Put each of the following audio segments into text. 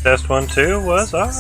Test 1, 2, what's up?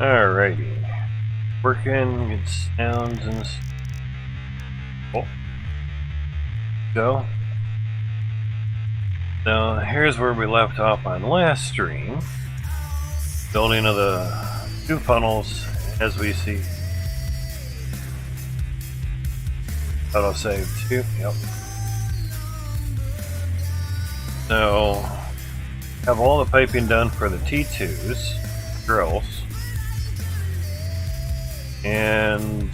Alrighty. Working, good sounds and oh. Go. So here's where we left off on last stream. Building of the two funnels as we see. Autosave 2, yep. So have all the piping done for the T2s, drills. And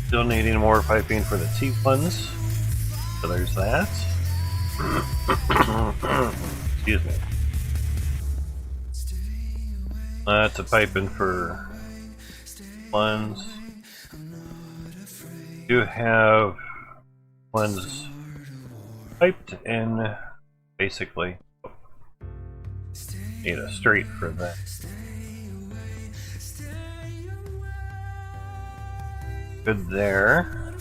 still needing more piping for the T1s. So there's that. Excuse me. That's a piping for ones. Do have ones piped in, basically. Need a straight for that. Good there.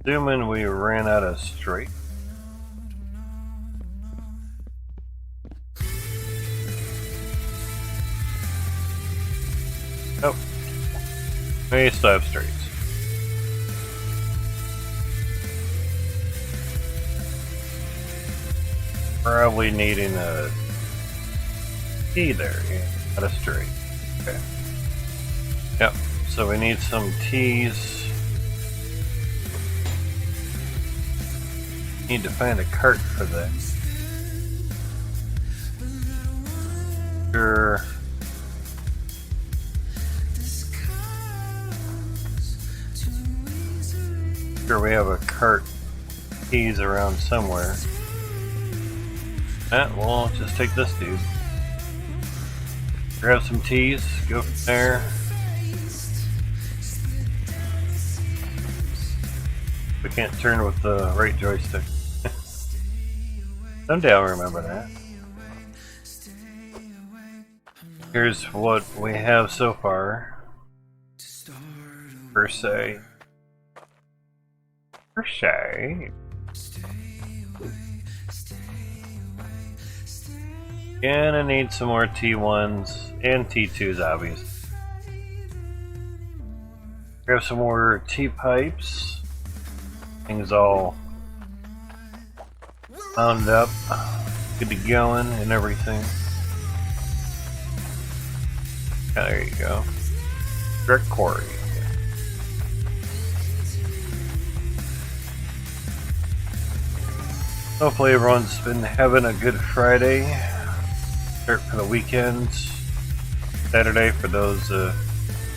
Assuming we ran out of straight. Oh. We still have straights. Probably needing a T there, yeah, not a straight. Okay. Yep, so we need some T's. Need to find a cart for that. Sure. Sure, we have a cart T's around somewhere. We'll just take this dude. Grab some T's, go from there. We can't turn with the right joystick. Someday I'll remember that. Here's what we have so far. Per se. Gonna need some more T1s and T2s, obviously. Grab some more T-pipes. Things all wound up, good to going and everything. There you go. Direct quarry. Hopefully everyone's been having a good Friday. Start for the weekend. Saturday for those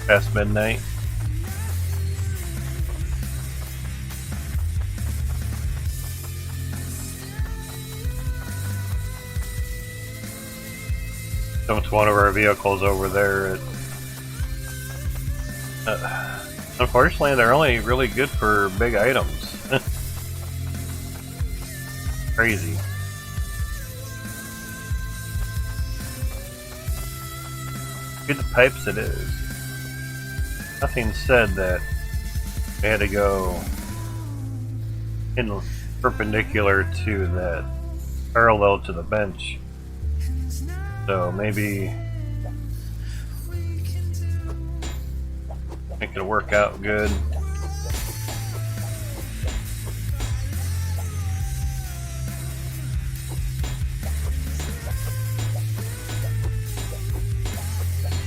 past midnight. Dumped one of our vehicles over there. Unfortunately, they're only really good for big items. Crazy. Good the pipes it is. Nothing said that they had to go in perpendicular to that, parallel to the bench. So maybe make it work out good.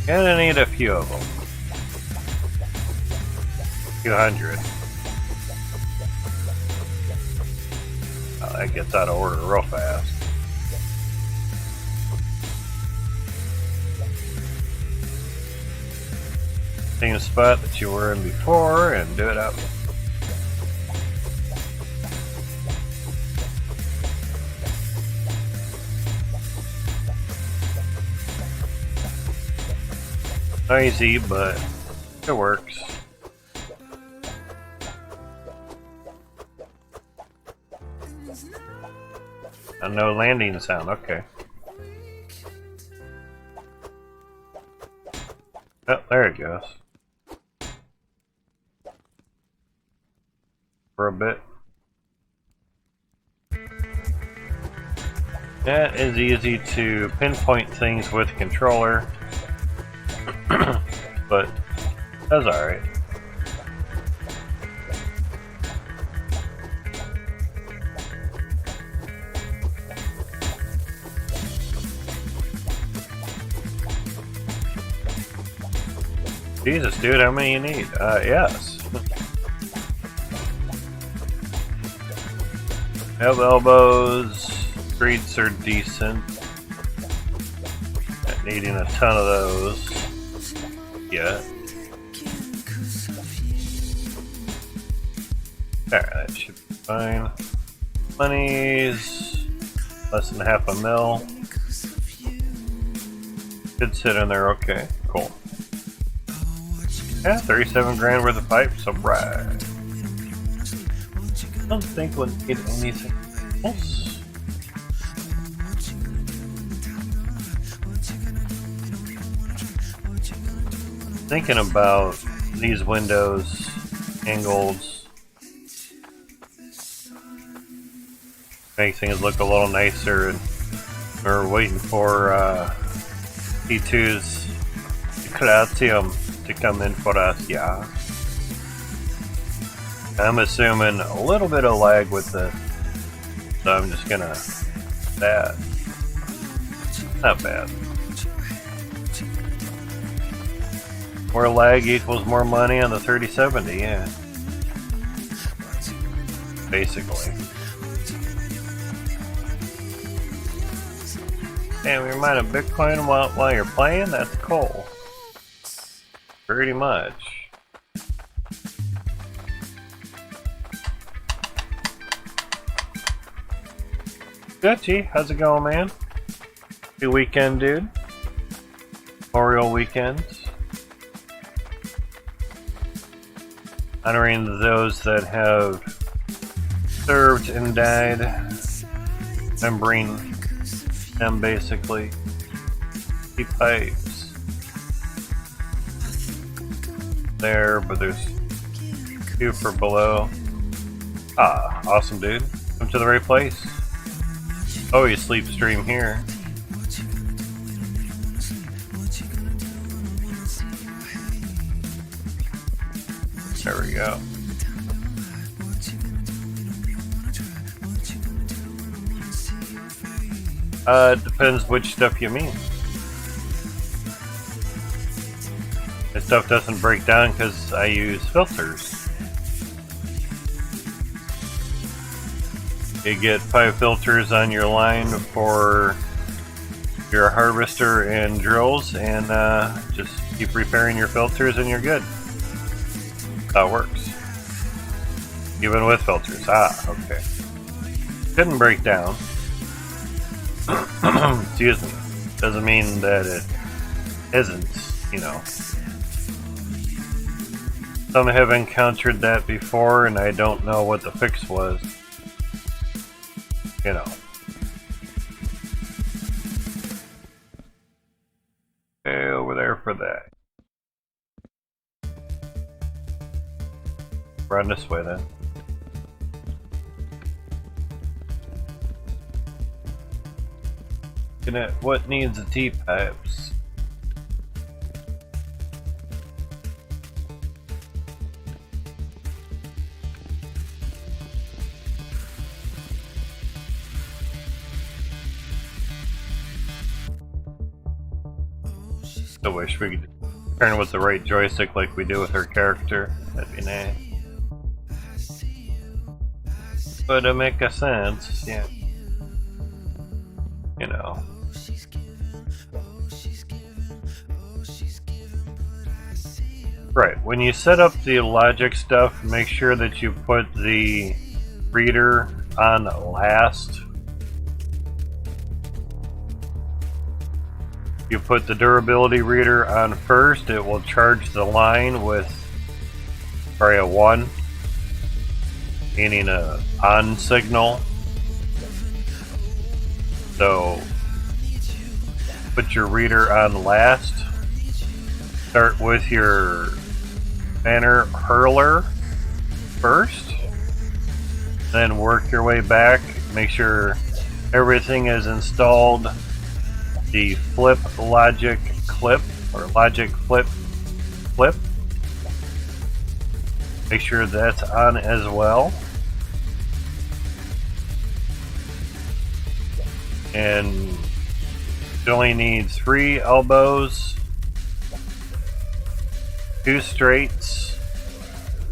And I need a few of them. A few hundred. Oh, that gets out of order real fast. Same spot that you were in before and do it up. Noisy, but it works. And no landing sound, okay. Oh, there it goes. For a bit. That is easy to pinpoint things with a controller. But that's alright. Jesus, dude, how many you need? Yes. Have elbows. Streets are decent. Not needing a ton of those. Yeah. Alright, that should be fine. Money's less than half a mil. Should sit in there okay. Cool. Yeah, 37 grand worth of pipes, alright. I don't think we'll need anything else. Thinking about these windows, angles, make things look a little nicer, and we're waiting for P2's Creatium to come in for us, yeah. I'm assuming a little bit of lag with this, so I'm just gonna that. Not bad. More lag equals more money on the 3070, yeah. Basically. And we might have Bitcoin while you're playing? That's cool. Pretty much. Gucci, how's it going, man? Good weekend, dude. Memorial weekends. Honoring those that have served and died. Remembering them, basically. Keep pipes. There, but there's two for below. Ah, awesome, dude. Come to the right place. Oh, you sleep stream here. There we go. It depends which stuff you mean. This stuff doesn't break down because I use filters. You get 5 filters on your line for your harvester and drills, and just keep repairing your filters and you're good. That's how it works. Even with filters. Ah, okay. Couldn't break down. Excuse me. Doesn't mean that it isn't, you know. Some have encountered that before and I don't know what the fix was. You know. Okay, over there for that. Run this way then. Looking at what needs the T-pipes. I wish we could turn with the right joystick like we do with her character. That'd be nice. But to make a sense, yeah. You know. Right, when you set up the logic stuff, make sure that you put the reader on last. You put the durability reader on first, it will charge the line with a 1, meaning a on signal. So put your reader on last. Start with your banner hurler first, then work your way back. Make sure everything is installed. The flip logic clip or logic flip. Make sure that's on as well. And it only needs 3 elbows, 2 straights,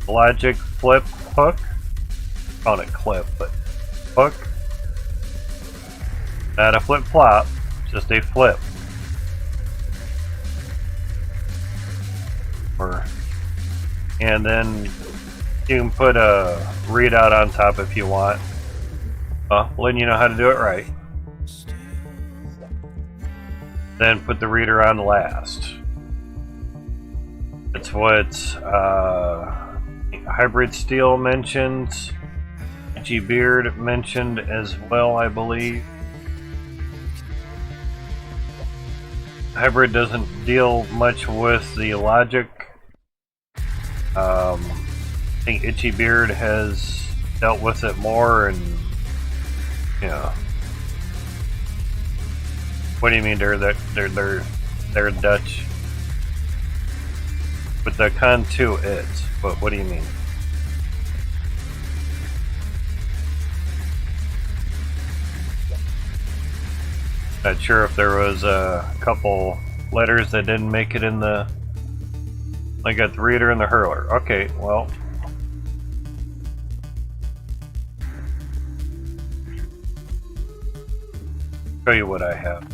logic flip hook. Call it clip, but hook. Not a flip flop, just a flip. And then you can put a readout on top if you want. Letting you know how to do it right. Then put the reader on last. It's what Hybrid Steel mentioned. G Beard mentioned as well, I believe. Hybrid doesn't deal much with the logic. I think Itchy Beard has dealt with it more, and yeah. What do you mean they're Dutch? But the Con 2 is. But what do you mean? Not sure if there was a couple letters that didn't make it in the. I got the reader and the hurler. Okay, well. Show you what I have.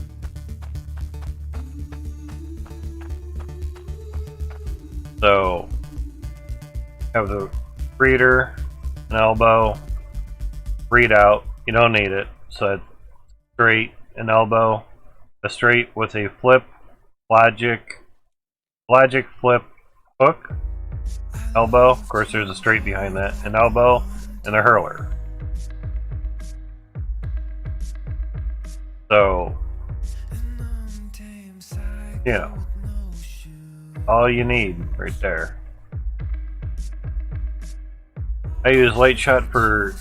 So, have the reader, an elbow, readout. You don't need it. So, it's straight, an elbow, a straight with a flip, logic flip, hook, elbow. Of course, there's a straight behind that. An elbow and a hurler. So, you know, all you need right there. I use Lightshot for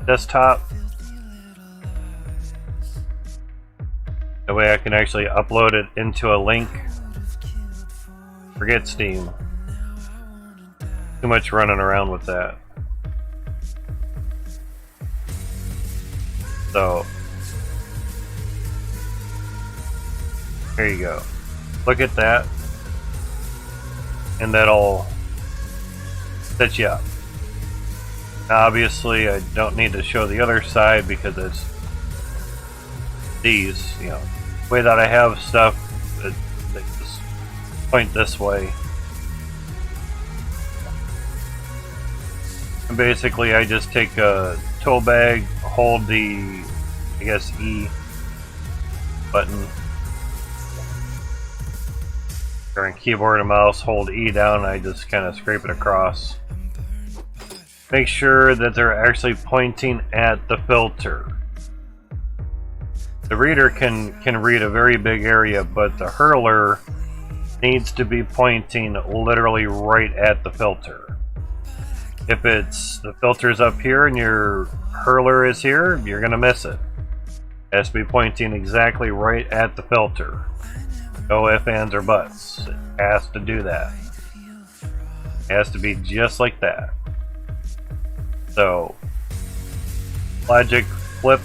desktop. That way I can actually upload it into a link. Forget Steam. Too much running around with that. So, here you go. Look at that. And that'll set you up. Obviously, I don't need to show the other side because it's these, you know, the way that I have stuff that just point this way. And basically, I just take a tool bag, hold the, I guess, E button. During keyboard and mouse, hold E down, and I just kind of scrape it across. Make sure that they're actually pointing at the filter. The reader can read a very big area, but the hurler needs to be pointing literally right at the filter. If it's the filter's up here and your hurler is here, you're gonna miss it. It has to be pointing exactly right at the filter. No ifs, ands, or buts. It has to do that. It has to be just like that. So, logic flip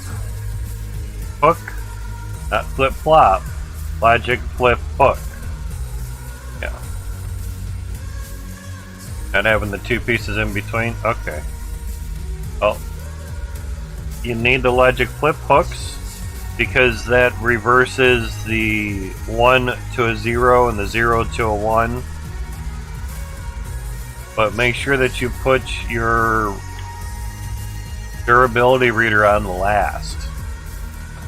hook, not flip flop. Logic flip hook. Yeah. Not having the two pieces in between. Okay. Well, you need the logic flip hooks because that reverses the 1 to a 0 and the 0 to a 1. But make sure that you put your durability reader on last.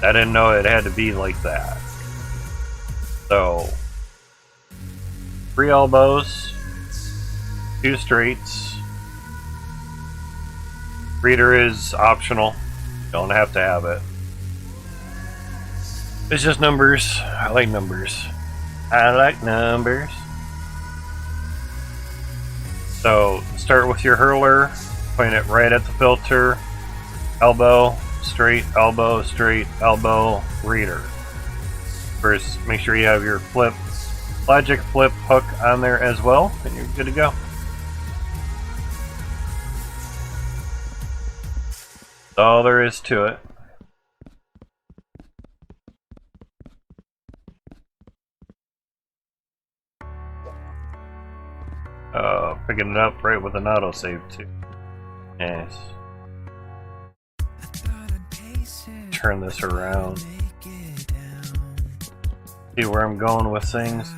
I didn't know it had to be like that. So, 3 elbows, 2 straights. Reader is optional. You don't have to have it. It's just numbers. I like numbers. I like numbers. So, start with your hurler. Point it right at the filter. Elbow, straight, elbow, reader. First, make sure you have your logic flip hook on there as well, and you're good to go. That's all there is to it. Picking it up right with an autosave too. Nice. Turn this around. See where I'm going with things.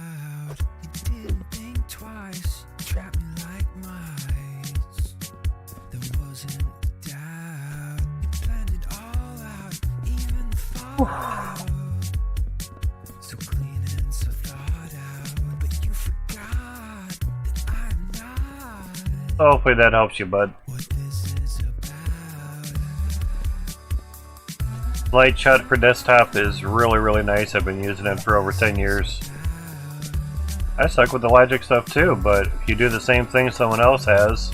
Hopefully that helps you, bud. Light shot for desktop is really nice. I've been using it for over 10 years. I suck with the logic stuff too, but if you do the same thing someone else has,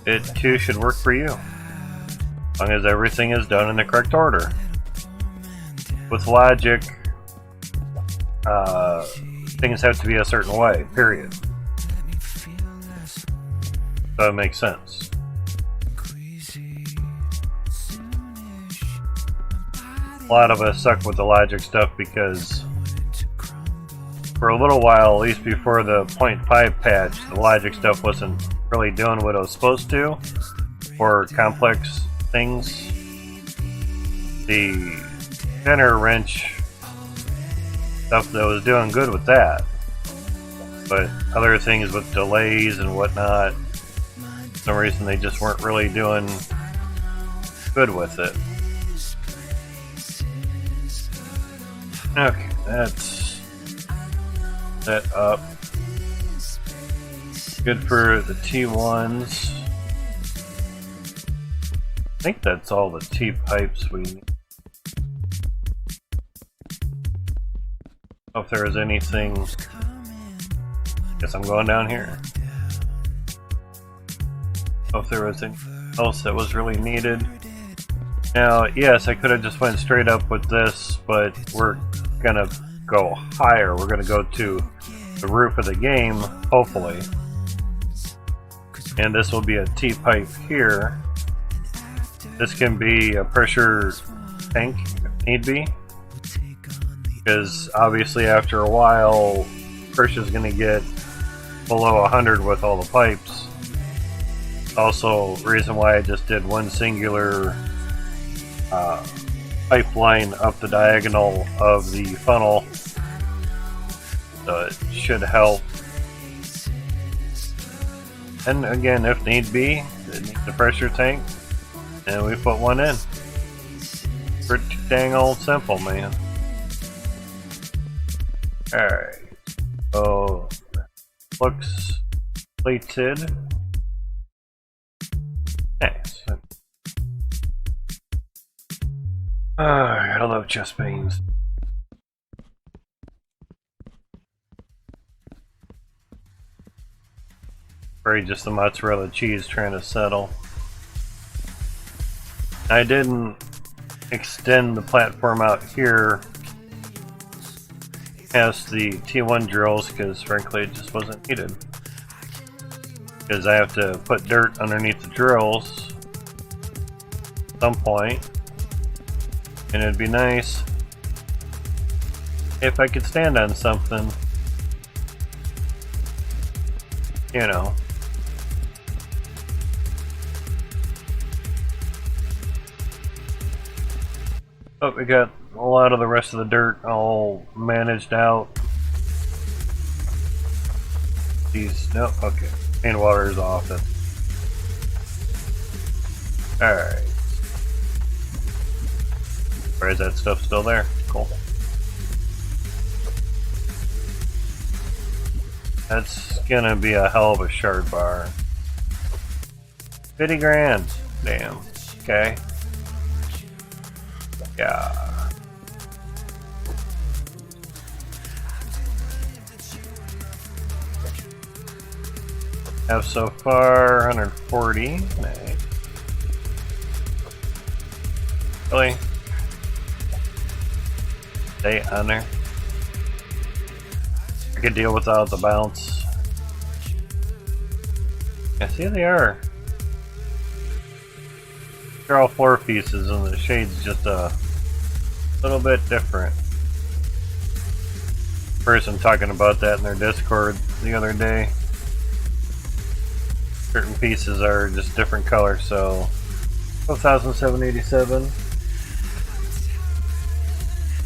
it too should work for you. As long as everything is done in the correct order. With logic, things have to be a certain way, period. So it makes sense. A lot of us suck with the logic stuff because for a little while, at least before the 0.5 patch, the logic stuff wasn't really doing what it was supposed to for complex things. The center wrench stuff that was doing good with that, but other things with delays and whatnot, for some reason they just weren't really doing good with it. Okay, that's set up. Good for the T1s. I think that's all the T-pipes we need. If there was anything, guess I'm going down here. If there was anything else that was really needed. Now, yes, I could have just went straight up with this, but we're gonna go higher. We're gonna go to the roof of the game, hopefully. And this will be a T-pipe here. This can be a pressure tank if need be. Because obviously after a while, pressure is going to get below 100 with all the pipes. Also, reason why I just did one singular pipeline up the diagonal of the funnel. So it should help. And again, if need be, it needs a pressure tank, and we put one in. Pretty dang old simple, man. Alright. So, looks plated. Nice. I love chest pains. Probably just the mozzarella cheese trying to settle. I didn't extend the platform out here past the T1 drills because frankly it just wasn't needed. Because I have to put dirt underneath the drills at some point, and it'd be nice if I could stand on something, you know. But we got a lot of the rest of the dirt all managed out. These, no, okay. Main water is off it. Alright. Or is that stuff still there? Cool. That's gonna be a hell of a shard bar. 50 grand. Damn. Okay. Yeah. Have so far 140. Nice. Really? Stay on there. I could deal without the bounce. Yeah, see they are. They're all 4 pieces and the shade's just a little bit different. Person talking about that in their Discord the other day. Certain pieces are just different colors, so 12,787.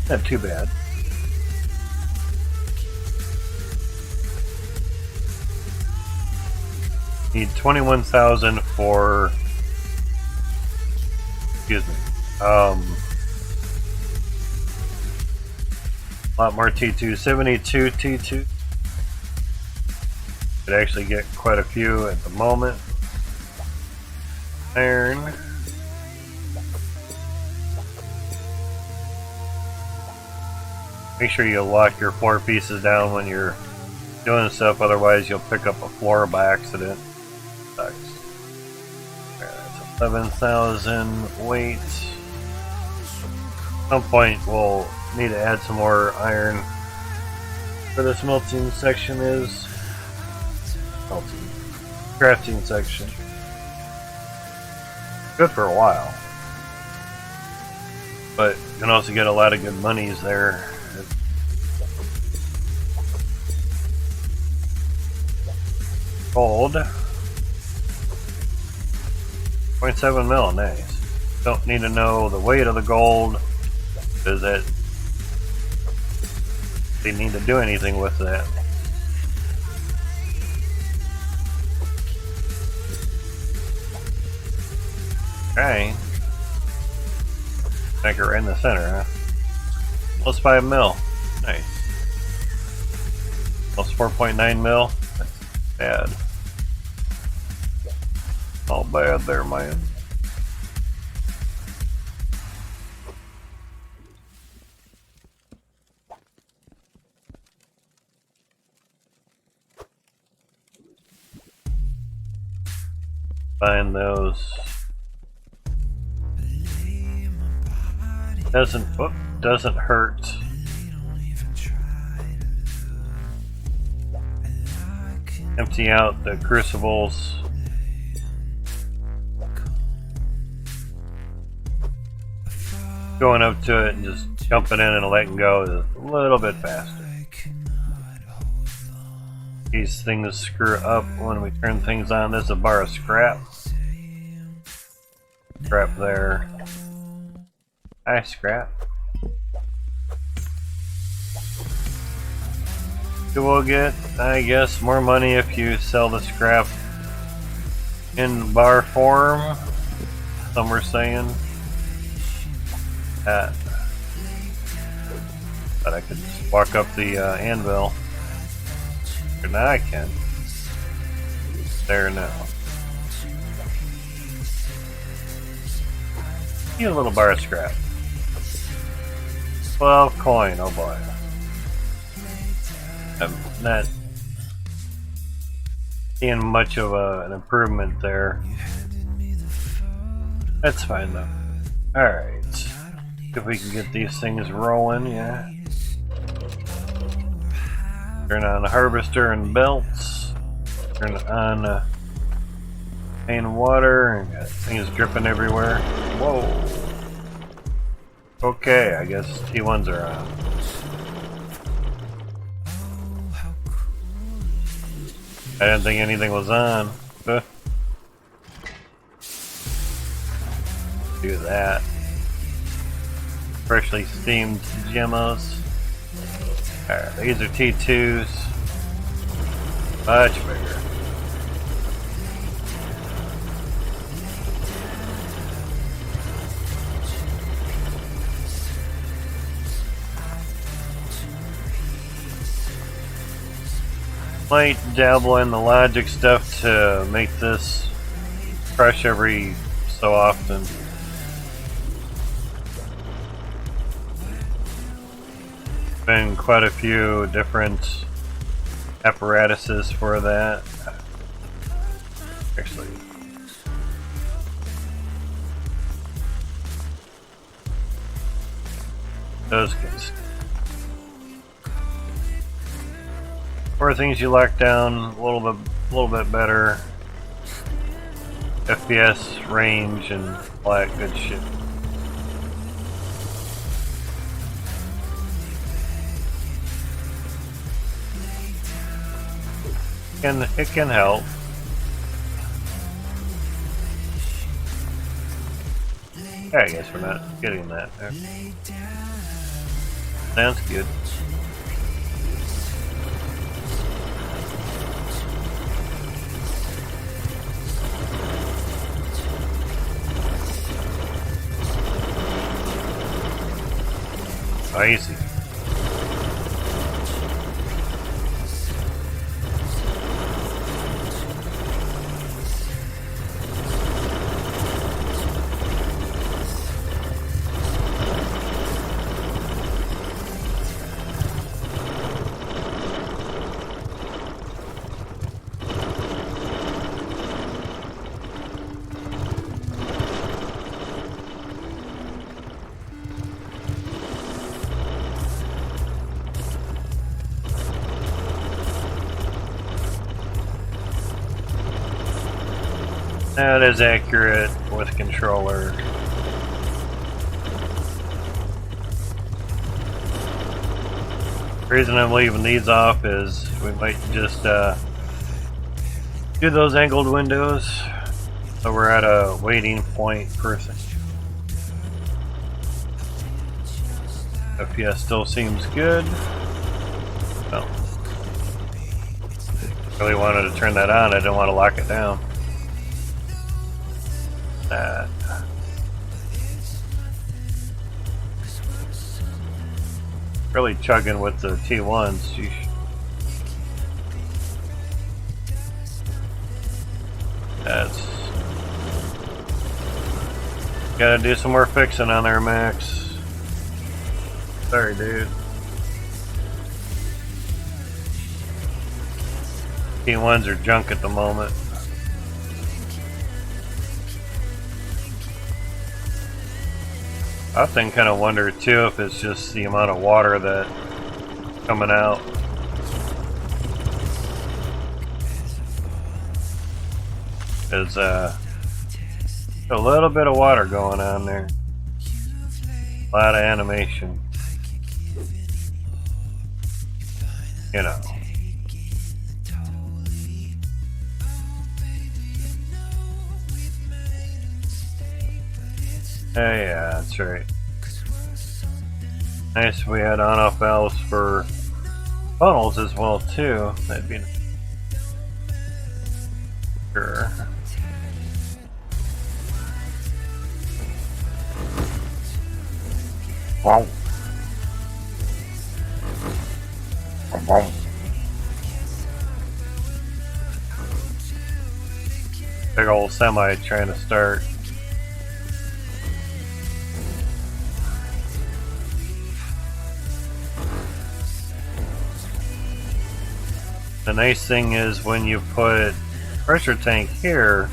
Not too bad. Need 21,000 for, excuse me, a lot more T2, 72 T2. Could actually get quite a few at the moment. Iron. Make sure you lock your 4 pieces down when you're doing stuff, otherwise you'll pick up a floor by accident. Sucks. That's 11,000 weight. At some point we'll need to add some more iron where this melting section is. Melting. Crafting section. Good for a while. But you can also get a lot of good monies there. Gold. 0.7 mil, nice. Don't need to know the weight of the gold because that they need to do anything with that. Okay. Make it right in the center, huh? Plus 5 mil. Nice. Plus 4.9 mil. That's bad. All bad there, man. Find those. Doesn't hurt. Empty out the crucibles. Going up to it and just jumping in and letting go is a little bit faster. These things screw up when we turn things on. This is a bar of scrap. Scrap there. Hi, scrap. You will get, I guess, more money if you sell the scrap in bar form. Some were saying. But I could just walk up the anvil. Now I can. There now. Get a little bar of scrap. 12 coin, oh boy. I'm not seeing much of an improvement there. That's fine though. Alright. If we can get these things rolling, yeah. Turn on the harvester and belts. Turn on main water, and got things dripping everywhere. Whoa. Okay, I guess T1s are on. I didn't think anything was on. Do that. Freshly steamed gemmos. Alright, these are T2s. Much bigger. Might dabble in the logic stuff to make this fresh every so often. Been quite a few different apparatuses for that. Actually, those guys. Or things you lock down a little bit better. FPS range and all that good shit. It can help. I guess we're not getting that there. Sounds good. Easy. That is accurate with controller. The reason I'm leaving these off is we might just do those angled windows, so we're at a waiting point per second. FPS still seems good. Oh. Really wanted to turn that on, I didn't want to lock it down. That. Really chugging with the T1s. Sheesh. That's. Gotta do some more fixing on there, Max. Sorry, dude. T1s are junk at the moment. I often kind of wonder too if it's just the amount of water that coming out. There's a little bit of water going on there. A lot of animation. You know. Oh yeah, that's right. Nice if we had on-off valves for funnels as well too. That'd be sure. Wow. Wow. Big old semi trying to start. The nice thing is when you put pressure tank here,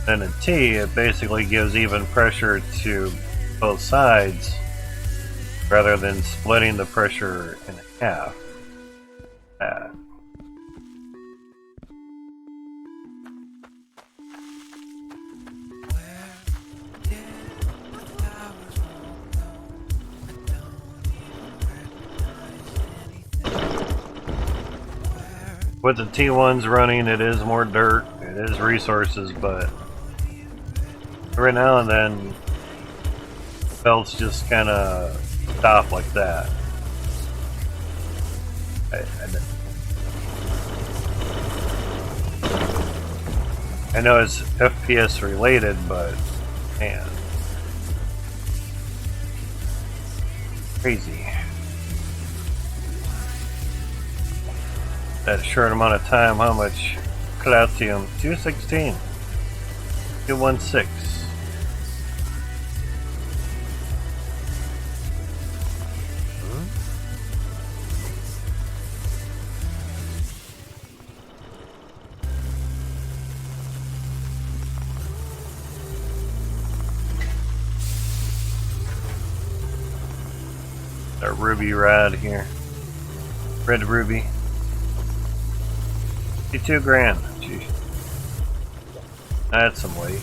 then a T, it basically gives even pressure to both sides rather than splitting the pressure in half. With the T1s running, it is more dirt, it is resources, but every now and then belts just kind of stop like that. I know it's FPS related, but man, crazy. That short amount of time, how much calcium? 216, 216. That ruby rod here, red ruby. 52 grand. Jeez. That's some weight.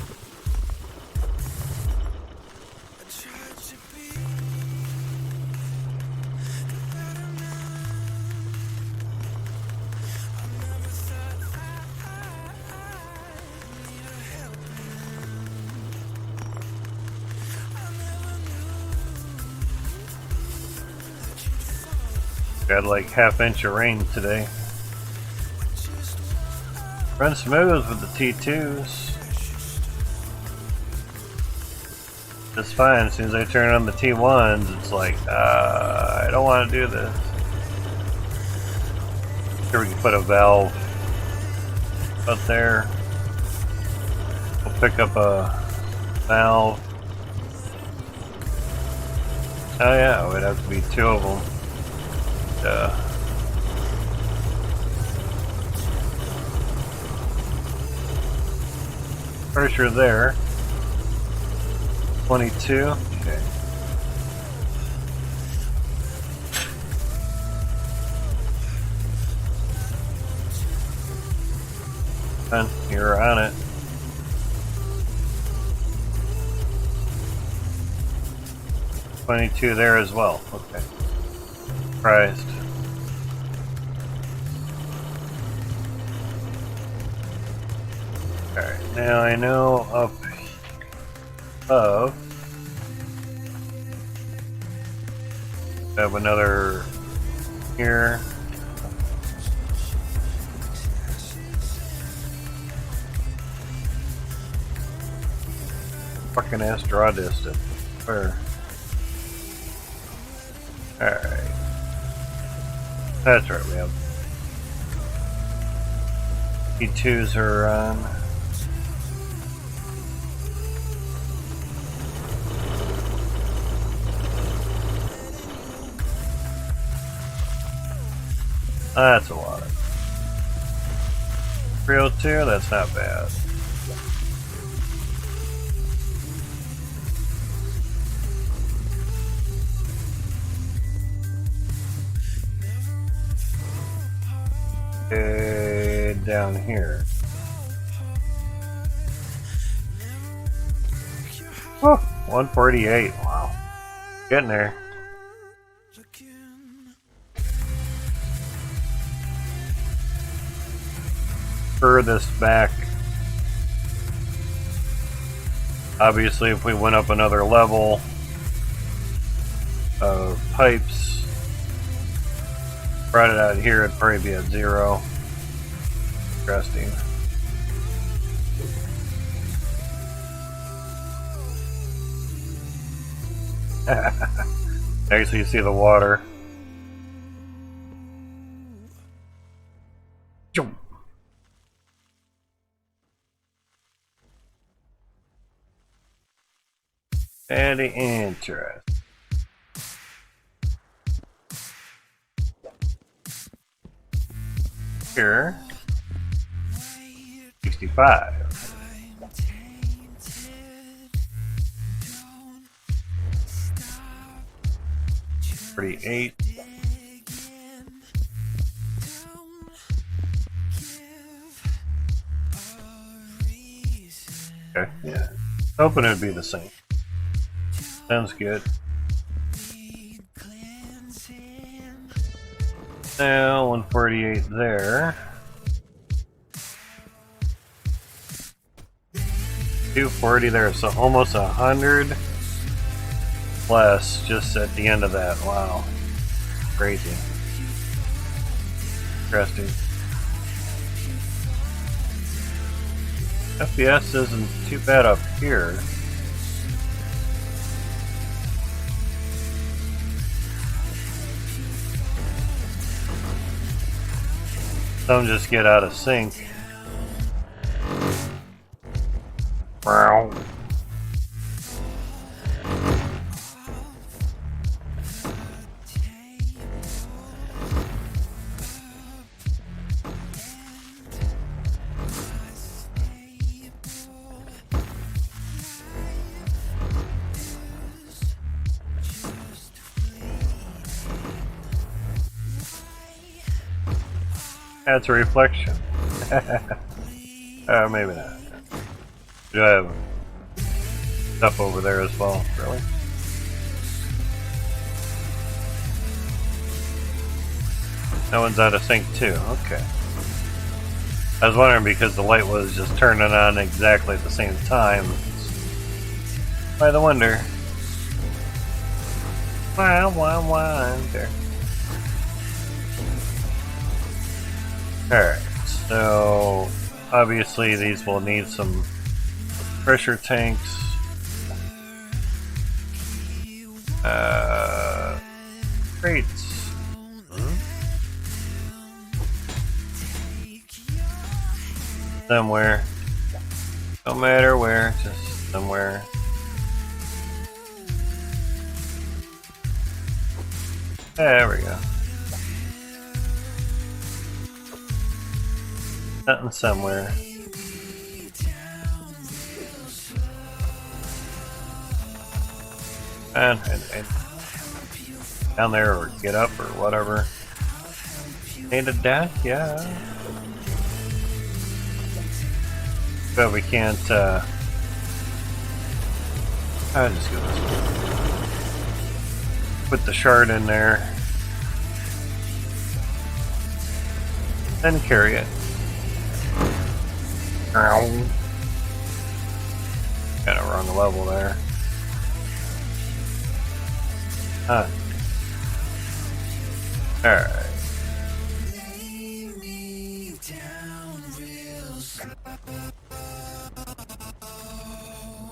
Got like half-inch of rain today. Run smooth with the T2s. Just fine. As soon as I turn on the T1s, it's like, I don't want to do this. Here we can put a valve up there. We'll pick up a valve. Oh yeah, it would have to be two of them. Pressure there. 22. Okay. And you're on it. $22 there as well. Okay. Surprised. Alright, now I know up above I have another here. Fucking ass draw distance. Where? Alright. That's right, we have T2s are on. That's a lot. 302, that's not bad. Okay, down here. Oh, 148, wow. Getting there. Furthest back Obviously, if we went up another level of pipes, brought it out here, it'd probably be at 0. Interesting. Actually, you see the water. Very interesting. Here, 65. 38. Okay, yeah. Hoping it'd be the same. Sounds good. Now 148 there. 240 there, so almost 100 less just at the end of that. Wow. Crazy. Interesting. FPS isn't too bad up here. Some just get out of sync. Wow. That's a reflection. Maybe not. Do I have stuff over there as well? Really? That one's out of sync too. Okay. I was wondering because the light was just turning on exactly at the same time. By the wonder. Wonder. Alright, so obviously these will need some pressure tanks. Crates. Somewhere. No matter where, just somewhere. There we go. Something somewhere. And down there, or get up, or whatever. Need a deck? Yeah. But we can't, I'll just go this way. Put the shard in there. Then carry it. Kind of wrong level there. Huh. Alright.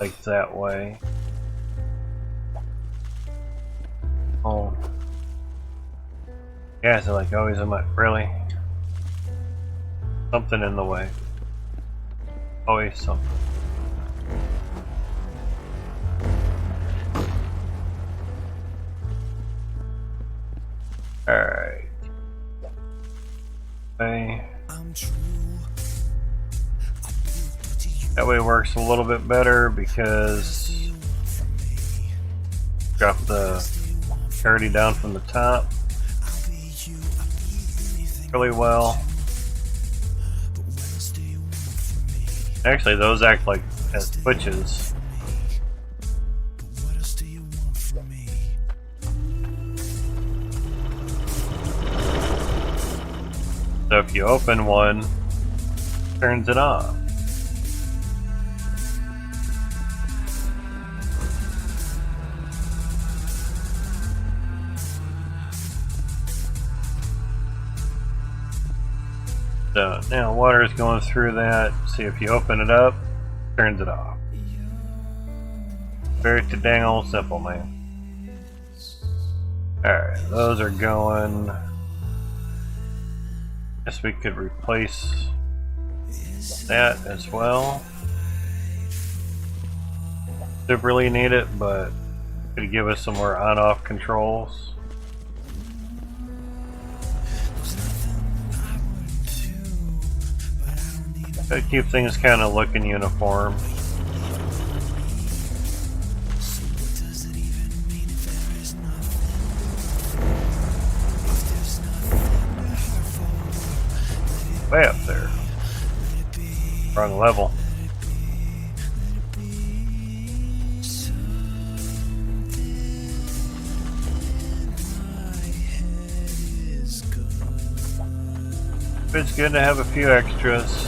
Like that way. Oh. Yeah, so like always I'm like, really? Something in the way. Always something. Alright. Okay. That way works a little bit better because drop the parity down from the top really well. Actually, those act like as switches. So if you open one, it turns it off. So now water is going through that. See if you open it up, turns it off. Very dang old simple, man. Alright, those are going. Guess we could replace that as well. Don't really need it, but could give us some more on-off controls. Gotta keep things kind of looking uniform. Way up there. Wrong level. It's good to have a few extras.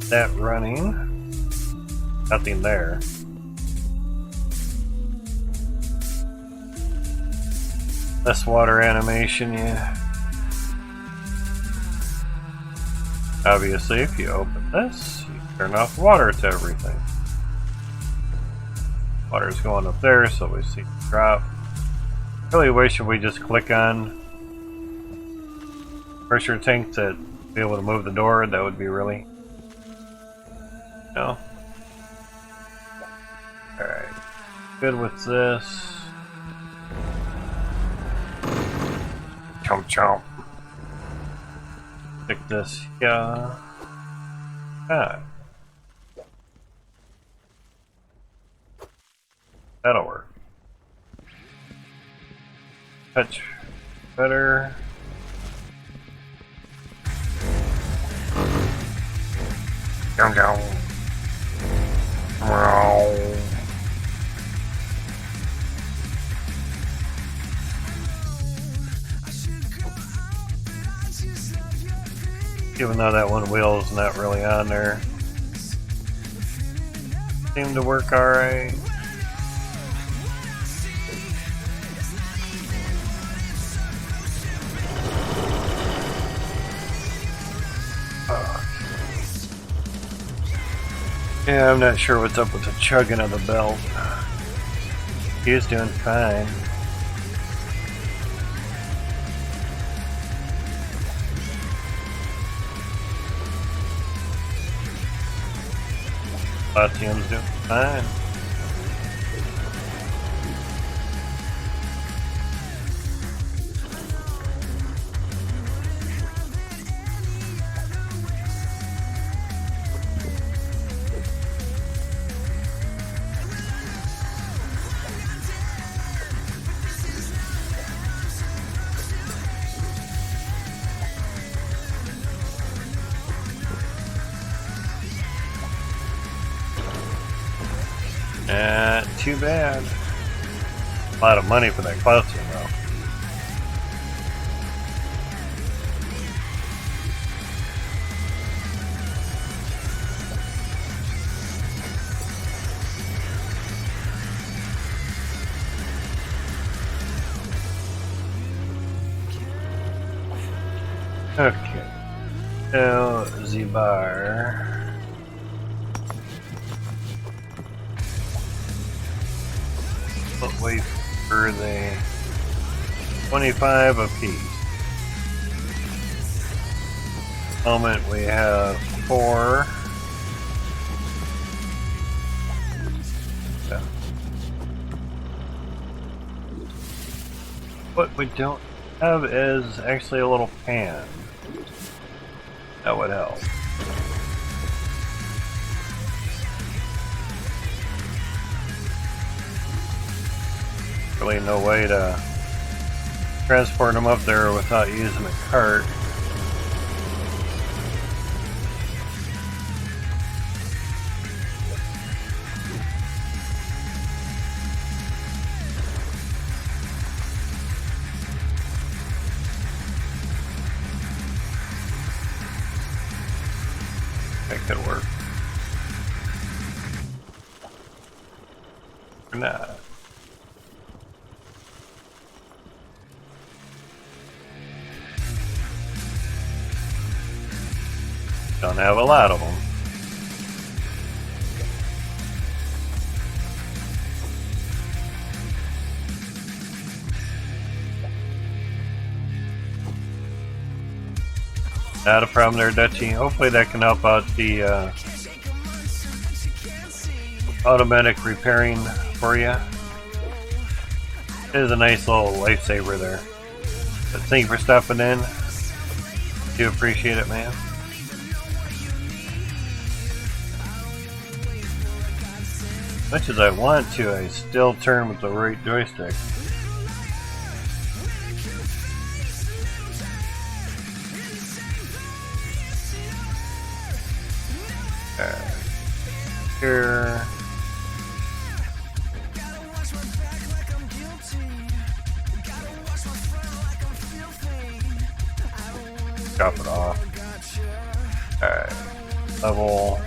That running. Nothing there. Less water animation, yeah. Obviously, if you open this, you turn off water to everything. Water's going up there, so we see it drop. Really wish if we just click on pressure tank to be able to move the door. That would be really. No. Alright. Good with this. Chomp chomp. Pick this, yeah. Ah. That'll work. Touch better. Down, down. Wow. Even though that one wheel is not really on there, seemed to work alright. Yeah, I'm not sure what's up with the chugging of the belt. He's doing fine. Latium's doing fine. Too bad. A lot of money for that Cloutium though. Okay. So Z-bar. But wait for the 25 apiece. Moment we have 4. Yeah. What we don't have is actually a little pan. That would help. Really no way to transport them up there without using a cart. That could work. Or not. Don't have a lot of them. Not a problem there, Dutchie. Hopefully that can help out the automatic repairing for you. It is a nice little lifesaver there. But thank you for stopping in. Do appreciate it, man. As much as I want to, I still turn with the right joystick. Here. Drop it off. Alright. Level.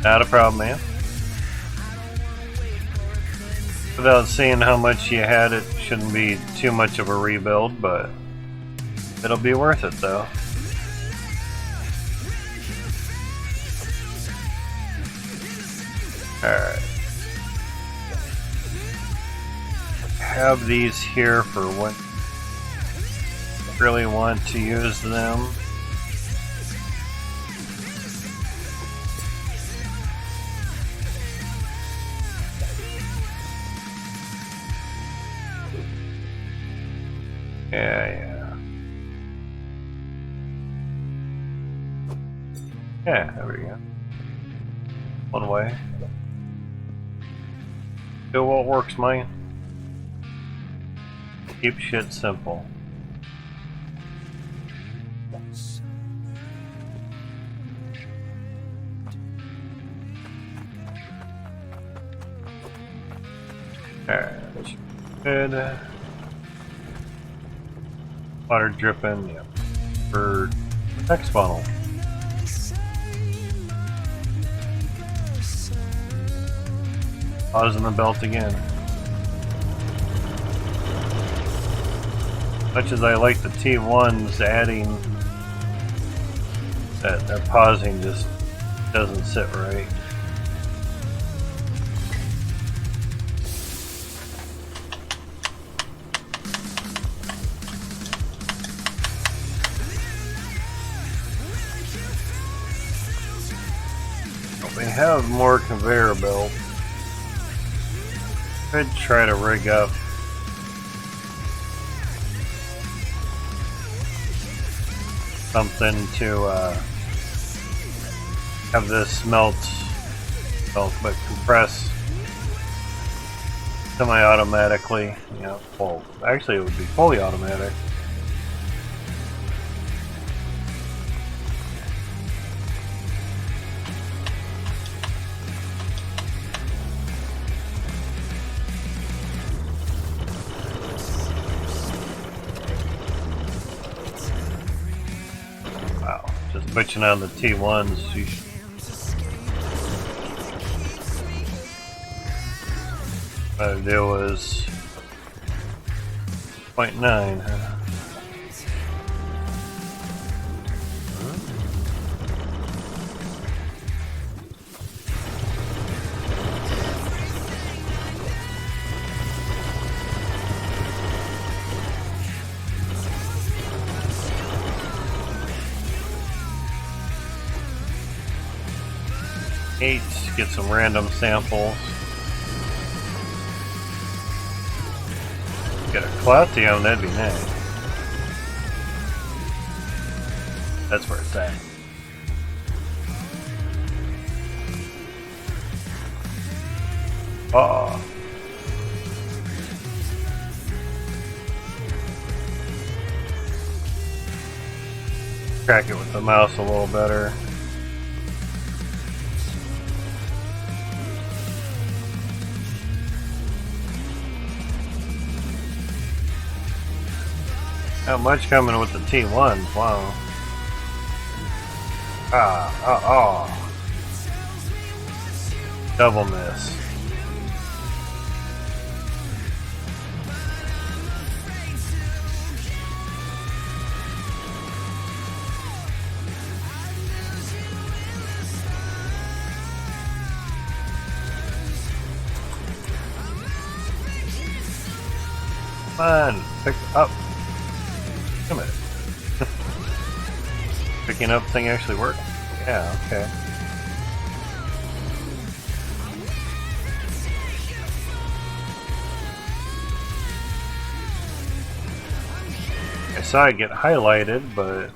Not a problem, man. Without seeing how much you had, it shouldn't be too much of a rebuild, but it'll be worth it though. Alright. Have these here for when you really want to use them. Yeah, there we go. One way. Do what works, man. Keep shit simple. Alright, good. Water dripping, yeah. For next funnel. Pausing the belt again. Much as I like the T1s, adding that pausing just doesn't sit right. We have more conveyor belts. Could try to rig up something to have this melt, but compress semi-automatically. You know, well, actually, it would be fully automatic. Switching on the T1s, what I do was 0.9, huh? Get some random samples. Get a Cloutium, that'd be nice. That's where it's at. Oh. Track it with the mouse a little better. Not much coming with the T1s, wow. Double miss. Come on, pick up. Come on. Picking up thing actually worked? Yeah, okay. I saw it get highlighted, but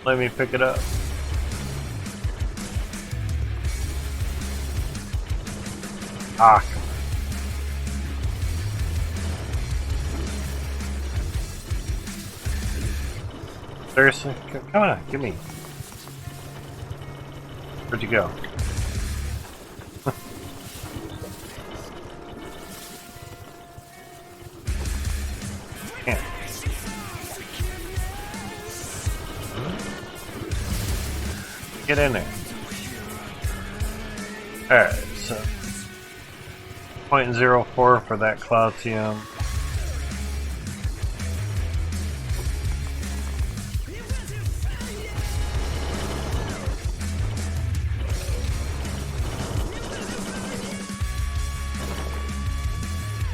let me pick it up. Ah, come on. Seriously? Come on, give me. Where'd you go? Can't. Get in there. Alright, so 0.04 for that Cloutium.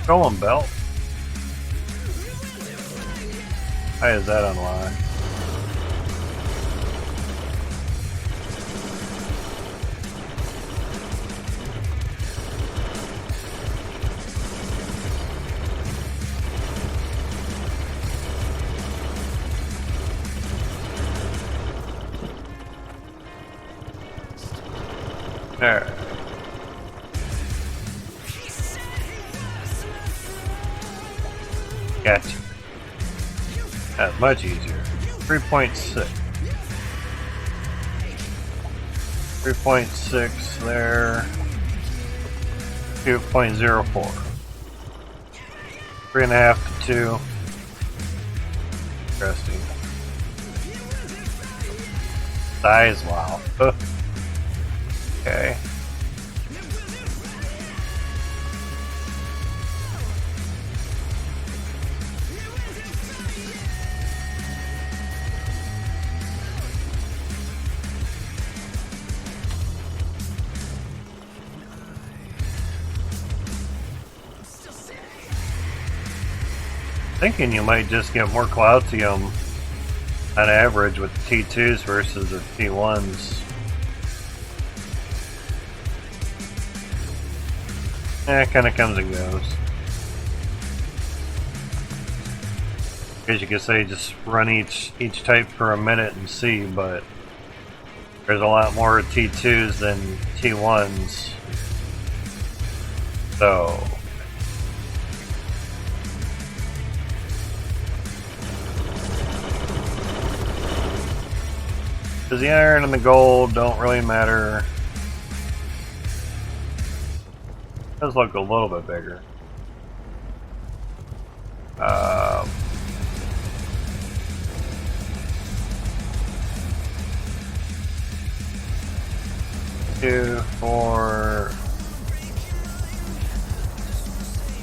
Golem belt. How is that unlocked? There. Gotcha. That's much easier. 3.6. 3.6 there. 2.04. 3.5 to 2. Interesting. Size, wow. Okay. Thinking you might just get more Cloutium on average with the T2s versus the T1s. It kind of comes and goes. As you could say, just run each type for a minute and see, but there's a lot more T2s than T1s. So because the iron and the gold don't really matter. It does look a little bit bigger. Two, 4,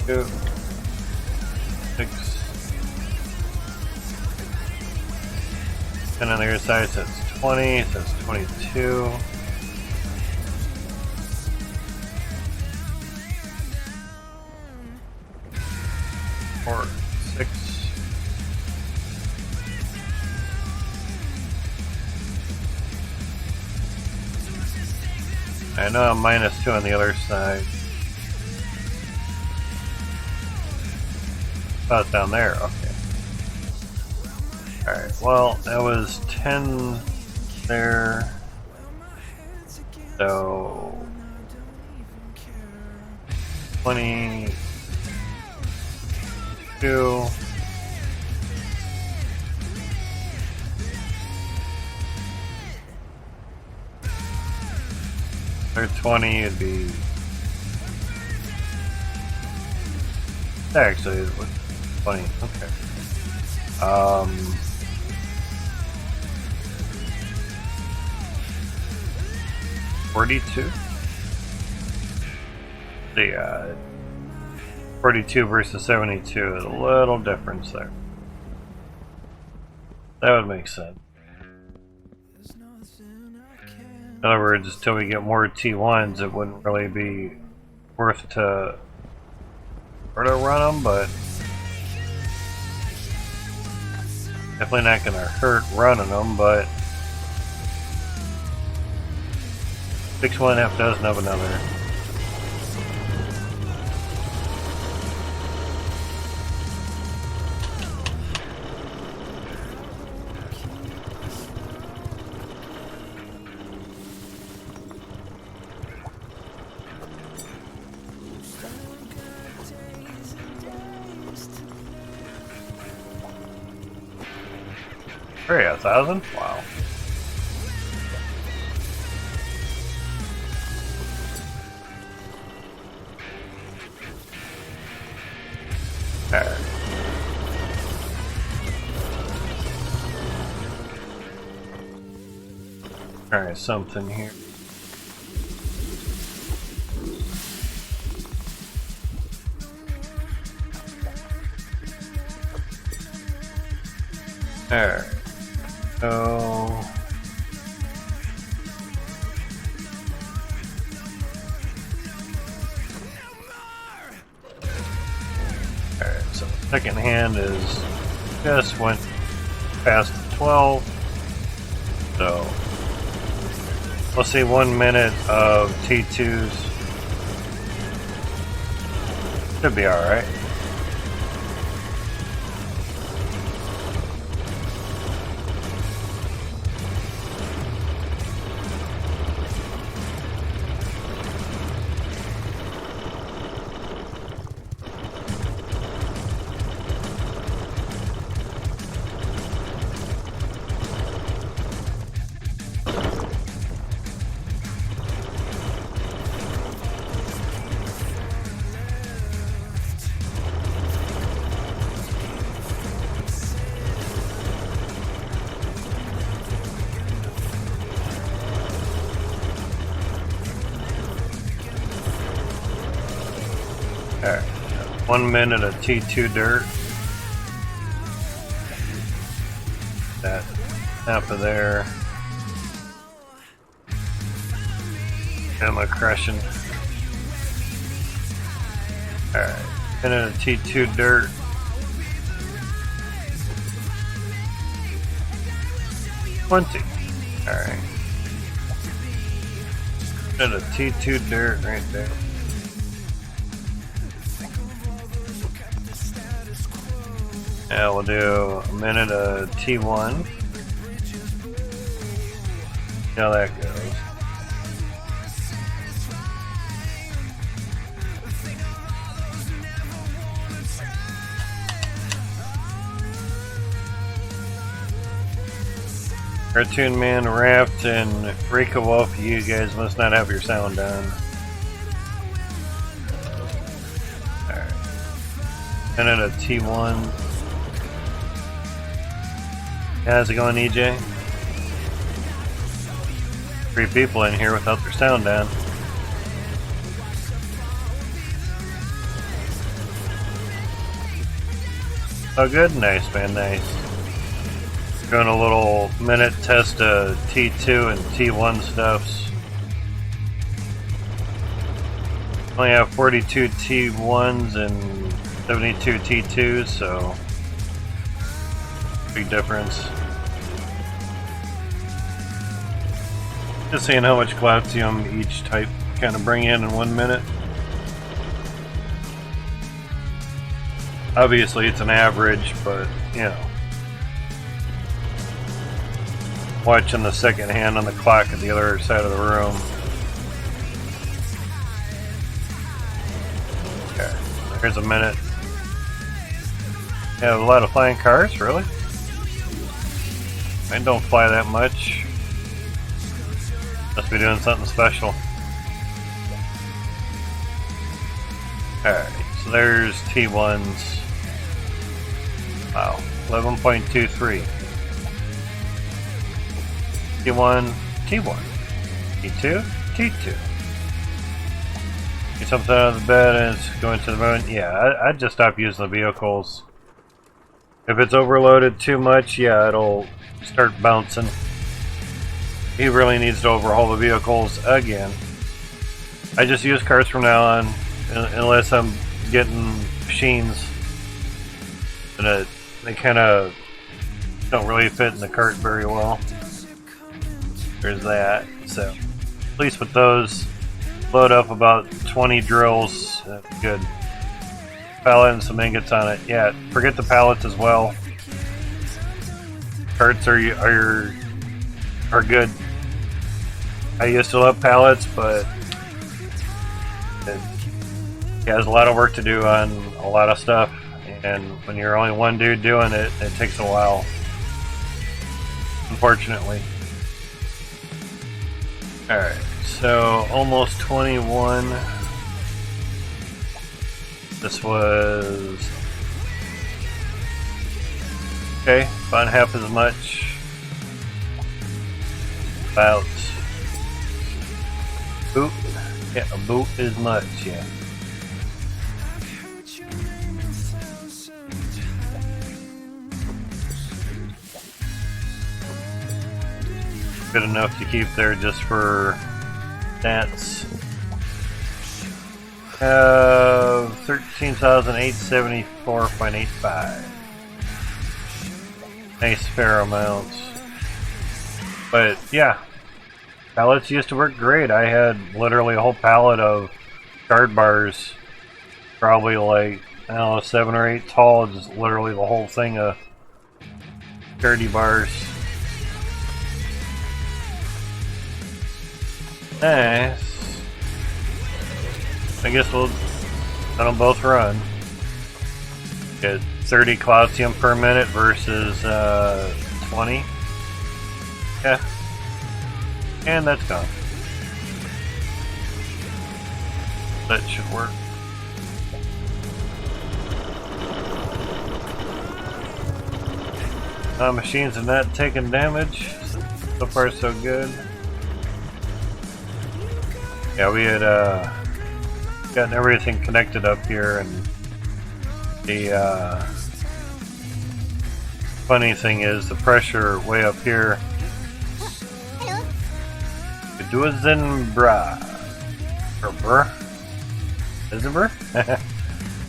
2, 6, and on the other side it says 20, it says 22. Or 6. I know I'm -2 on the other side. Oh, it's down there, okay. Alright, well, that was 10 there. So 22. Or 20 would be Actually, it was funny. Okay. 42? The 42 versus 72 is a little difference there. That would make sense. In other words, until we get more T1s, it wouldn't really be worth to run them, but definitely not going to hurt running them, but 6 1/2 dozen of another. Hey, 1,000? Wow. Alright. Alright, something here. Alright. So alright, so second hand is just went past the 12. So we'll see 1 minute of T2s. Should be alright. Alright, 1 minute of T2 dirt. That snap of there. Ammo crushing. Alright, minute of T2 dirt. $20. Alright. Minute of T2 dirt right there. Yeah, we'll do a minute of T1. See how that goes. Cartoon Man, Raft, and Rika Wolf, you guys must not have your sound done. Alright. Minute of T1. How's it going, EJ? 3 people in here without their sound down. Oh good? Nice, man, nice. Doing a little minute test of T2 and T1 stuffs. Only have 42 T1s and 72 T2s, so big difference. Just seeing how much Glacium each type kind of bring in 1 minute. Obviously it's an average, but you know, watching the second hand on the clock at the other side of the room. Okay, here's a minute. Yeah, a lot of flying cars, really? I don't fly that much. Must be doing something special. Alright, so there's T1s. Wow, 11.23. T1, T1. T2, T2. Get something out of the bed and it's going to the moon. Yeah, I'd just stop using the vehicles. If it's overloaded too much, yeah, it'll start bouncing. He really needs to overhaul the vehicles again. I just use cars from now on, unless I'm getting machines. And they kind of don't really fit in the cart very well. There's that. So, at least with those, load up about 20 drills. Good. Pallet and some ingots on it. Yeah, forget the pallets as well. Carts are good. I used to love pallets, but it has a lot of work to do on a lot of stuff, and when you're only one dude doing it, it takes a while. Unfortunately. Alright, so almost 21. This was okay, about half as much. About boot, yeah, a boot as much, yeah. Good enough to keep there just for stats. 13,874.85. Nice fair amount. But yeah, pallets used to work great. I had literally a whole pallet of guard bars, probably like, I don't know, 7 or 8 tall, just literally the whole thing of sturdy bars. Nice. I guess we'll let them both run. Get 30 Cloutium per minute versus 20. Yeah. And that's gone. That should work. Machines are not taking damage. So far so good. Yeah, we had gotten everything connected up here, and the funny thing is the pressure way up here.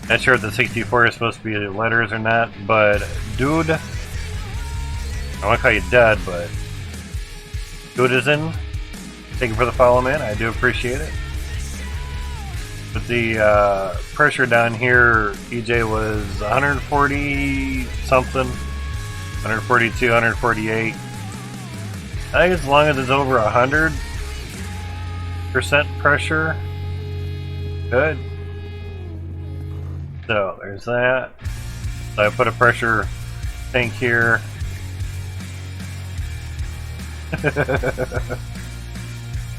Not sure if the 64 is supposed to be letters or not, but dude, I want to call you Dud, but Dudizen, thank you for the follow, man. I do appreciate it. But the pressure down here, EJ, was 140 something, 142, 148. I think as long as it's over 100% pressure, good. So there's that. So I put a pressure tank here.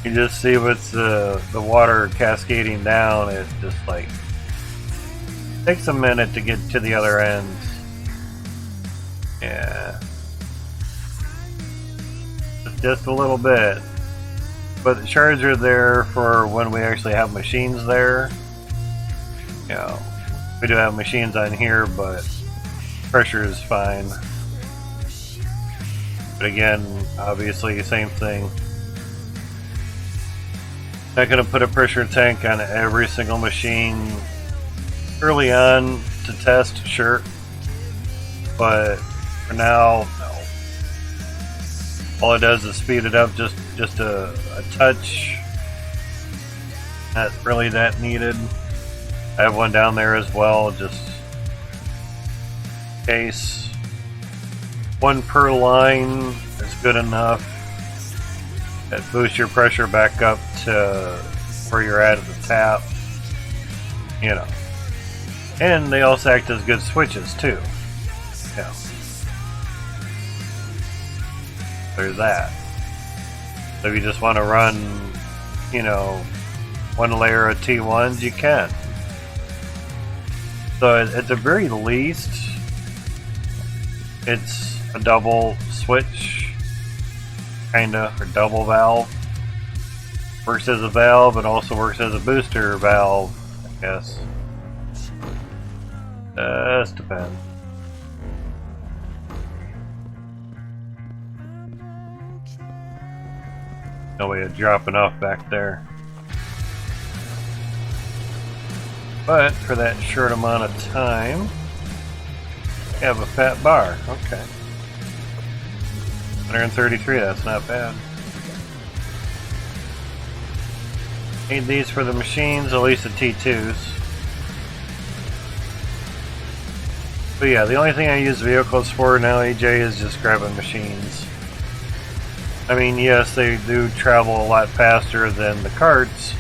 You just see what's the water cascading down. It just like takes a minute to get to the other end. Yeah, just a little bit. But the shards are there for when we actually have machines there. You know, we do have machines on here, but pressure is fine. But again, obviously, same thing. Not going to put a pressure tank on every single machine early on to test, sure. But for now, no. All it does is speed it up just a touch. Not really that needed. I have one down there as well, just in case. One per line is good enough. That boosts your pressure back up to where you're at the tap. You know. And they also act as good switches too. Yeah. There's that. So if you just want to run, you know, one layer of T1s, you can. So at the very least, it's a double switch, kinda, or double valve. Works as a valve, it also works as a booster valve, I guess. Just depends. No way of dropping off back there. But for that short amount of time, you have a fat bar. Okay. 133, that's not bad. Need these for the machines, at least the T2s. But yeah, the only thing I use vehicles for now, AJ, is just grabbing machines. I mean, yes, they do travel a lot faster than the carts,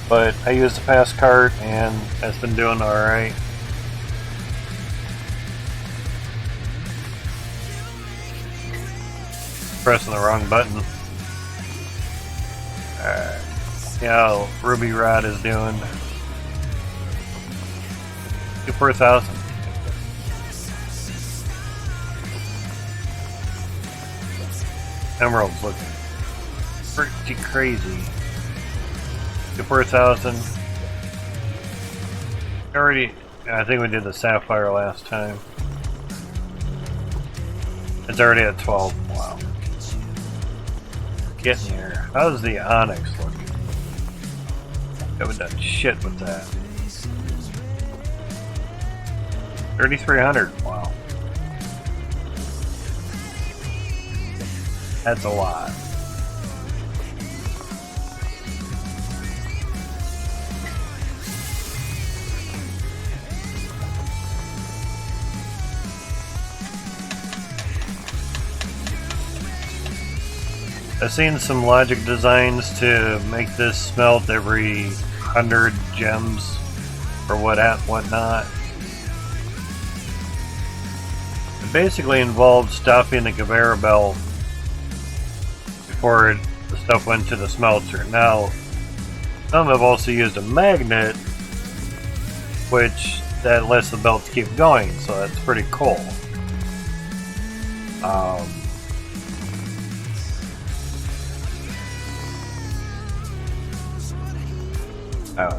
but I use the fast cart and it's been doing alright. Pressing the wrong button. Alright. See how Ruby Rod is doing. 2 per 1,000. Emeralds looking pretty crazy. 2 per 1,000. I think we did the sapphire last time. It's already at 12. Wow. Getting here. How's the onyx looking? Haven't done shit with that. 3,300. Wow. That's a lot. I've seen some logic designs to make this smelt every 100 gems or whatnot. It basically involved stopping the conveyor belt before the stuff went to the smelter. Now, some have also used a magnet, which that lets the belts keep going, so that's pretty cool.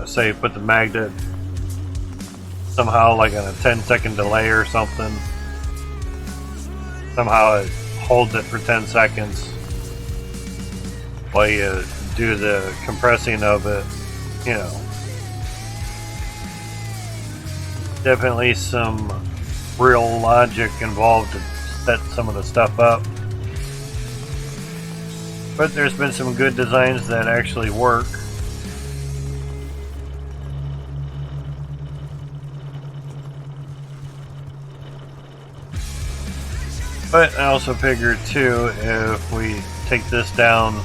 Say you put the magnet somehow like on a 10-second delay or something. Somehow it holds it for 10 seconds while you do the compressing of it, you know. Definitely some real logic involved to set some of the stuff up. But there's been some good designs that actually work. But I also figured too, if we take this down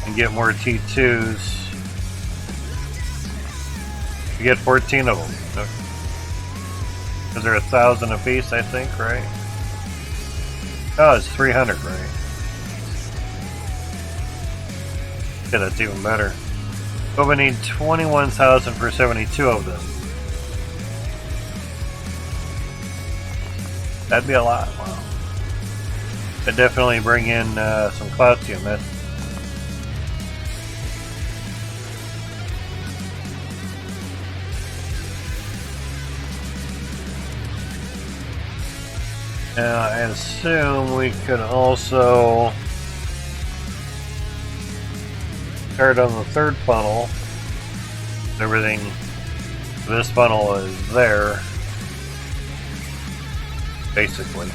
and get more T2s, we get 14 of them. Because they're 1,000 a piece, I think, right? Oh, it's 300, right? Yeah, that's even better. But we need 21,000 for 72 of them. That'd be a lot. Wow. That'd definitely bring in some calcium. I assume we could also start on the third funnel. Everything, this funnel is there, basically.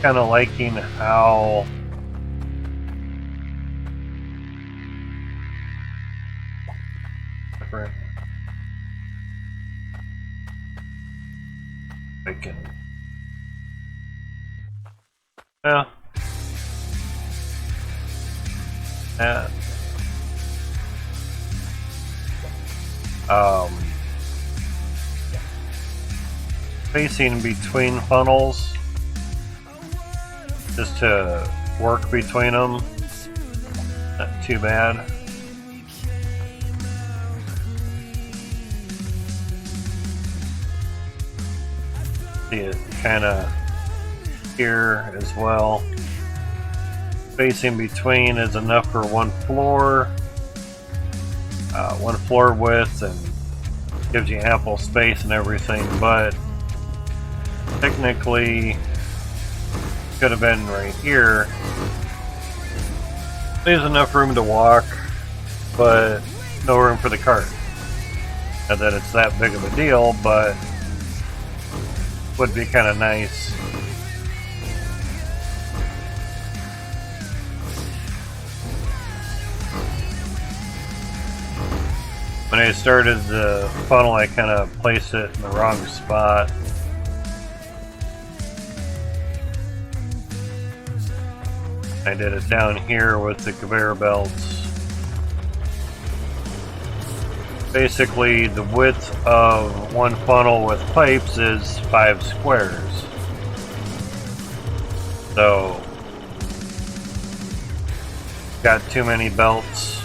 Kind of liking how different I can. Yeah. Spacing between funnels, just to work between them. Not too bad. See it kind of here as well. Spacing between is enough for one floor width, and gives you ample space and everything, but technically could have been right here. There's enough room to walk, but no room for the cart. Not that it's that big of a deal, but would be kind of nice. When I started the funnel, I kind of placed it in the wrong spot. I did it down here with the conveyor belts. Basically, the width of one funnel with pipes is 5 squares. So, got too many belts.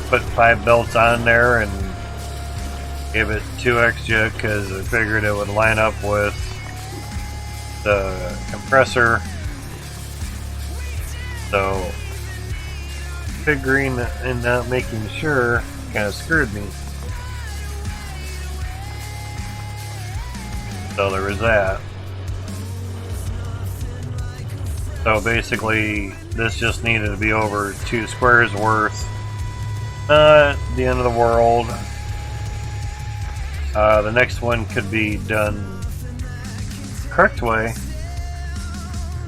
Put 5 belts on there and gave it 2 extra because I figured it would line up with the compressor. So, figuring and not making sure kind of screwed me. So there was that. So basically, this just needed to be over 2 squares worth. Not the end of the world. The next one could be done the correct way.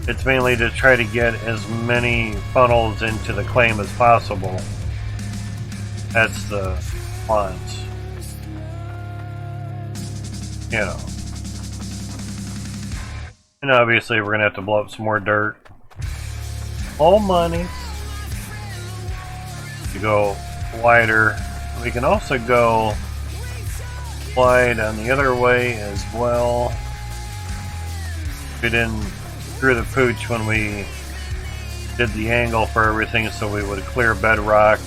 It's mainly to try to get as many funnels into the claim as possible. That's the want. You know. And obviously we're going to have to blow up some more dirt. All monies. To go wider. We can also go wide on the other way as well. We didn't screw the pooch when we did the angle for everything, so we would clear bedrock,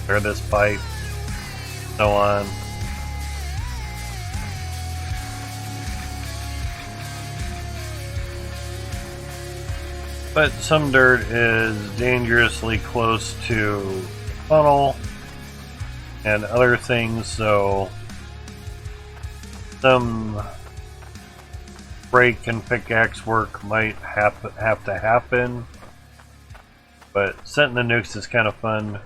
clear this pipe, so on. But some dirt is dangerously close to funnel and other things, so some brake and pickaxe work might have to happen. But setting the nukes is kind of fun.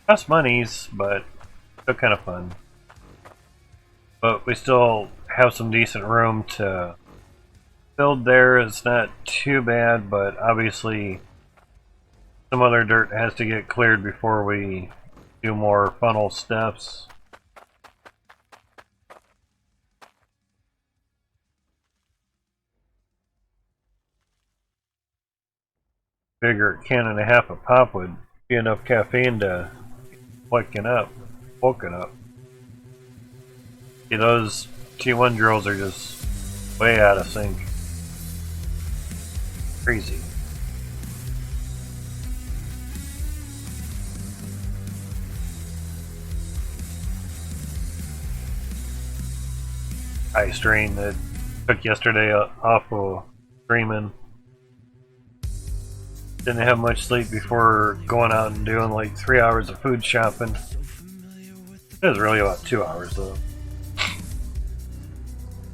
Costs monies, but still kind of fun. But we still have some decent room to build there. It's not too bad, but obviously some other dirt has to get cleared before we do more funnel steps. Figure a can and a half of pop would be enough caffeine to woken up. See, those T1 drills are just way out of sync. Crazy. Eye strain that took yesterday off of streaming. Didn't have much sleep before going out and doing like 3 hours of food shopping. It was really about 2 hours though.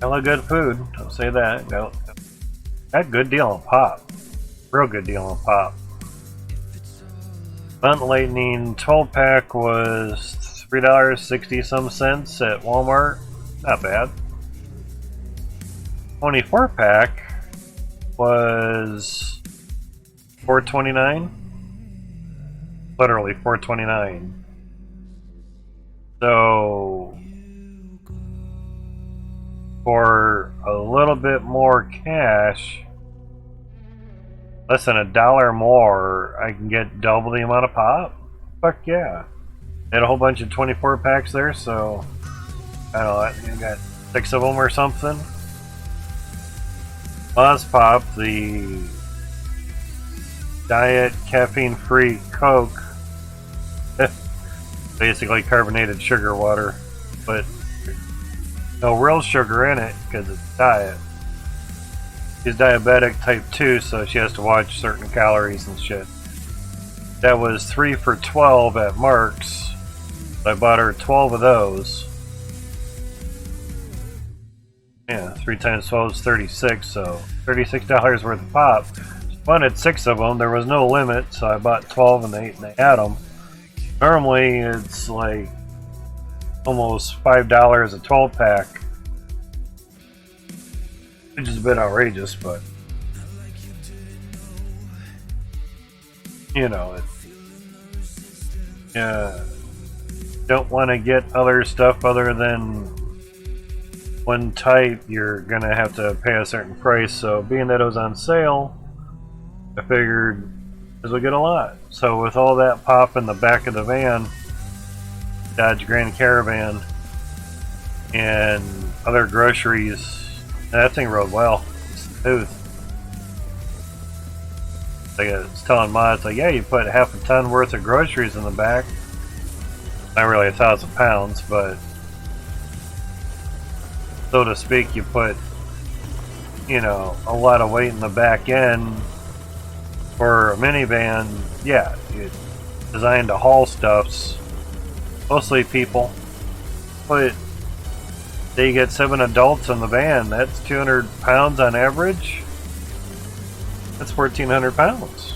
Hella good food, I'll say that. Got a good deal on pop. Real good deal on pop. Mountain Lightning 12 pack was $3.60 some cents at Walmart. Not bad. 24 pack was $4.29. Literally $4.29. So for a little bit more cash, less than $1 more, I can get double the amount of pop. Fuck yeah. They had a whole bunch of 24 packs there, so I don't know, I think I got 6 of them or something. Oz Pop, the diet caffeine-free Coke. Basically carbonated sugar water, but no real sugar in it because it's diet. She's diabetic type 2, so she has to watch certain calories and shit. That was 3 for $12 at Mark's. I bought her 12 of those. Yeah, 3 times 12 is 36, so $36 worth of pop. She wanted 6 of them. There was no limit, so I bought 12 and they had them. Normally, it's like almost $5 a 12 pack, which is a bit outrageous, but you know, don't want to get other stuff other than one type, you're gonna have to pay a certain price. So, being that it was on sale, I figured as we get a lot. So with all that pop in the back of the van, Dodge Grand Caravan, and other groceries, that thing rode well. It's smooth. Like I was telling Ma, it's like, yeah, you put half a ton worth of groceries in the back. Not really 1,000 pounds, but so to speak, you put, you know, a lot of weight in the back end. For a minivan, yeah, it's designed to haul stuffs, mostly people, but they get 7 adults in the van. That's 200 pounds on average. That's 1,400 pounds.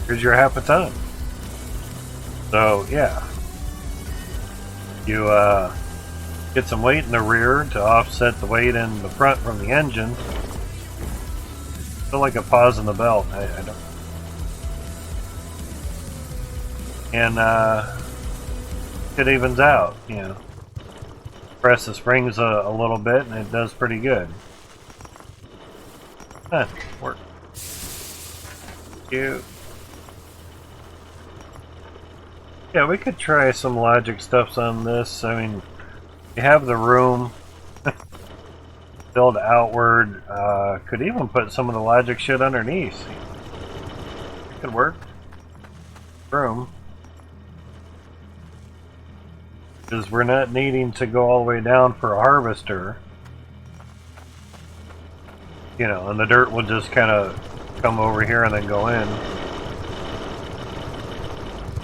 Here's your half a ton. So yeah, you get some weight in the rear to offset the weight in the front from the engine. Feel like a pause in the belt. I don't. And it evens out, you know. Press the springs a little bit, and it does pretty good. Work. Cute. Yeah, we could try some logic stuffs on this. I mean, you have the room. Build outward. Could even put some of the logic shit underneath. It could work. Room. Because we're not needing to go all the way down for a harvester. You know, and the dirt will just kind of come over here and then go in.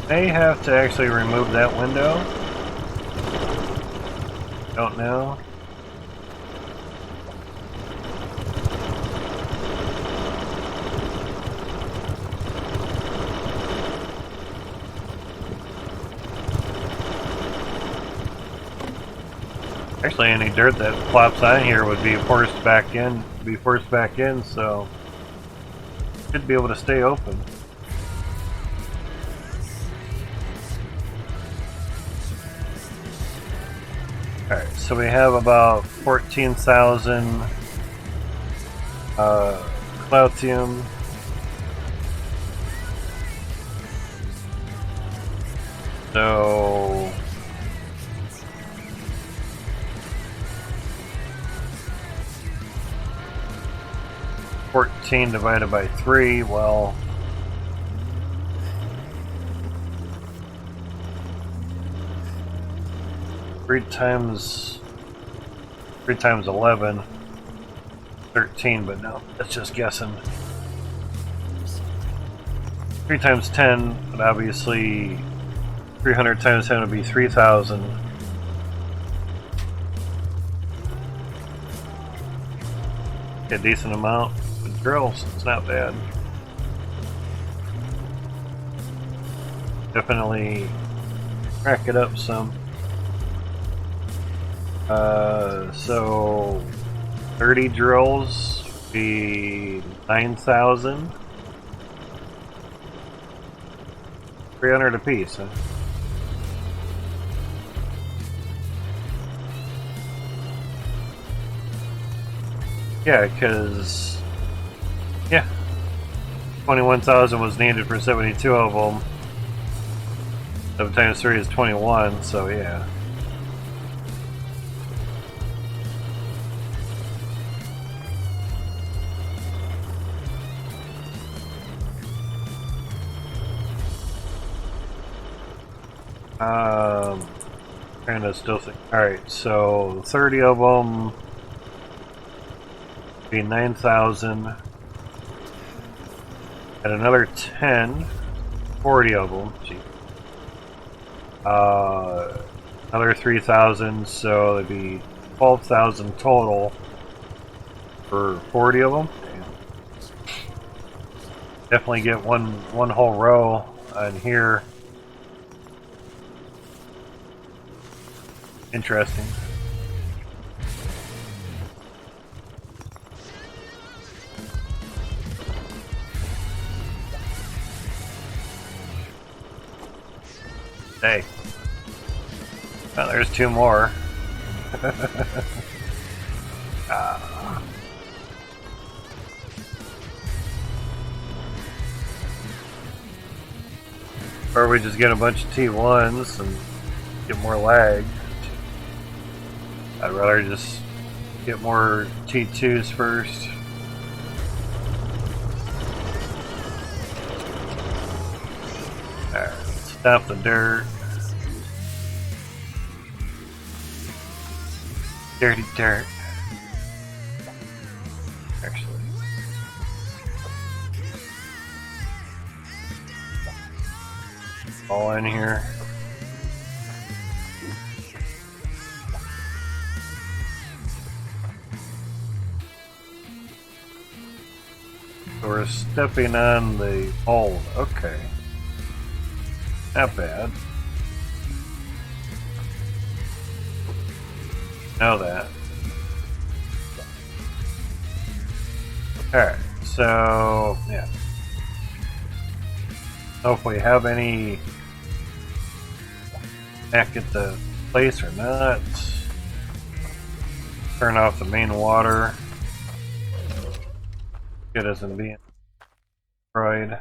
May have to actually remove that window. Don't know. Actually, any dirt that plops on here would be forced back in. So should be able to stay open. All right, so we have about 14,000 Cloutium. So 14 divided by 3, well, three times 11, 13, but no, that's just guessing. 3 times 10, but obviously 300 times 10 would be 3,000. A decent amount of drills, it's not bad. Definitely crack it up some. So 30 drills would be 9,000. 300 a piece, huh? Yeah, because 21,000 was needed for 72 of them. 7 times 3 is 21, so yeah. Trying to still think. Alright, so 30 of them be 9,000. And another 10, 40 of them. Gee. Another 3,000, so it'd be 12,000 total for 40 of them. Damn. Definitely get one whole row on here. Interesting. Hey. Oh, there's two more. Or we just get a bunch of T1s and get more lag. I'd rather just get more T2s first. Alright, stop the dirt. Dirty dirt. Actually. All in here. So we're stepping on the mold. Okay. Not bad. Know that. Alright, so yeah. Know if we have any back at the place or not. Turn off the main water. It isn't being destroyed.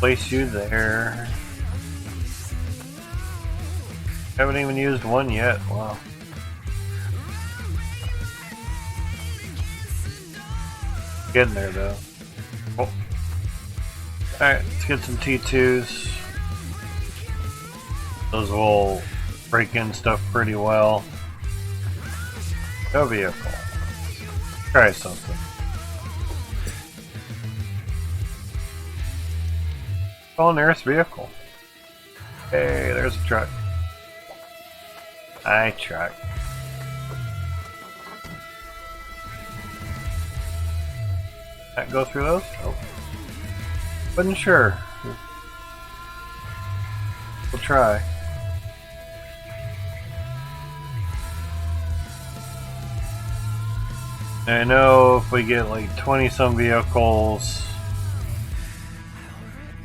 Place you there. Haven't even used one yet. Wow. Getting there though. Oh. Alright, let's get some T2s. Those will break in stuff pretty well. No vehicle. Try something. Oh, nearest vehicle. Hey, there's a truck. Hi, truck. Can't go through those? Oh. Wasn't sure. We'll try. I know if we get like 20 some vehicles,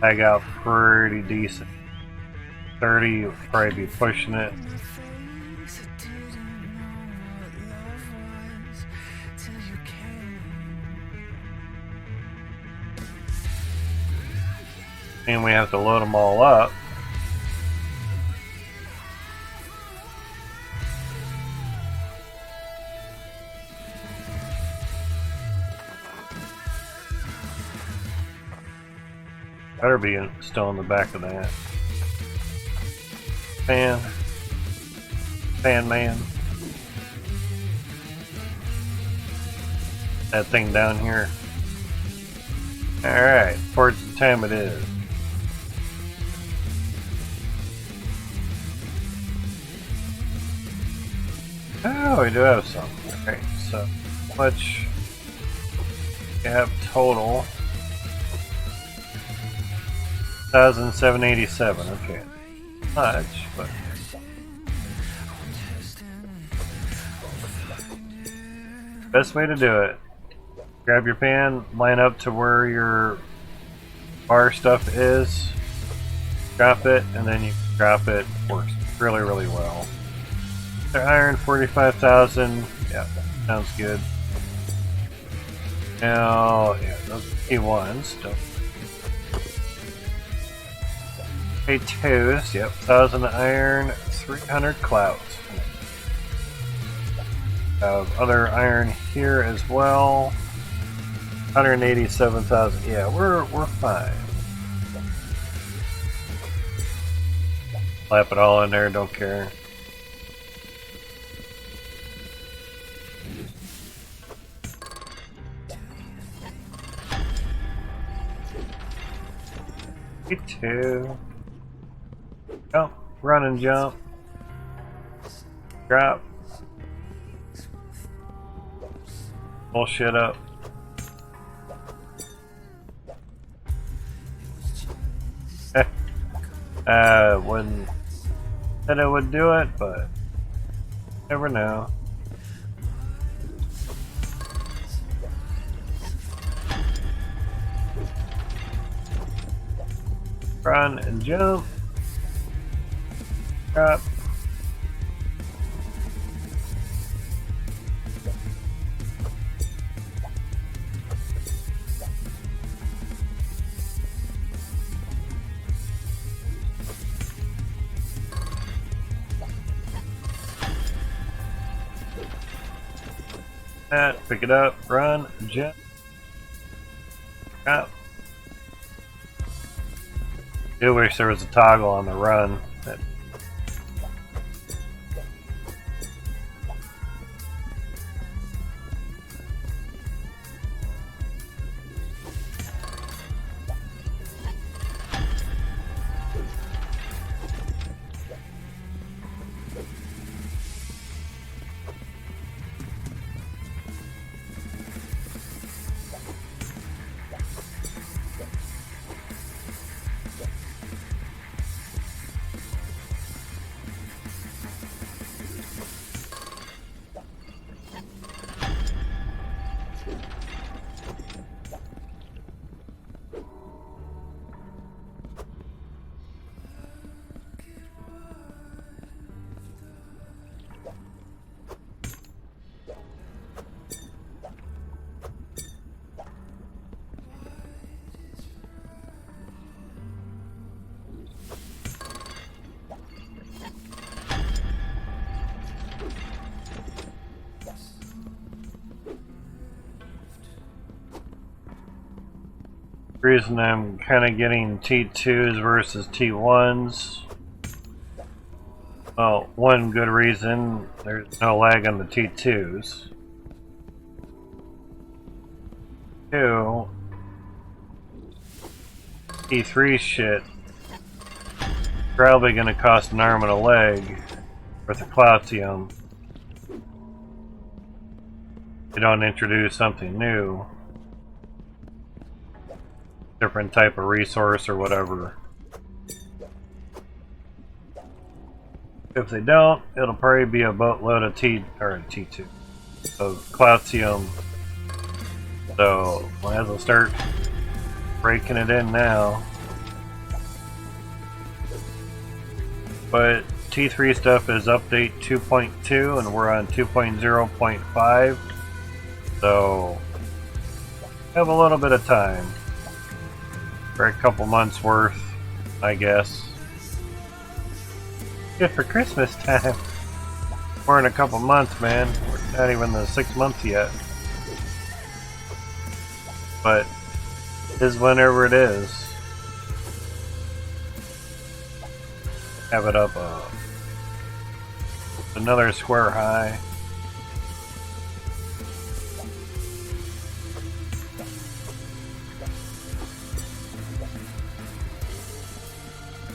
I got pretty decent. 30 will probably be pushing it. And we have to load them all up. Better be still in the back of that. Fan man. That thing down here. Alright, towards the time it is. Oh, we do have some. Okay, so how much we have total? 1,787. Okay, much, but best way to do it. Grab your pan, line up to where your bar stuff is, drop it, and then you drop it. Works really, really well. The iron 45,000. Yeah, sounds good. Now, yeah, those P1s. Don't. P2s. Yep, 1,000 iron, 300 clouds. Have other iron here as well. 187,000. Yeah, we're fine. Slap it all in there, don't care. Me too. Jump, run and jump. Drop. Pull shit up. Wouldn't said I would do it, but never know. Run and jump. Drop. Pick it up, run, jump, drop. I do wish there was a toggle on the run. Reason I'm kind of getting T2s versus T1s. Well, one good reason, there's no lag on the T2s. Two, T3 shit probably gonna cost an arm and a leg with the Cloutium. You don't introduce something new. Different type of resource or whatever. If they don't, it'll probably be a boatload of T2 of Cloutium. So might as well start breaking it in now. But T3 stuff is update 2.2 and we're on 2.0.5. So have a little bit of time. For a couple months worth, I guess. Good for Christmas time. We're in a couple months, man. We're not even the 6 months yet. But it is whenever it is. Have it up another square high.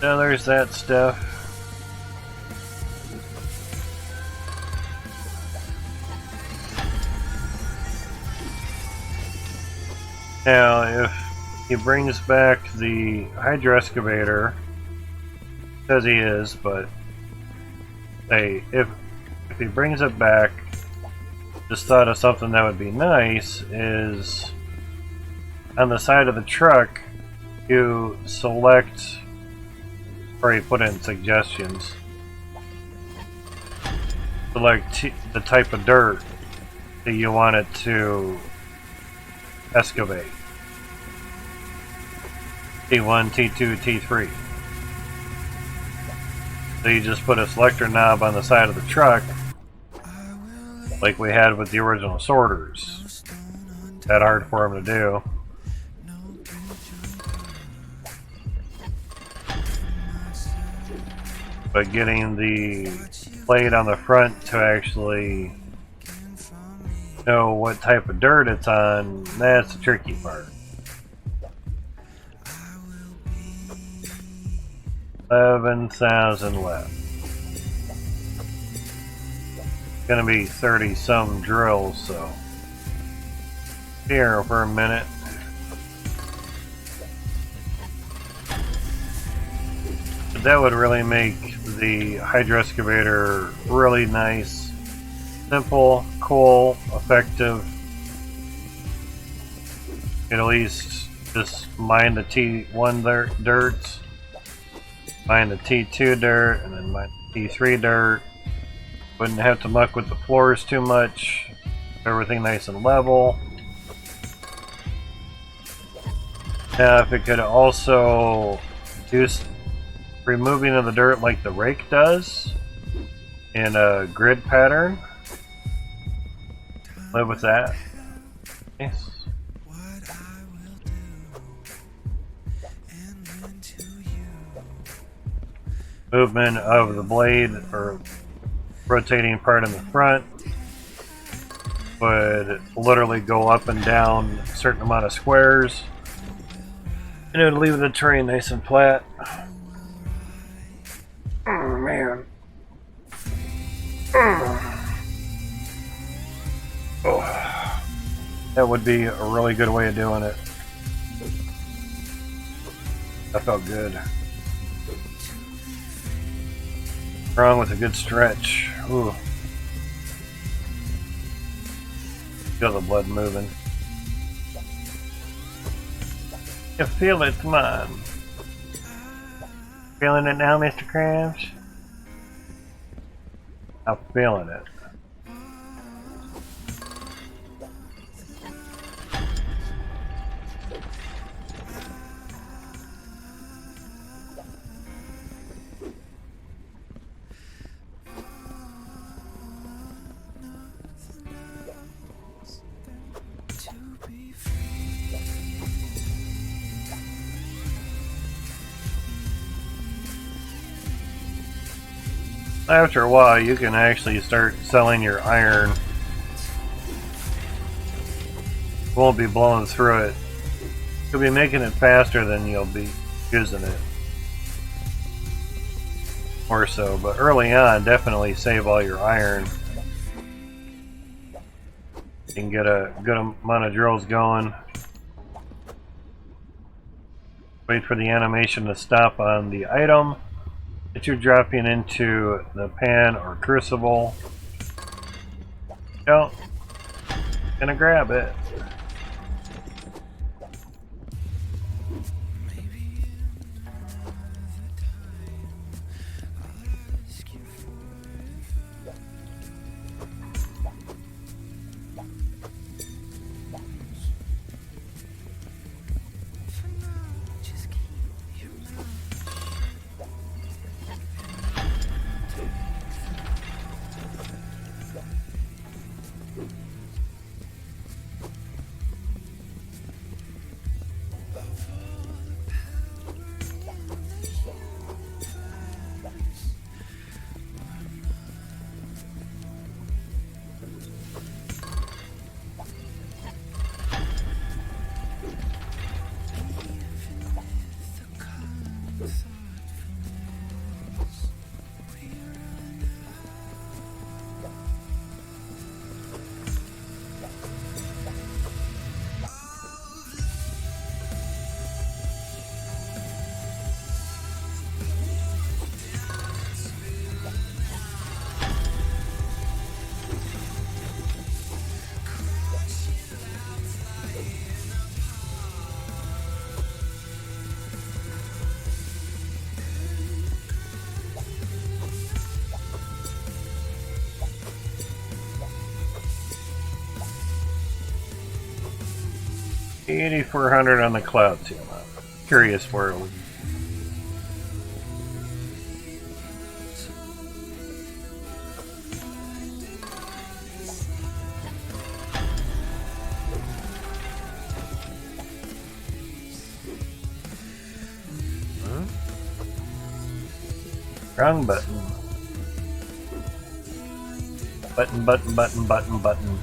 Now there's that stuff. Now if he brings back the Hydro Excavator, says he is, but hey, if he brings it back, just thought of something that would be nice is on the side of the truck you select, or you put in suggestions. Select the type of dirt that you want it to excavate. T1, T2, T3. So you just put a selector knob on the side of the truck like we had with the original sorters. That hard for them to do. But getting the blade on the front to actually know what type of dirt it's on, that's the tricky part. 11,000 left. Gonna be 30 some drills, so here for a minute. But that would really make the hydro excavator really nice, simple, cool, effective. At least just mine the T1 dirt, mine the T2 dirt, and then mine the T3 dirt. Wouldn't have to muck with the floors too much. Everything nice and level. Now if it could also do removing of the dirt like the rake does in a grid pattern, live with that. Nice. Movement of the blade or rotating part in the front would literally go up and down a certain amount of squares, and it would leave the terrain nice and flat. Oh man. Oh. That would be a really good way of doing it. That felt good. Wrong with a good stretch. Ooh. Feel the blood moving. You feel it, come on. Feeling it now, Mr. Krabs? I'm feeling it. After a while, you can actually start selling your iron. Won't be blowing through it. You'll be making it faster than you'll be using it. More so, but early on, definitely save all your iron. You can get a good amount of drills going. Wait for the animation to stop on the item that you're dropping into the pan or crucible. Go. Gonna grab it. $8,400 on the cloud team. I'm curious where it would. Wrong button. Button, button, button, button, button.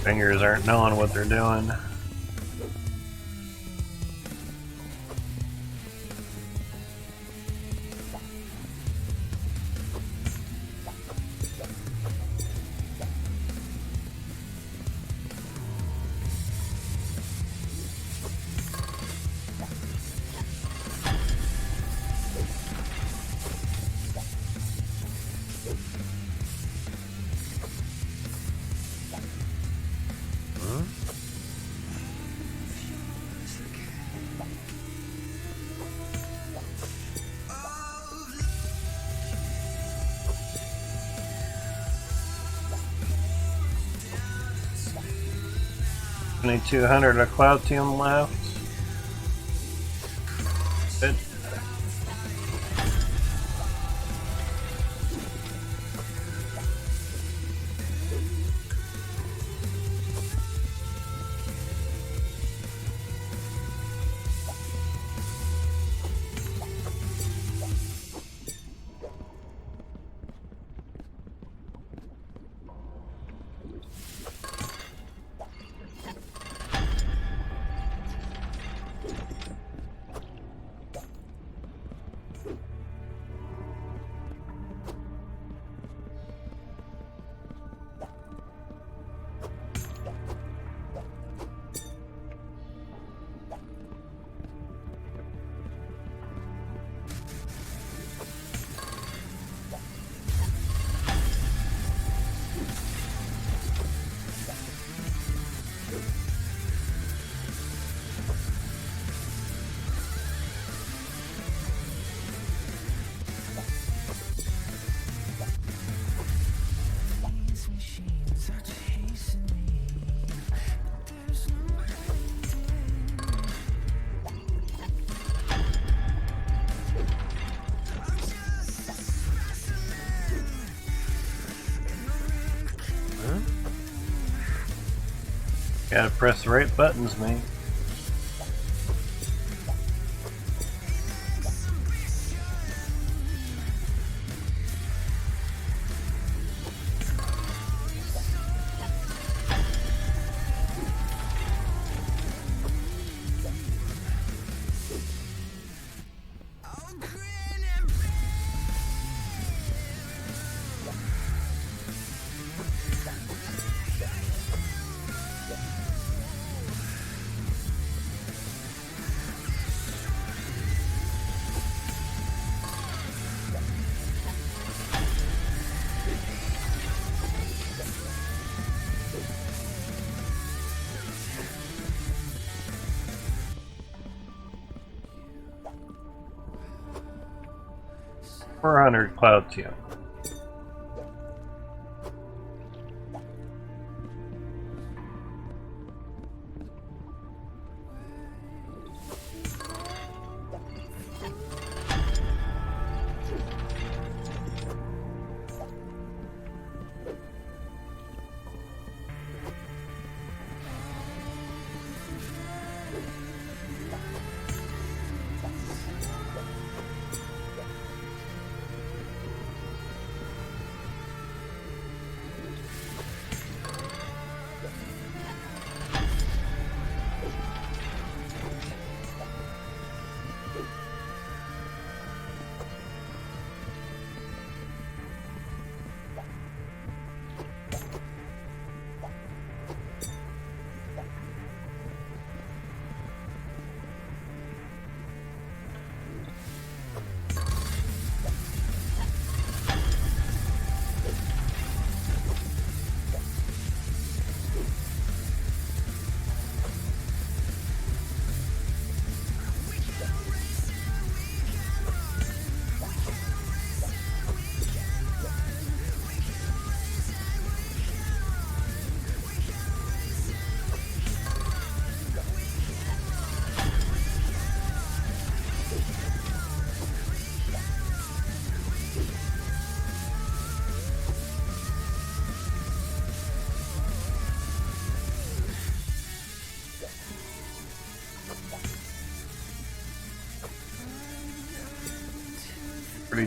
Fingers aren't knowing what they're doing. Only 200 of Cloutium left. Good. Gotta press the right buttons, man. $400 Cloutium.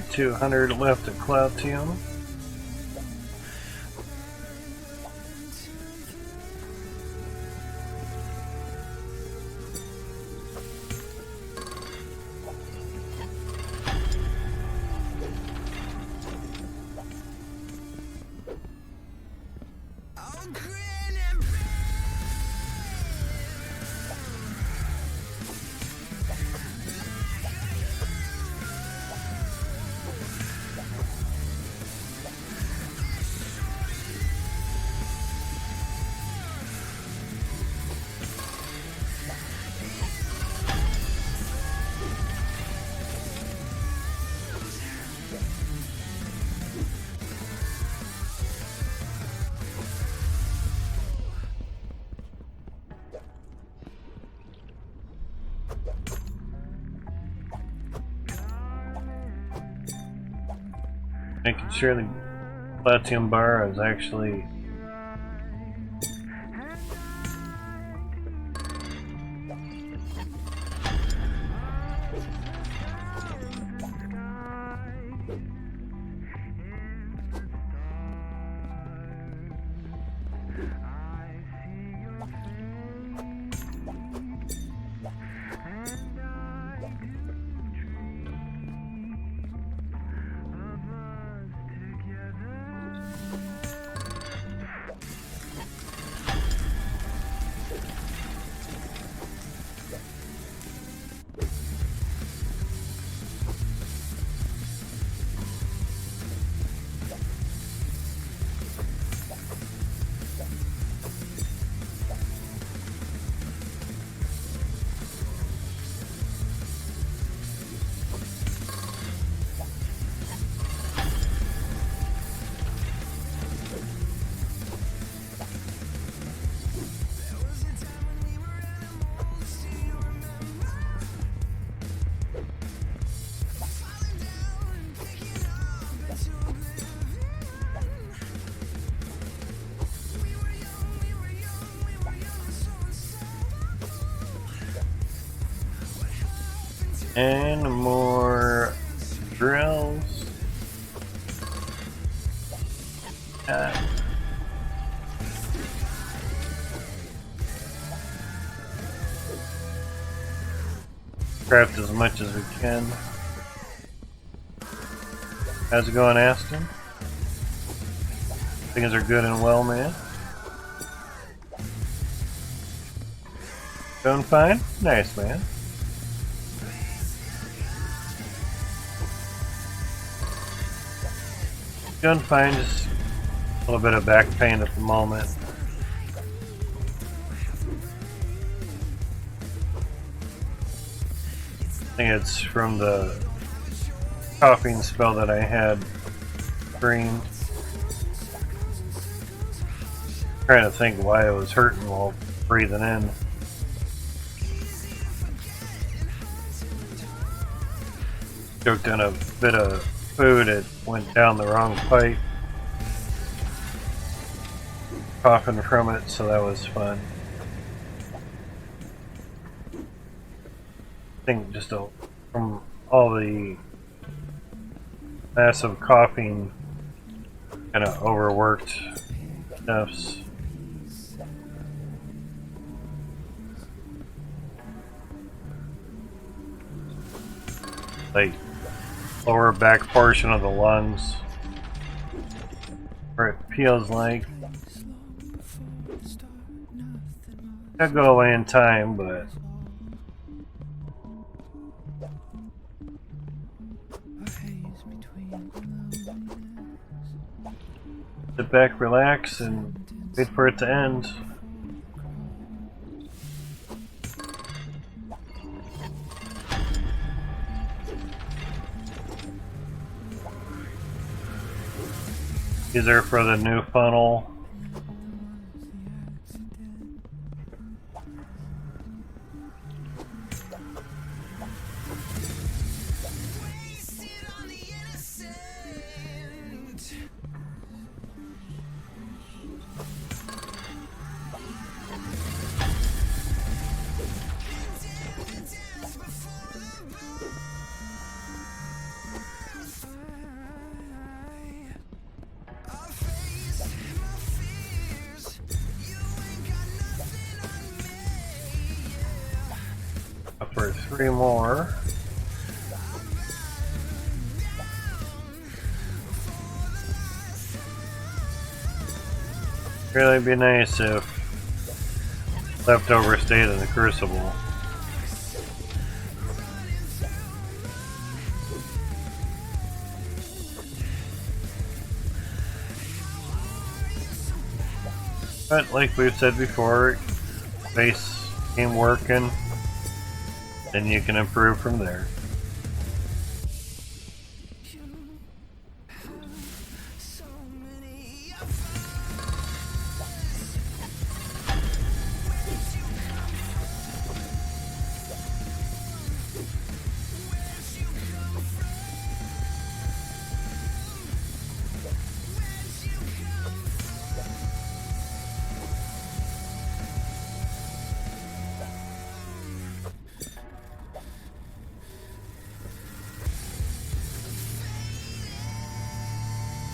3,200 left at Cloutium. Making sure the Cloutium bar is actually and more drills. Craft as much as we can. How's it going, Aston? Things are good and well, man. Going fine? Nice, man. Doing fine, just a little bit of back pain at the moment. I think it's from the coughing spell that I had screamed. Trying to think why I was hurting while breathing in. Choked on a bit of food, it went down the wrong pipe. Coughing from it, so that was fun. I think just from all the massive coughing, kind of overworked stuffs. Like lower back portion of the lungs, where it feels like it'll go away in time, but sit back, relax, and wait for it to end. These are for the new funnel. 3 more. Really be nice if leftover stayed in the crucible. But like we've said before, base game working, then you can improve from there.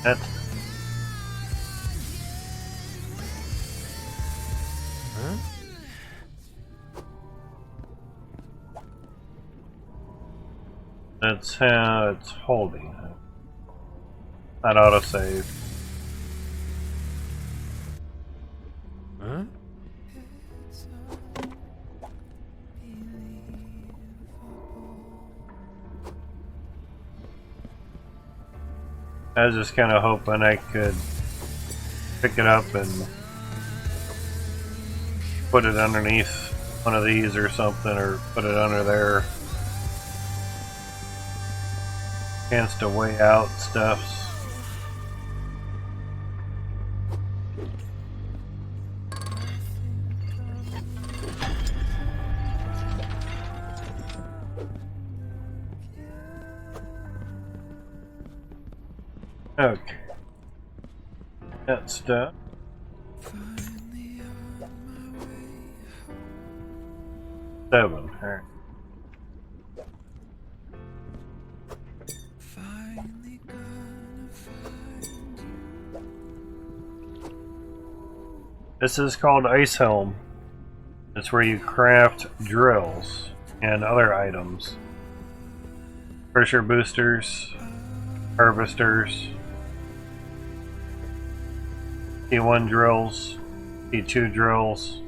That's That's how it's holding. Not autosave. Huh? I was just kind of hoping I could pick it up and put it underneath one of these or something, or put it under there. Chance to weigh out stuffs. Okay. That stuff. Seven. Alright. This is called Ice Helm. It's where you craft drills and other items. Pressure boosters, harvesters, T1 drills, T2 drills,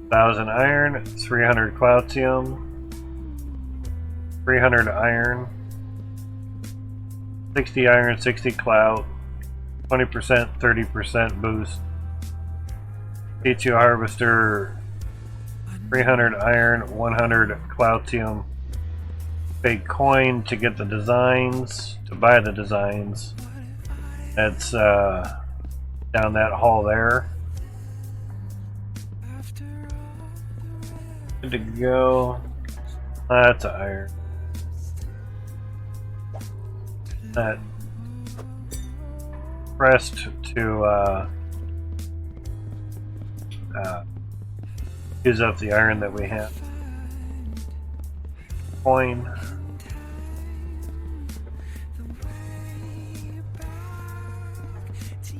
1000 iron, 300 cloutium, 300 iron, 60 iron, 60 clout, 20%, 30% boost. T2 harvester, 300 iron, 100 cloutium. Big coin to get the designs, to buy the designs. That's down that hall there. Good to go. That's iron. That pressed to use up the iron that we have. Coin.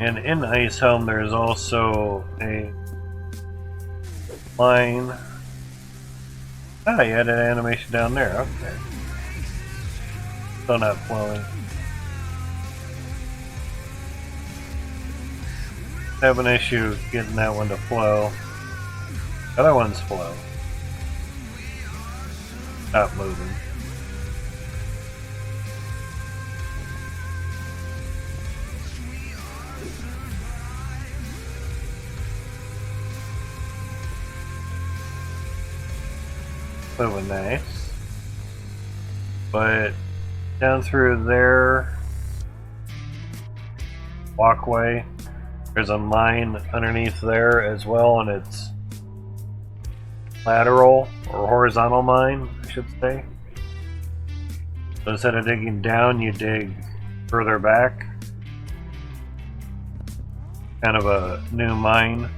And in Ice Helm there's also a line. Ah, you had an animation down there, okay. Still not flowing. Have an issue getting that one to flow. The other ones flow. Stop moving. Moving nice. But down through there, walkway, there's a mine underneath there as well, and it's lateral or horizontal mine, I should say. So instead of digging down, you dig further back. Kind of a new mine.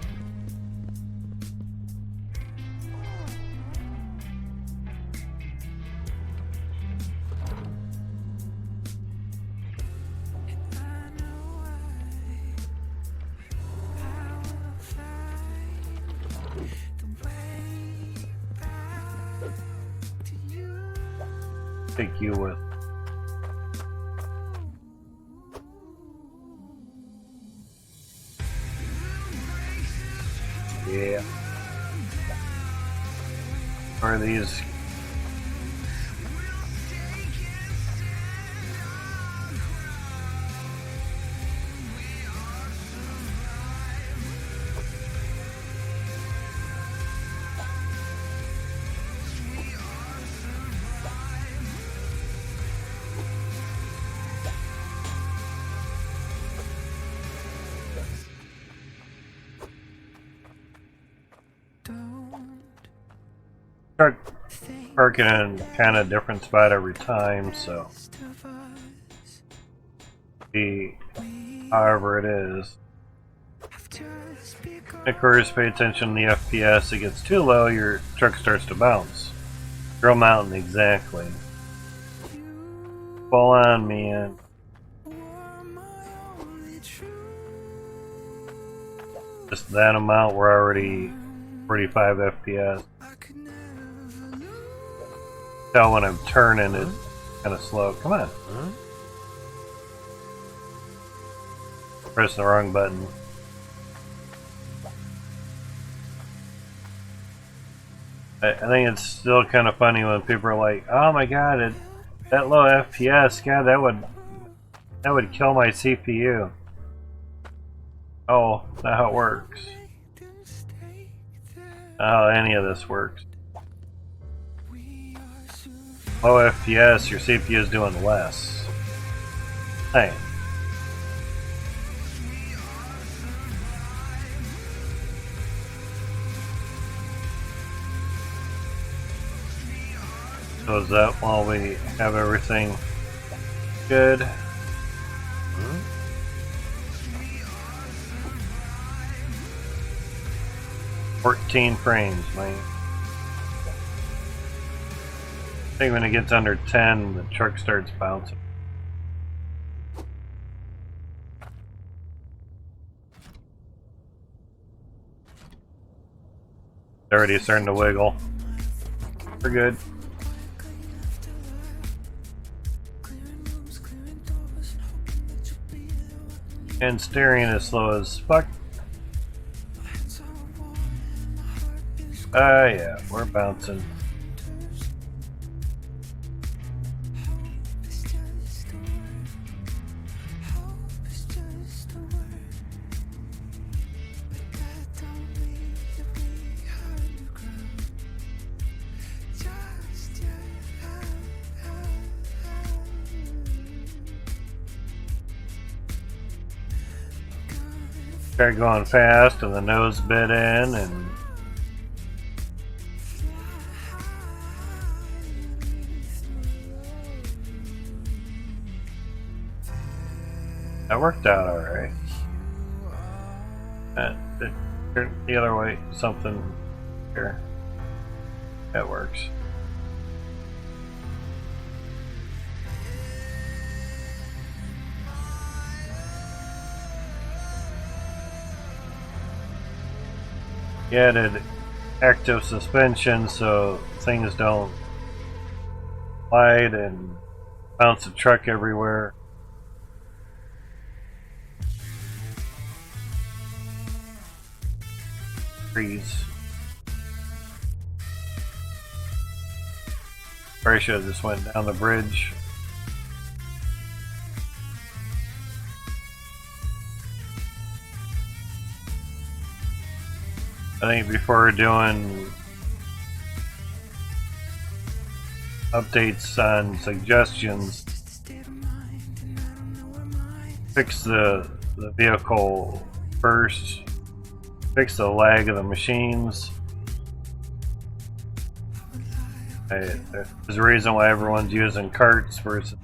take you with. Yeah. Are these? Truck parking in kind of different spot every time, so be however it is. Of course, pay attention to the FPS. It gets too low, your truck starts to bounce. Drill mountain, exactly. Fall on, man. Just that amount, we're already 45 FPS. Tell when I'm turning, it's kind of slow. Come on. Pressing the wrong button. I think it's still kind of funny when people are like, "Oh my god, that low FPS, god, that would kill my CPU." Oh, not how it works. Not how any of this works. Low FPS, your CPU is doing less. Hey. So is that while we have everything good? 14 frames, man. I think when it gets under 10, the truck starts bouncing. It's already starting to wiggle. We're good. And steering is slow as fuck. Yeah, we're bouncing. Start going fast and the nose bit in and that worked out alright. Turn the other way, something here. That works. Added active suspension so things don't slide and bounce the truck everywhere. Trees. Probably should have just went down the bridge. I think before doing updates on suggestions, fix the vehicle first, fix the lag of the machines. There's a reason why everyone's using carts versus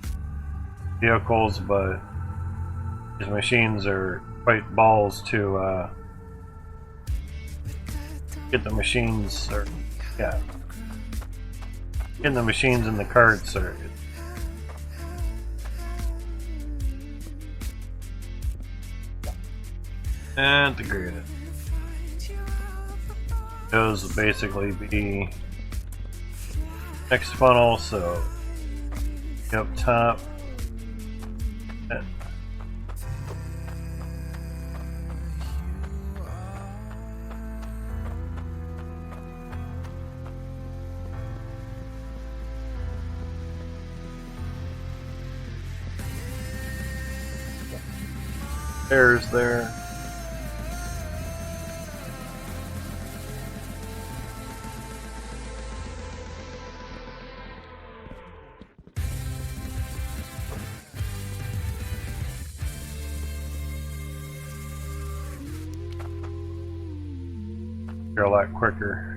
vehicles, but these machines are quite balls to get the machines, or yeah, getting the machines in the carts are integrated. Those will basically be next funnel, so Up top. There's there. You're a lot quicker.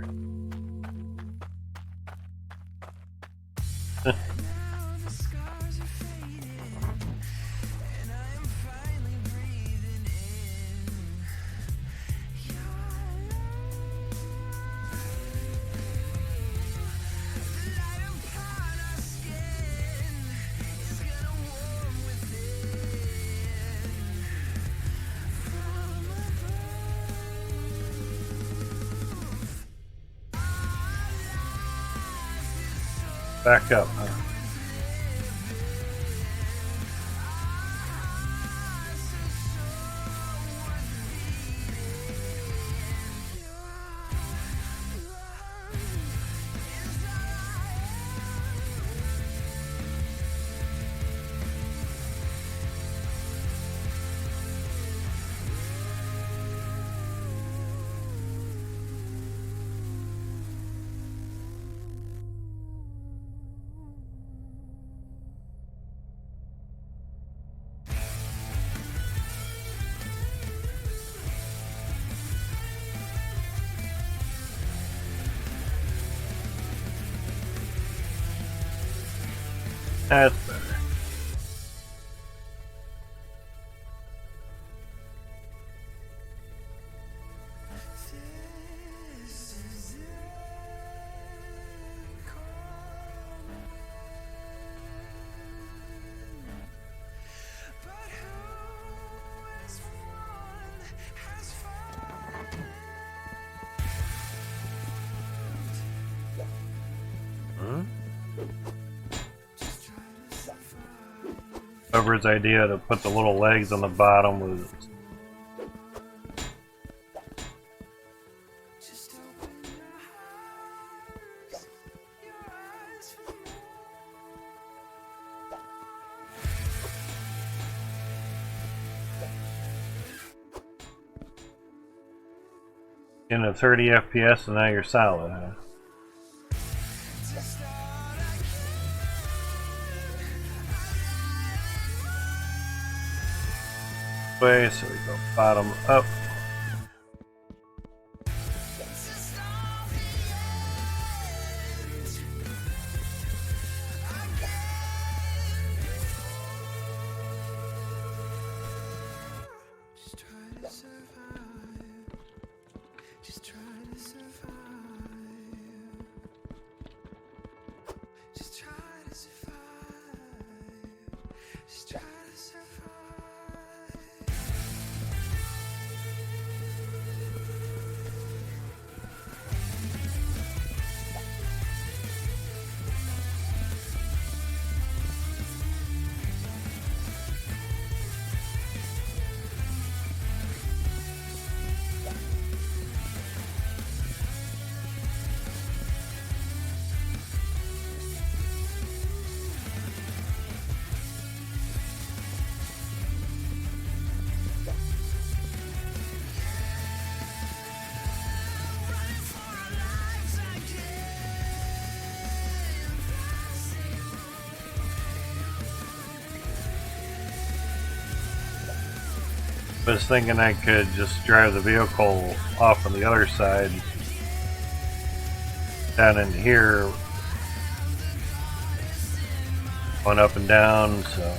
Back up. That's better. Whoever's idea to put the little legs on the bottom was in a 30 FPS, and now you're solid, huh? Way, so we go bottom up. I was thinking I could just drive the vehicle off on the other side down in here, going up and down, so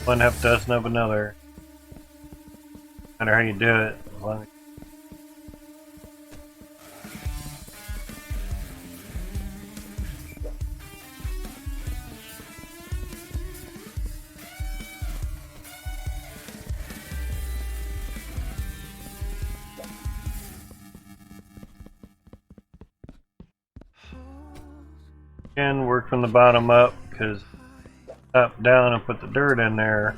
one half dozen of another. No matter how you do it, as long as again, work from the bottom up, because up, down, and put the dirt in there,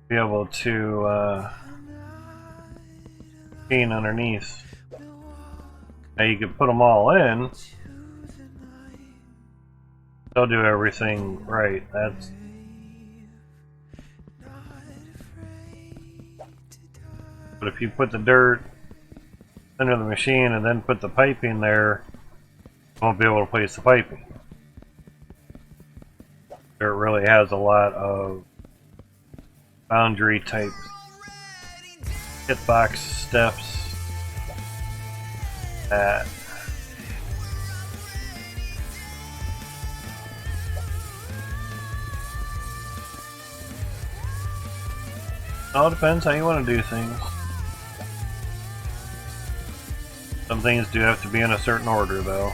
be able to machine underneath. Now you can put them all in. They'll do everything right. That's but if you put the dirt under the machine and then put the piping there, you won't be able to place the piping. It really has a lot of boundary type hitbox steps that it all depends how you want to do things. Some things do have to be in a certain order though.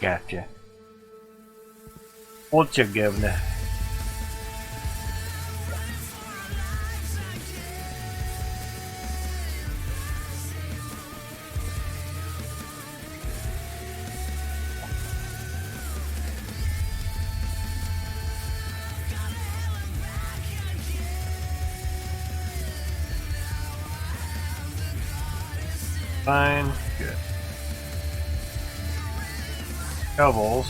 Gotcha. What you giving it? Fine. Good. Shovels.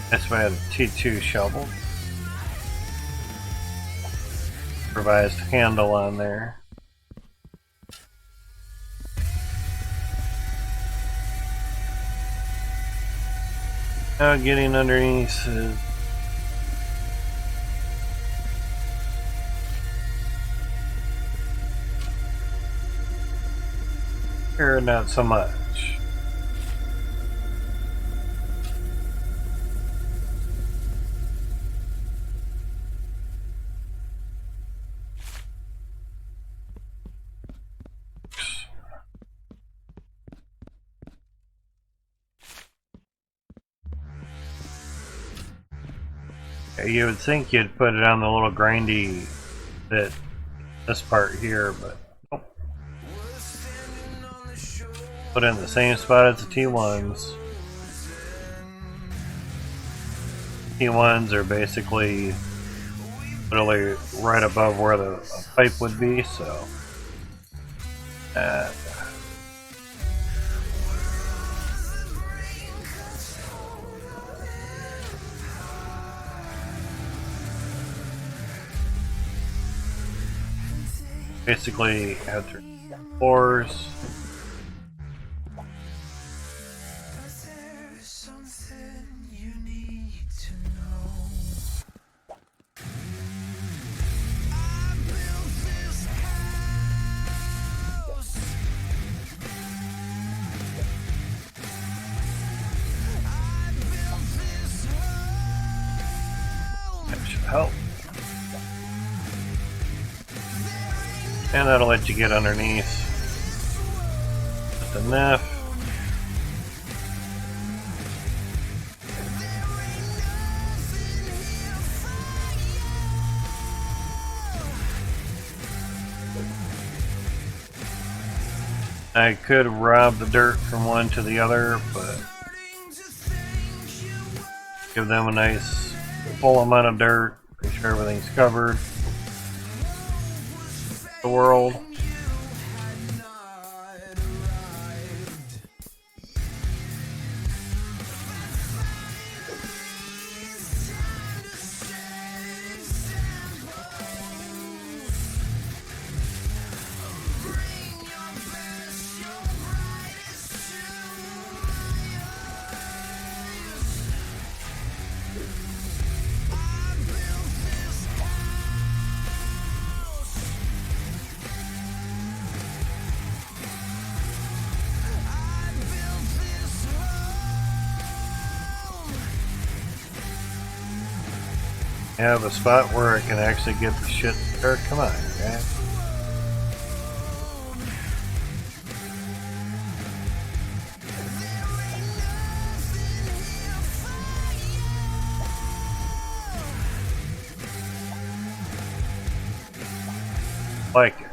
That's why I have a T2 shovel. Revised handle on there. Now getting underneath is here, not so much. You would think you'd put it on the little grindy bit, this part here, but nope. Put it in the same spot as the T1s. T1s are basically literally right above where the pipe would be, so basically have to floors. That should help. And that'll let you get underneath with the NEF. I could rob the dirt from one to the other, but give them a nice full amount of dirt, make sure everything's covered. The world. Have a spot where I can actually get the shit started. Come on, guys. Like it.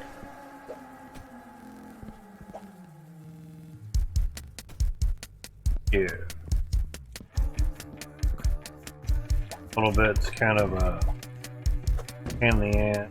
A little bit. It's kind of a pain in the ass.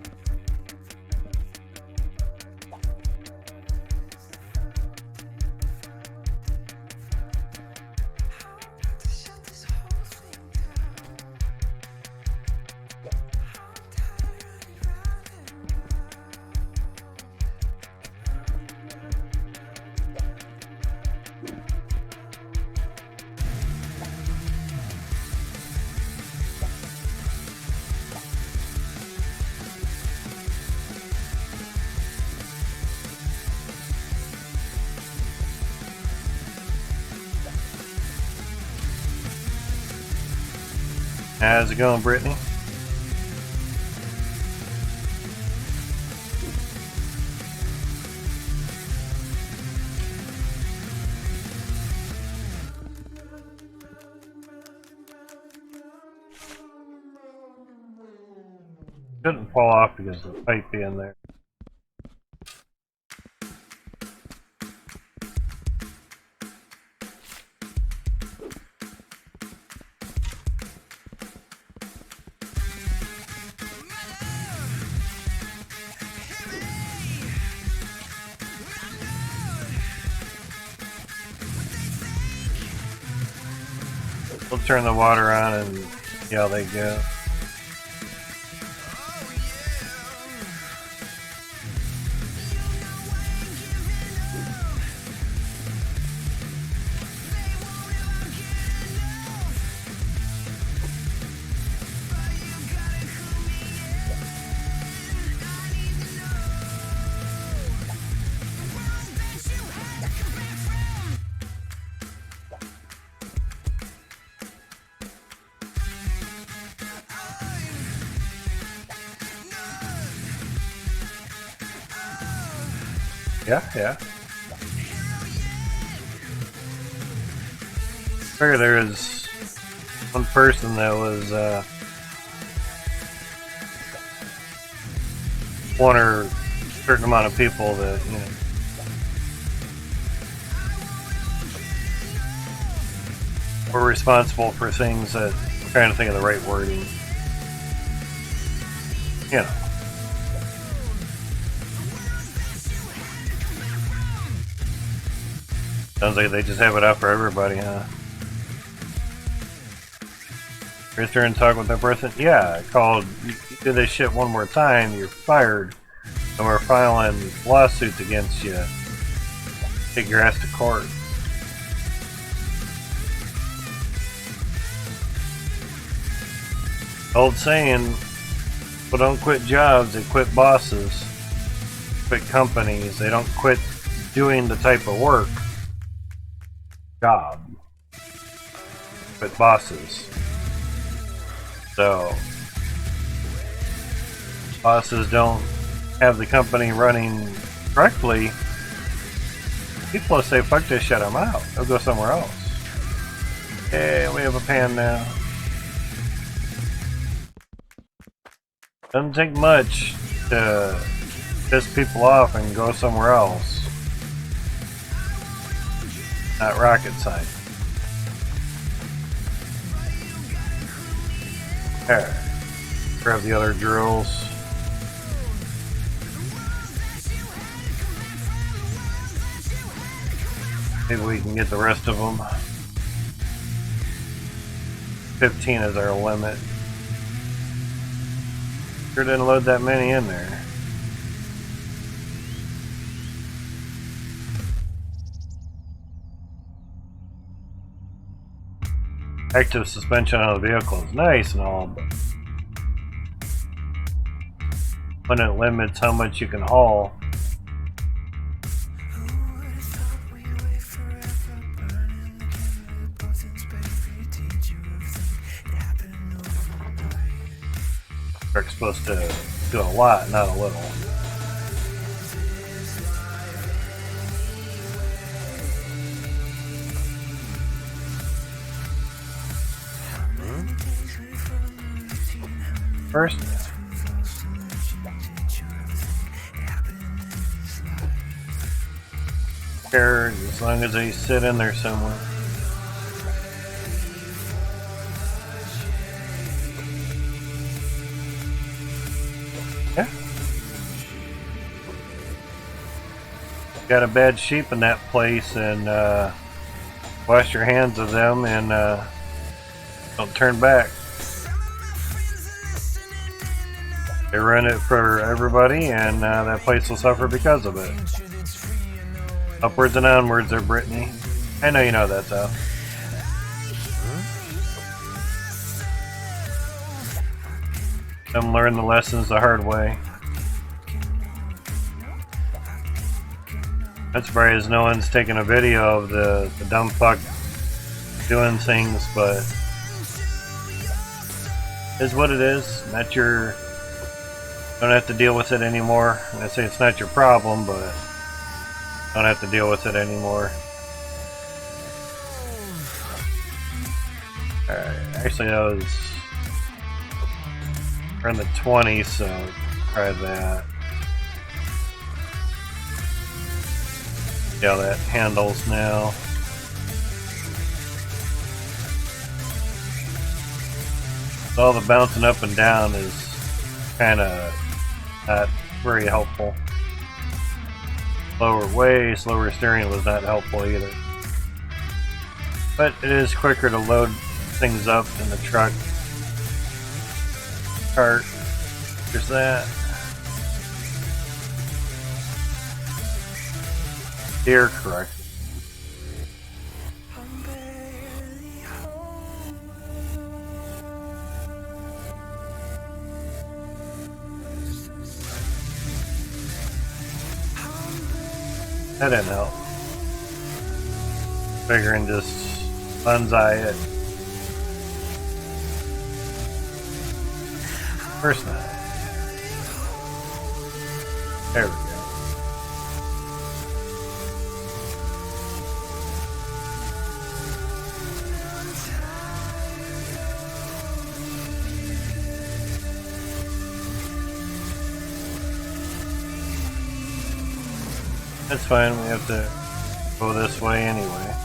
How's it going, Brittany? Couldn't fall off because of the pipe being there. We'll turn the water on and see how they go. Yeah. I figure there is one person that was one or a certain amount of people that, you know, were responsible for things that I'm trying to think of the right wording. You know. Sounds like they just have it out for everybody, huh? Your turn to talk with that person? Yeah, I called. You do this shit one more time, you're fired. And we're filing lawsuits against you. Take your ass to court. Old saying, people don't quit jobs, they quit bosses. Quit companies, they don't quit doing the type of work. Job. Quit bosses. So, bosses don't have the company running correctly. People will say, fuck this shit, I'm out. I'll go somewhere else. Hey, we have a pan now. Doesn't take much to piss people off and go somewhere else. Not rocket science. There. Grab the other drills. Maybe we can get the rest of them. 15 is our limit. Sure didn't load that many in there. Active suspension on the vehicle is nice and all, but when it limits how much you can haul, truck's supposed to do a lot, not a little. First, care as long as they sit in there somewhere. got a bad sheep in that place, and wash your hands of them and don't turn back. They ruin it for everybody, and that place will suffer because of it. Upwards and onwards there, Brittany. I know you know that, though. Some learn the lessons the hard way. I'm surprised no one's taking a video of the dumb fuck doing things, but is what it is. Not your. Don't have to deal with it anymore. I say it's not your problem, but don't have to deal with it anymore. Actually, that was around the 20s, so try that. See how that handles now. So all the bouncing up and down is kind of not very helpful. Way slower steering was not helpful either. But it is quicker to load things up in the truck. Cart. There's that. Steer correctly. That didn't help. Figuring just bonsai it. First time. There we go. That's fine, we have to go this way anyway.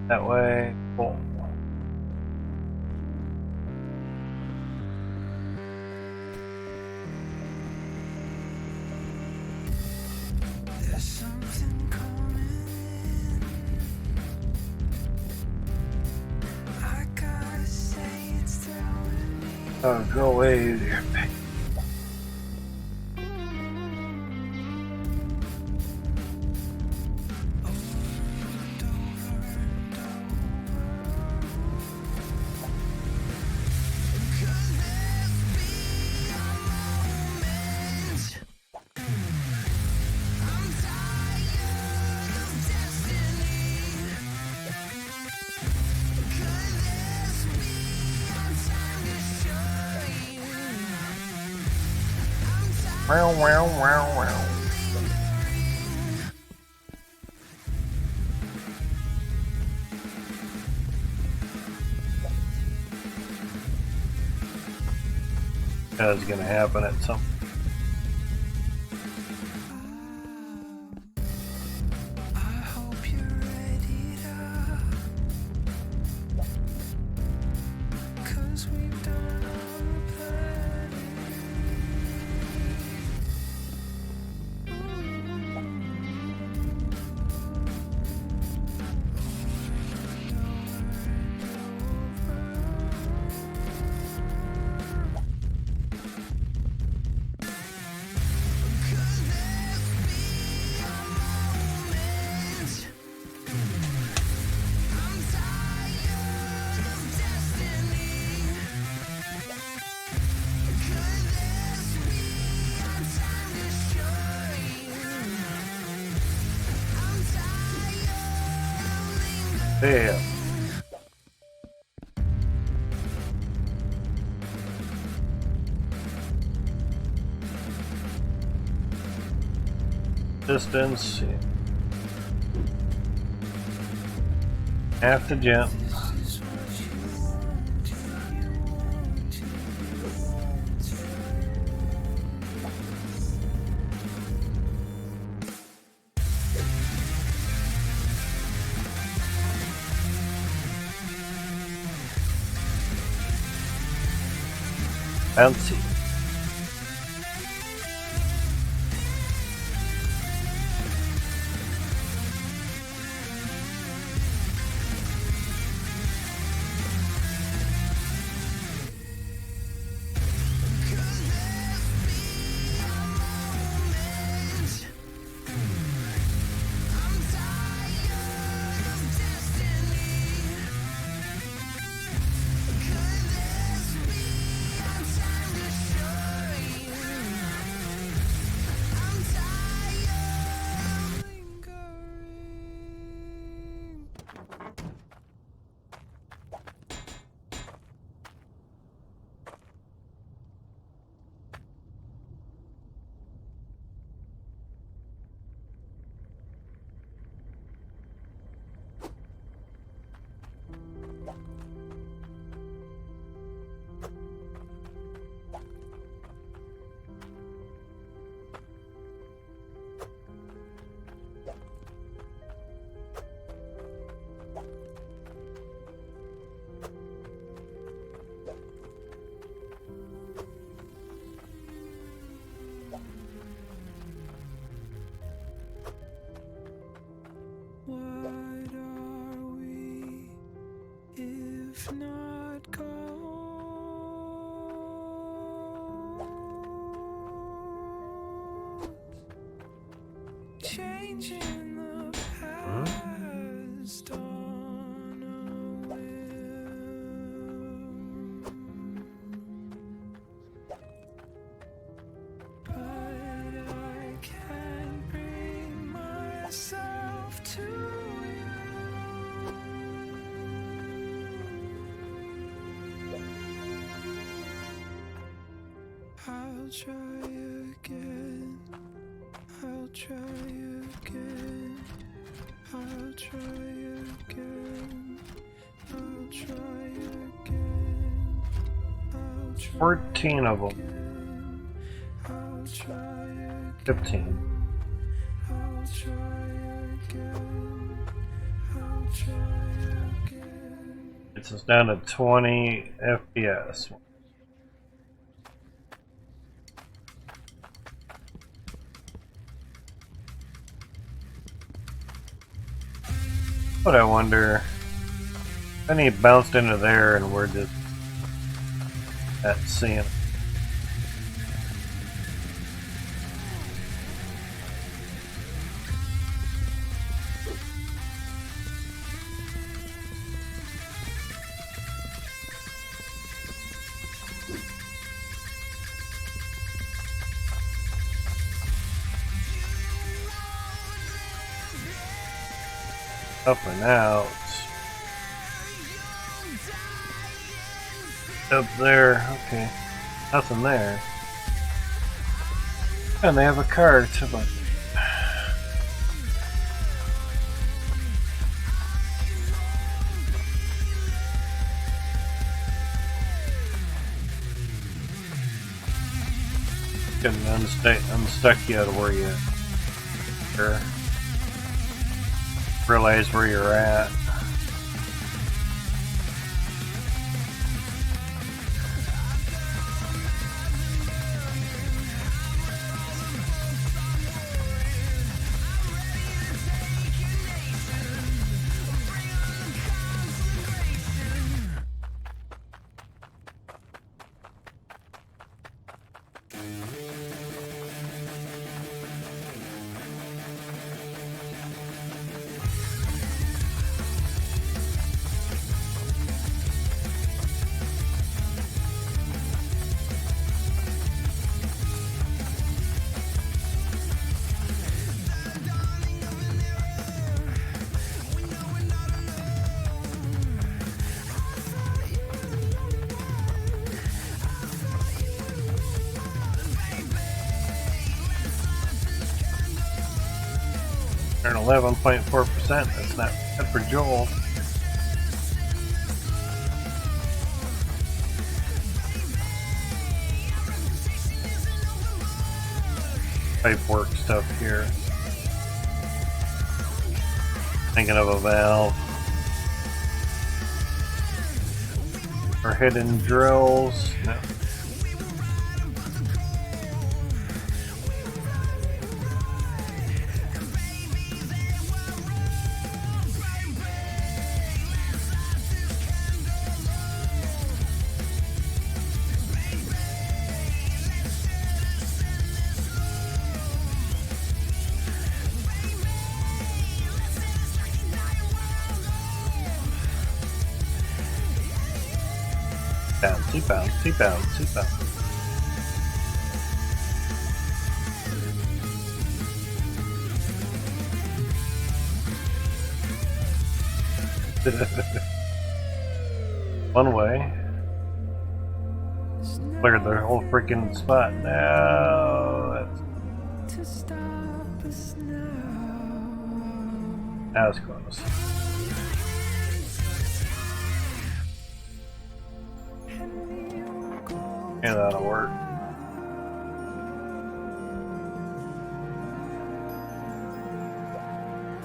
That way, cool. There's something coming. I gotta say it's throwing me. Oh, go away there. Wow, wow, wow, wow. That's gonna happen at some. I hope you're ready to. 'Cause we've done our planning. Damn. Distance. Half the jump. Bouncy. What are we if not gods? Changing the past on a whim. But I can't bring myself to you. I'll try again. I'll try again. I'll try again. I'll try again. I'll try 14 of them. again. I'll try again. 15. I'll try again. I'll try again. It's us down to 20 FPS. But I wonder, then he bounced into there and we're just at seeing. Up and out. Up there, okay. Nothing there. And they have a car to the. Couldn't unstuck you out of where you are. Realize where you're at. They're at 11.4%. That's not bad for Joel. Pipe work stuff here. Thinking of a valve. Or hidden drills. No. Bouncy, bouncy, bouncy, bouncy. One way. Cleared the whole freaking spot. Now To stop us now. that's close. Yeah, that'll work.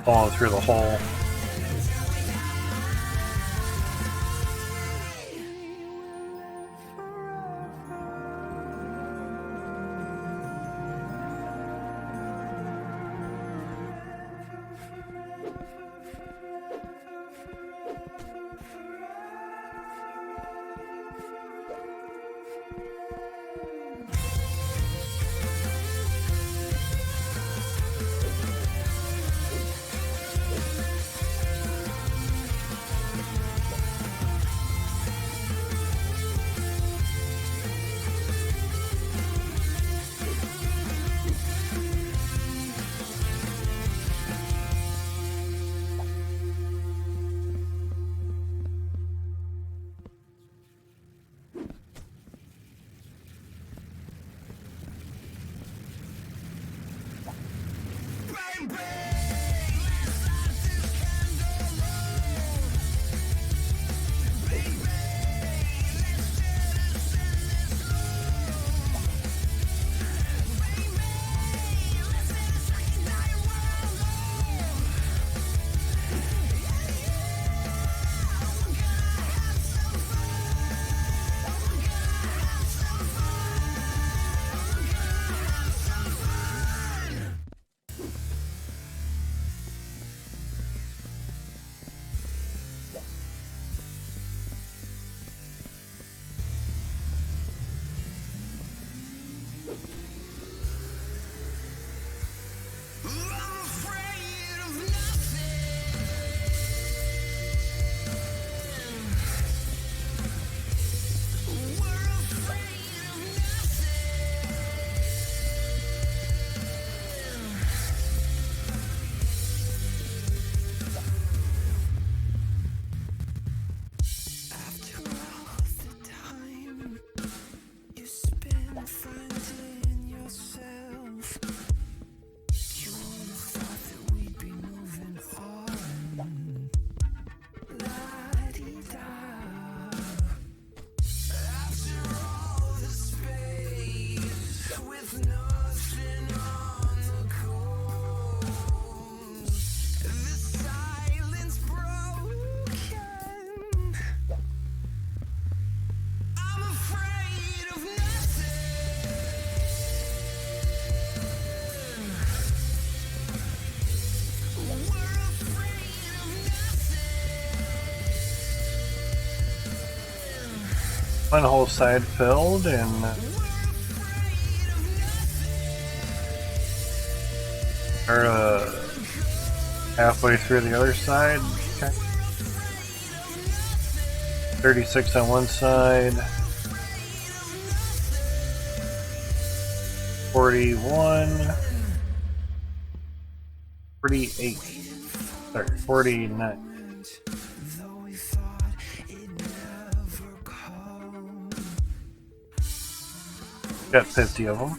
Falling through the hole. One whole side filled and or halfway through the other side. Okay. 36 on one side. 41. 48. Sorry, 49. Got 50 of them.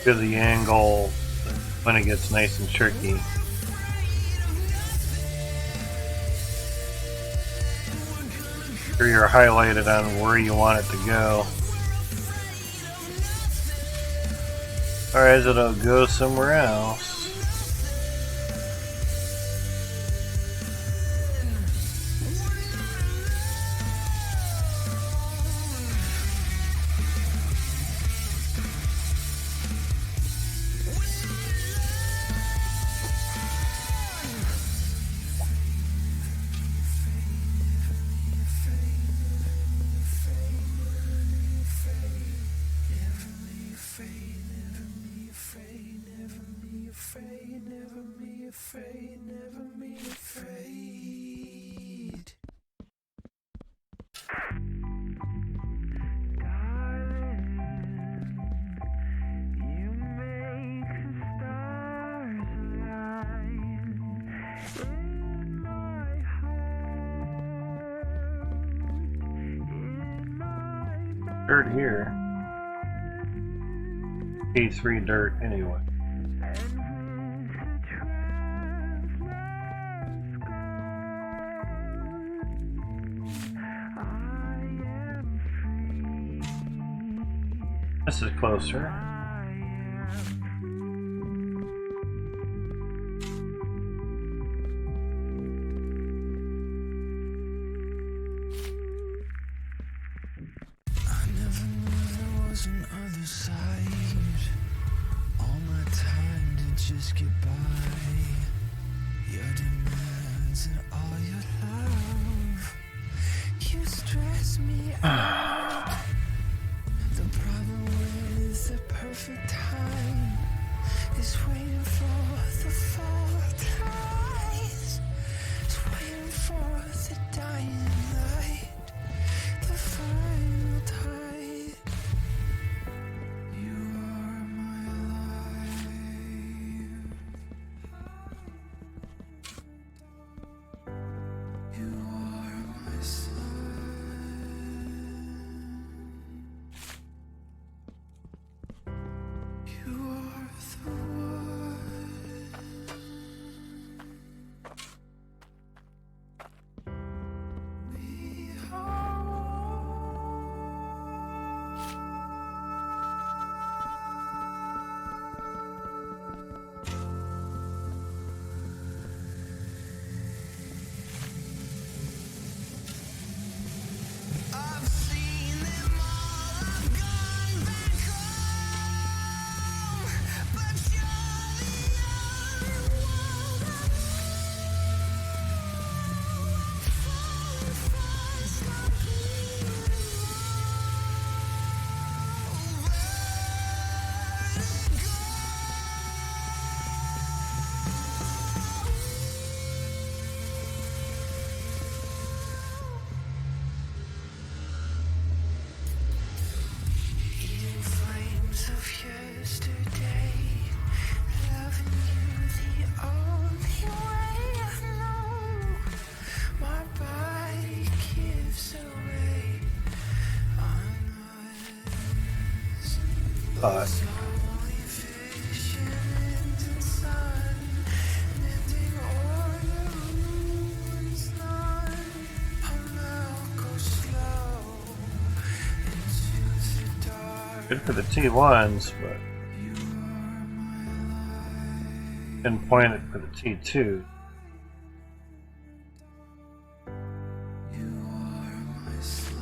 To the angle when it gets nice and tricky. Sure you're highlighted on where you want it to go. Otherwise it'll go somewhere else. dirt here. T3 dirt anyway. This is closer. I never knew there was an other side. All my time to just get by. Your demands and all your love. You stress me out. The problem with the perfect time is waiting for the fall tides. It's waiting for the dying light. The final tide. You are my life. You are my sun. You are the one. We are I've seen them all, I've gone back home, but you're the only one I fall fast, I'm eating flames of yesterday, loving you the only way I know. My body gives away on us. Only vision in the sun, mending order ruins none. I'll now go slow into the dark. Good for the T1s, but didn't point it for the T2. You are my sun.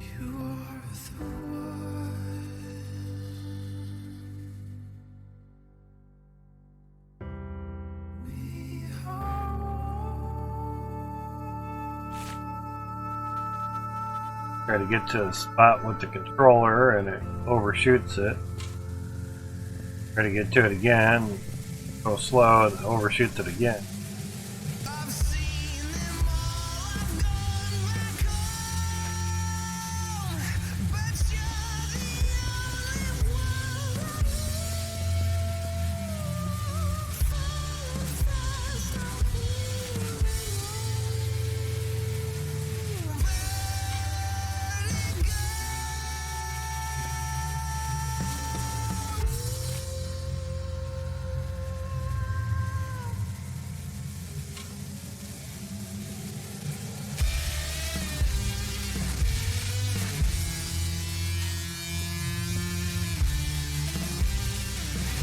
You are the one. We are Try to get to a spot with the controller and it overshoots it. Try to get to it again, go slow and it overshoots it again. I've seen them all, I've gone back home, but you're the only one fast,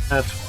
That's why.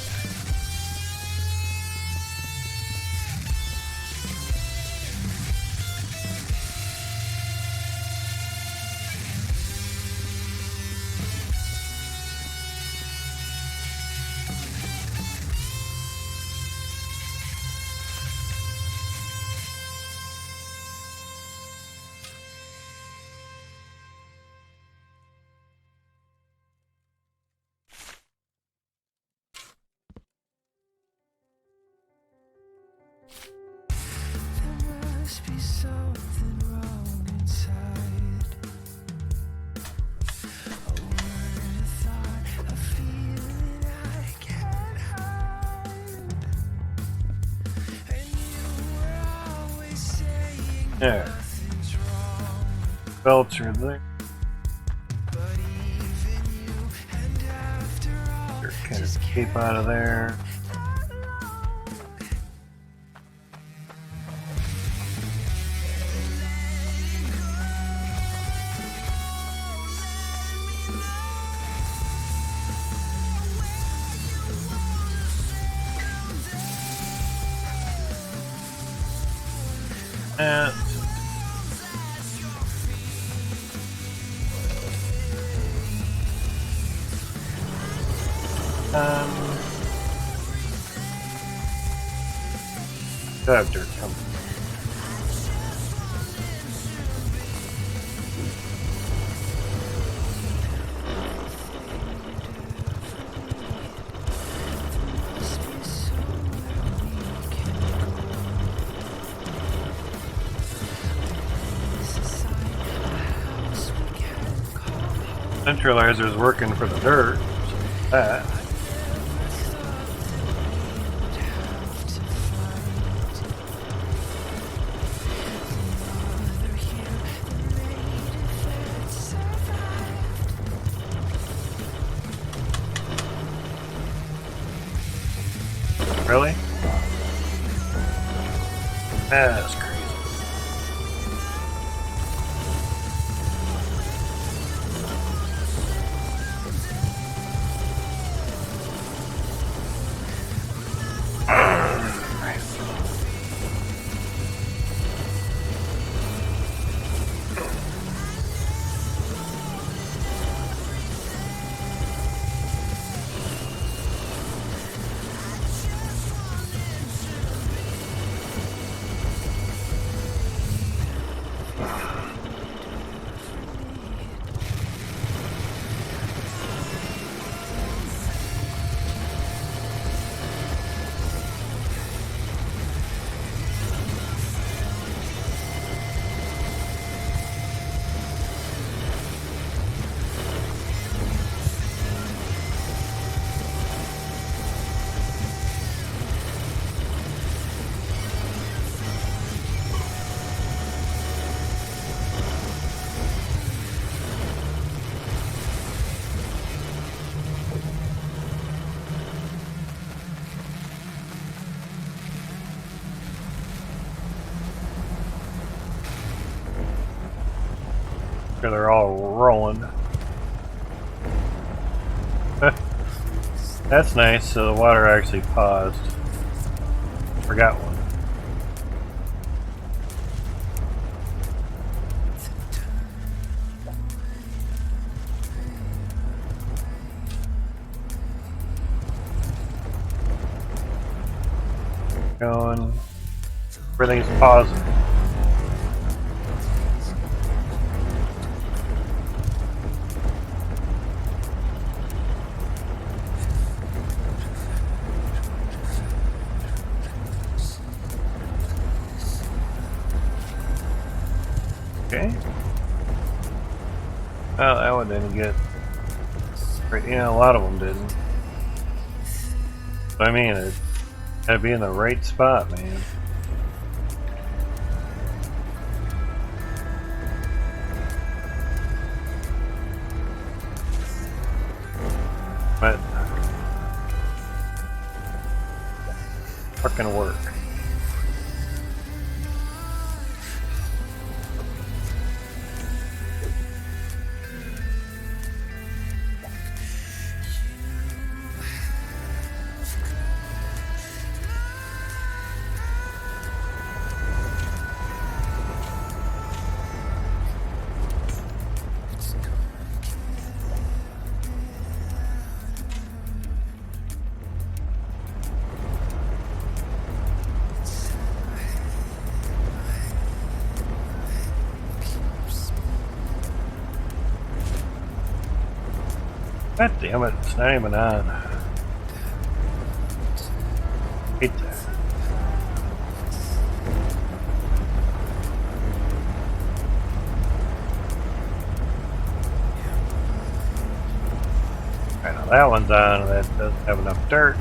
There. Belts are there. Kind of keep out of there. And have dirt coming. Centralizer's working for the dirt. So that. Really? That's crazy. They're all rolling. That's nice, so the water actually paused. Forgot one. Going. Everything's pausing. Okay. Well, that one didn't get. Yeah, a lot of them didn't. I mean, it had to be in the right spot, man. But fucking work. God damn it, it's not even on. Hate that. Alright, now that one's on, that doesn't have enough dirt.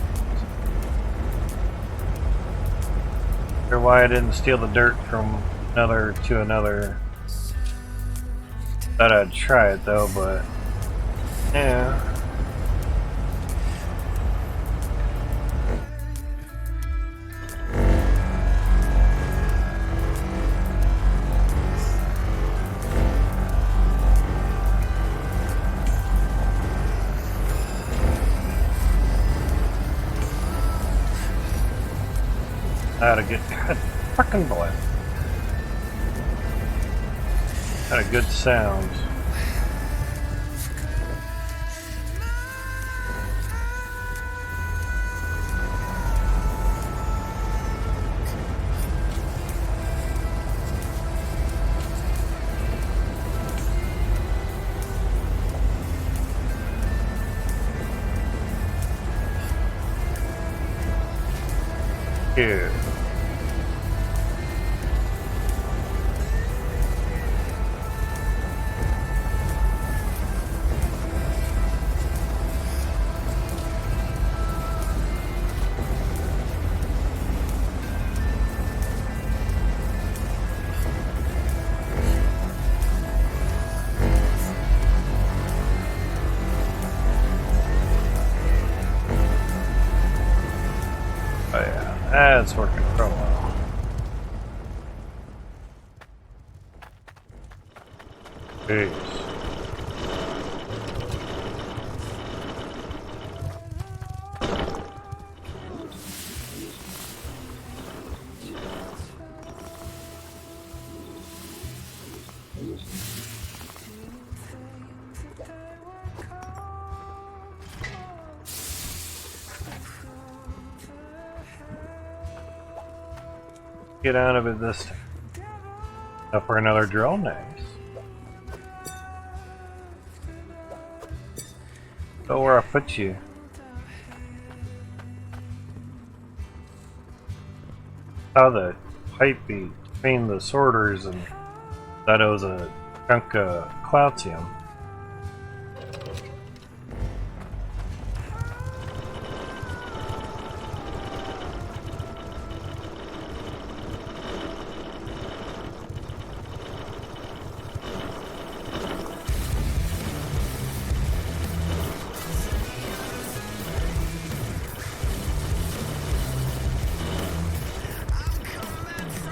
Wonder why I didn't steal the dirt from another. Thought I'd try it though, but yeah. I had to get fucking boy. Had a good sound. Here. Oh yeah, that's working for a while. Jeez. Get out of it this time. Up for another drill, nice. Go where I put you. How the pipe be between the sorters and that it was a chunk of cloutium.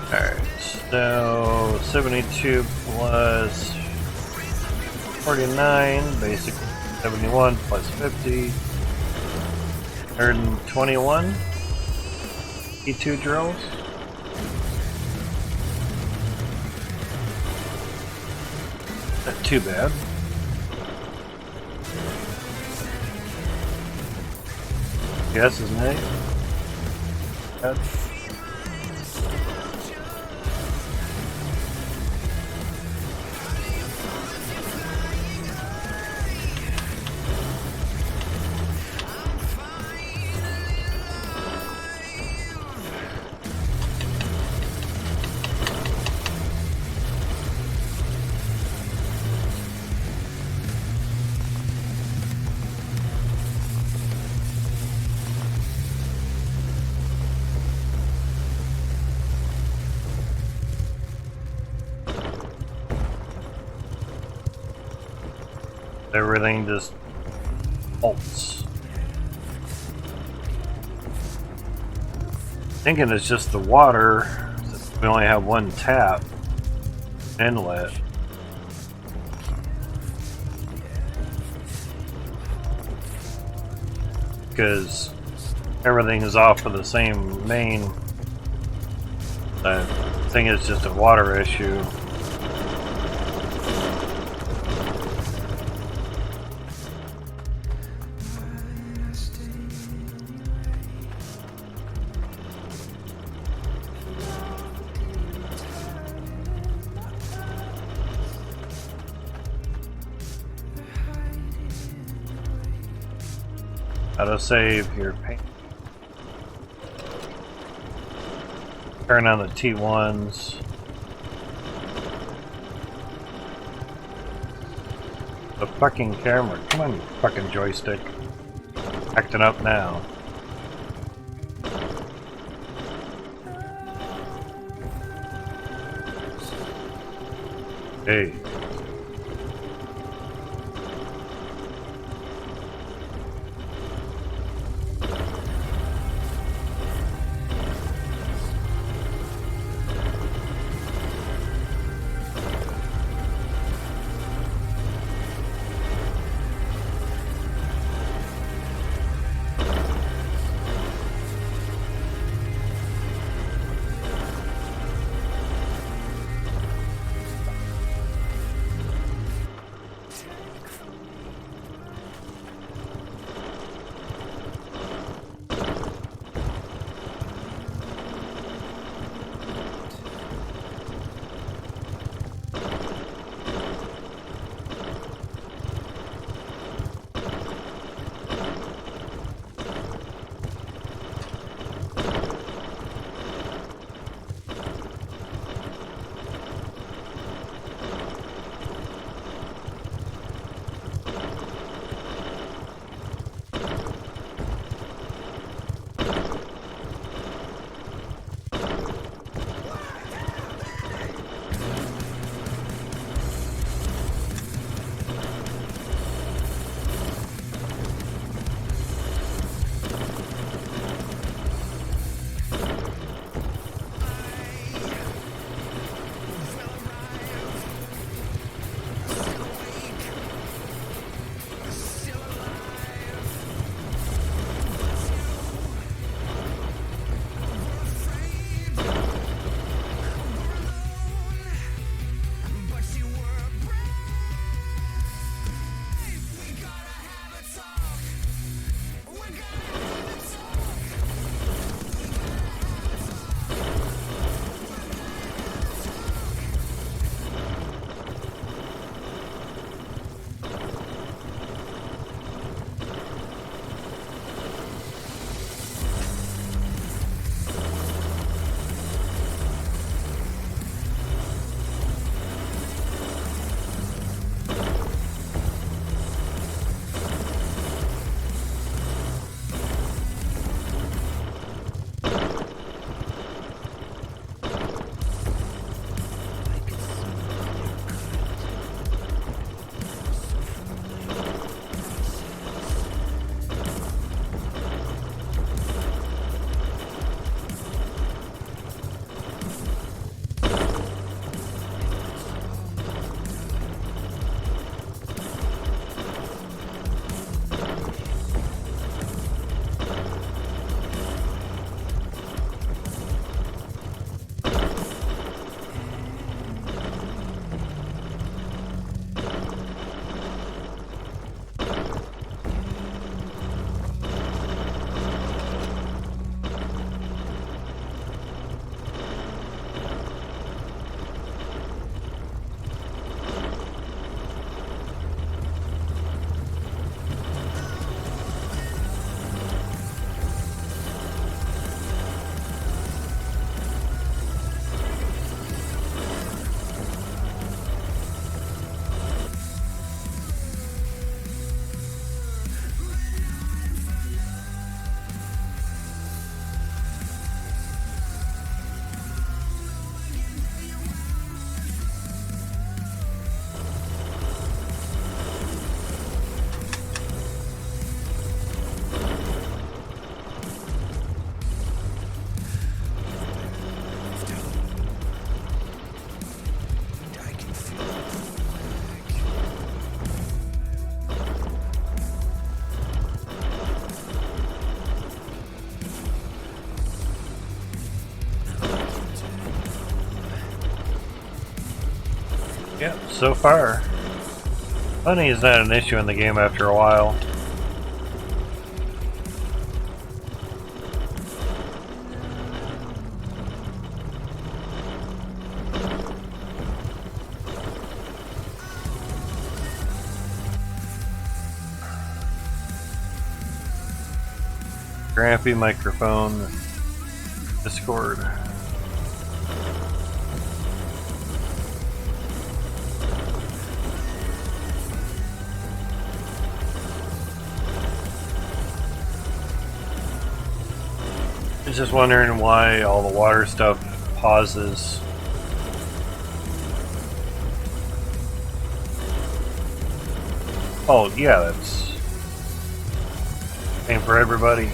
Alright, so 72 plus 49, basically 71 plus 50, 121 E2 drills. Not too bad. Yes, isn't it? That's everything just halts. Thinking it's just the water, since we only have one tap inlet. Because everything is off of the same main. I think it's just a water issue. How to save your paint. Turn on the T1s. The fucking camera. Come on, you fucking joystick. Acting up now. Hey. Yeah, so far. Money is not an issue in the game after a while. Grampy microphone, Discord. I was just wondering why all the water stuff pauses. Oh, yeah, that's same for everybody.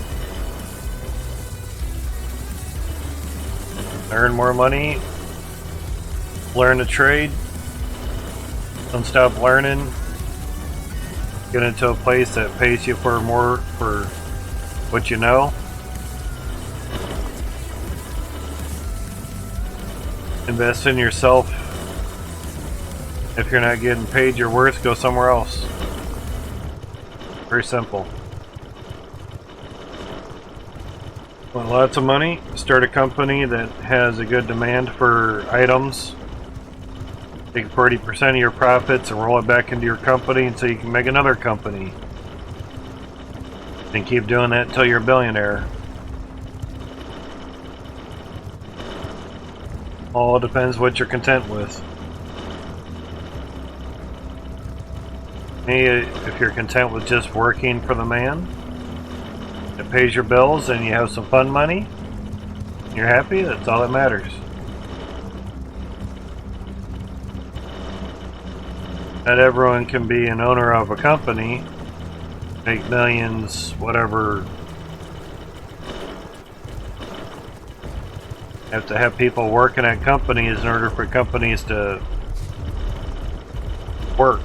Earn more money, learn a trade, don't stop learning, get into a place that pays you for more for what you know. Invest in yourself. If you're not getting paid your worth, go somewhere else. Very simple. Want lots of money? Start a company that has a good demand for items. Take 40% of your profits and roll it back into your company until you can make another company. And keep doing that until you're a billionaire. All depends what you're content with. If you're content with just working for the man, it pays your bills and you have some fun money, you're happy, that's all that matters. Not everyone can be an owner of a company, make millions, whatever. You have to have people working at companies in order for companies to work.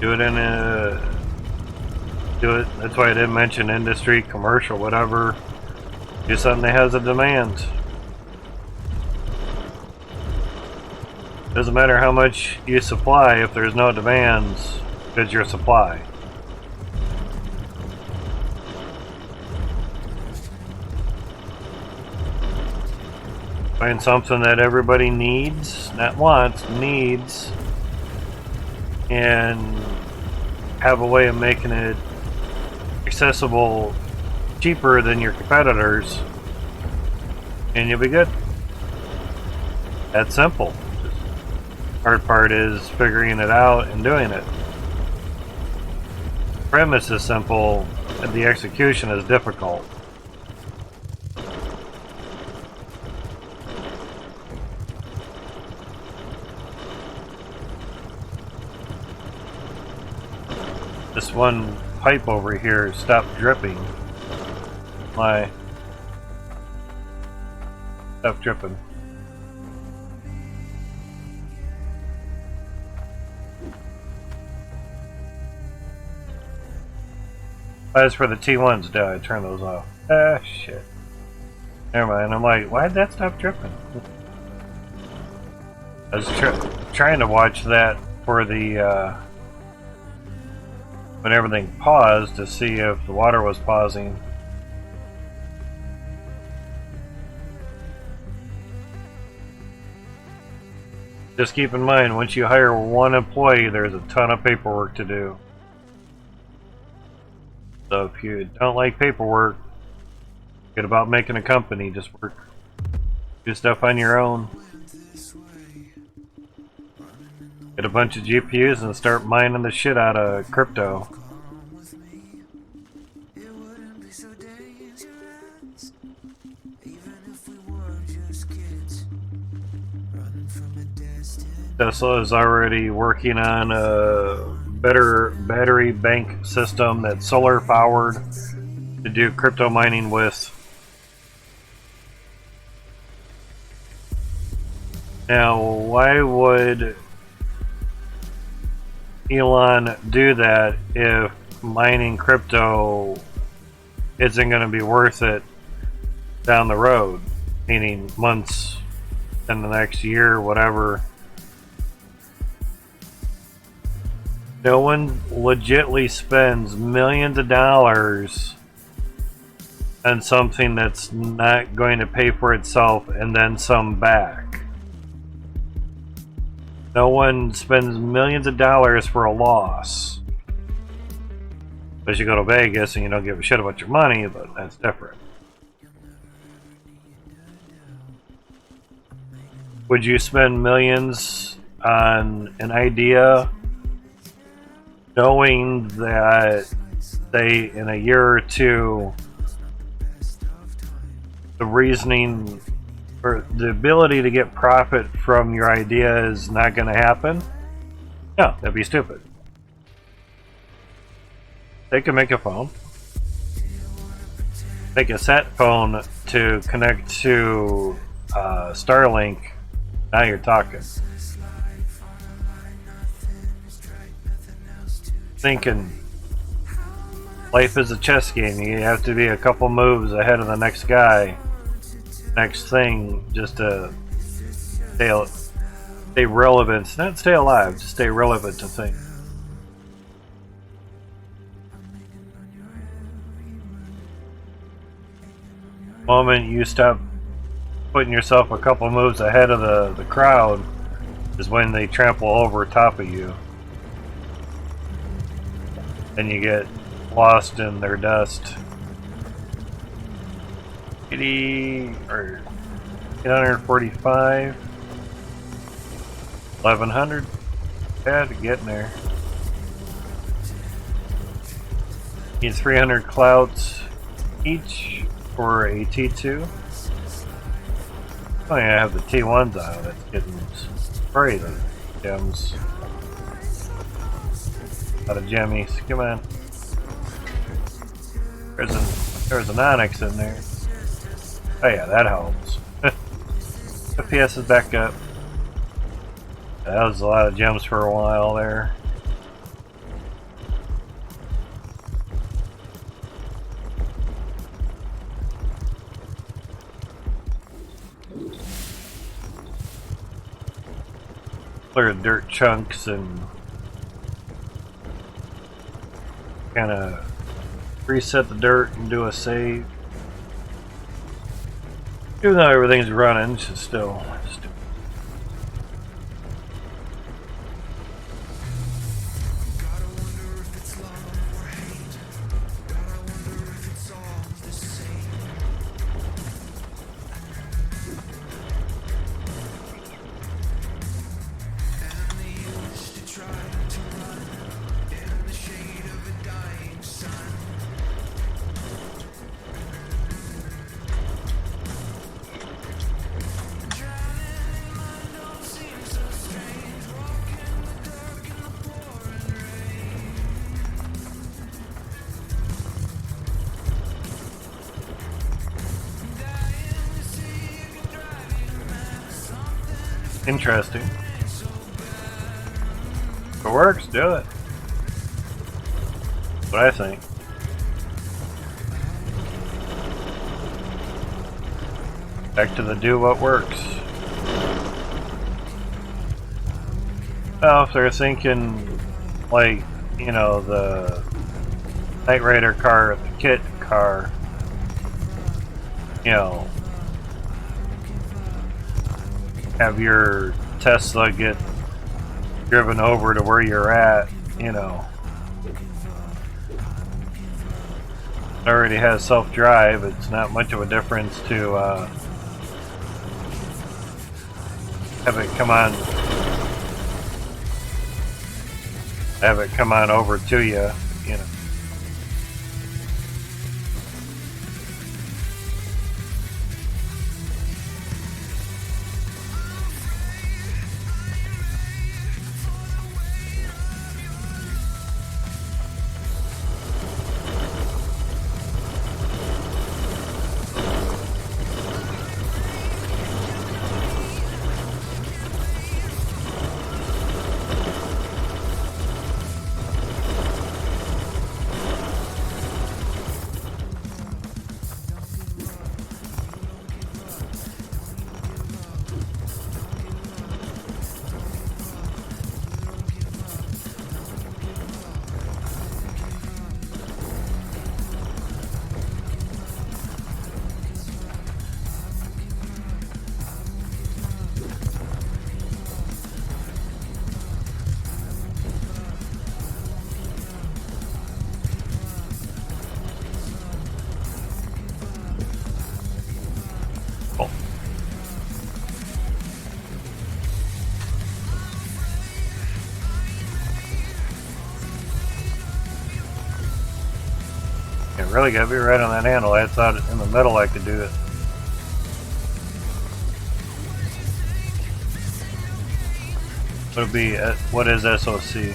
Do it in a... Do it, that's why I didn't mention industry, commercial, whatever. Do something that has a demand. Doesn't matter how much you supply if there's no demands, because your supply. Find something that everybody needs, not wants, needs, and have a way of making it accessible cheaper than your competitors, and you'll be good. That's simple. Hard part is figuring it out and doing it. The premise is simple, and the execution is difficult. This one pipe over here stopped dripping. Why? Stop dripping. As for the T1s, did I turn those off? Ah, shit. Never mind. I'm like, why did that stop dripping? I was trying to watch that for the, when everything paused to see if the water was pausing. Just keep in mind, once you hire one employee, there's a ton of paperwork to do. So if you don't like paperwork, forget about making a company, just work. Do stuff on your own. Get a bunch of GPUs and start mining the shit out of crypto. Tesla is already working on a better battery bank system that's solar powered to do crypto mining with. Now, why would Elon do that if mining crypto isn't going to be worth it down the road, meaning months in the next year, whatever? No one legitly spends millions of dollars on something that's not going to pay for itself and then some back. No one spends millions of dollars for a loss. But you go to Vegas and you don't give a shit about your money, but that's different. Would you spend millions on an idea knowing that, say, in a year or two, the reasoning or the ability to get profit from your idea is not going to happen? No, that'd be stupid. They can make a phone. Make a sat phone to connect to Starlink. Now you're talking. Thinking life is a chess game. You have to be a couple moves ahead of the next guy, next thing, just to stay relevant. Not stay alive, just stay relevant to things. The moment you stop putting yourself a couple moves ahead of the crowd is when they trample over top of you. And you get lost in their dust. 80 or 845, 1100. Yeah, to get in there. Need 300 clouds each for a T2. Oh yeah, I have the T1s out. That's getting sprayed of gems. Out of gemmies. Come on. There's an onyx in there. Oh yeah, that helps. FPS is back up. That was a lot of gems for a while there. Clear dirt chunks and kind of reset the dirt and do a save. Even though everything's running, it's still stupid. Interesting. If it works, do it. That's what I think. Back to the do what works. Well, if they're thinking, like, you know, the Knight Rider car, the kit car, you know, have your Tesla get driven over to where you're at, you know. It already has self-drive. It's not much of a difference to have it come on over to you, you know. You really gotta be right on that handle. I thought in the middle I could do it. What would be? What is SOC?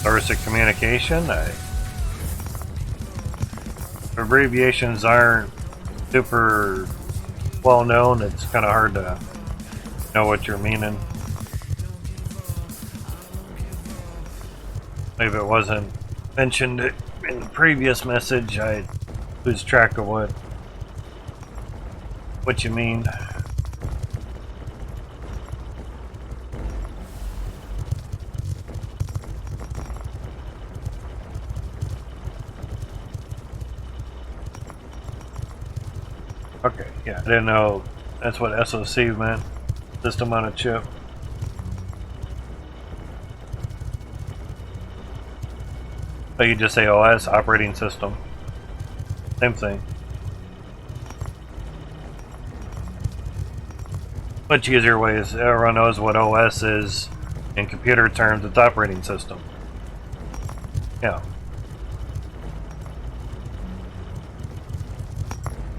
Source of communication? Abbreviations aren't super well known. It's kind of hard to know what you're meaning. Maybe it wasn't mentioned in the previous message. I lose track of what you mean. Okay, yeah, I didn't know that's what SOC meant. System on a chip. So you just say OS, operating system. Same thing. Much easier way is everyone knows what OS is in computer terms. It's operating system. Yeah.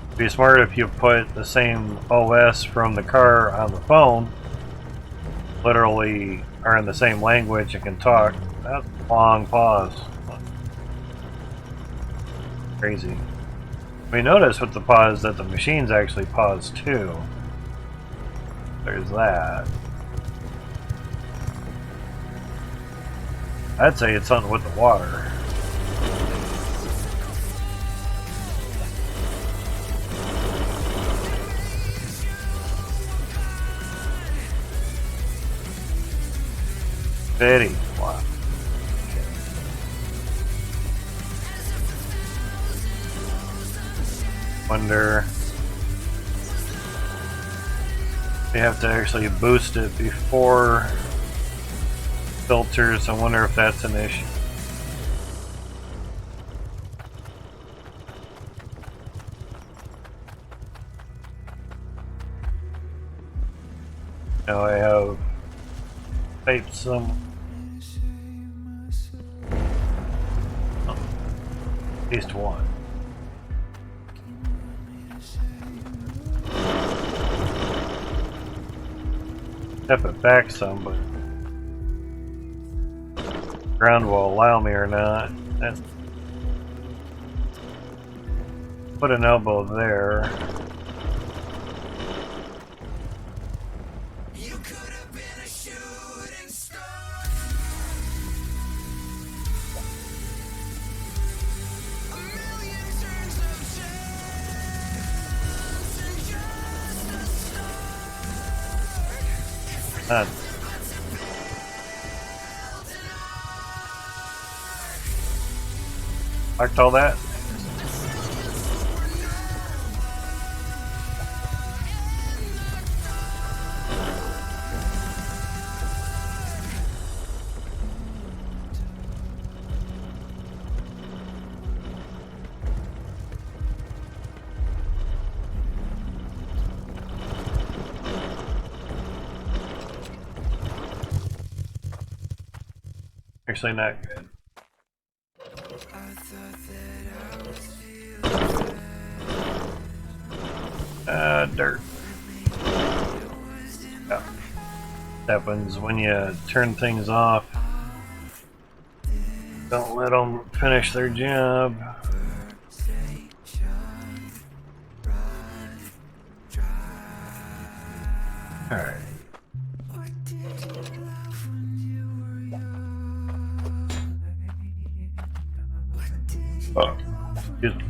It'd be smart if you put the same OS from the car on the phone. Literally are in the same language and can talk. That's a long pause. Crazy. We notice with the pause that the machines actually pause too. There's that. I'd say it's something with the water. Very wow. Wonder we have to actually boost it before filters. I wonder if that's an issue. Now I have typed some at least one. Step it back some, but ground will allow me or not. That's, put an elbow there. You could have been a shooting star. A million turns of chance and just a start. Marked all that. Actually not good. Dirt. Yeah. Happens when you turn things off. Don't let them finish their job. Alright. Oh, excuse me.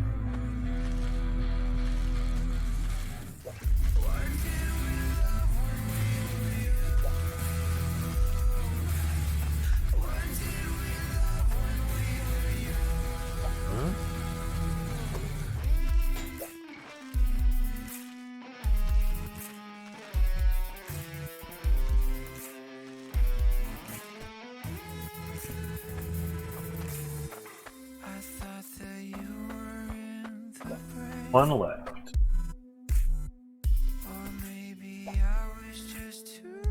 One left. Or maybe I was just too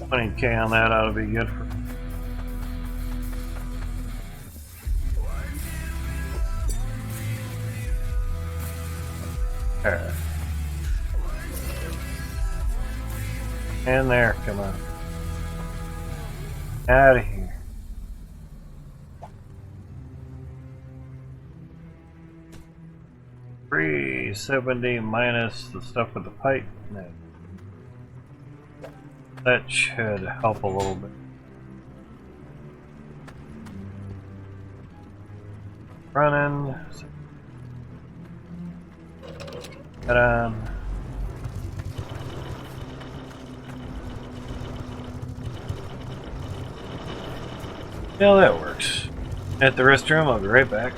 20K on that ought to be good for. Alright. And there, come on. Out of here. $370 minus the stuff with the pipe. No. That should help a little bit. Running. Head on. Yeah, that works. At the restroom, I'll be right back.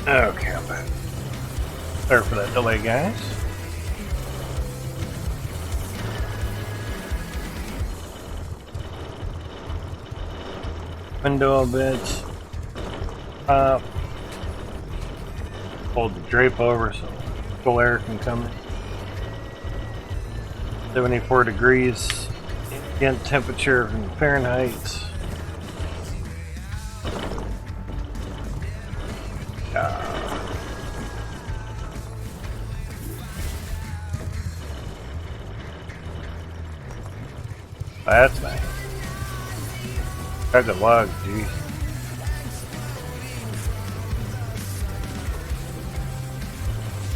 Okay, I'm back. Sorry for that delay, guys. Window a bit. Hold the drape over so cool air can come in. 74 degrees ambient temperature in Fahrenheit. That's nice. Tried to log, geez.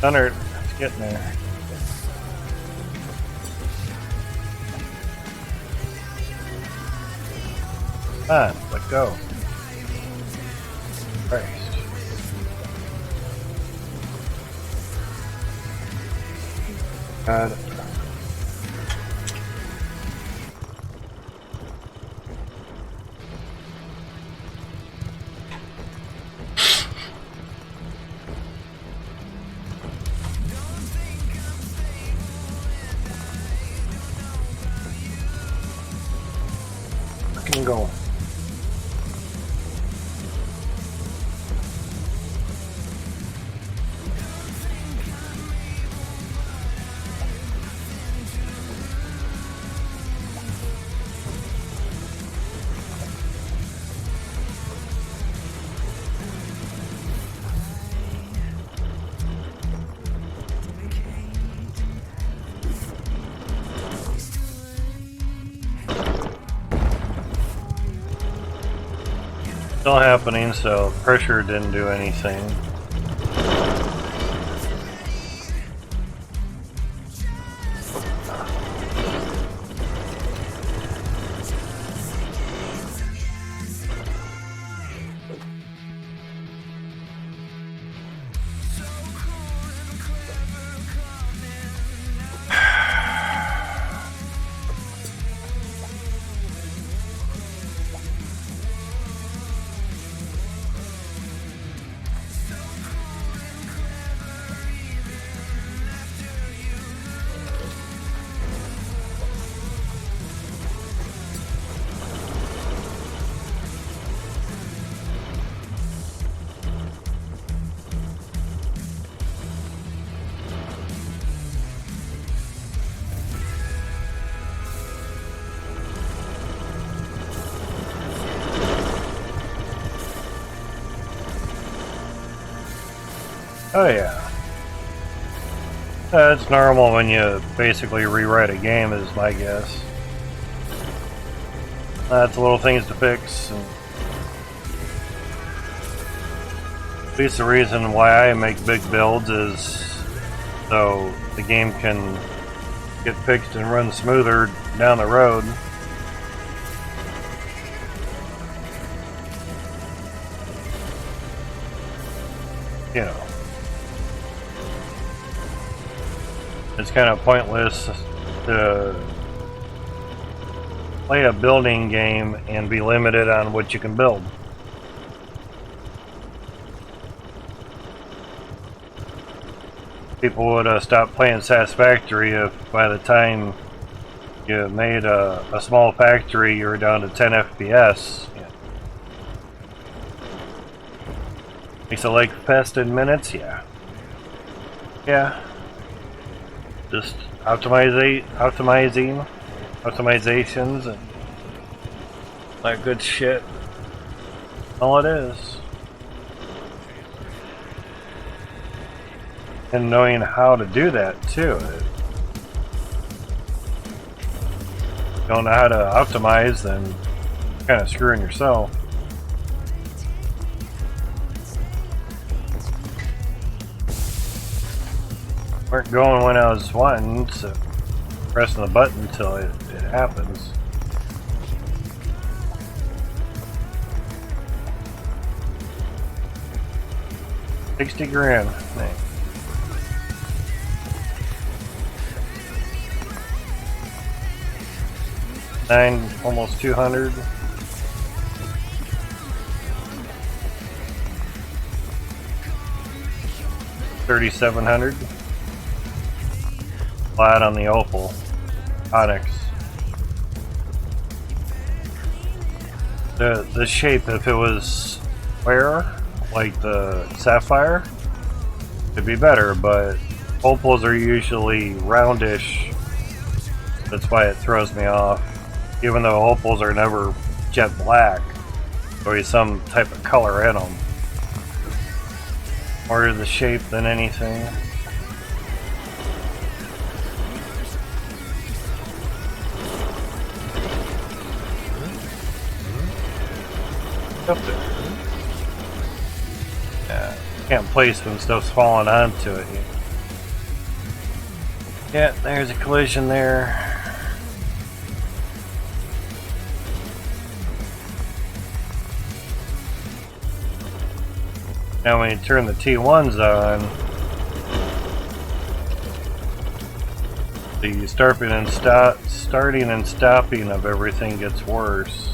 Thunder, it's getting there. Ah, let go. Christ. God. Fucking go. Still happening, so pressure didn't do anything. Oh yeah. It's normal when you basically rewrite a game, is my guess. That's little things to fix. And at least the reason why I make big builds is so the game can get fixed and run smoother down the road. You know. It's kind of pointless to play a building game and be limited on what you can build. People would have stopped playing Satisfactory if by the time you made a small factory you were down to 10 FPS. Yeah. Makes it like past in minutes? Yeah. Yeah. Just optimizations and that good shit. All it is. And knowing how to do that too. If you don't know how to optimize, then you're kind of screwing yourself. Weren't going when I was wanting, so pressing the button until it happens. $60 grand. Thanks. Almost 200. $3,700. Flat on the opal. Onyx. The shape, if it was square, like the sapphire, it'd be better, but opals are usually roundish. That's why it throws me off. Even though opals are never jet black, there's always some type of color in them. More the shape than anything. Up there. Yeah, can't place when stuff's falling onto it. Yeah, there's a collision there. Now when you turn the T1s on, the starting and stopping of everything gets worse.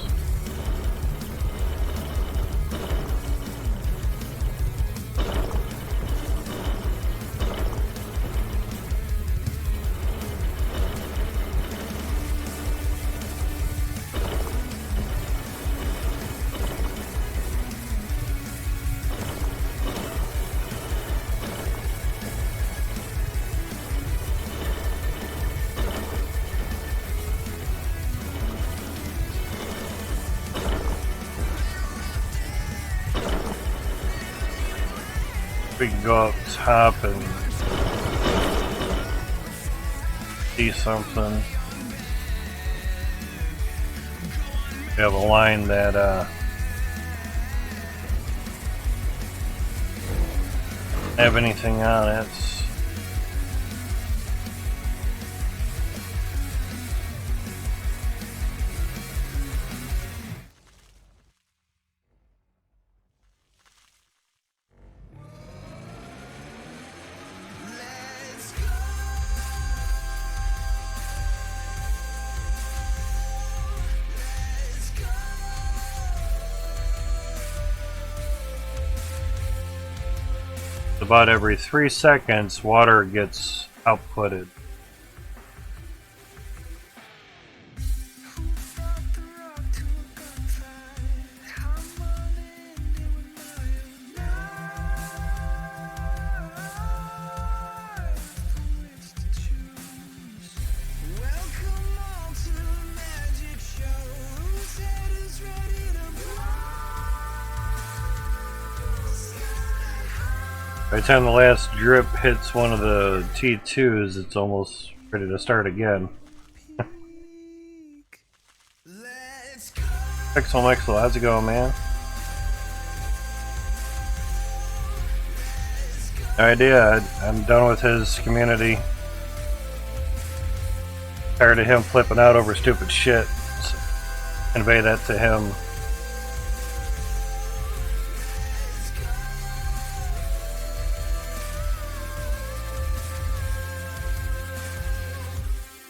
We can go up top and see something. We have a line that have anything on it. About every 3 seconds, water gets outputted. By the time the last drip hits one of the T2s, it's almost ready to start again. Mixel, how's it going, man? No idea. I'm done with his community. Tired of him flipping out over stupid shit. So convey that to him.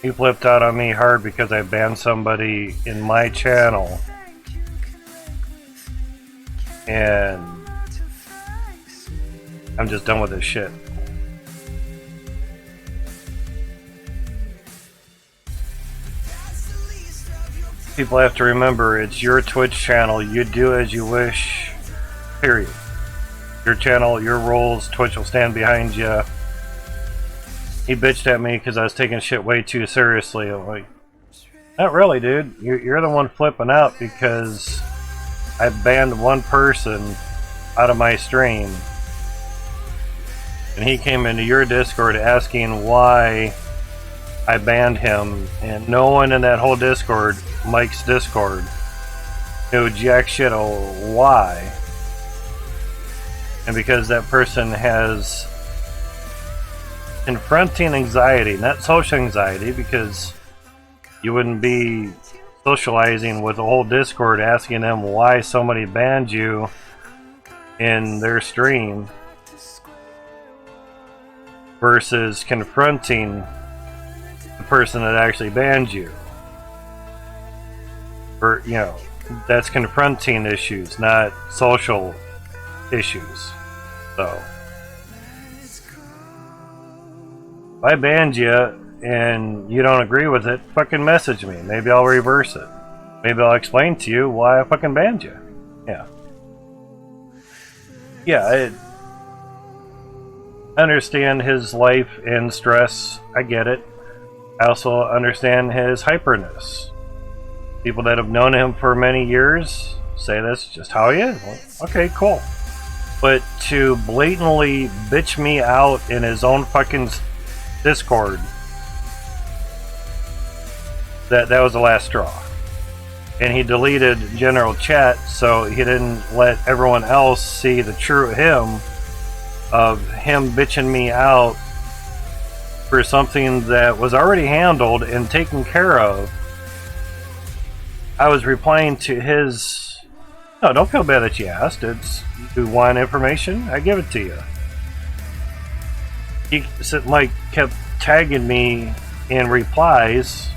He flipped out on me hard because I banned somebody in my channel. And I'm just done with this shit. People have to remember, it's your Twitch channel. You do as you wish, period. Your channel, your rules, Twitch will stand behind you. He bitched at me because I was taking shit way too seriously. I'm like, not really, dude. You're the one flipping out because I banned one person out of my stream. And he came into your Discord asking why I banned him. And no one in that whole Discord, Mike's Discord, knew jack shit why. And because that person has confronting anxiety, not social anxiety, because you wouldn't be socializing with a whole Discord asking them why somebody banned you in their stream versus confronting the person that actually banned you. Or, you know, that's confronting issues, not social issues. So if I banned you and you don't agree with it, fucking message me. Maybe I'll reverse it. Maybe I'll explain to you why I fucking banned you. Yeah. Yeah, I understand his life and stress. I get it. I also understand his hyperness. People that have known him for many years say that's just how he is. Well, okay, cool. But to blatantly bitch me out in his own fucking Discord, that was the last straw. And he deleted general chat so he didn't let everyone else see the true him of him bitching me out for something that was already handled and taken care of. I was replying to his No, don't feel bad that you asked. It's you want information, I give it to you. He like kept tagging me in replies.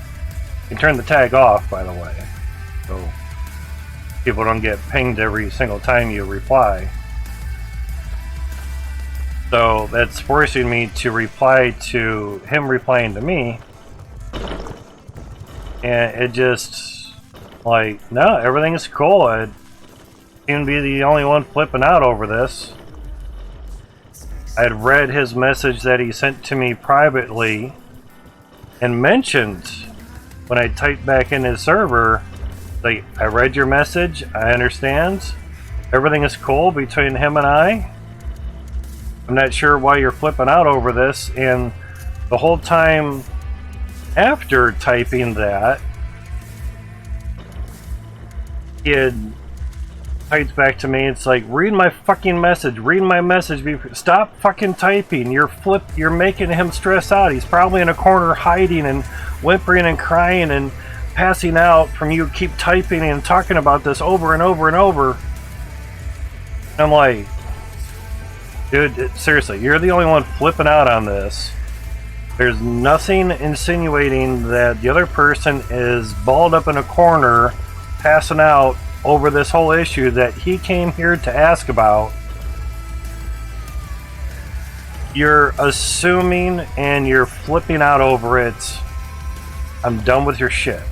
You can turn the tag off, by the way, so people don't get pinged every single time you reply. So that's forcing me to reply to him replying to me, and it just like, no, everything is cool. I seem to be the only one flipping out over this. I had read his message that he sent to me privately and mentioned when I typed back in his server, like, I read your message, I understand, everything is cool between him and I. I'm not sure why you're flipping out over this. And the whole time after typing that, he had typed back to me, it's like, read my fucking message, read my message, stop fucking typing, you're making him stress out. He's probably in a corner hiding and whimpering and crying and passing out from you keep typing and talking about this over and over and over. And I'm like, dude, seriously, you're the only one flipping out on this. There's nothing insinuating that the other person is balled up in a corner, passing out over this whole issue that he came here to ask about. You're assuming and you're flipping out over it. I'm done with your shit.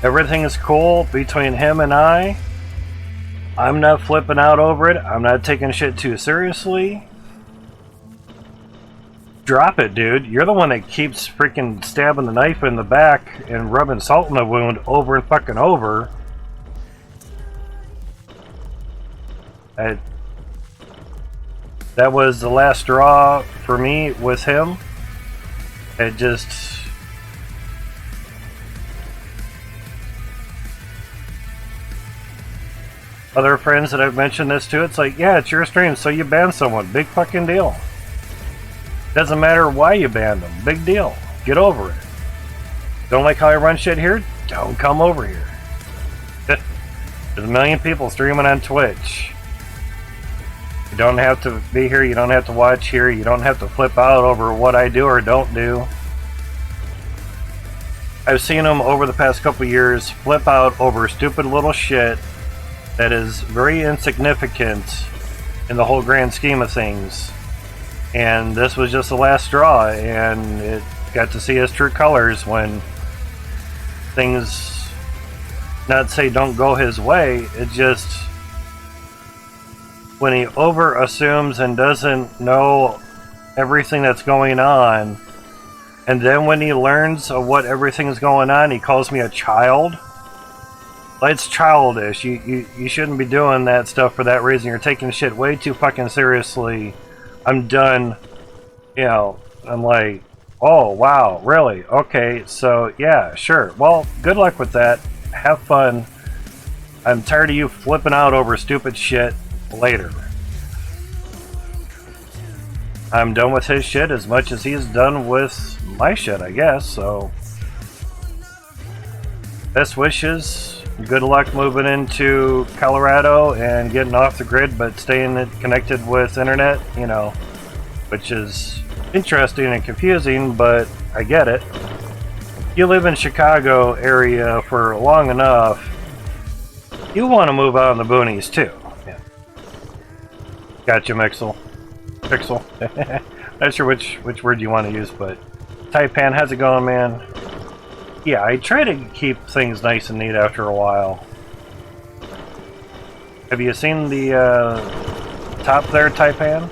Everything is cool between him and I. I'm not flipping out over it. I'm not taking shit too seriously. Drop it, dude. You're the one that keeps freaking stabbing the knife in the back and rubbing salt in the wound over and fucking over. That was the last straw for me with him. It just... Other friends that I've mentioned this to, it's like, yeah, it's your stream, so you ban someone. Big fucking deal. Doesn't matter why you banned them. Big deal. Get over it. Don't like how I run shit here? Don't come over here. There's a million people streaming on Twitch. You don't have to be here. You don't have to watch here. You don't have to flip out over what I do or don't do. I've seen them over the past couple years flip out over stupid little shit that is very insignificant in the whole grand scheme of things. And this was just the last straw, and it got to see his true colors when things, not say don't go his way, it just, when he over assumes and doesn't know everything that's going on, and then when he learns of what everything's going on, he calls me a child. It's childish. You shouldn't be doing that stuff for that reason. You're taking shit way too fucking seriously. I'm done. You know, I'm like, oh, wow, really? Okay, so, yeah, sure. Well, good luck with that. Have fun. I'm tired of you flipping out over stupid shit later. I'm done with his shit as much as he's done with my shit, I guess, so... Best wishes. Good luck moving into Colorado and getting off the grid, but staying connected with internet, you know, which is interesting and confusing, but I get it. You live in Chicago area for long enough, you want to move out in the boonies too. Yeah. Gotcha, Mixel. Pixel. Not sure which word you want to use, but Taipan, how's it going, man? Yeah, I try to keep things nice and neat after a while. Have you seen the top there, Taipan?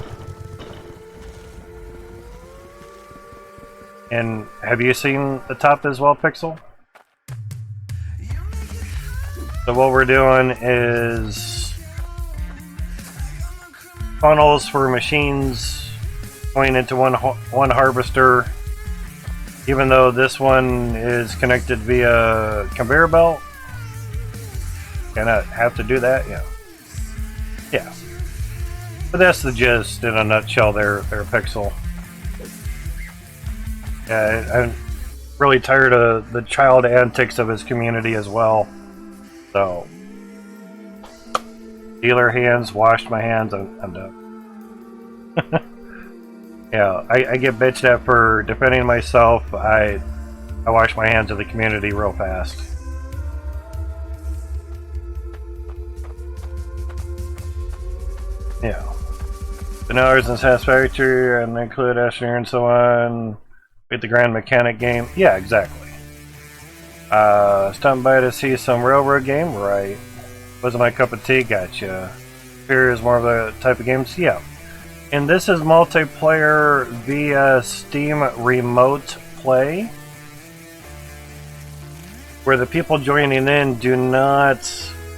And have you seen the top as well, Pixel? So what we're doing is funnels for machines going into one harvester. Even though this one is connected via conveyor belt, can I have to do that? Yeah. Yeah. But that's the gist in a nutshell there, Pixel. Yeah, I'm really tired of the child antics of his community as well. So, dealer hands, washed my hands, I'm done. Yeah, I get bitched at for defending myself. I wash my hands of the community real fast. Yeah. The hours and satisfactory and include Hydroneer and so on. Beat the Grand Mechanic game. Yeah, exactly. Stopping by to see some railroad game, right? Wasn't my cup of tea, gotcha. Here is more of the type of games, yeah. And this is multiplayer via Steam Remote Play, where the people joining in do not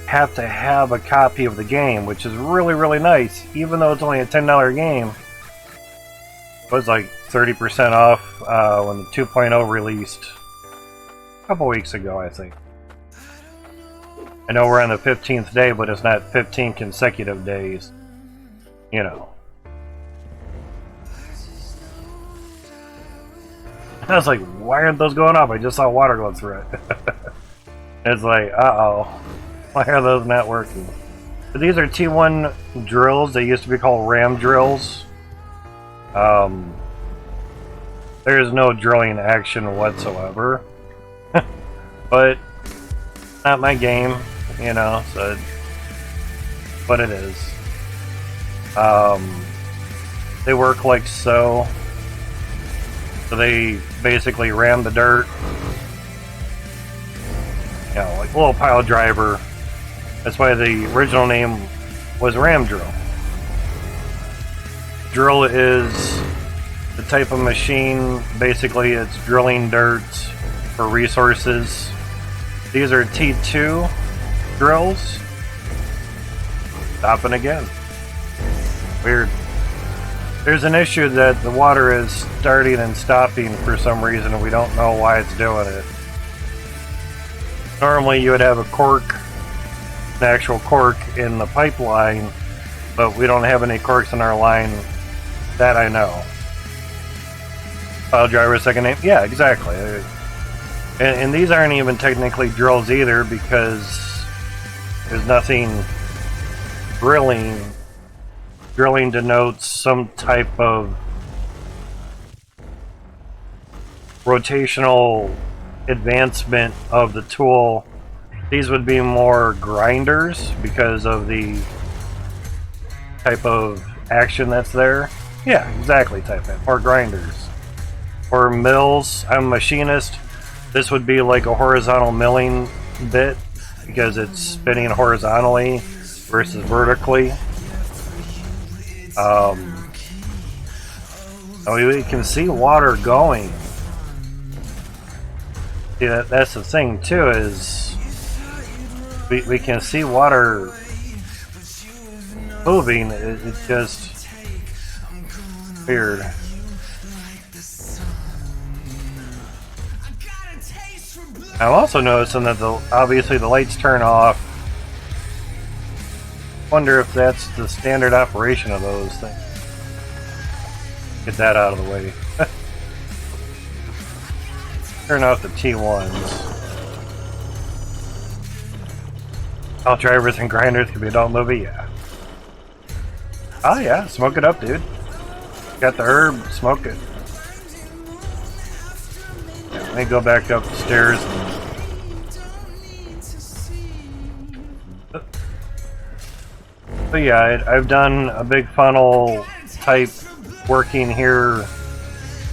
have to have a copy of the game, which is really, really nice. Even though it's only a $10 game, it was like 30% off when the 2.0 released a couple weeks ago, I think. I know we're on the 15th day, but it's not 15 consecutive days. You know. I was like, why aren't those going off? I just saw water going through it. It's like, uh-oh. Why are those not working? But these are T1 drills. They used to be called ram drills. There is no drilling action whatsoever. But not my game, you know, so but it is. They work like so. So they basically ram the dirt. You know, like a little pile driver. That's why the original name was ram drill. Drill is the type of machine, basically it's drilling dirt for resources. These are T2 drills. Stopping again. Weird. There's an issue that the water is starting and stopping for some reason, and we don't know why it's doing it. Normally you would have a cork, an actual cork in the pipeline, but we don't have any corks in our line that I know. Pile driver second name? Yeah, exactly. And these aren't even technically drills either, because there's nothing drilling. Drilling denotes some type of rotational advancement of the tool. These would be more grinders because of the type of action that's there. Yeah, exactly, type in. Or grinders. Or mills. I'm a machinist. This would be like a horizontal milling bit because it's spinning horizontally versus vertically. We can see water going. See, that's the thing too, is we can see water moving. It's just weird. I'm also noticing that obviously the lights turn off. Wonder if that's the standard operation of those things. Get that out of the way. Turn off the T1s. All drivers and grinders could be an adult movie, yeah. Oh yeah, smoke it up, dude. Got the herb, smoke it. Yeah, let me go back up the stairs. But yeah, I've done a big funnel type working here.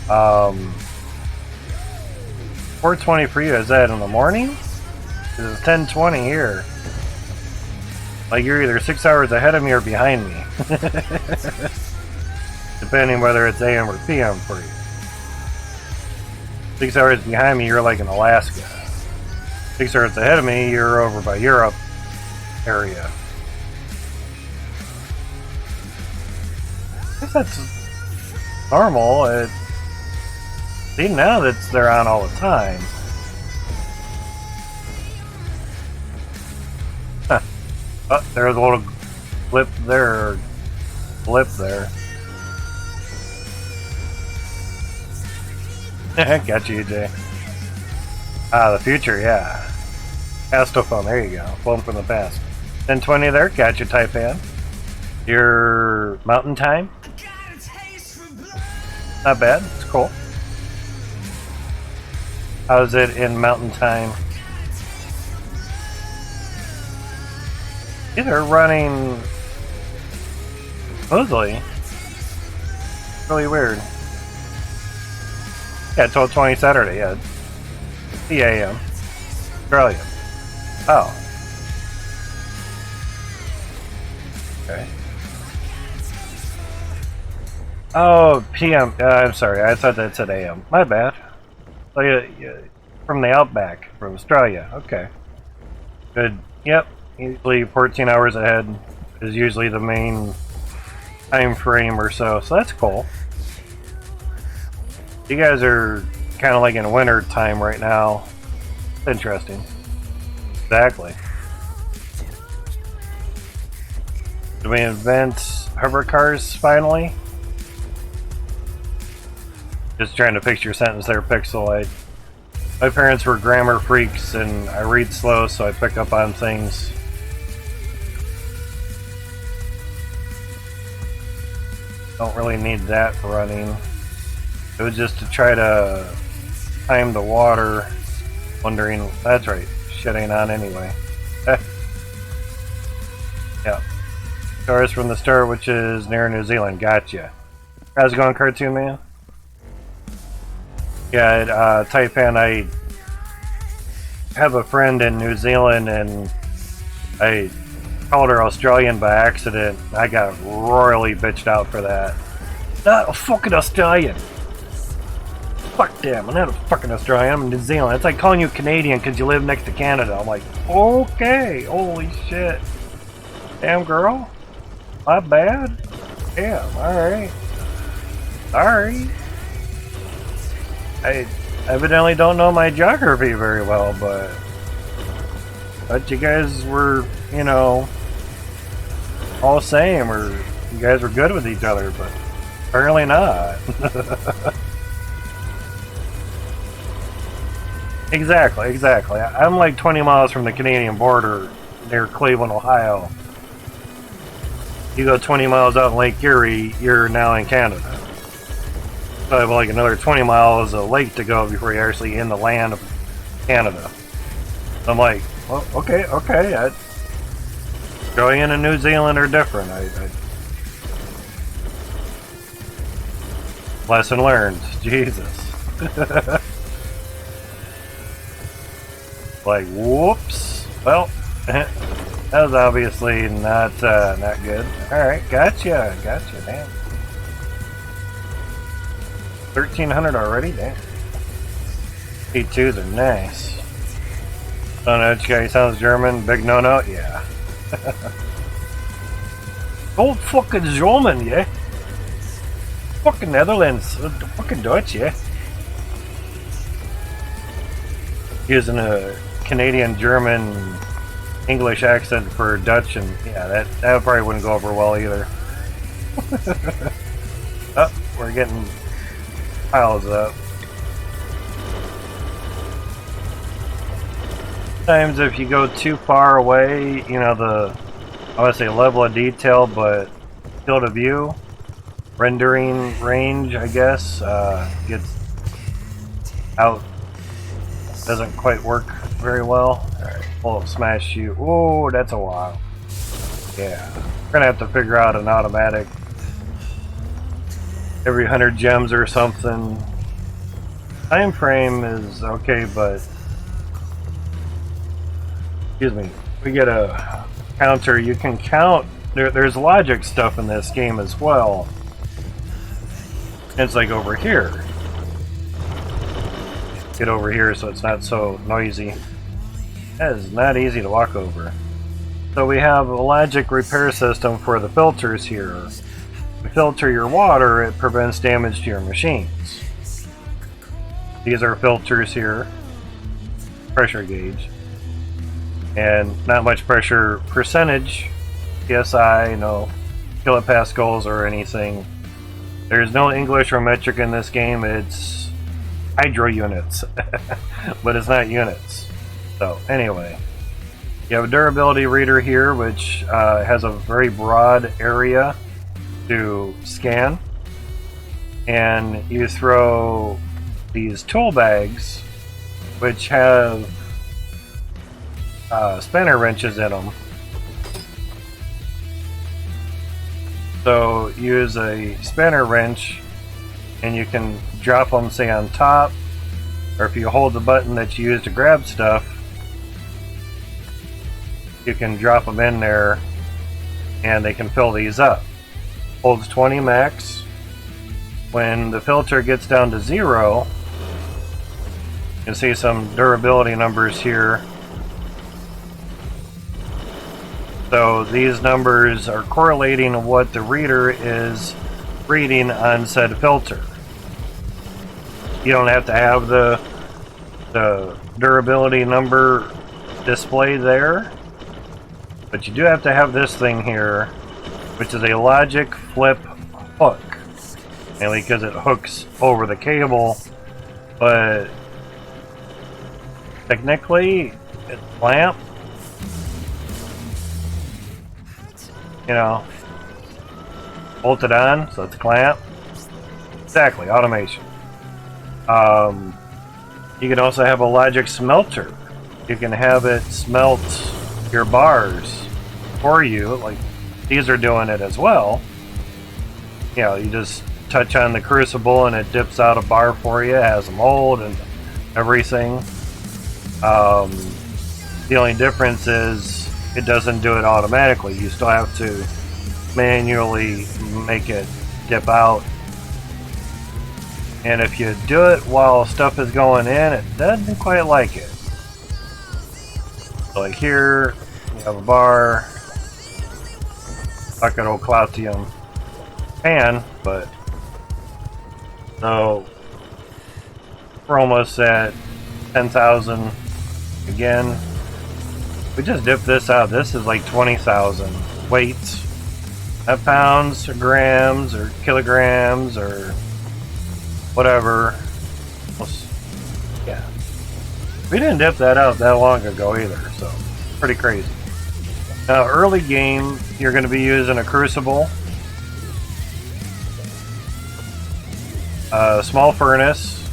4:20 for you, is that in the morning? It's 10:20 here. Like you're either 6 hours ahead of me or behind me. Depending whether it's AM or PM for you. 6 hours behind me, you're like in Alaska. 6 hours ahead of me, you're over by Europe area. I guess that's normal. See, now they're on all the time. Huh. Oh, there's a little blip there. Got you, Jay. Ah, the future, yeah. Castophone, there you go. Phone from the past. 1020 there, got your Taipan. Your mountain time? Not bad, it's cool. How's it in mountain time? Yeah, they're running smoothly. Really weird. Yeah, 12:20 Saturday, yeah. 3 a.m. Australia. Oh. Okay. Oh, PM. I'm sorry, I thought that said AM. My bad. So from the outback, from Australia. Okay. Good. Yep. Usually 14 hours ahead is usually the main time frame or so. So that's cool. You guys are kind of like in winter time right now. Interesting. Exactly. Do we invent hover cars finally? Just trying to fix your sentence there, Pixel. My parents were grammar freaks and I read slow, so I pick up on things. Don't really need that running. It was just to try to time the water. Wondering, that's right, shit ain't on anyway. Yeah. Stars from the start, which is near New Zealand. Gotcha. How's it going, Cartoon Man? Yeah, Taipan, I have a friend in New Zealand and I called her Australian by accident. I got royally bitched out for that. Not a fucking Australian. Fuck them, I'm not a fucking Australian, I'm in New Zealand. It's like calling you Canadian because you live next to Canada. I'm like, okay, holy shit. Damn girl, my bad. Damn, alright. Sorry. I evidently don't know my geography very well, but you guys were, you know, all same, or you guys were good with each other, but apparently not. Exactly. I'm like 20 miles from the Canadian border near Cleveland, Ohio. You go 20 miles out in Lake Erie, you're now in Canada. So I have like another 20 miles of lake to go before you're actually in the land of Canada. I'm like, well, okay. Australia and New Zealand are different. Lesson learned. Jesus. Like, whoops. Well, that was obviously not good. Alright, gotcha, damn. 1,300 already, damn. P2s are nice. Don't know, guy sounds German, big no-no, yeah. Old fucking German, yeah. Fucking Netherlands, fucking Dutch, yeah. Using a Canadian, German, English accent for Dutch, and yeah, that probably wouldn't go over well either. Oh, we're getting piles up. Sometimes if you go too far away, you know, I want to say level of detail, but field of view, rendering range, I guess, gets out. Doesn't quite work very well. Alright, pull up smash shoot. Oh, that's a while. Yeah. We're gonna have to figure out an automatic every 100 gems or something. Time frame is okay, but excuse me, we get a counter. You can count. There's logic stuff in this game as well. It's like over here. Get over here so it's not so noisy. That is not easy to walk over. So we have a logic repair system for the filters here. To filter your water, it prevents damage to your machines. These are filters here. Pressure gauge. And not much pressure percentage. PSI, no kilopascals or anything. There's no English or metric in this game. It's hydro units. But it's not units. So anyway, You have a durability reader here, which has a very broad area to scan. And you throw these tool bags, which have spanner wrenches in them. So use a spanner wrench and you can drop them, say, on top, or if you hold the button that you use to grab stuff, you can drop them in there and they can fill these up. Holds 20 max. When the filter gets down to 0, you can see some durability numbers here. So these numbers are correlating to what the reader is reading on said filter. You don't have to have the durability number displayed there, but you do have to have this thing here, which is a logic flip hook, mainly because it hooks over the cable, but technically it's clamp. You know, bolt it on, so it's clamp. Exactly, automation. You can also have a logic smelter. You can have it smelt your bars for you, like these are doing it as well. You know, you just touch on the crucible and it dips out a bar for you, it has a mold and everything. The only difference is it doesn't do it automatically. You still have to manually make it dip out. And if you do it while stuff is going in, it doesn't quite like it. So like here, you have a bar, bucket of calcium pan, but so we're almost at 10,000 again. We just dipped this out. This is like 20,000 weights. Not pounds or grams or kilograms or whatever. Yeah. We didn't dip that out that long ago either, so pretty crazy. Now, early game, you're going to be using a crucible, a small furnace,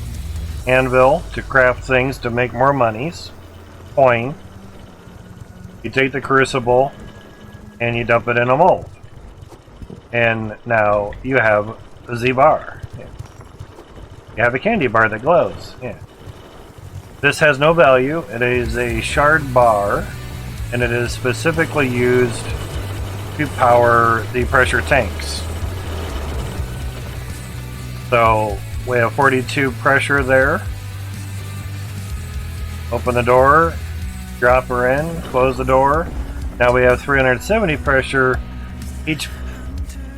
anvil to craft things to make more monies, coin. You take the crucible and you dump it in a mold. And now you have a Z-bar. Yeah. You have a candy bar that glows. Yeah. This has no value. It is a shard bar, and it is specifically used to power the pressure tanks. So we have 42 pressure there. Open the door, drop her in, close the door. Now we have 370 pressure. Each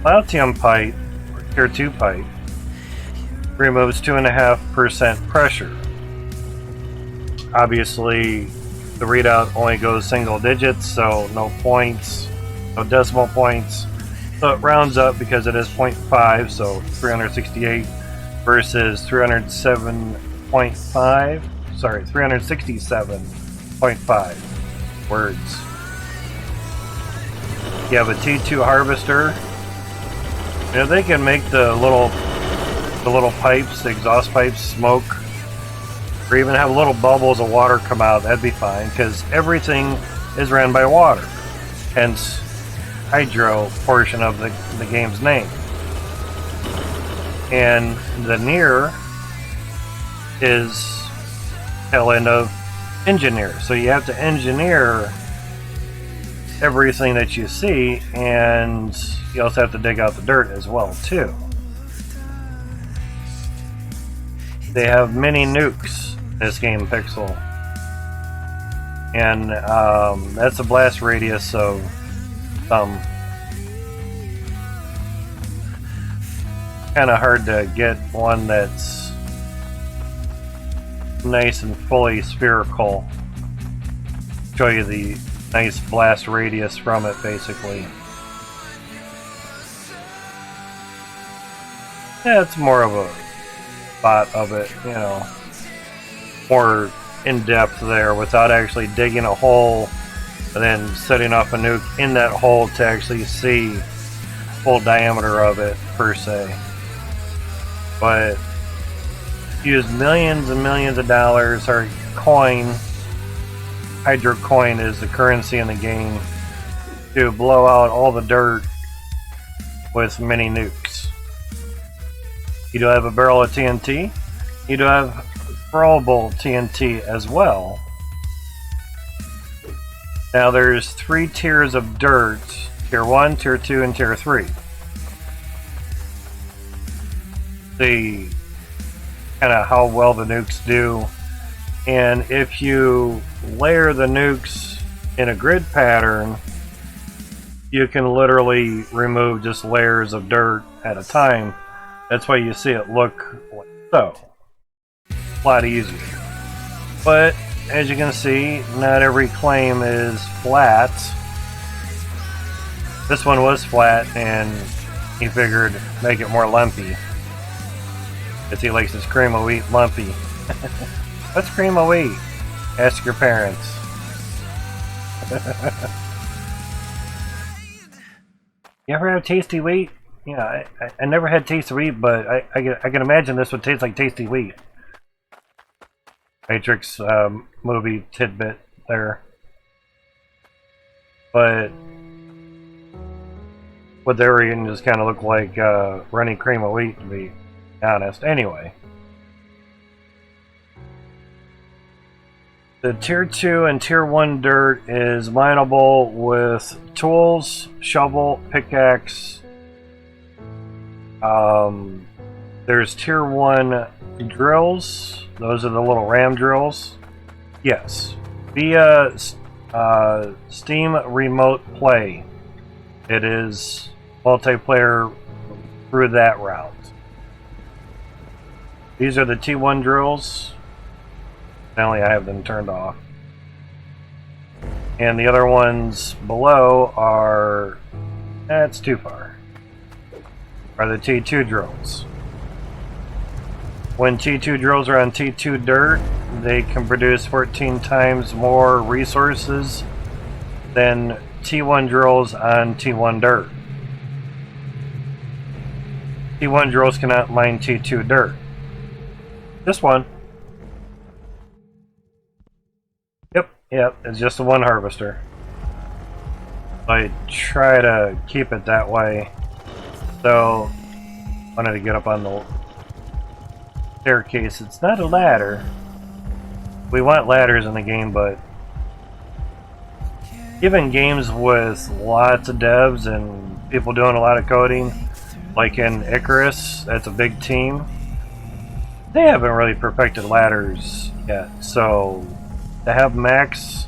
lithium pipe, or tier 2 pipe, removes 2.5% pressure. Obviously, the readout only goes single digits, so no points, no decimal points. So it rounds up because it is 0.5, so 368 versus 307.5. Sorry, 367.5 words. You have a T2 harvester. You know, they can make the little pipes, the exhaust pipes, smoke, or even have little bubbles of water come out. That'd be fine, because everything is ran by water. Hence, hydro portion of the game's name. And the near is tail end of engineer. So you have to engineer everything that you see, and you also have to dig out the dirt as well too. They have mini nukes in this game, Pixel, and that's a blast radius of some. Kind of hard to get one that's nice and fully spherical. Show you the nice blast radius from it, basically. Yeah, it's more of a spot of it, you know, more in depth there without actually digging a hole and then setting off a nuke in that hole to actually see full diameter of it per se. But use millions and millions of dollars or coin. Hydro coin is the currency in the game to blow out all the dirt with mini nukes. You do have a barrel of TNT. You do have throwable TNT as well. Now there's 3 tiers of dirt: tier 1, tier 2, and tier 3. See kind of how well the nukes do, and if you layer the nukes in a grid pattern, you can literally remove just layers of dirt at a time. That's why you see it look like so. A lot easier. But as you can see, not every claim is flat. This one was flat, and he figured make it more lumpy. Because he likes his cream of wheat lumpy. What's cream of wheat? Ask your parents. You ever have tasty wheat? Yeah, I never had tasty wheat, but I can imagine this would taste like tasty wheat. Matrix movie tidbit there. But what they were eating just kind of looked like runny cream of wheat, to be honest. Anyway. The tier 2 and tier 1 dirt is mineable with tools, shovel, pickaxe. There's tier 1 drills. Those are the little ram drills. Yes. Via Steam Remote Play. It is multiplayer through that route. These are the T1 drills. Apparently I have them turned off. And the other ones below are... that's too far. Are the T2 drills. When T2 drills are on T2 dirt, they can produce 14 times more resources than T1 drills on T1 dirt. T1 drills cannot mine T2 dirt. This one. Yep, it's just the one harvester. I try to keep it that way. So, I wanted to get up on the staircase. It's not a ladder. We want ladders in the game, but even games with lots of devs and people doing a lot of coding, like in Icarus, that's a big team, they haven't really perfected ladders yet. So to have Max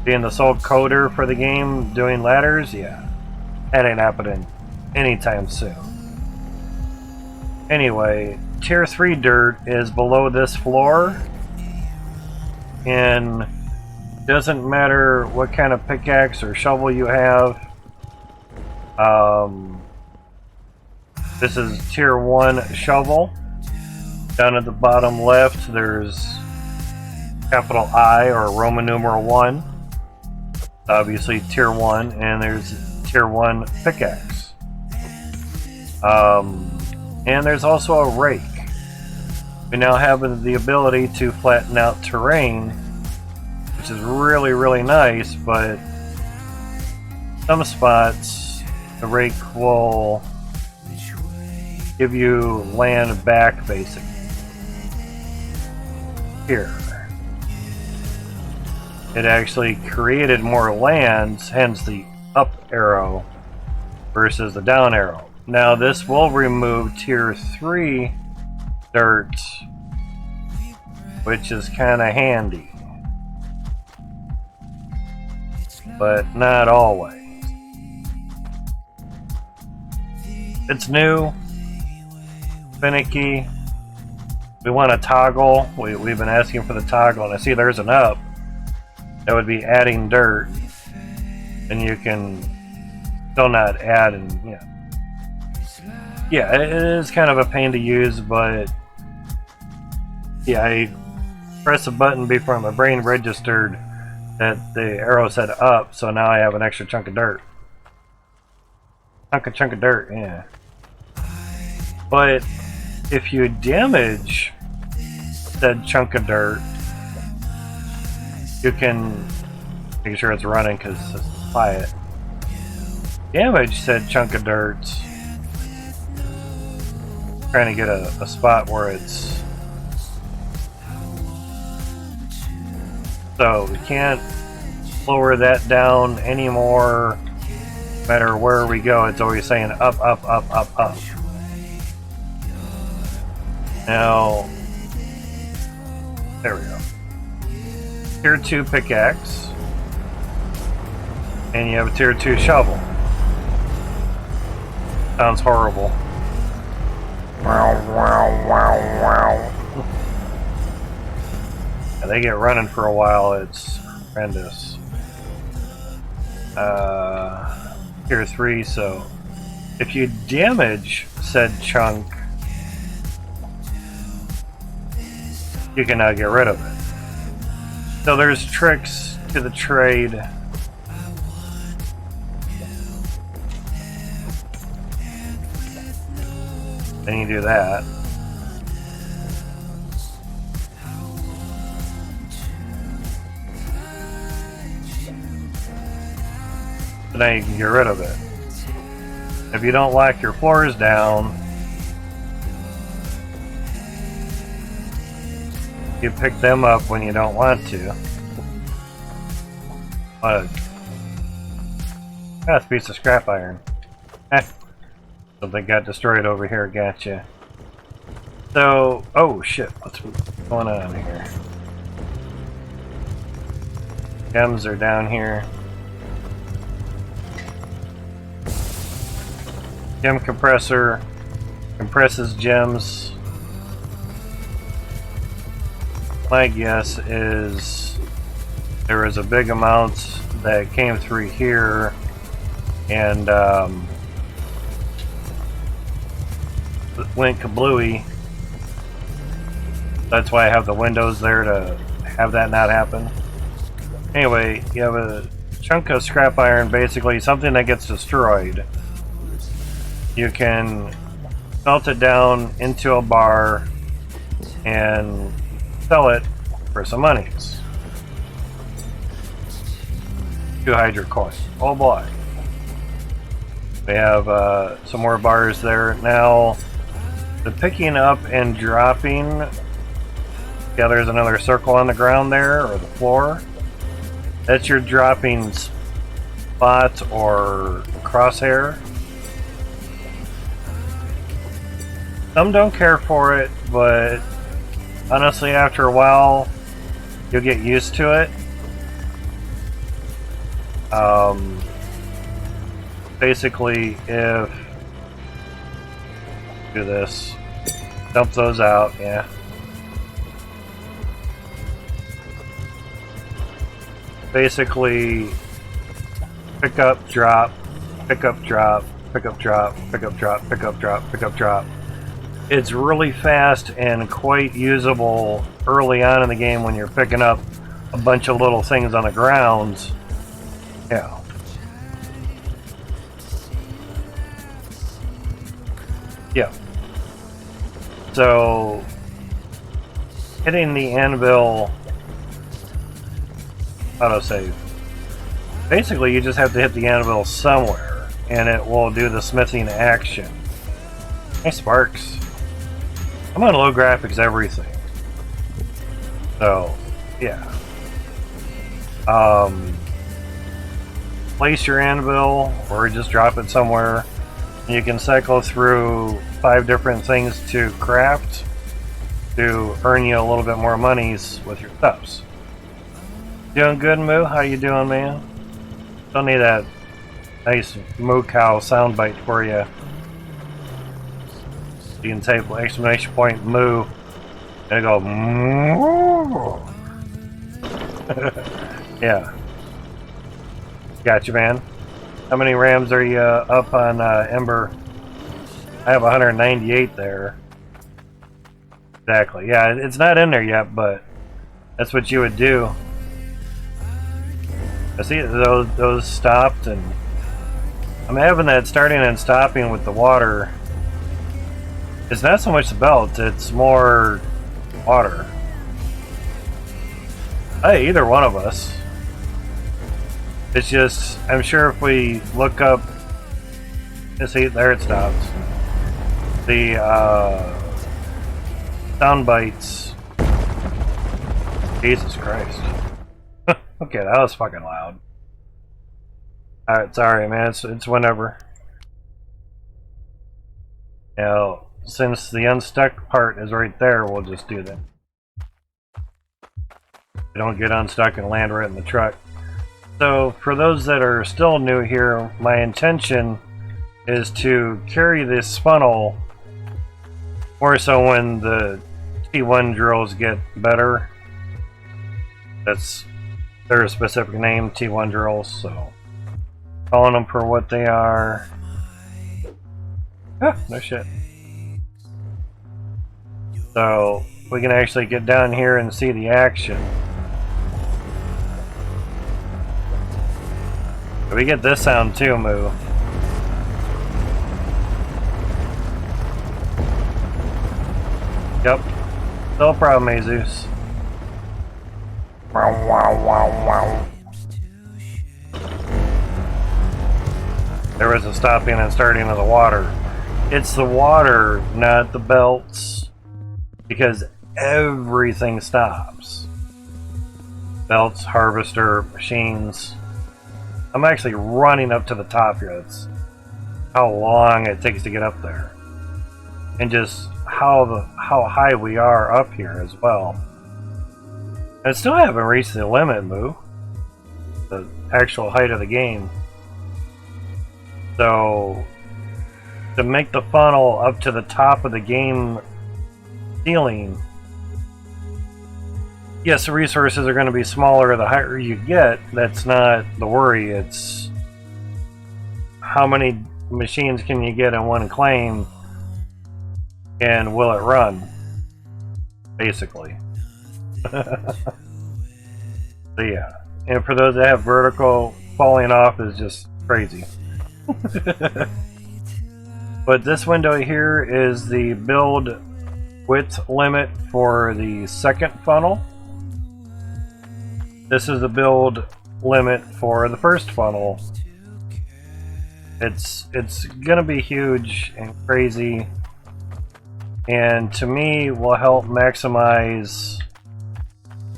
being the sole coder for the game doing ladders, yeah, that ain't happening anytime soon. Anyway, tier 3 dirt is below this floor, and doesn't matter what kind of pickaxe or shovel you have. This is tier 1 shovel. Down at the bottom left, there's capital I or Roman numeral 1. Obviously tier 1, and there's tier 1 pickaxe. And there's also a rake. We now have the ability to flatten out terrain, which is really, really nice, but some spots the rake will give you land back, basically. Here. It actually created more lands, hence the up arrow versus the down arrow. Now this will remove tier 3 dirt, which is kind of handy, but not always. It's new, finicky. We want a toggle. We've been asking for the toggle, and I see there's an up. That would be adding dirt, and you can still not add, and yeah, it is kind of a pain to use, but yeah, I pressed a button before my brain registered that the arrow said up, so now I have an extra chunk of dirt. Chunk of dirt, yeah. But if you damage said chunk of dirt, you can make sure it's running because it's quiet. Damage said chunk of dirt. Trying to get a spot where it's so we can't lower that down anymore. No matter where we go, it's always saying up, up, up, up, up. Now, there we go. Tier 2 pickaxe, and you have a tier 2 shovel. Sounds horrible. Wow, wow, wow, wow. Yeah, they get running for a while, it's horrendous. Tier 3, so if you damage said chunk, you can now get rid of it. So there's tricks to the trade. Then you do that. So now you can get rid of it. If you don't lock your floors down, you pick them up when you don't want to. That's a piece of scrap iron. Something got destroyed over here, gotcha. So, oh shit, what's going on here? Gems are down here. Gem compressor compresses gems. My guess is there was a big amount that came through here and went kablooey. That's why I have the windows there to have that not happen. Anyway, you have a chunk of scrap iron, basically something that gets destroyed. You can melt it down into a bar and sell it for some monies. 2 hydro coins. Oh boy. We have some more bars there. Now, the picking up and dropping, yeah, there's another circle on the ground there, or the floor. That's your dropping spot or crosshair. Some don't care for it, but honestly, after a while, you'll get used to it. Basically, if do this, dump those out, yeah. Basically, pick up, drop, pick up, drop, pick up, drop, pick up, drop, pick up, drop, pick up, drop. It's really fast and quite usable early on in the game when you're picking up a bunch of little things on the ground. Yeah. Yeah. So, hitting the anvil, autosave. Basically, you just have to hit the anvil somewhere, and it will do the smithing action. Hey, Sparks. I'm on low graphics everything. So, yeah. Place your anvil, or just drop it somewhere. You can cycle through 5 different things to craft to earn you a little bit more monies with your stuffs. Doing good, Moo? How you doing, man? Don't need that nice moo cow soundbite for you. You can type exclamation point moo and go moo. Yeah. Gotcha, man. How many rams are you up on Ember? I have 198 there. Exactly. Yeah, it's not in there yet, but that's what you would do. I see those stopped, and I'm having that starting and stopping with the water. It's not so much the belt, it's more water. Hey, either one of us. It's just, I'm sure if we look up, see, there it stops. The sound bites. Jesus Christ. Okay, that was fucking loud. Alright, sorry man, it's whenever. Now, since the unstuck part is right there, we'll just do that. We don't get unstuck and land right in the truck. So, for those that are still new here, my intention is to carry this funnel more so when the T1 drills get better. That's their specific name, T1 drills, so calling them for what they are. Ah, no shit. So we can actually get down here and see the action. We get this sound too, Moo. Yep. Still a problem, Jesus. Wow, wow, wow, wow. There was a stopping and starting of the water. It's the water, not the belts, because everything stops. Belts, harvester, machines. I'm actually running up to the top here. That's how long it takes to get up there, and just how high we are up here as well. I still haven't reached the limit, Moo. The actual height of the game. So, to make the funnel up to the top of the game ceiling, yes, the resources are going to be smaller the higher you get. That's not the worry. It's how many machines can you get in one claim, and will it run? Basically. So yeah, and for those that have vertical, falling off is just crazy. But this window here is the build width limit for the second funnel. This is the build limit for the first funnel. It's gonna be huge and crazy, and to me will help maximize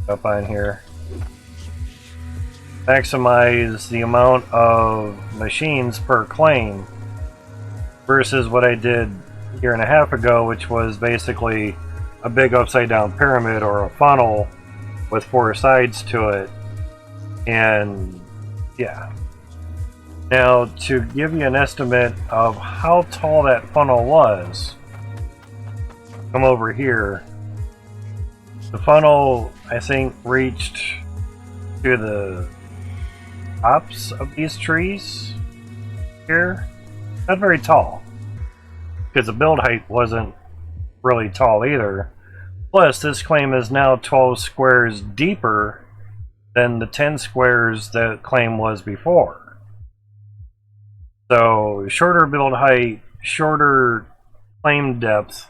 up on here. Maximize the amount of machines per claim versus what I did a year and a half ago, which was basically a big upside down pyramid or a funnel with 4 sides to it. And yeah. Now, to give you an estimate of how tall that funnel was, come over here. The funnel, I think, reached to the tops of these trees here. Not very tall, because the build height wasn't really tall either. Plus, this claim is now 12 squares deeper than the 10 squares the claim was before. So, shorter build height, shorter claim depth,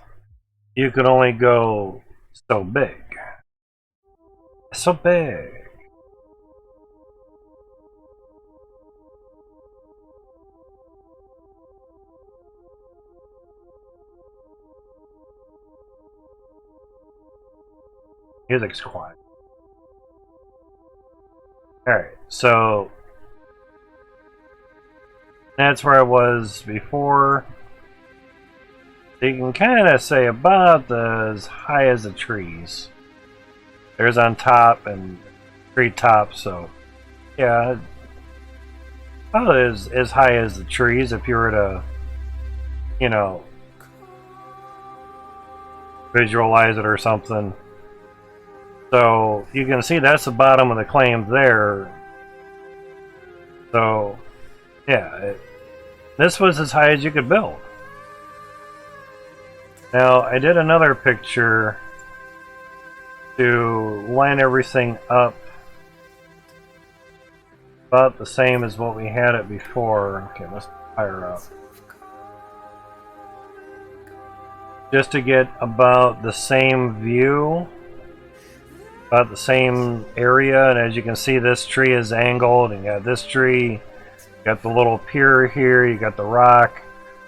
you could only go so big. So big. Music's quiet. Alright, so that's where I was before. So you can kind of say about as high as the trees. There's on top and tree top, so yeah, about as high as the trees if you were to, you know, visualize it or something. So you can see that's the bottom of the claim there. So yeah, this was as high as you could build. Now I did another picture to line everything up about the same as what we had it before. Okay, let's fire up. Just to get about the same view, about the same area, and as you can see, this tree is angled, and you got this tree, you got the little pier here, you got the rock.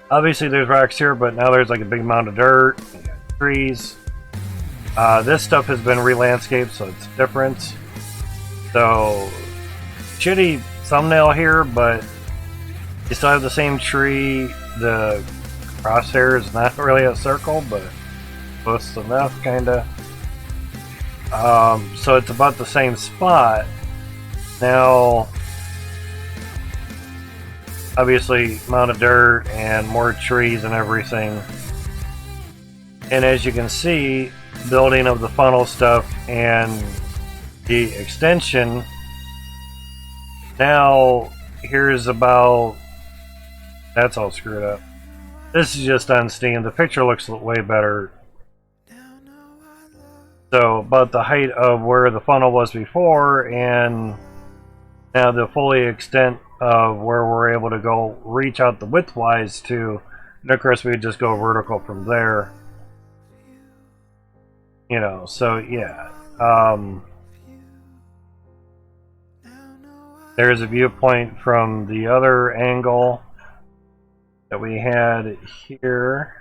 Obviously there's rocks here, but now there's like a big mound of dirt, you got trees. This stuff has been re-landscaped, so it's different. So, shitty thumbnail here, but you still have the same tree. The crosshair is not really a circle, but close enough, kinda. So it's about the same spot. Now, obviously, amount of dirt and more trees and everything. And as you can see, building of the funnel stuff and the extension. Now, here's about... That's all screwed up. This is just on Steam. The picture looks way better. So, about the height of where the funnel was before, and now the fully extent of where we're able to go reach out the width-wise to, and of course we just go vertical from there. You know, so yeah. There's a viewpoint from the other angle that we had here.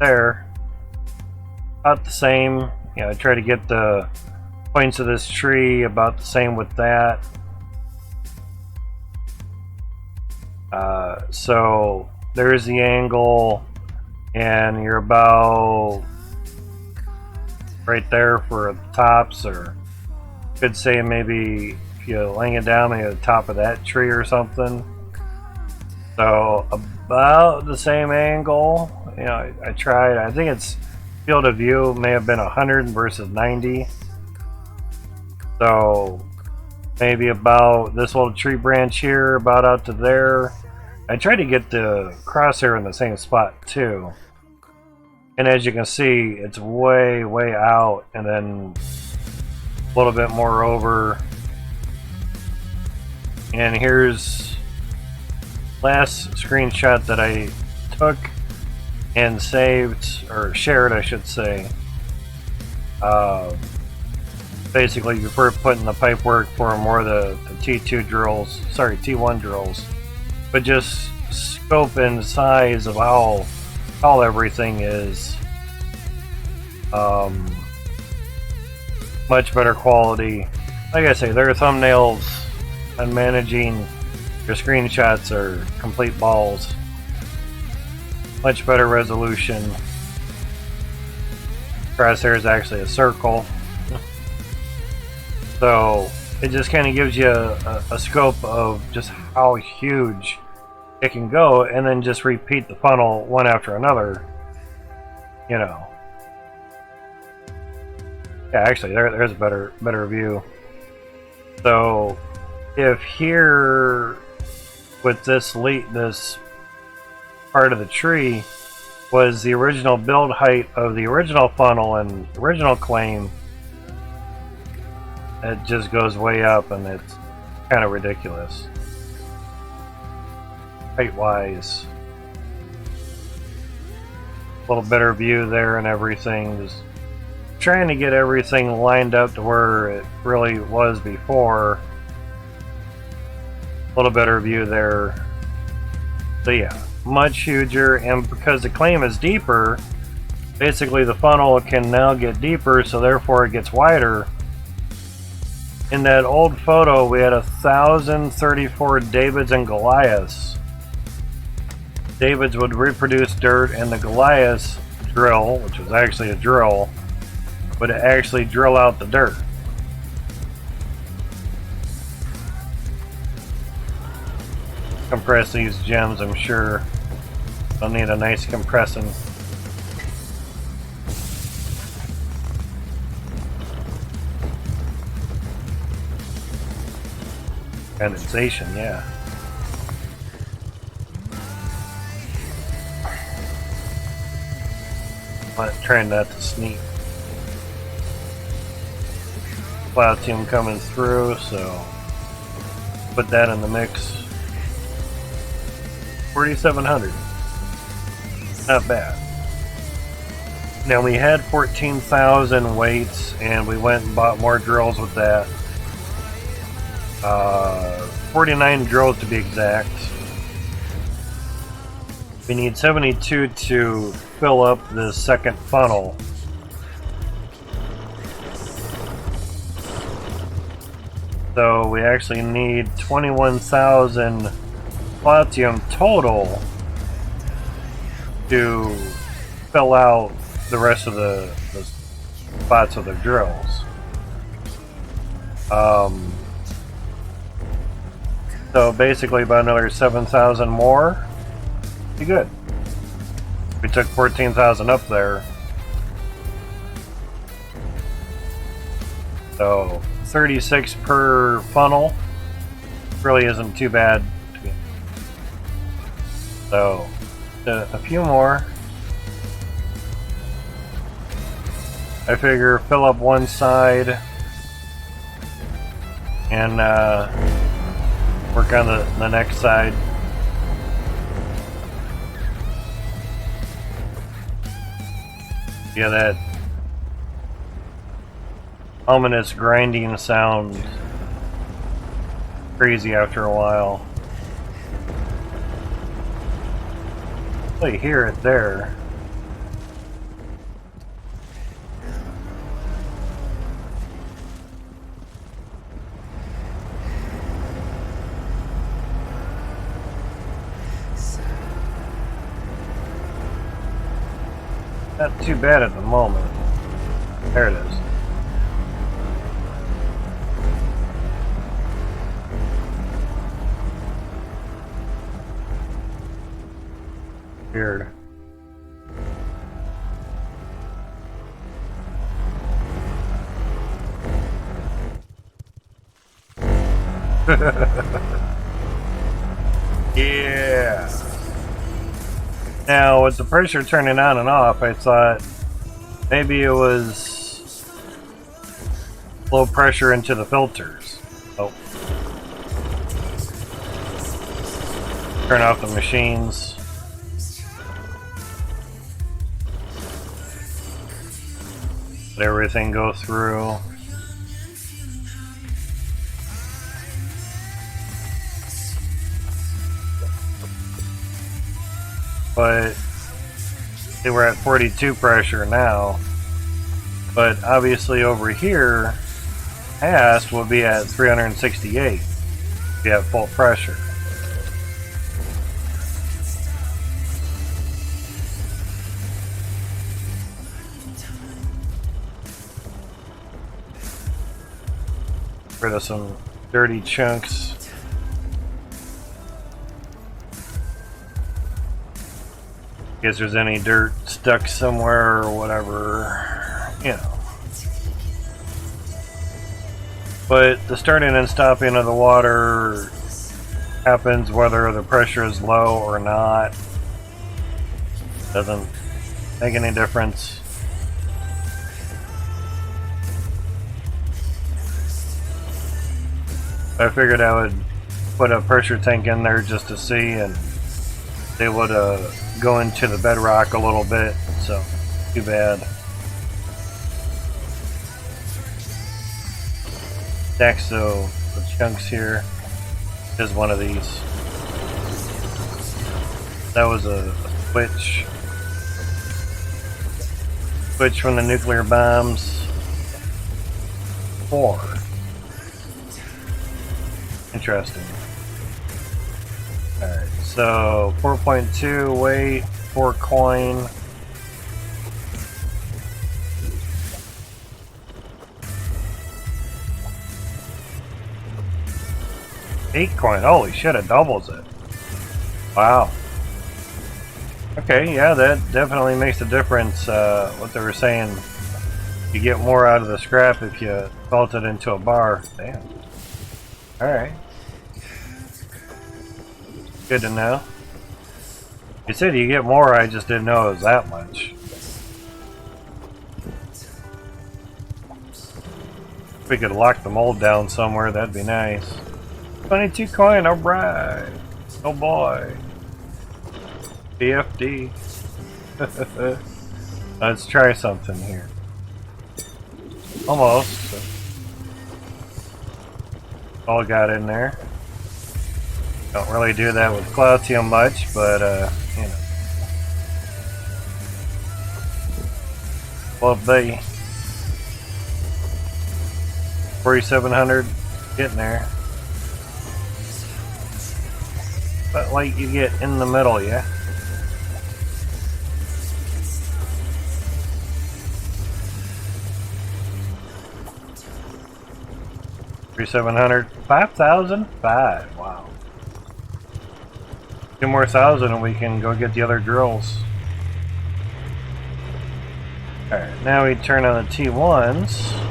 There. About the same. You know, I try to get the points of this tree about the same with that. So there's the angle, and you're about right there for the tops, or could say maybe if you're laying it down, maybe at the top of that tree or something. So about the same angle. You know, I tried. I think it's field of view may have been 100 versus 90. So maybe about this little tree branch here, about out to there. I tried to get the crosshair in the same spot too. And as you can see, it's way, way out, and then a little bit more over. And here's last screenshot that I took and saved, or shared I should say. Basically before putting the pipe work for more of the T2 drills, sorry, T1 drills, but just scope and size of how tall everything is. Much better quality. Like I say, their thumbnails and managing your screenshots are complete balls. Much better resolution. Crosshair is actually a circle. So it just kind of gives you a scope of just how huge it can go, and then just repeat the funnel one after another. You know. Yeah, actually, there's a better view. So if here with this part of the tree was the original build height of the original funnel and original claim, it just goes way up, and it's kind of ridiculous height wise. A little better view there and everything. Just trying to get everything lined up to where it really was before. A little better view there. So yeah, much huger, and because the claim is deeper, basically the funnel can now get deeper, so therefore it gets wider. In that old photo, we had 1,034 Davids and Goliaths. Davids would reproduce dirt, and the Goliaths drill, which was actually a drill, would actually drill out the dirt. Compress these gems, I'm sure. They'll need a nice compressing. Condensation, yeah. I'm trying not to sneak. platinum coming through, so put that in the mix. 4,700. Not bad. Now we had 14,000 weights, and we went and bought more drills with that. 49 drills to be exact. We need 72 to fill up the second funnel. So we actually need 21,000 platinum total to fill out the rest of the spots of the drills. So basically about another 7,000 more. Be good. We took 14,000 up there. So 36 per funnel really isn't too bad. So a few more. I figure fill up one side and work on the next side. Yeah, that ominous grinding sound crazy after a while. Well, you hear it there. Not too bad at the moment. There it is. Weird. Yeah. Now, with the pressure turning on and off, I thought maybe it was low pressure into the filters. Oh. Turn off the machines. Let everything go through. But they were at 42 pressure now. But obviously over here, past will be at 368 if you have full pressure. Rid of some dirty chunks. In case there's any dirt stuck somewhere or whatever, you know. But the starting and stopping of the water happens whether the pressure is low or not. Doesn't make any difference. I figured I would put a pressure tank in there just to see, and they would go into the bedrock a little bit, so too bad. Next, though, the chunks here is one of these. That was a switch. Switch from the nuclear bombs. 4. Interesting. Alright, so 4.2 weight, 4 coin. $8 coin, holy shit, it doubles it. Wow. Okay, yeah, that definitely makes a difference. What they were saying, you get more out of the scrap if you vault it into a bar. Damn. Alright. Good to know. You said you get more, I just didn't know it was that much. If we could lock the mold down somewhere, that'd be nice. 22 coin, alright. Oh boy. DFD. Let's try something here. Almost. All got in there. Don't really do that with Cloutium much, but you know. Well, be 4,700, getting there. But like you get in the middle, yeah. $3,700, 5,005. Wow. 2 more thousand, and we can go get the other drills. All right, now we turn on the T1s.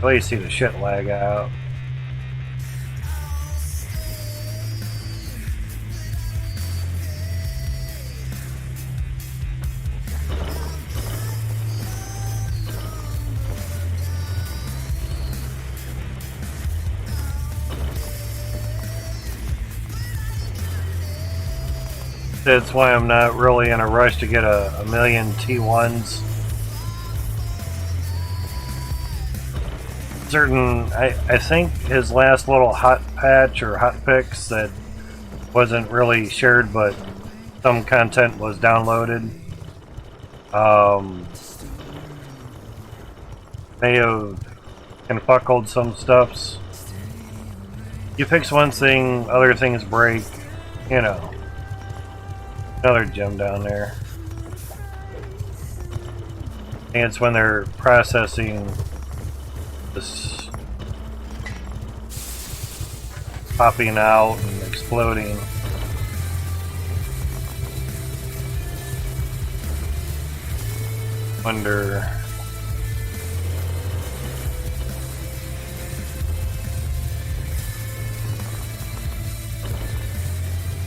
Well, you see the shit lag out. That's why I'm not really in a rush to get a million T1s. I think his last little hot patch or hot fix that wasn't really shared, but some content was downloaded. May have confuckled some stuffs. You fix one thing, other things break, you know. Another gem down there. And it's when they're processing this popping out and exploding. Wonder.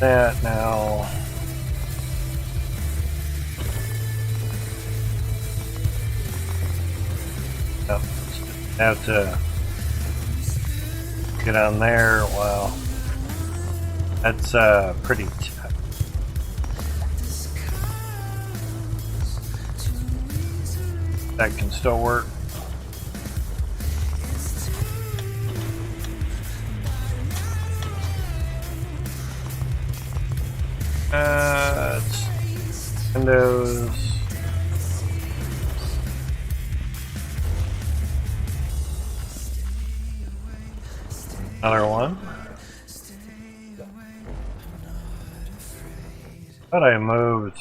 That now. Have to get on there. Wow, that's pretty tough. That can still work. It's Windows. Another one. Thought I moved.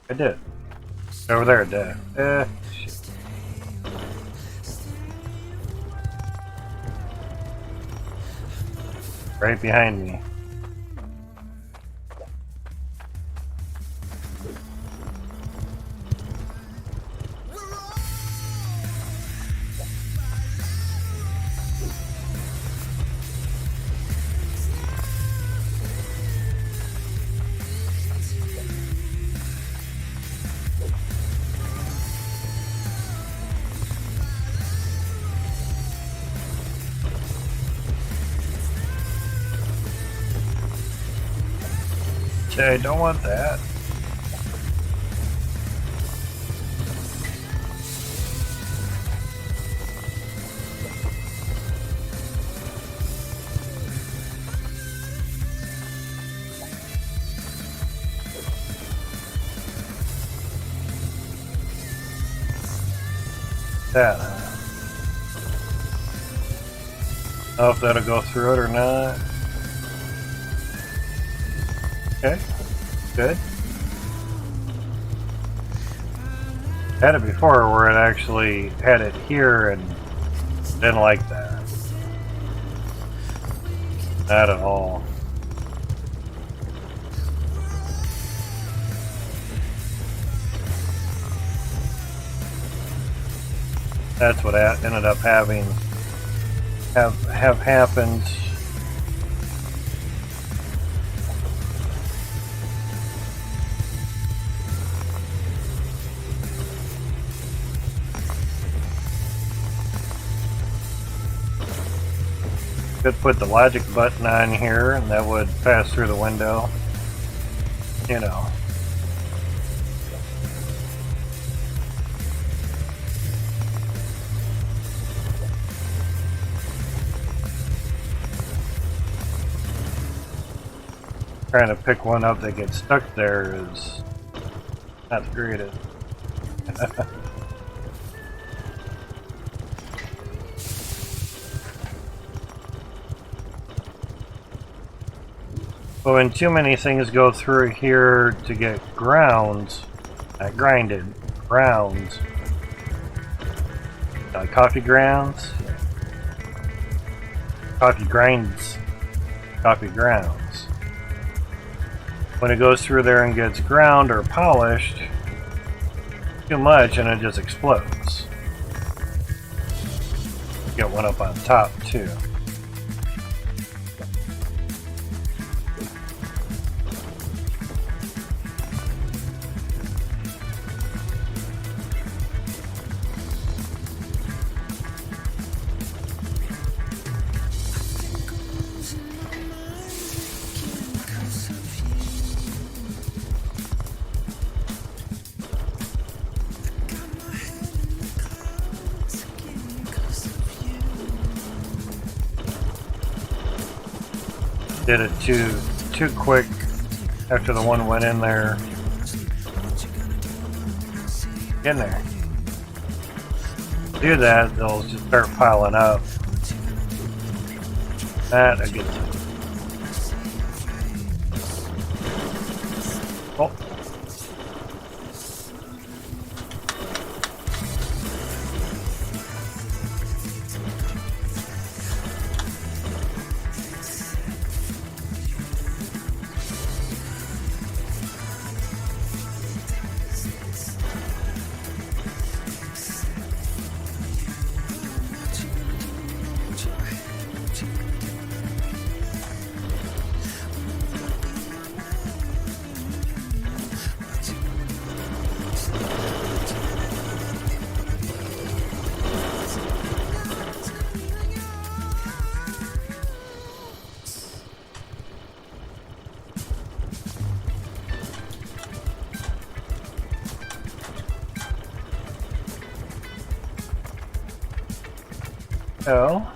I did. Over there, it did. Shit. Right behind me. I don't want that. That. I don't know if that'll go through it or not. Okay, good. Had it before where it actually had it here and didn't like that. Not at all. That's what ended up having have happened. Could put the logic button on here and that would pass through the window. You know. Trying to pick one up that gets stuck there is not the greatest. But when too many things go through here to get grounds, not grinded, grounds, coffee grounds, coffee grinds, coffee grounds. When it goes through there and gets ground or polished too much and it just explodes. Get one up on top too. Did it too quick after the one went in there. Get in there. Do that, they'll just start piling up. That again. Oh. So,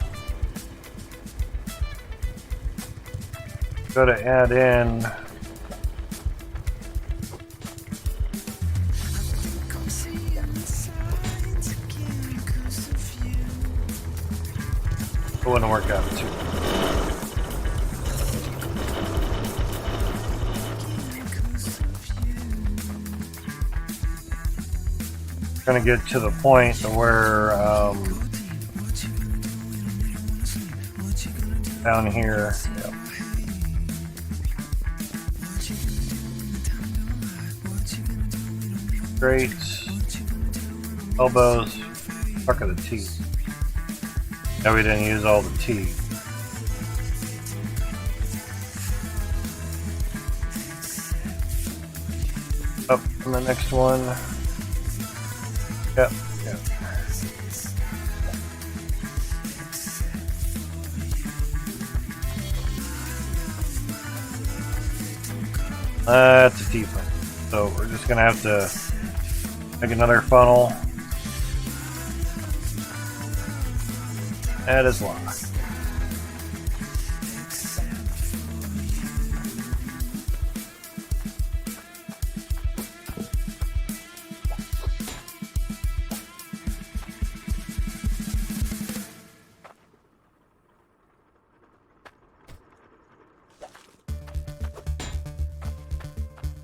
go to add in it wouldn't work out too. Gonna get to the point where down here, yep. Grates, elbows, fuck of the teeth. Now we didn't use all the teeth. Up on the next one. Yep, yep. That's a T-funnel. So we're just gonna have to make another funnel. That is locked.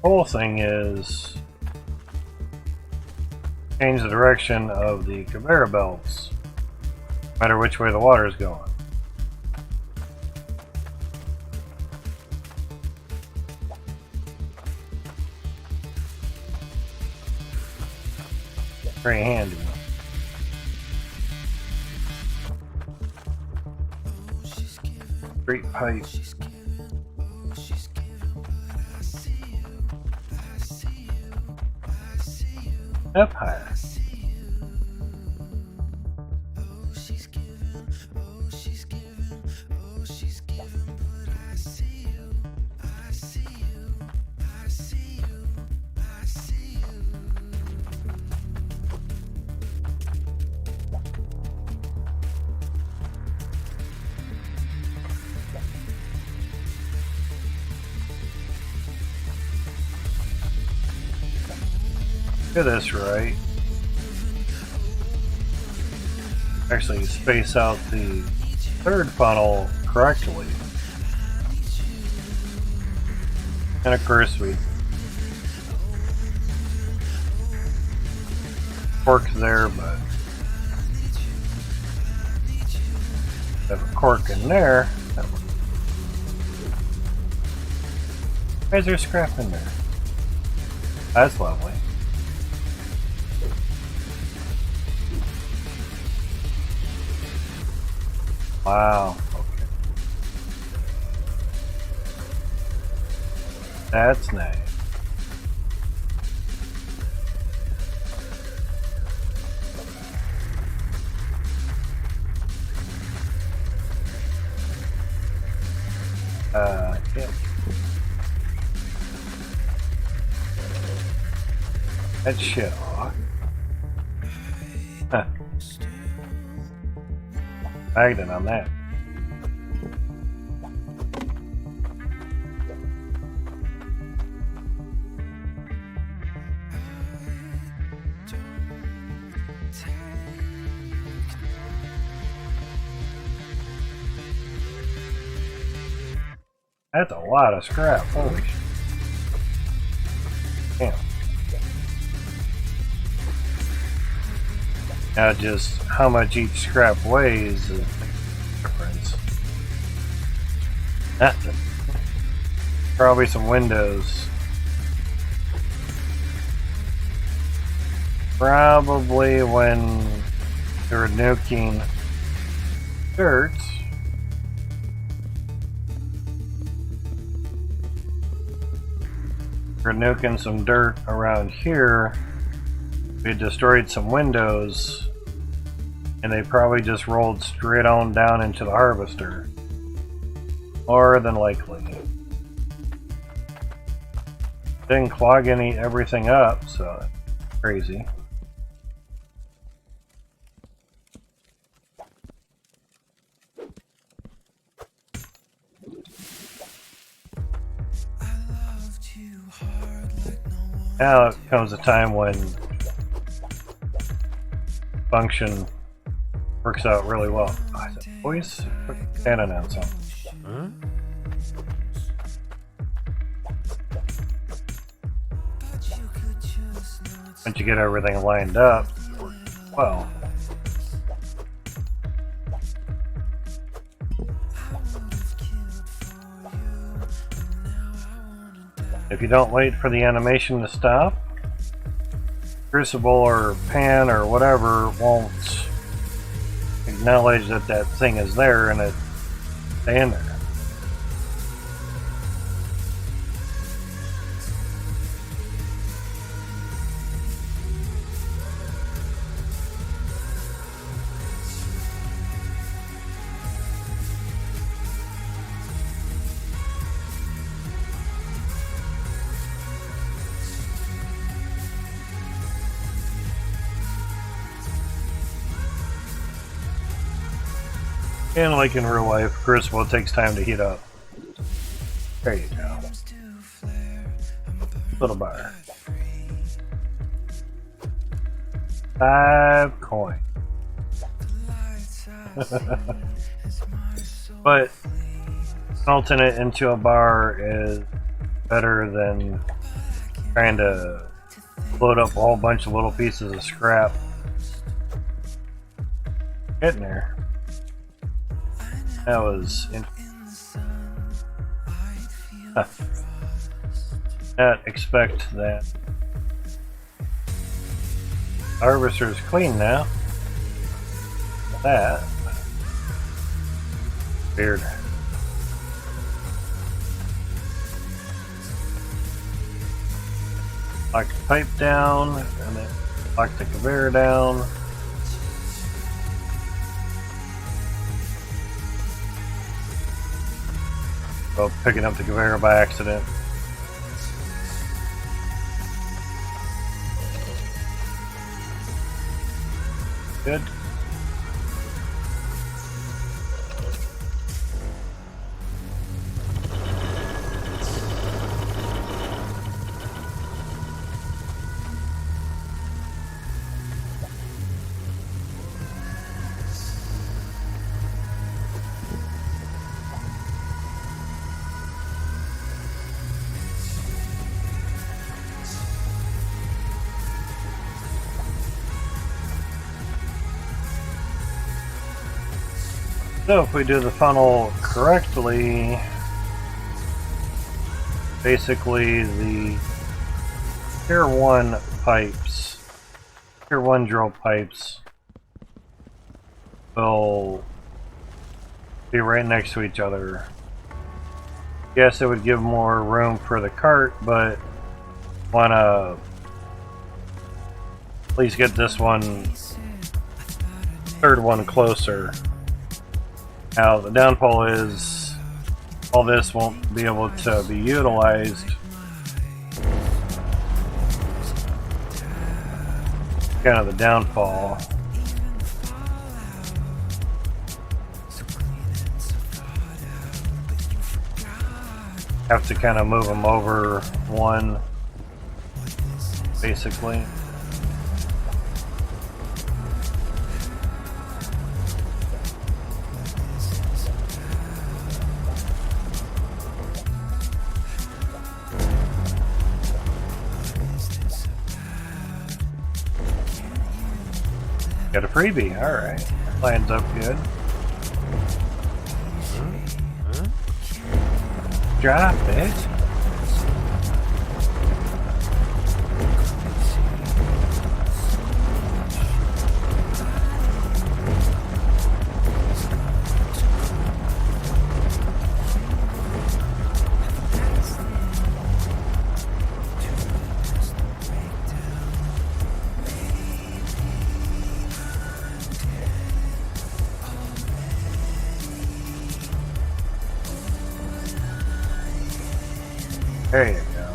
Whole thing is change the direction of the conveyor belts, no matter which way the water is going. Very handy. Great pipe. Up higher. do this right. Actually, space out the third funnel correctly. And of course, we cork there, but have a cork in there. Why is there scrap in there? That's lovely. Wow. Okay. That's nice. Yeah. That shit off. Huh. Bagged on that. That's a lot of scrap. Holy shit. Damn. Now just how much each scrap weighs is the difference. Nothing. Probably some windows. Probably when they were nuking dirt. We're nuking some dirt around here. We destroyed some windows, and they probably just rolled straight on down into the harvester. More than likely. Didn't clog everything up, so that's crazy. Now comes a time when function works out really well. Voice standing out something. Huh? Once you get everything lined up, it works well. If you don't wait for the animation to stop, Crucible or Pan or whatever won't acknowledge that that thing is there and it's staying there. And like in real life, Crucible takes time to heat up. There you go. Little bar. 5 coins. But melting it into a bar is better than trying to load up a whole bunch of little pieces of scrap. Getting there. That was not expect that. Harvester's clean now. That weird. Lock the pipe down, and then lock the conveyor down. Oh, picking up the conveyor by accident. Good. So if we do the funnel correctly, basically the tier 1 pipes, tier 1 drill pipes will be right next to each other. Yes, it would give more room for the cart, but want to at least get this one, third one closer. Now the downfall is all this won't be able to be utilized. Kind of the downfall. Have to kind of move them over one, basically. Got a freebie, alright. Lines up good. Drop it. There you go.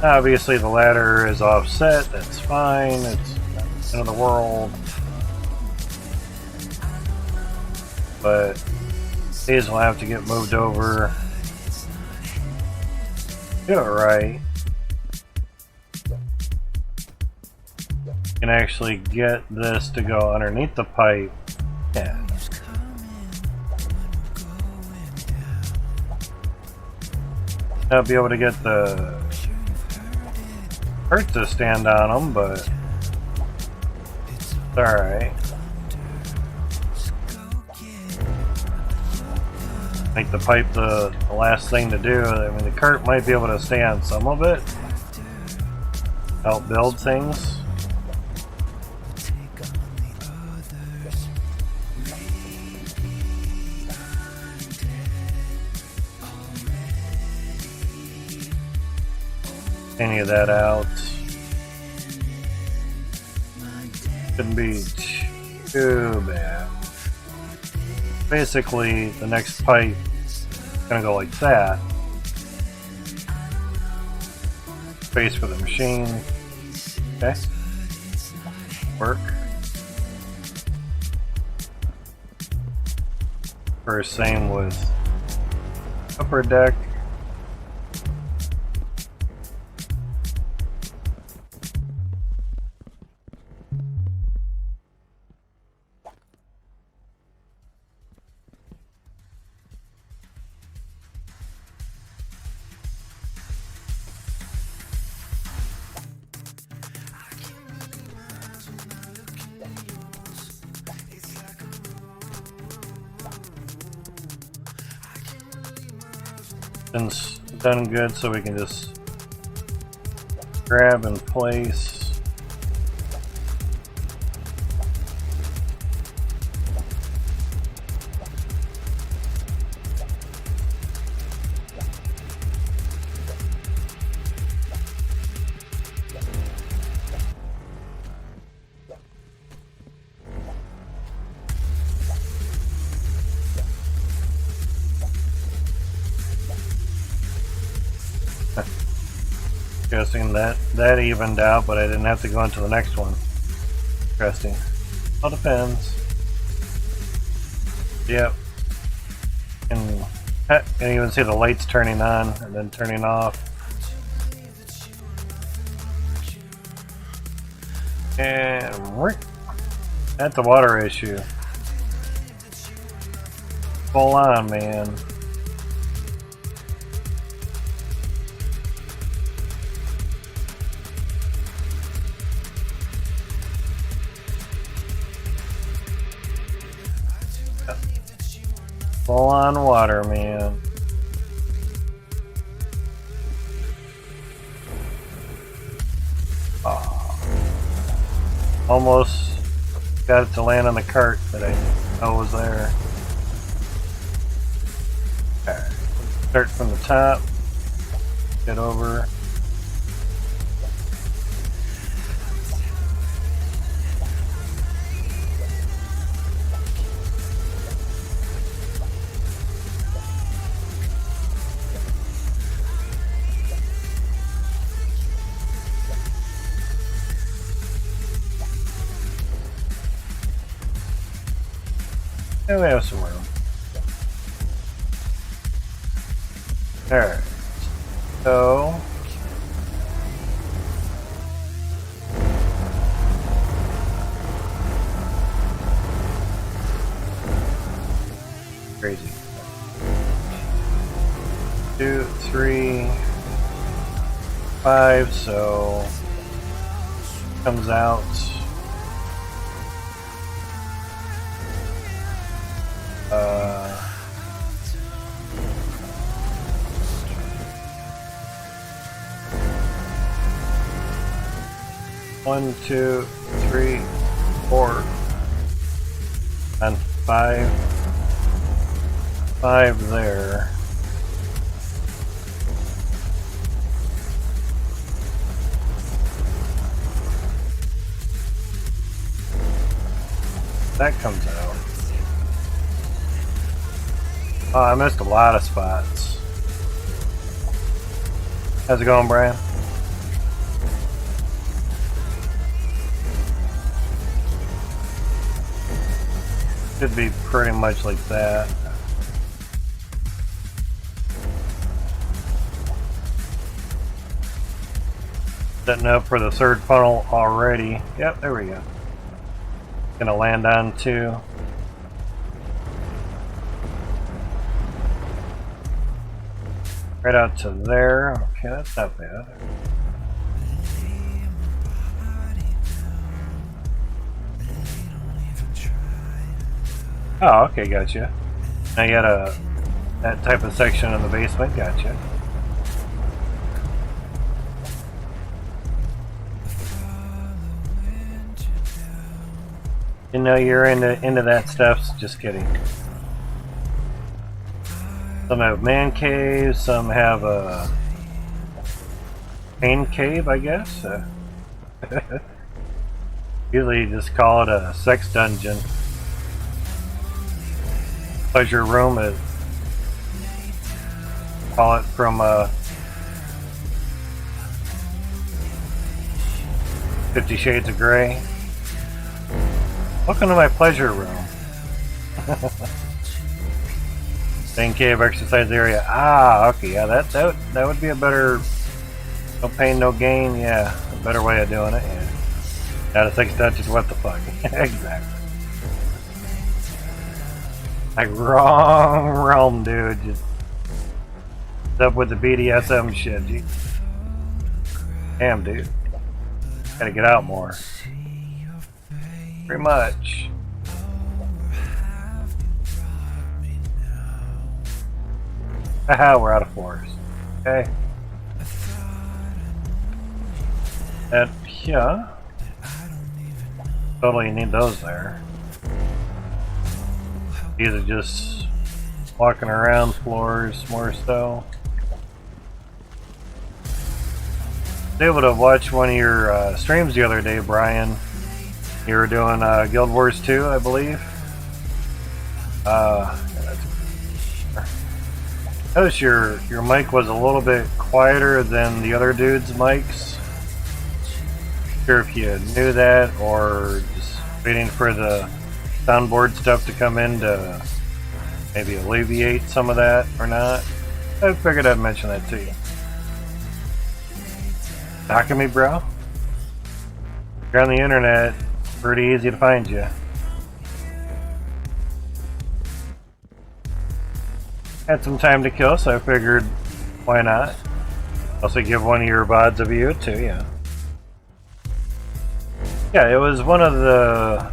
Obviously the ladder is offset, that's fine, it's not the end of the world. But these will have to get moved over. Do it right. You can actually get this to go underneath the pipe. Yeah. Not be able to get the cart to stand on them, but it's alright. Make the pipe the last thing to do. I mean, the cart might be able to stand some of it, help build things. Any of that out. Shouldn't be too bad. Basically, the next pipe is gonna go like that. Space for the machine. Okay. Work. First, same with upper deck. It's done good, so we can just grab and place. Interesting, that evened out, but I didn't have to go into the next one. Interesting. All depends. Yep. And even see the lights turning on and then turning off. And we're at the water issue. Full on, man. Full on water, man. Almost got it to land on the cart that I know was there. Okay. Start from the top. Get over. And we have some room. Alright. So crazy. 2, 3, 5, so comes out. One, 2, 3, 4, and 5. 5 there. That comes out. Oh, I missed a lot of spots. How's it going, Brian? Should be pretty much like that. Setting up for the third funnel already. Yep, there we go. Gonna land on 2. Right out to there. Okay, that's not bad. Oh, okay, gotcha. Now you got that type of section in the basement, gotcha. You know you're into that stuff, just kidding. Some have man caves, some have a pain cave, I guess. Usually you just call it a sex dungeon. Pleasure room, call it from 50 Shades of Grey. Welcome to my pleasure room. Pain cave exercise area. Ah, okay, yeah, that would be a better, no pain, no gain. Yeah, a better way of doing it. Yeah, not a sex dungeon. What the fuck? Exactly. Like wrong realm, dude. Just up with the BDSM shit. Damn, dude. Gotta get out more. Pretty much. Haha, we're out of floors. Okay. That, yeah. Totally need those there. These are just walking around floors more so. I was able to watch one of your streams the other day, Brian. You were doing Guild Wars 2, I believe. Notice your mic was a little bit quieter than the other dude's mics. Not sure if you knew that or just waiting for the soundboard stuff to come in to maybe alleviate some of that or not. I figured I'd mention that to you. Talking me, bro? If you're on the internet, it's pretty easy to find you. Had some time to kill, so I figured, why not? Also give one of your VODs a view too, yeah. Yeah, it was one of the...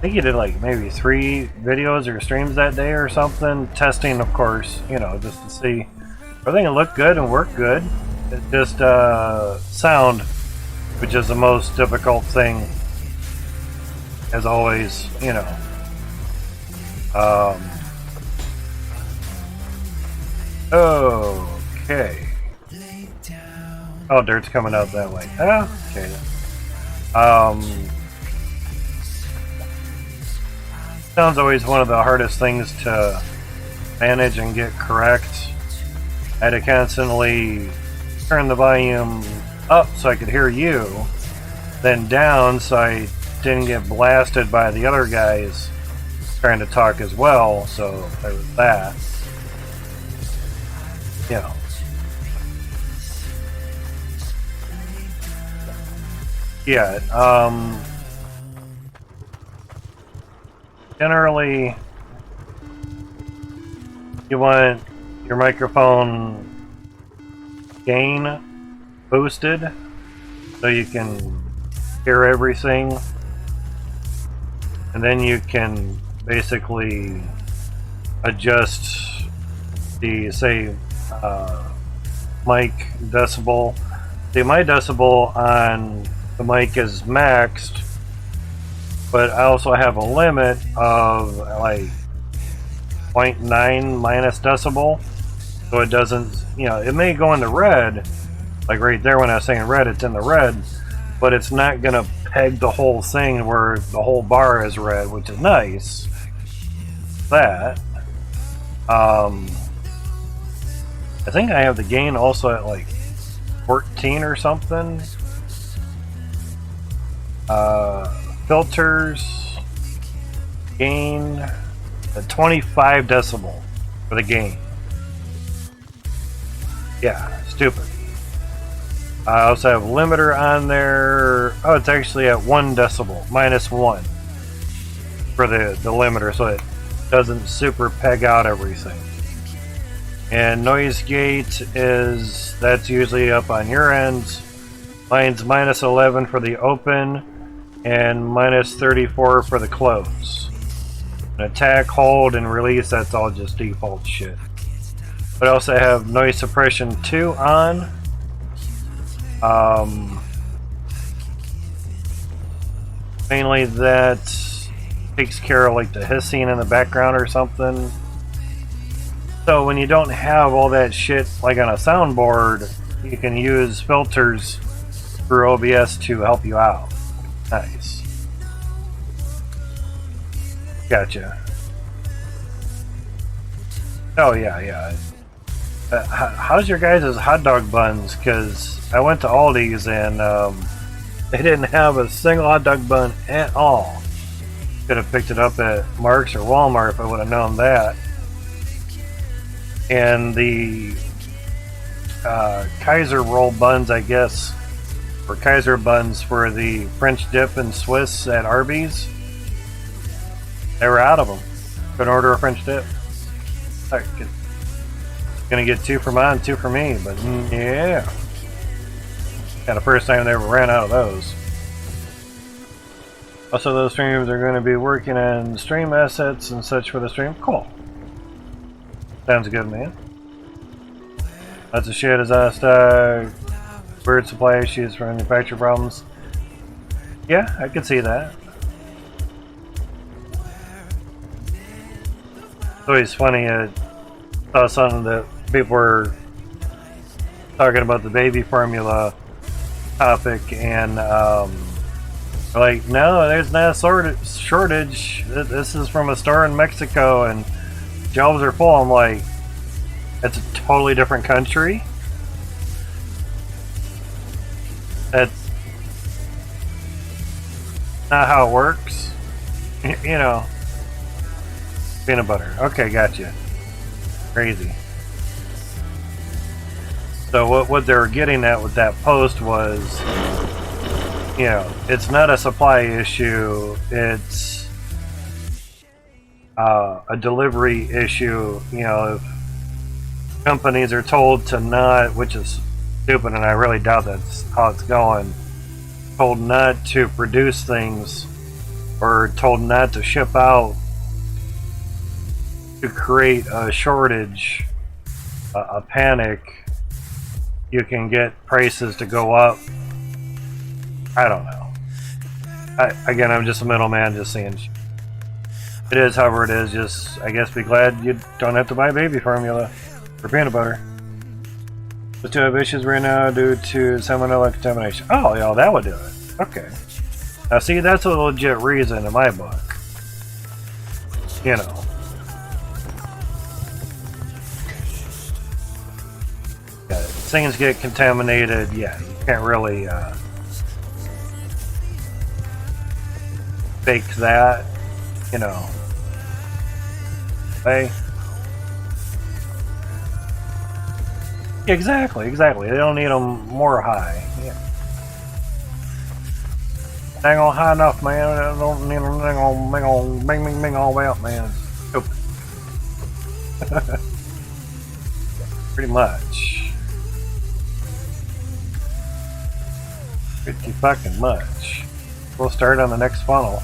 I think he did like maybe 3 videos or streams that day or something, testing, of course, you know, just to see everything looked good and worked good. It just sound, which is the most difficult thing, as always, you know. Okay. Oh, dirt's coming out that way. Okay. Sound's always one of the hardest things to manage and get correct. I had to constantly turn the volume up so I could hear you, then down so I didn't get blasted by the other guys trying to talk as well, so there was that. You know. Yeah, generally you want your microphone gain boosted so you can hear everything, and then you can basically adjust the, say, mic decibel. See, my decibel on the mic is maxed, but I also have a limit of like 0.9 minus decibel, so it doesn't, you know, it may go into red, like right there when I was saying red, it's in the red, but it's not gonna peg the whole thing where the whole bar is red, which is nice. That. I think I have the gain also at like 14 or something. Filters, gain at 25 decibel for the gain. Yeah, stupid. I also have limiter on there. Oh, it's actually at 1 decibel, minus 1 for the limiter, so it doesn't super peg out everything. And noise gate is, that's usually up on your end. Mine's minus 11 for the open and minus 34 for the close. And attack, hold, and release, that's all just default shit. But I also have noise suppression 2 on. Mainly that takes care of like the hissing in the background or something. So when you don't have all that shit like on a soundboard, you can use filters through OBS to help you out. Nice. Gotcha. Oh yeah. How's your guys' hot dog buns? Because I went to Aldi's and they didn't have a single hot dog bun at all. Could have picked it up at Mark's or Walmart if I would have known that. And the Kaiser roll buns, I guess, or Kaiser buns for the French dip and Swiss at Arby's, they were out of them. Couldn't order a French dip. Gonna get 2 for mine, 2 for me, but yeah. The first time they ever ran out of those. Also, those streams are going to be working on stream assets and such for the stream. Cool. Sounds good, man. Lots of shit is stock. Weird supply issues for manufacturer problems. Yeah, I can see that. It's always funny. I saw something that people were talking about the baby formula topic, and like, no, there's not a shortage. This is from a store in Mexico, and shelves are full. I'm like, it's a totally different country. That's not how it works. You know, peanut butter. Okay, gotcha. Crazy. So what they were getting at with that post was, you know, it's not a supply issue, it's a delivery issue. You know, if companies are told to not, which is stupid, and I really doubt that's how it's going, told not to produce things or told not to ship out to create a shortage, a panic, you can get prices to go up. I don't know. Again, I'm just a middleman, just saying. It is however it is. Just, I guess, be glad you don't have to buy baby formula for peanut butter. The two have issues right now due to salmonella contamination. Oh, yeah, that would do it. Okay. Now, see, that's a legit reason in my book. You know. Yeah, things get contaminated, yeah, you can't really fake that, you know. Hey. Exactly. They don't need them more high. Yeah. Ain't gonna high enough, man. I don't need them. Ain't gonna bing all the way up, man. Stupid. Pretty much. Pretty fucking much. We'll start on the next funnel.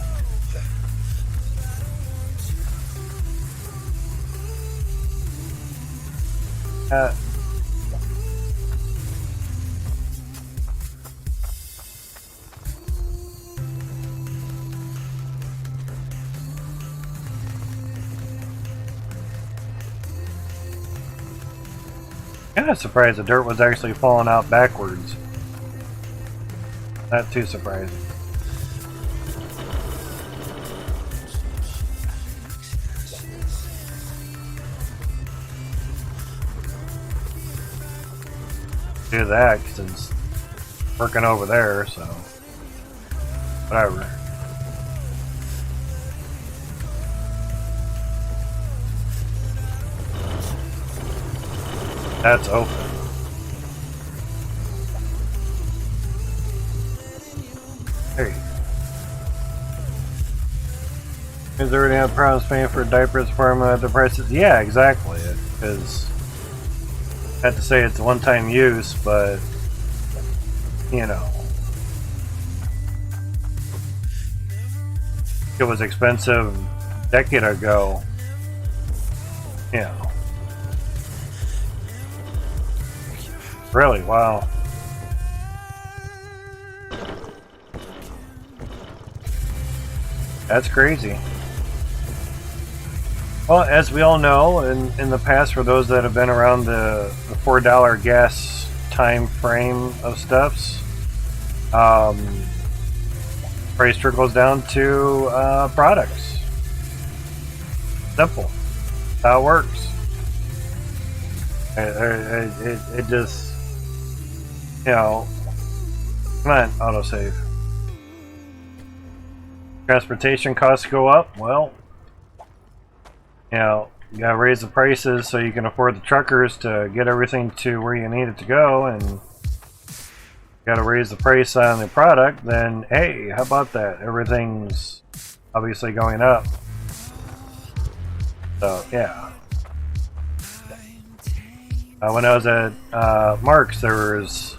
Kind of surprised the dirt was actually falling out backwards. Not too surprising. Do that because it's working over there, so whatever. That's open. There you go. Kids already have problems paying for diapers, formula, the prices. Yeah, exactly. Because I have to say it's one-time use, but you know, it was expensive a decade ago. You know. Really? Wow. That's crazy. Well, as we all know, in the past, for those that have been around the $4 gas time frame of stuffs, price trickles down to products. Simple. That's how it works. It just, you know, come on, autosave. Transportation costs go up, well, you know, you gotta raise the prices so you can afford the truckers to get everything to where you need it to go, and you gotta raise the price on the product, then hey, how about that? Everything's obviously going up. So, yeah. When I was at Mark's, there was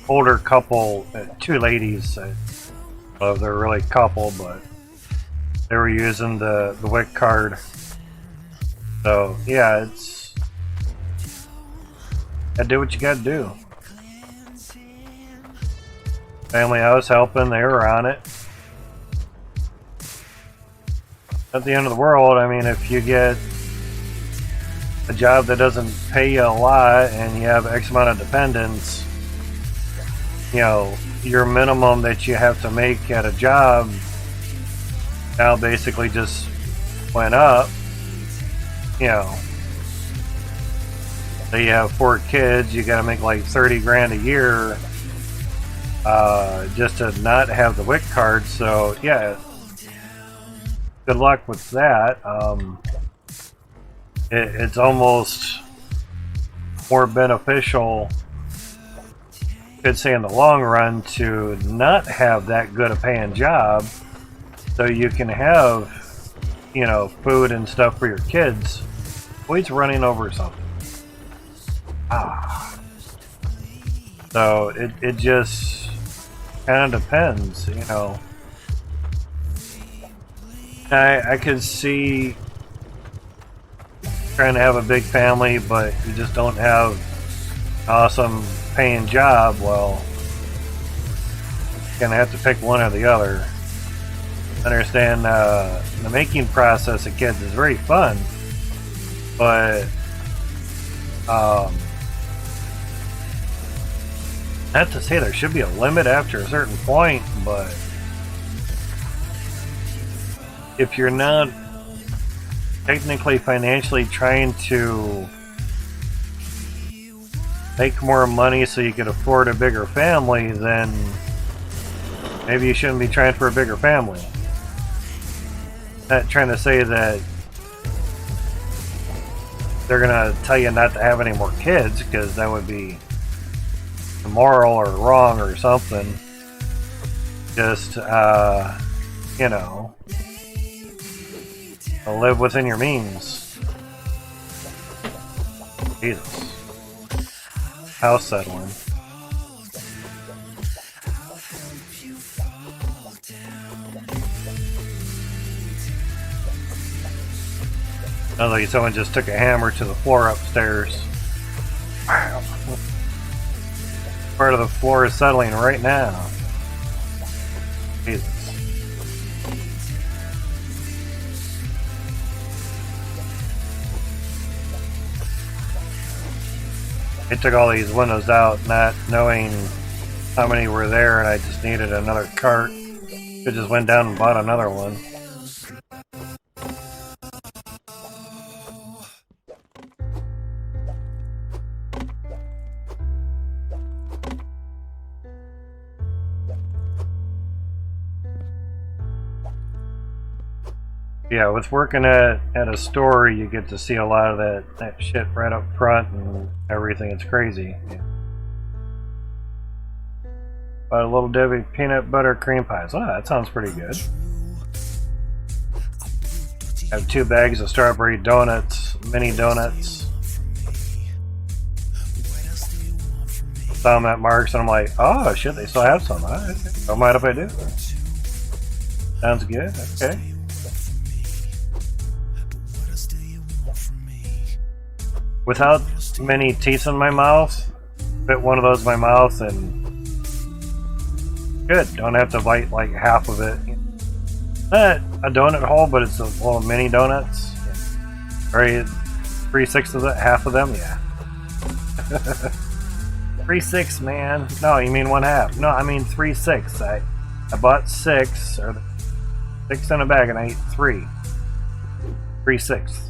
older couple, two ladies. Well, they're really a couple, but they were using the WIC card. So yeah, it's gotta do what you gotta do. Family I was helping, they were on it. At the end of the world, I mean, if you get a job that doesn't pay you a lot and you have X amount of dependents, you know, your minimum that you have to make at a job now basically just went up. You know, say you have 4 kids, you gotta make like 30 grand a year just to not have the WIC card. So yeah, good luck with that. It's almost more beneficial, you could say in the long run, to not have that good a paying job so you can have, you know, food and stuff for your kids. Always running over something. So it just, kind of depends, you know. I could see trying to have a big family, but you just don't have an awesome paying job. Well, you're gonna have to pick one or the other. Understand the making process of kids is very fun, but not to say there should be a limit after a certain point, but if you're not technically financially trying to make more money so you can afford a bigger family, then maybe you shouldn't be trying for a bigger family. Not trying to say that they're gonna tell you not to have any more kids, because that would be immoral or wrong or something. Just you know, live within your means. Jesus. House settling. Sounds like someone just took a hammer to the floor upstairs. Wow. Part of the floor is settling right now. Jesus. I took all these windows out not knowing how many were there, and I just needed another cart. I just went down and bought another one. Yeah, with working at a store, you get to see a lot of that shit right up front and everything. It's crazy. Yeah. But a little Debbie peanut butter cream pies. Oh, that sounds pretty good. I have 2 bags of strawberry donuts, mini donuts. Saw them at Mark's and I'm like, oh shit, they still have some. Right. Don't mind if I do. Sounds good. Okay. Without many teeth in my mouth, fit one of those in my mouth and good. Don't have to bite like half of it. Not a donut hole, but it's a little mini donuts. Right, 3/6 of it, half of them, yeah. 3/6, man. No, you mean 1/2. No, I mean 3/6. I bought 6 or 6 in a bag, and I ate 3. 3/6.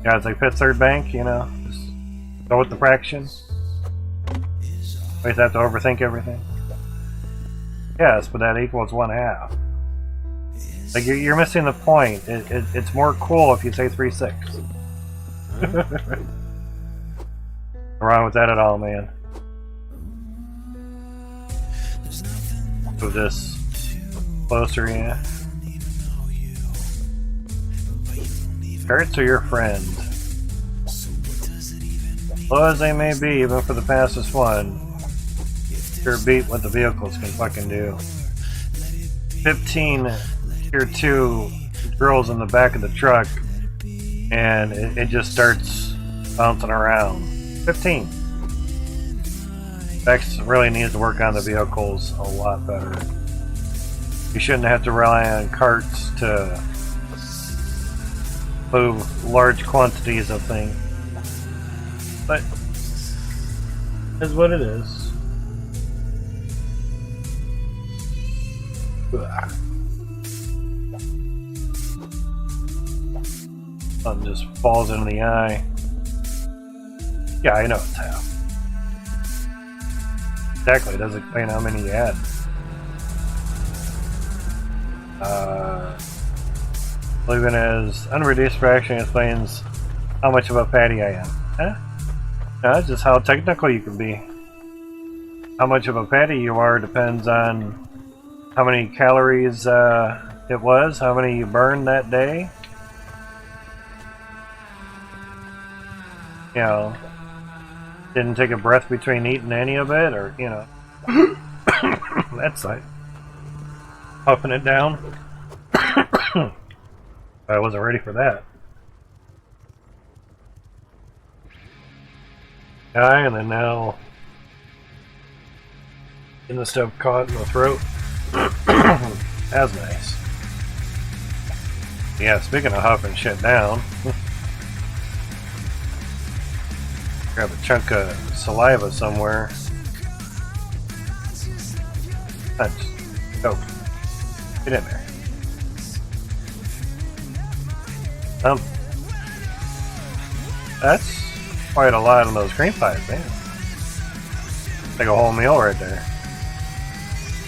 Yeah, it's like Fifth Third Bank, you know. Just go with the fraction. Always have to overthink everything. Yes, but that equals 1/2. Like you're missing the point. It's more cool if you say 3/6. Wrong with that at all, man. Move this closer, yeah. Carrots are your friend. Low as they may be, even for the fastest one, sure beat what the vehicles can fucking do. 15 Tier 2 drills in the back of the truck, and it just starts bouncing around. 15. Vex really needs to work on the vehicles a lot better. You shouldn't have to rely on carts to move large quantities of things. But is what it is. Ugh. Something just falls into the eye. Yeah, I know it's half. Exactly, it doesn't explain how many you had. Leaving as unreduced fraction explains how much of a fatty I am. Huh? No, that's just how technical you can be. How much of a fatty you are depends on how many calories it was, how many you burned that day. You know, didn't take a breath between eating any of it, or, you know. That's like puffing it down. I wasn't ready for that. And then now getting the stuff caught in the throat. That's nice. Yeah, speaking of huffing shit down, grab a chunk of saliva somewhere. Punch. Go. Get in there. That's quite a lot on those cream pies, man. Like a whole meal right there.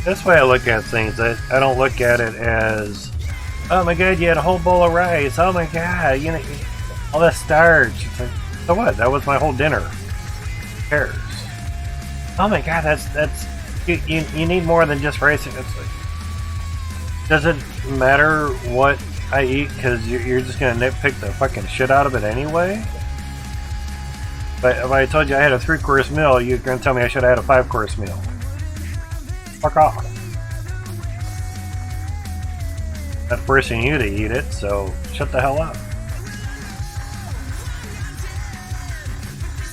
That's why I look at things. I don't look at it as, oh my god, you had a whole bowl of rice. Oh my god, you know, all that starch. It's like, so what? That was my whole dinner. Who cares? Oh my god, that's you need more than just rice. It's like, does it matter what I eat because you're just gonna nitpick the fucking shit out of it anyway? But if I told you I had a 3-course meal, you're gonna tell me I should have had a 5-course meal. Fuck off. Not forcing you to eat it, so shut the hell up.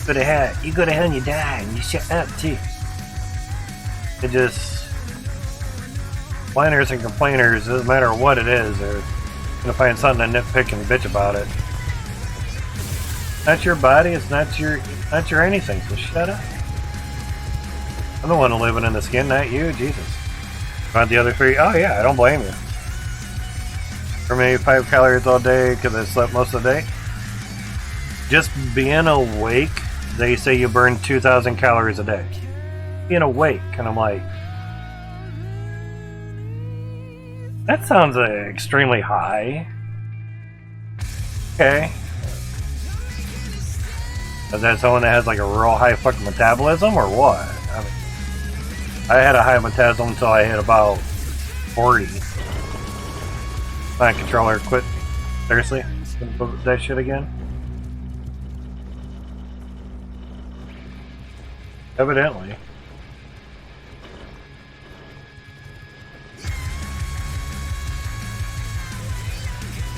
You go to hell and you die, and you shut up too. It just whiners and complainers, doesn't matter what it is, they're gonna find something to nitpick and bitch about it. It's not your body, it's not your anything, so shut up. I'm the one living in the skin, not you, Jesus. Want the other 3? Oh yeah, I don't blame you. For me, 5 calories all day because I slept most of the day. Just being awake, they say you burn 2,000 calories a day. Being awake, and I'm like, that sounds extremely high. Okay. Is that someone that has like a real high fucking metabolism or what? I mean, I had a high metabolism until I hit about 40. My controller quit. Seriously? Gonna put that shit again? Evidently.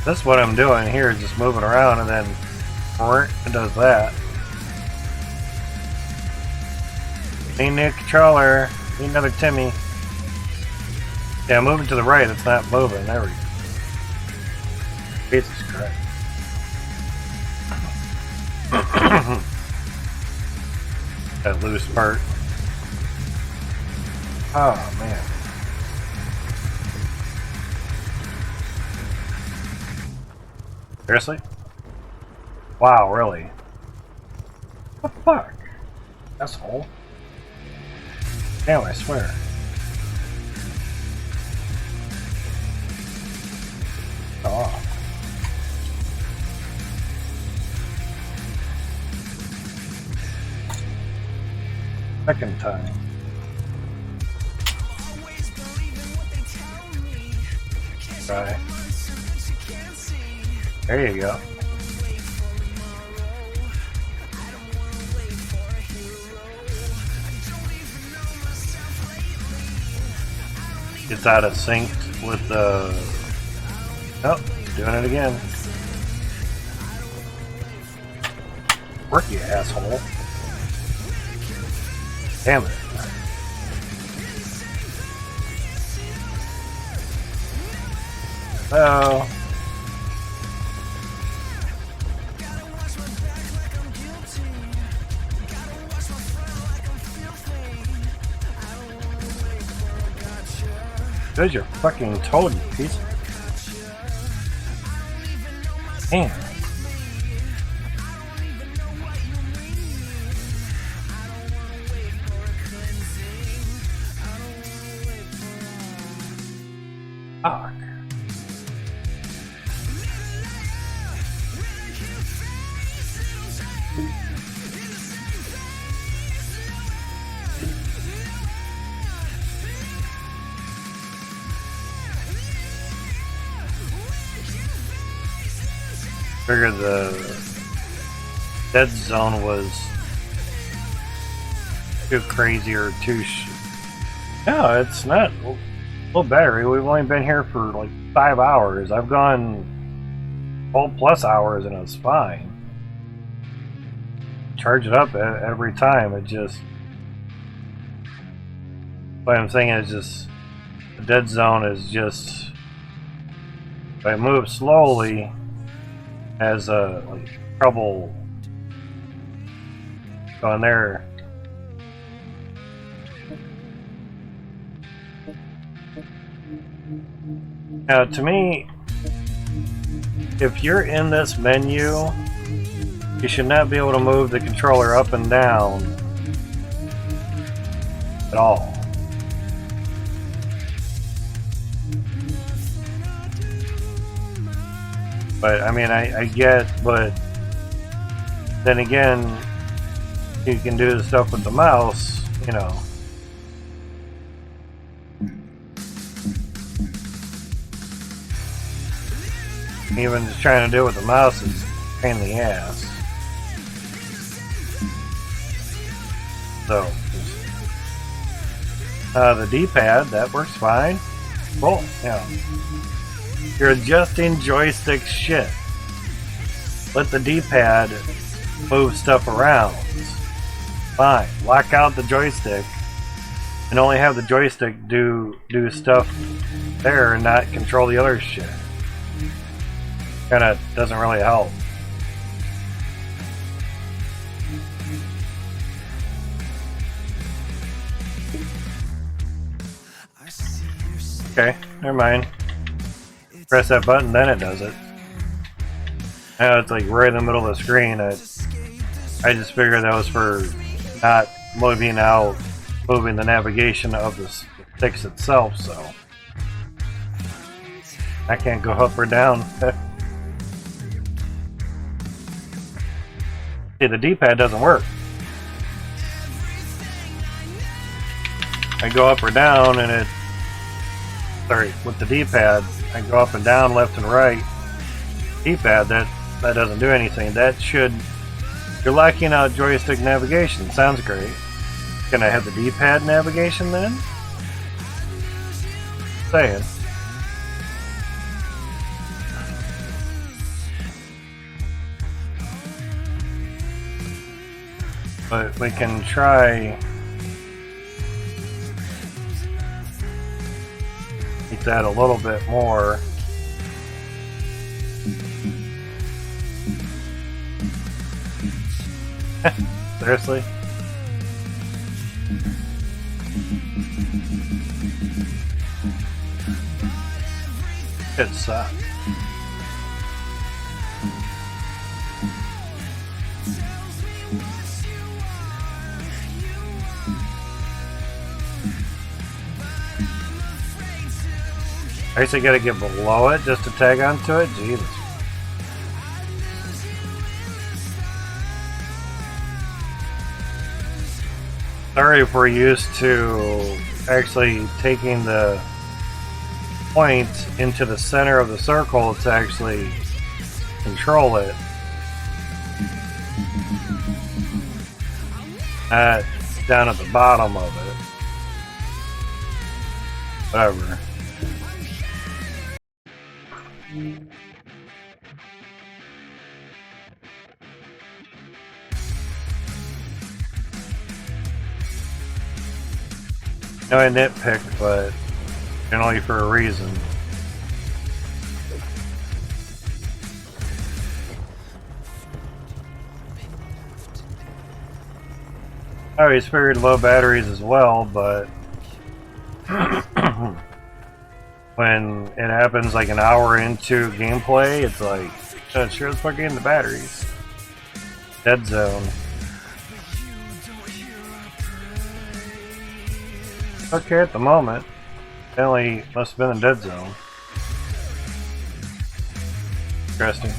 That's what I'm doing here, just moving around and then it does that. Need a new controller. Need another Timmy. Yeah, moving to the right, it's not moving. There we go. Jesus Christ. That loose part. Oh, man. Seriously? Wow, really? What the fuck? Asshole. Damn, I swear. Oh. Second time. Right. There you go. It's out of sync with the... Oh, doing it again. Work, you asshole. Damn it. Oh. There's your fucking toad, you piece of... Damn. Fuck. Figured the dead zone was too crazy or too No, it's not low battery. We've only been here for like 5 hours. I've gone 12 plus hours and it's fine. Charge it up every time. It just. What I'm saying is just. The dead zone is just. If I move slowly, has like trouble going there. Now, to me, if you're in this menu, you should not be able to move the controller up and down at all. But, I mean, I get, but then again, you can do the stuff with the mouse, you know. Even just trying to do it with the mouse is a pain in the ass. So, the D-pad, that works fine. Cool, yeah. You're adjusting joystick shit. Let the D-pad move stuff around. Fine. Lock out the joystick and only have the joystick do stuff there and not control the other shit. Kinda doesn't really help. Okay, never mind. Press that button, then it does it. Now it's like right in the middle of the screen. I just figured that was for not moving the navigation of the sticks itself, so I can't go up or down. See, the D-pad doesn't work. I go up or down and it... Sorry, with the D-pad, I go up and down, left and right. D-pad, that doesn't do anything. That should... You're locking out joystick navigation. Sounds great. Can I have the D-pad navigation then? Saying. But we can try... Make that a little bit more. Seriously? It sucks. I actually gotta get below it just to tag onto it? Jesus. Sorry if we're used to actually taking the point into the center of the circle to actually control it. Not down at the bottom of it. Whatever. No, I nitpick, but generally for a reason. I always figured low batteries as well, but when it happens like an hour into gameplay, it's like, oh, sure as fuck in the batteries. Dead zone. Okay, at the moment. Apparently, must have been a dead zone. Interesting.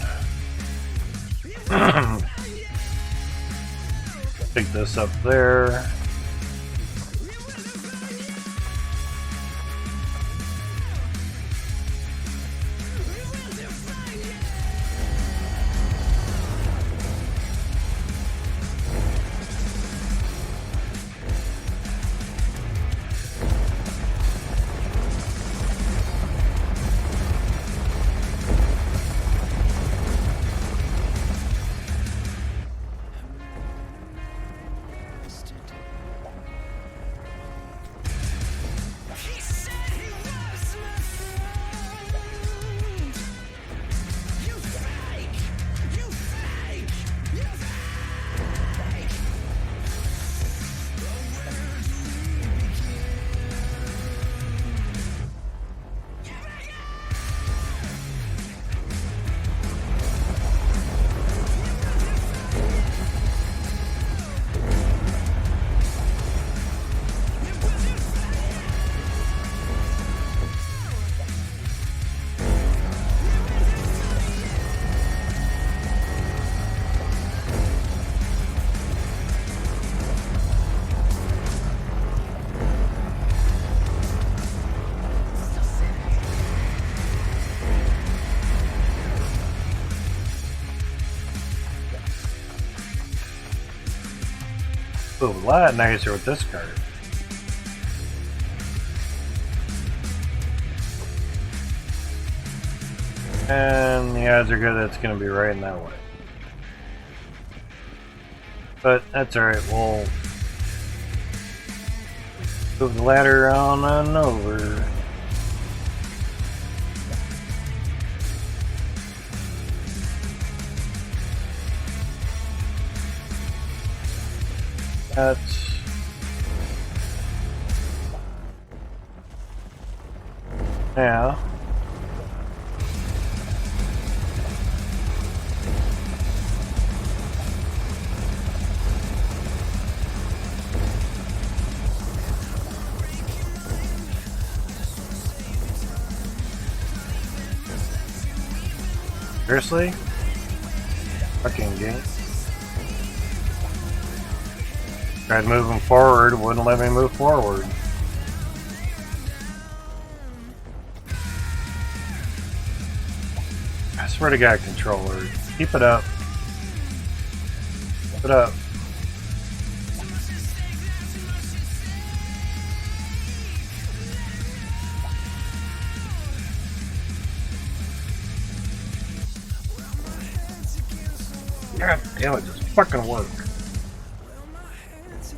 Pick this up there. Ooh, a lot nicer with this card. And the odds are good that's going to be right in that way. But that's alright, we'll move the ladder on and over. That's... yeah. Seriously? Fucking game. Tried moving forward, wouldn't let me move forward. I swear to God, controller. Keep it up. Keep it up. God damn it, just fucking work.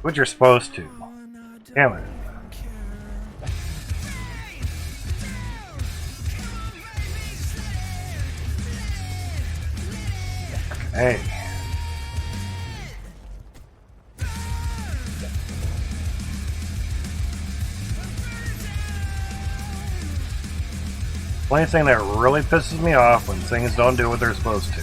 What you're supposed to. Damn it. Hey. The only thing that really pisses me off when things don't do what they're supposed to.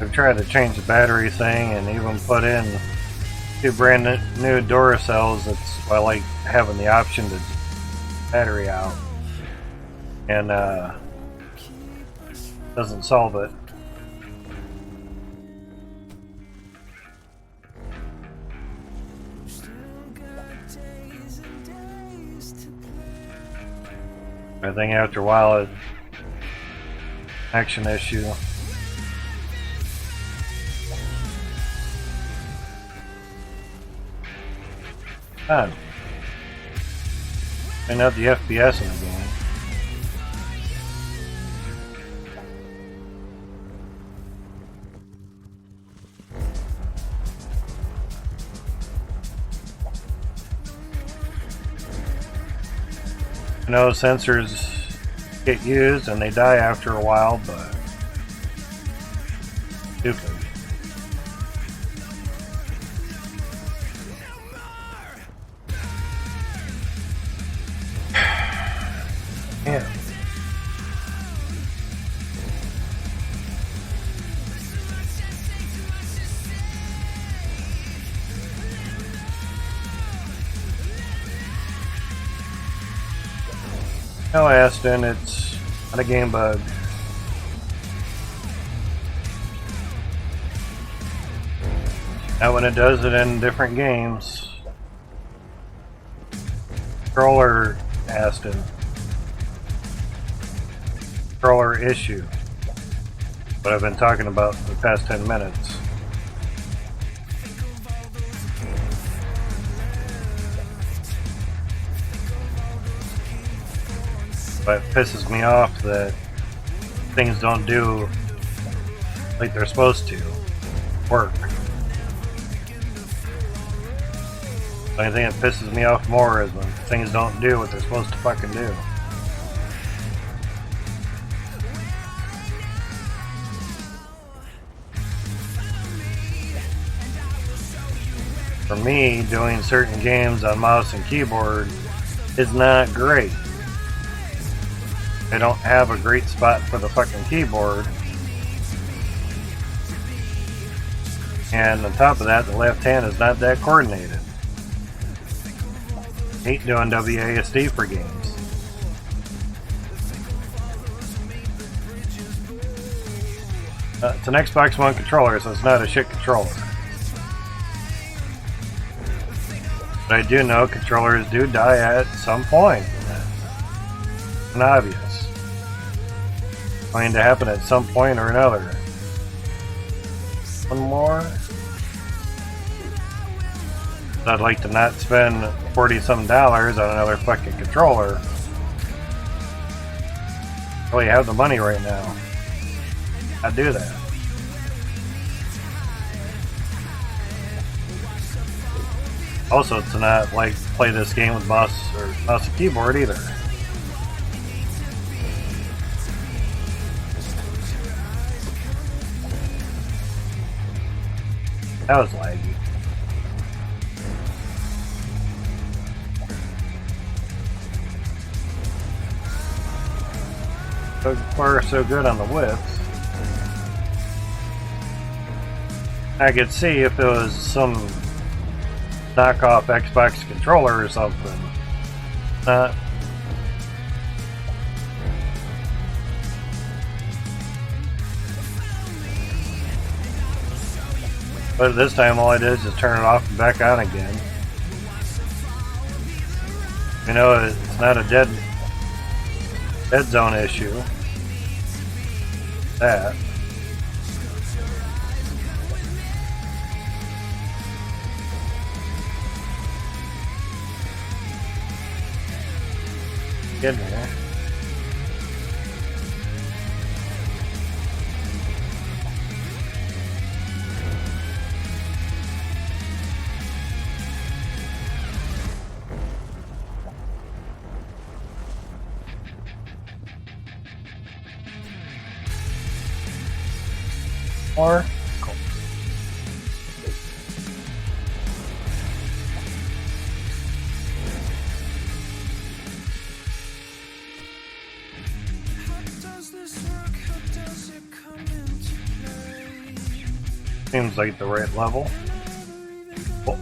I've tried to change the battery thing and even put in 2 brand new Duracells. That's why I like having the option to battery out. And doesn't solve it. I think after a while it's an action issue. Fun. Find out the FPS in the game. I know sensors get used and they die after a while, but stupid. Yeah. No, Aston, it's not a game bug. Now when it does it in different games. Controller, Aston. Controller issue. What I've been talking about for the past 10 minutes. But it pisses me off that things don't do like they're supposed to work. The only thing that pisses me off more is when things don't do what they're supposed to fucking do. For me, doing certain games on mouse and keyboard is not great. I don't have a great spot for the fucking keyboard. And on top of that, the left hand is not that coordinated. Hate doing WASD for games. It's an Xbox One controller, so it's not a shit controller. But I do know controllers do die at some point. It's obvious. It's going to happen at some point or another. One more. I'd like to not spend $40-some on another fucking controller. Really have the money right now. I'd do that. Also, to not like play this game with mouse and keyboard either. That was laggy. So far, so good on the width. I could see if it was some knockoff Xbox controller or something. But this time all I did is just turn it off and back on again. You know, it's not a dead zone issue. That. Get there. Or cool. Seems like the right level. Cool.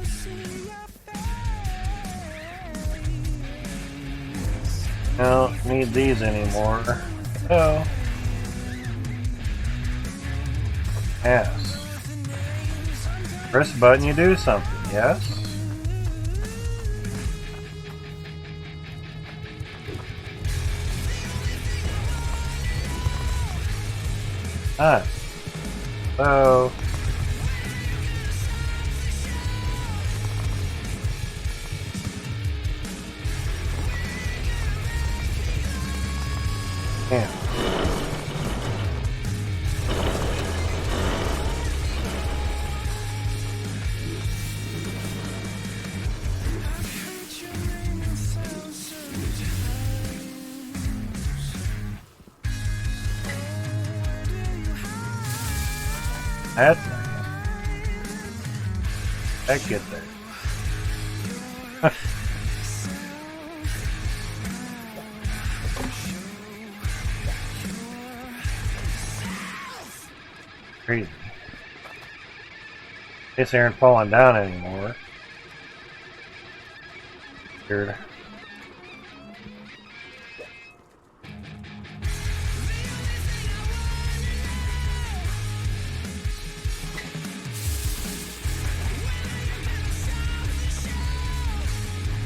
I don't need these anymore. Oh. Yes. Press the button, you do something. Yes. Ah. So. Yeah. That's nice. I'd get there. Crazy. Guess they aren't falling down anymore. Weird.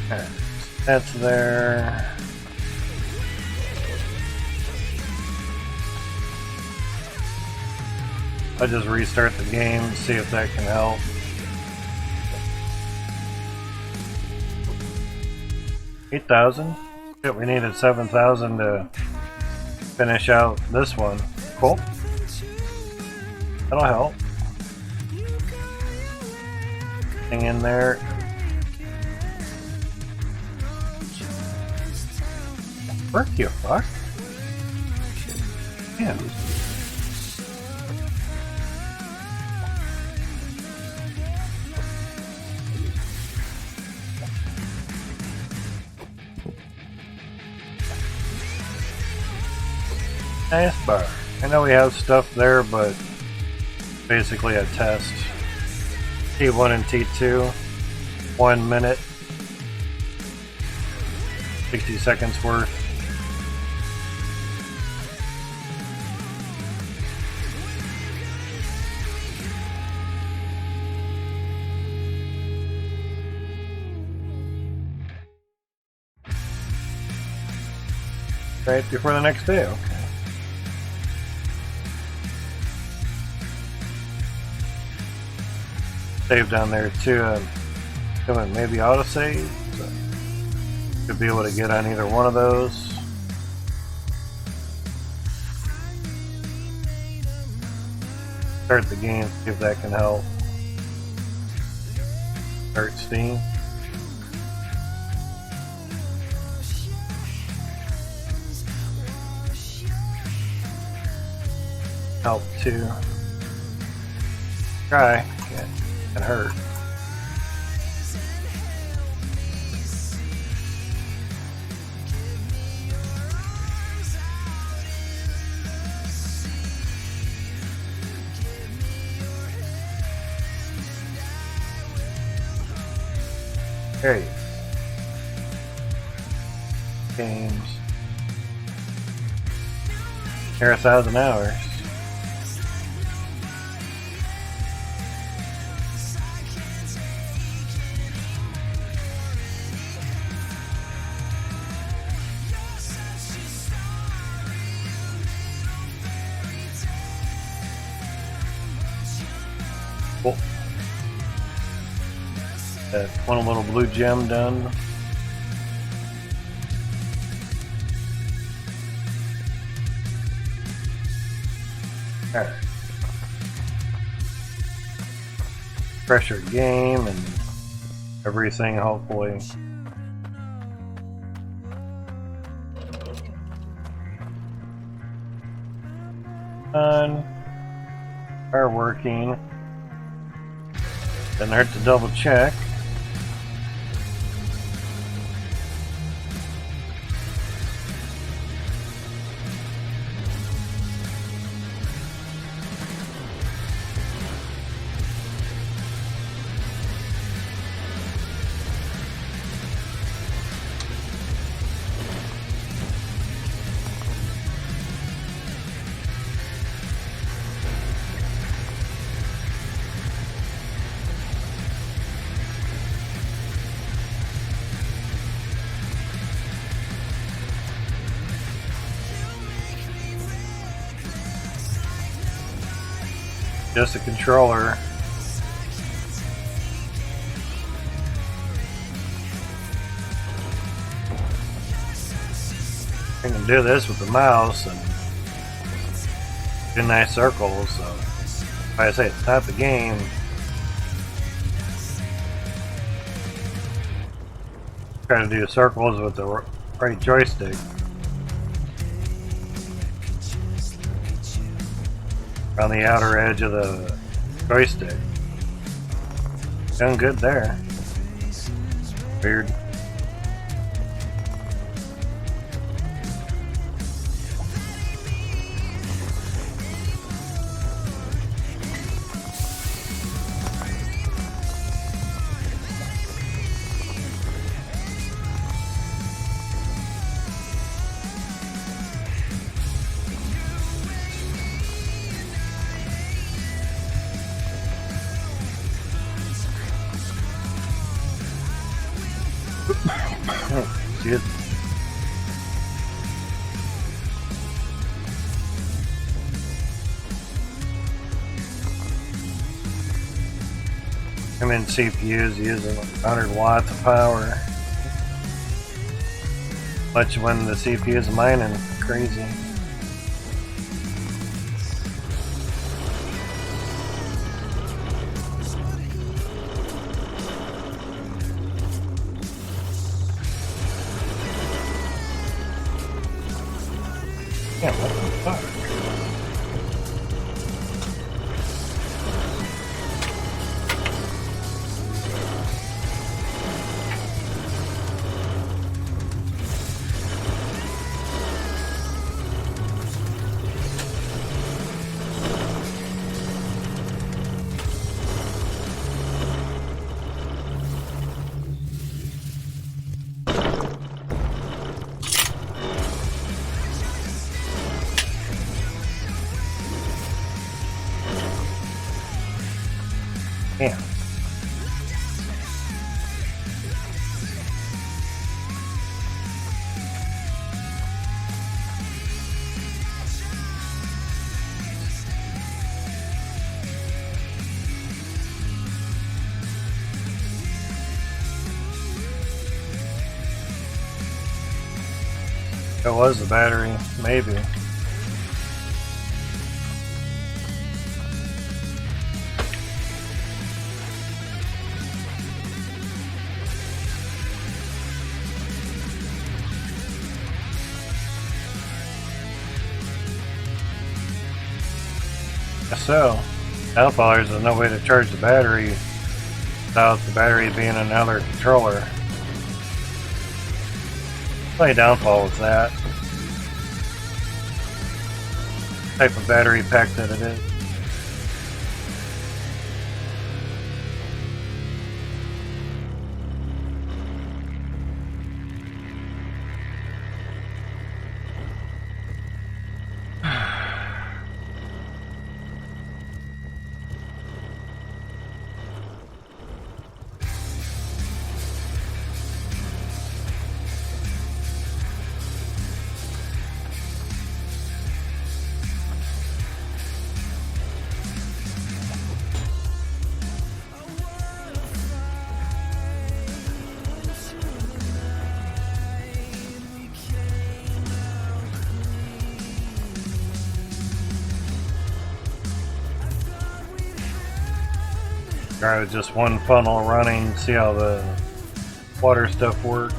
Okay. That's there. I'll just restart the game and see if that can help. $8,000. Shit, we needed 7,000 to finish out this one. Cool. That'll help. Hang in there. Work, you fuck. Yeah. Nice bar. I know we have stuff there, but basically a test. T1 and T2, 1 minute, 60 seconds worth. Right before the next day, okay. Save down there too. Maybe autosave. So could be able to get on either one of those. Start the game, see if that can help. Start Steam. Help too. Try. Can hurt. There you go. Games. Here 1,000 hours. Cool. That one little blue gem done. Alright. Pressure game and everything, hopefully. Done. Are working. Doesn't hurt to double check. Just a controller. I can do this with the mouse and do nice circles. So, like I say, it's not the game. Try to do circles with the right joystick. On the outer edge of the joystick. Done good there. Weird. Shit. I'm in CPUs using 100 watts of power. Much when the CPU is mining crazy. Yeah, what the fuck? Damn. It was the battery, maybe. So, there's no way to charge the battery without the battery being another controller. My downfall was that type of battery pack that it is. Try with just one funnel running, see how the water stuff works.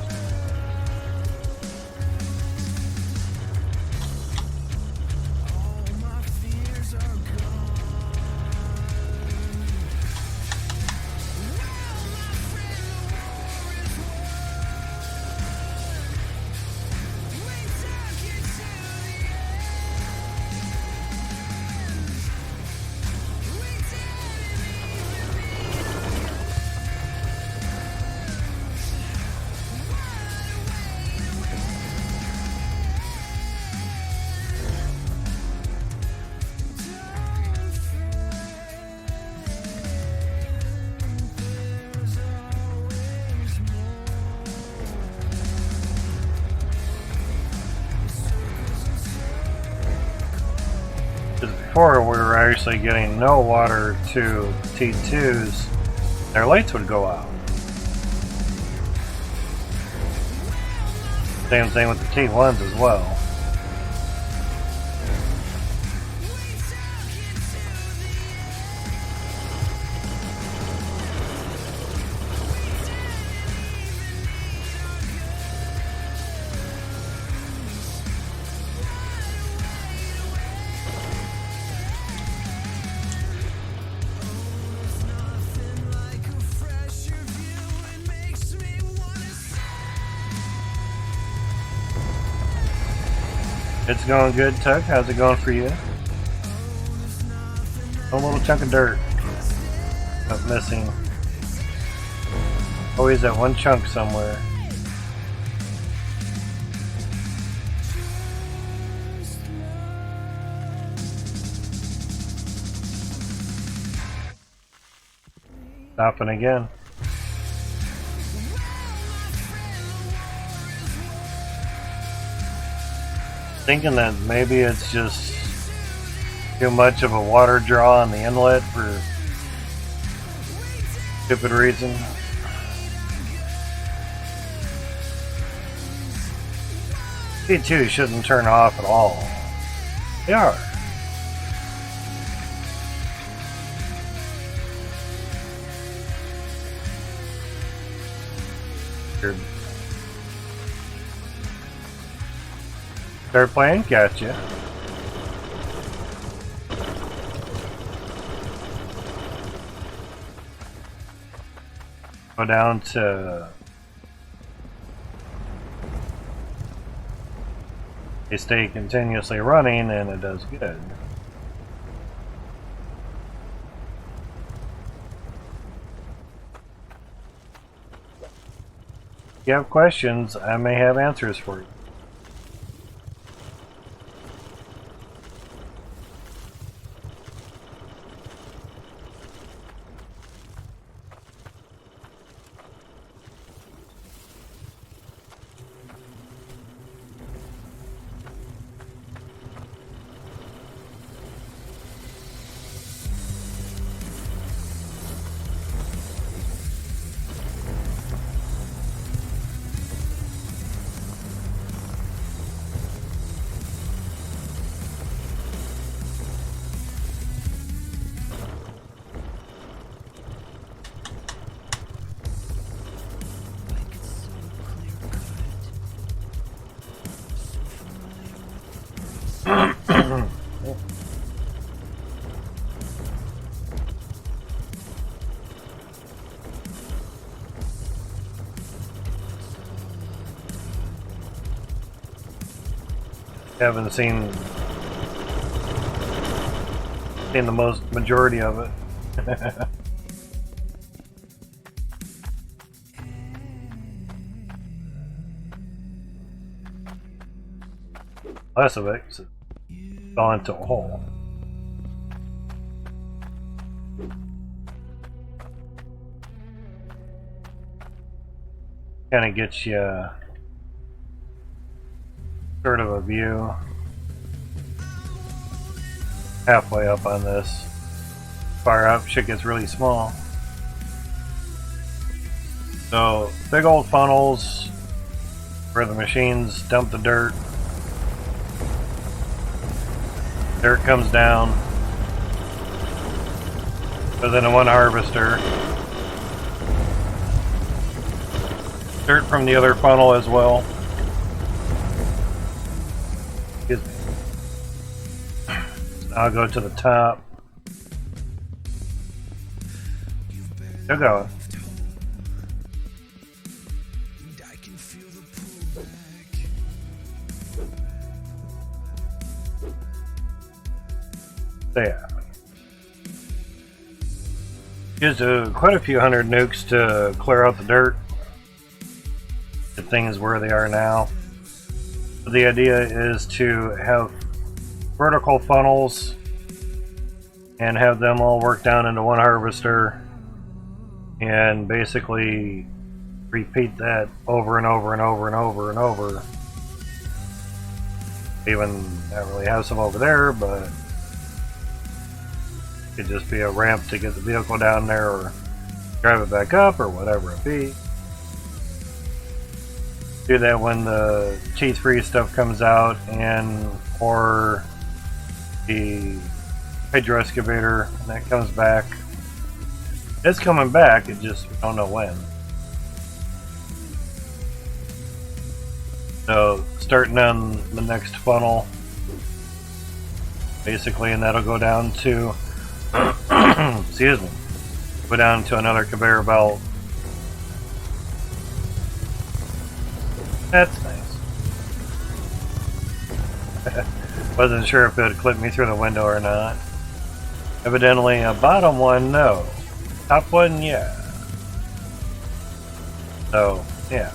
Before we were actually getting no water to T2s, their lights would go out. Same thing with the T1s as well. It's going good, Tuck. How's it going for you? A little chunk of dirt up missing. Always that one chunk somewhere. Stopping again. Thinking that maybe it's just too much of a water draw on the inlet for stupid reason. T2 shouldn't turn off at all. They are. Start playing? Gotcha. Go down to they stay continuously running and it does good. If you have questions, I may have answers for you. haven't seen the most majority of it. Less of it 'cause it fell into a hole. Kind of gets you sort of a view halfway up on this. Far up, shit gets really small. So, big old funnels where the machines dump the dirt. Dirt comes down. Goes into one harvester. Dirt from the other funnel as well. Excuse me. I'll go to the top. Still going. There. Used quite a few hundred nukes to clear out the dirt. Get things where they are now. But the idea is to have vertical funnels and have them all work down into one harvester and basically repeat that over and over and over and over and over. Even not really have some over there, but it could just be a ramp to get the vehicle down there or drive it back up or whatever it be. Do that when the T3 stuff comes out and or the hydro excavator and that comes back. It's coming back, it just we don't know when. So starting on the next funnel basically, and that'll go down to excuse me, go down to another conveyor belt. That's nice. Wasn't sure if it would clip me through the window or not. Evidently a bottom one, no. Top one, yeah. So, yeah.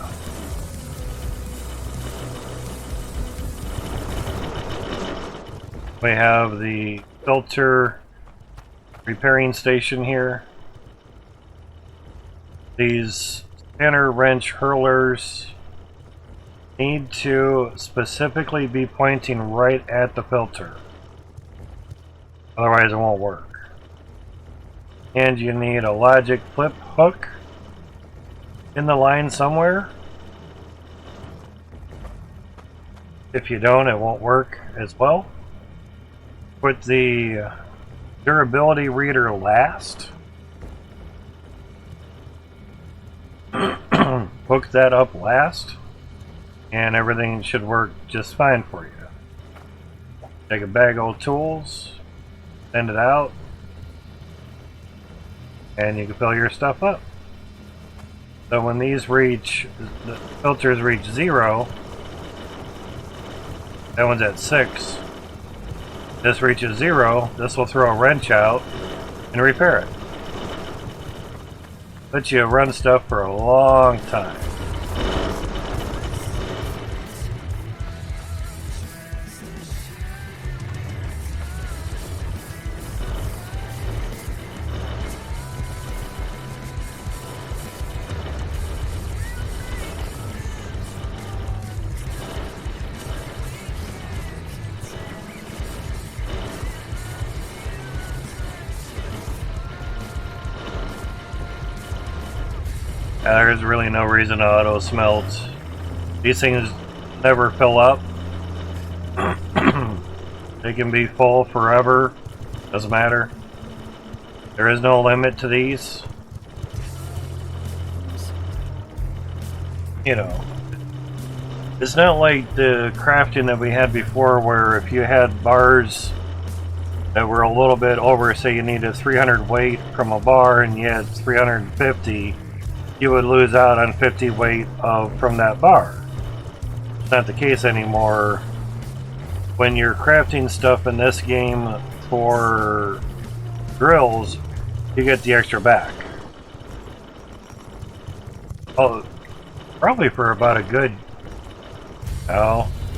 We have the filter repairing station here. These spinner wrench hurlers need to specifically be pointing right at the filter. Otherwise it won't work. And you need a logic flip hook in the line somewhere. If you don't, it won't work as well. Put the durability reader last. Hook that up last. And everything should work just fine for you. Take a bag of tools, send it out, and you can fill your stuff up. So when these reach, the filters reach 0, that one's at 6, this reaches 0, this will throw a wrench out and repair it. Let you run stuff for a long time. There's really no reason to auto smelt. These things never fill up. They can be full forever. Doesn't matter. There is no limit to these. You know, it's not like the crafting that we had before where if you had bars that were a little bit over, say you needed 300 weight from a bar and you had 350, you would lose out on 50 weight from that bar. It's not the case anymore. when you're crafting stuff in this game for drills, you get the extra back. Oh, probably for about a good,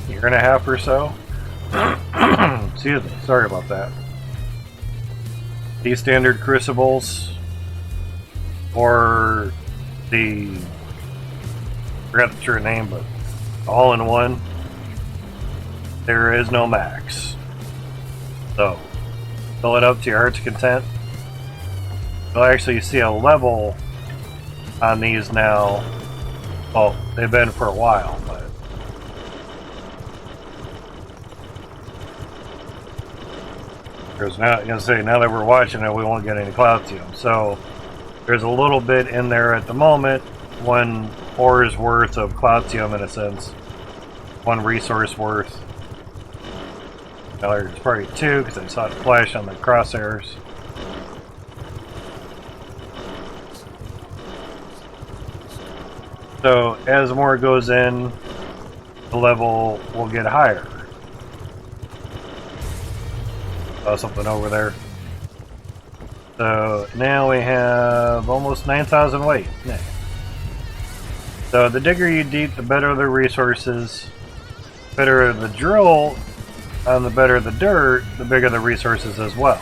year and a half or so. Excuse me, sorry about that. These standard crucibles, or the, I forgot the true name, but all in one, there is no max. So, fill it up to your heart's content. You'll actually see a level on these now. Well, they've been for a while, but because now, now that we're watching it, we won't get any Cloutium. So there's a little bit in there at the moment, 1 ore's worth of Cloutium in a sense, 1 resource worth. Now there's probably 2 because I saw it flash on the crosshairs. So as more goes in, the level will get higher. Saw something over there. So now we have almost 9,000 weight. Yeah. So the digger you deep, the better the resources, better the drill, and the better the dirt, the bigger the resources as well.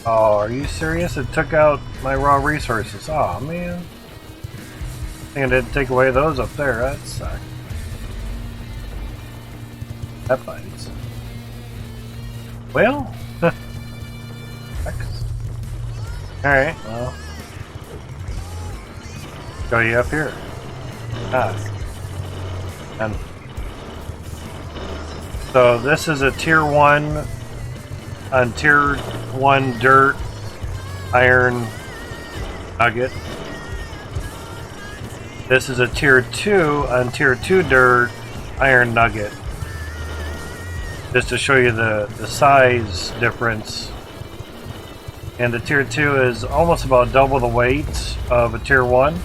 Oh, are you serious? It took out my raw resources. Oh man. And it didn't take away those up there. That sucks. That bites. Well, alright, well. Go you up here. And so this is a tier 1 on tier 1 dirt iron nugget. This is a tier 2 on tier 2 dirt iron nugget. Just to show you the size difference. And the tier 2 is almost about double the weight of a tier 1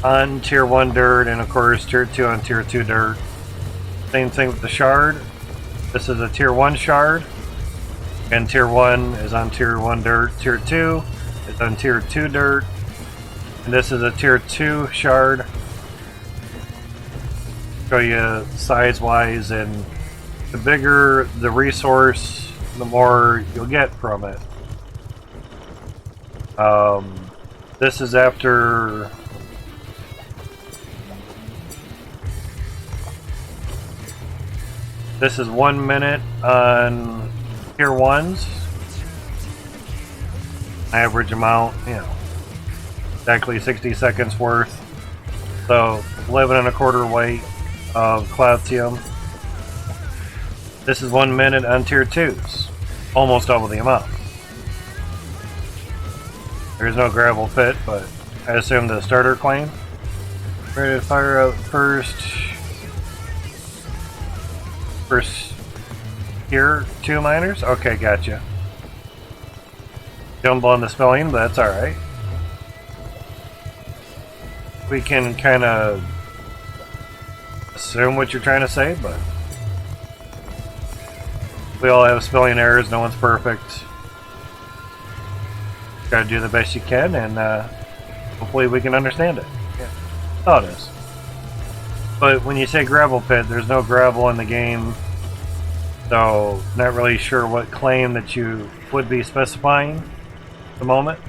on tier 1 dirt, and of course tier 2 on tier 2 dirt. Same thing with the shard. This is a tier 1 shard, and tier 1 is on tier 1 dirt. Tier 2 is on tier 2 dirt, and this is a tier 2 shard. Show you size wise, and the bigger the resource, the more you'll get from it. This is after this is 1 minute on tier 1s. Average amount, exactly 60 seconds worth. So 11.25 weight of Cloutium. This is 1 minute on tier 2s. Almost double the amount. There's no gravel pit, but I assume the starter claim. Ready to fire up first tier 2 miners? Okay, gotcha. Jumble on the spelling, but that's alright. We can kind of assume what you're trying to say, but we all have spelling errors, no one's perfect. Gotta do the best you can, and hopefully we can understand it. Yeah, that's all it is. But when you say gravel pit, there's no gravel in the game, so not really sure what claim that you would be specifying at the moment.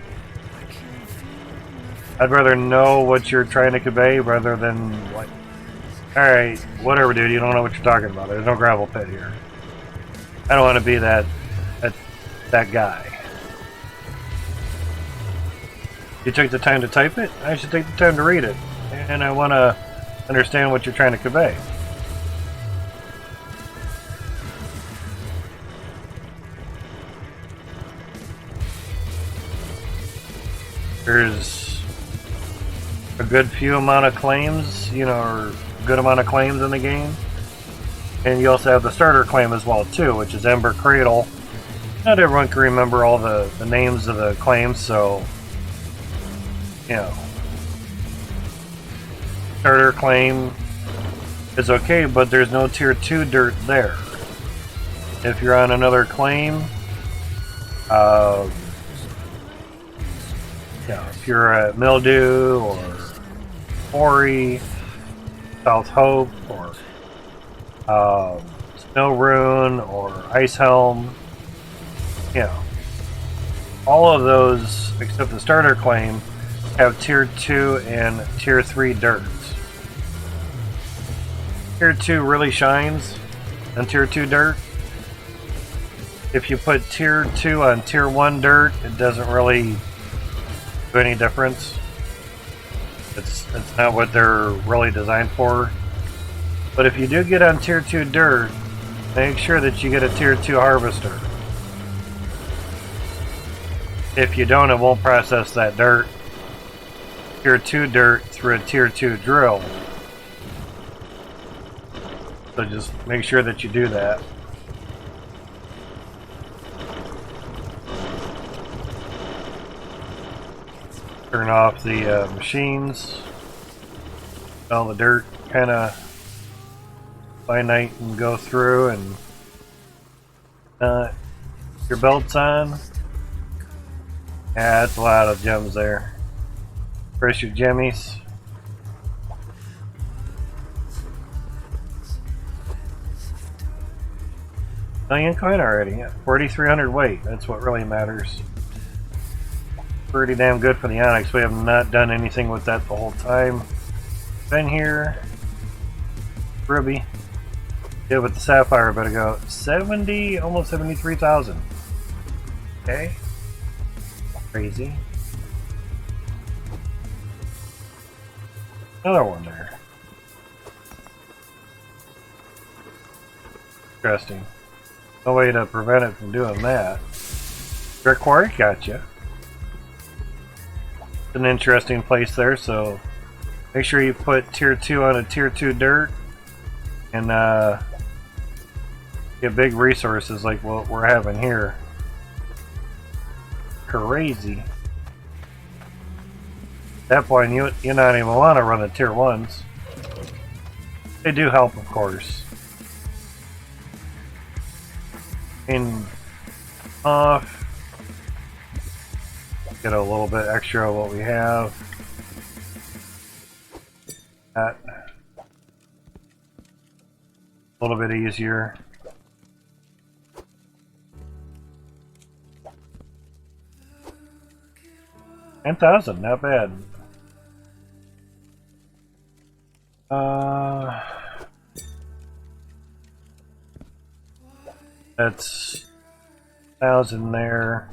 I'd rather know what you're trying to convey rather than like, alright, whatever dude, you don't know what you're talking about. There's no gravel pit here. I don't want to be that guy. You took the time to type it? I should take the time to read it. And I want to understand what you're trying to convey. There's a good few amount of claims, or good amount of claims in the game. And you also have the starter claim as well too, which is Ember Cradle. Not everyone can remember all the names of the claims, so starter claim is okay, but there's no tier 2 dirt there. If you're on another claim, if you're at Mildew or Quarry, South Hope, or Snow Rune or Ice Helm, all of those except the starter claim have tier 2 and tier 3 dirt. Tier 2 really shines on tier 2 dirt. If you put tier 2 on tier 1 dirt, it doesn't really do any difference. It's not what they're really designed for. But if you do get on tier 2 dirt, make sure that you get a tier 2 harvester. If you don't, it won't process that dirt, tier 2 dirt, through a tier 2 drill. So just make sure that you do that. Turn off the machines. All the dirt kind of finite and go through, and your belt's on. Yeah, that's a lot of gems there. Press your jemmies. Million coin already. Yeah, 4,300 weight. That's what really matters. Pretty damn good for the Onyx. We have not done anything with that the whole time. Been here. Ruby. Did with the Sapphire a bit ago. 70, almost 73,000. Okay. Crazy. Another one there. Interesting. No way to prevent it from doing that. Brick Quarry, gotcha. It's an interesting place there, so make sure you put tier 2 on a tier 2 dirt and get big resources like what we're having here. Crazy. At that point, you not even want to run the tier 1s. They do help, of course. And off. Get a little bit extra of what we have. That. A little bit easier. $10,000, not bad. That's 1,000 there.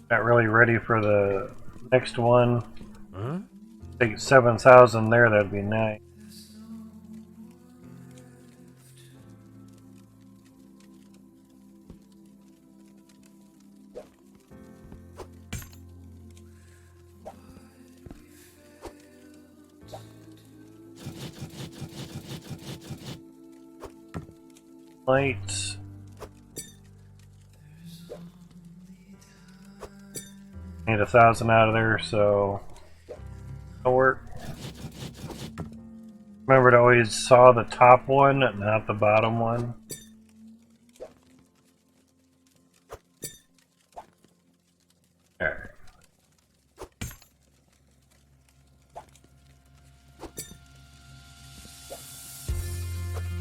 Not really ready for the next one. Huh? Take 7,000 there, that'd be nice. Lights. Need 1,000 out of there, so it'll work. Remember to always saw the top one, not the bottom one. Alright.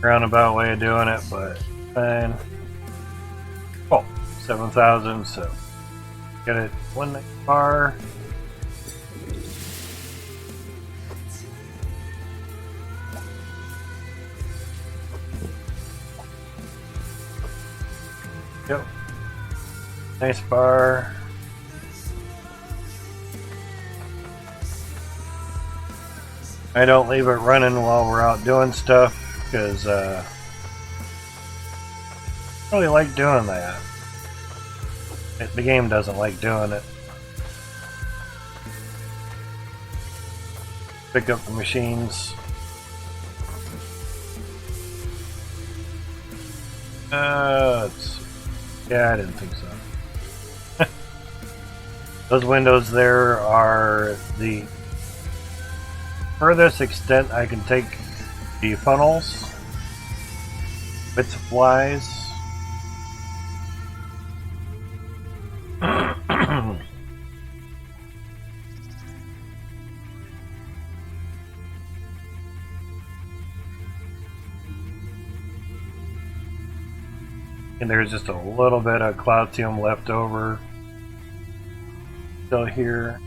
Roundabout way of doing it, but fine. Oh, 7,000, so get it one next bar. Yep. Nice bar. I don't leave it running while we're out doing stuff because I really like doing that. The game doesn't like doing it. Pick up the machines. Yeah, I didn't think so. Those windows there are the furthest extent I can take the funnels, bits of flies. And there's just a little bit of cloutium left over still here.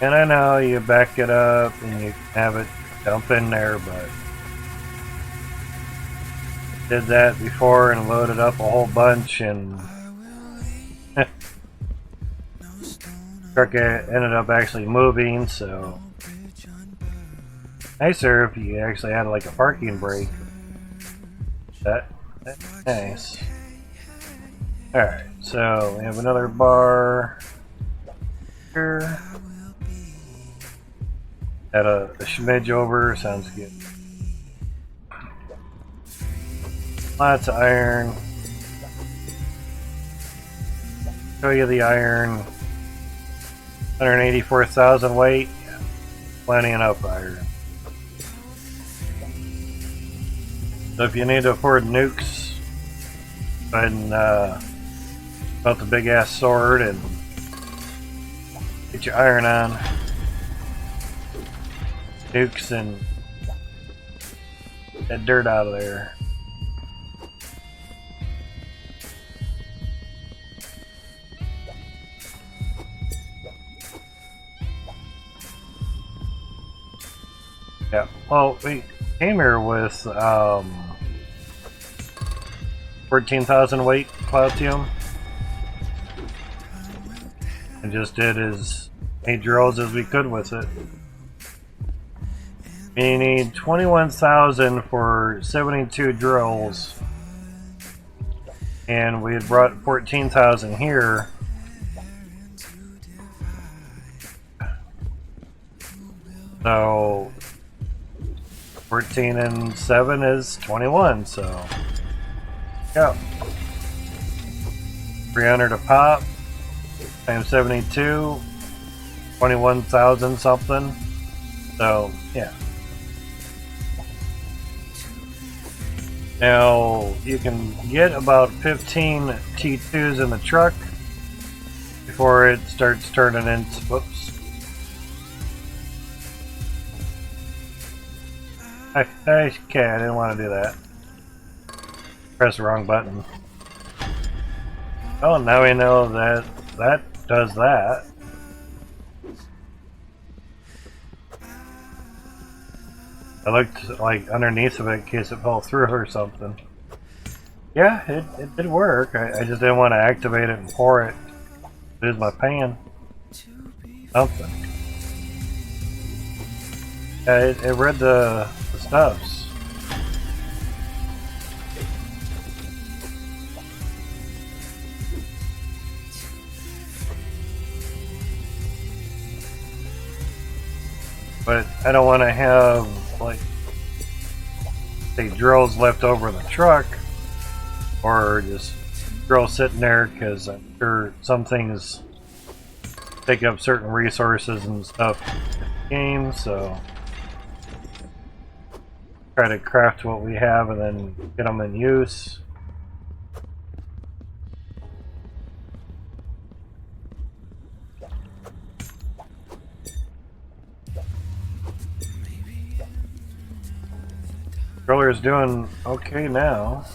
And I know you back it up and you have it dump in there, but did that before and loaded up a whole bunch, and truck ended up actually moving, so nicer if you actually had like a parking brake. That's nice. Alright, so we have another bar here. Add a smidge over, sounds good. Lots of iron. Show you the iron. 184,000 weight. Plenty enough iron. So if you need to afford nukes, go ahead and build the big ass sword and get your iron on. Nukes and that dirt out of there. Yeah, well, we came here with 14,000 weight cloutium and just did as many drills as we could with it. We need 21,000 for 72 drills, and we had brought 14,000 here. So 14 and 7 is 21, so yeah. 300 a pop times 72, 21,000 something. So yeah. Now you can get about 15 T2s in the truck before it starts turning into, whoops. Okay, I didn't want to do that. Press the wrong button. Oh, now we know that that does that. I looked like underneath of it in case it fell through or something. Yeah, it did work. I just didn't want to activate it and pour it. Use my pan. Something. Yeah, it read the stubs. But I don't want to have, like, say, drills left over in the truck, or just drills sitting there, because I'm sure some things take up certain resources and stuff in the game, so try to craft what we have and then get them in use. Driller's doing okay now.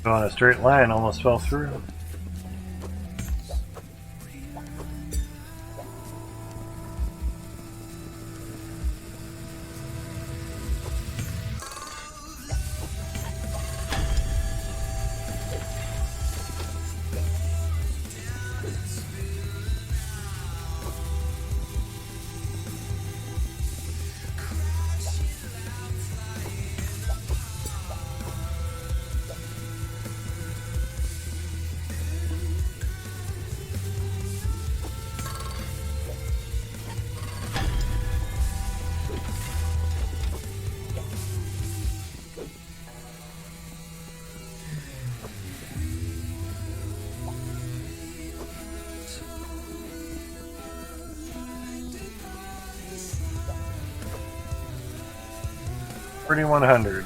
Going a straight line, almost fell through. Pretty 100.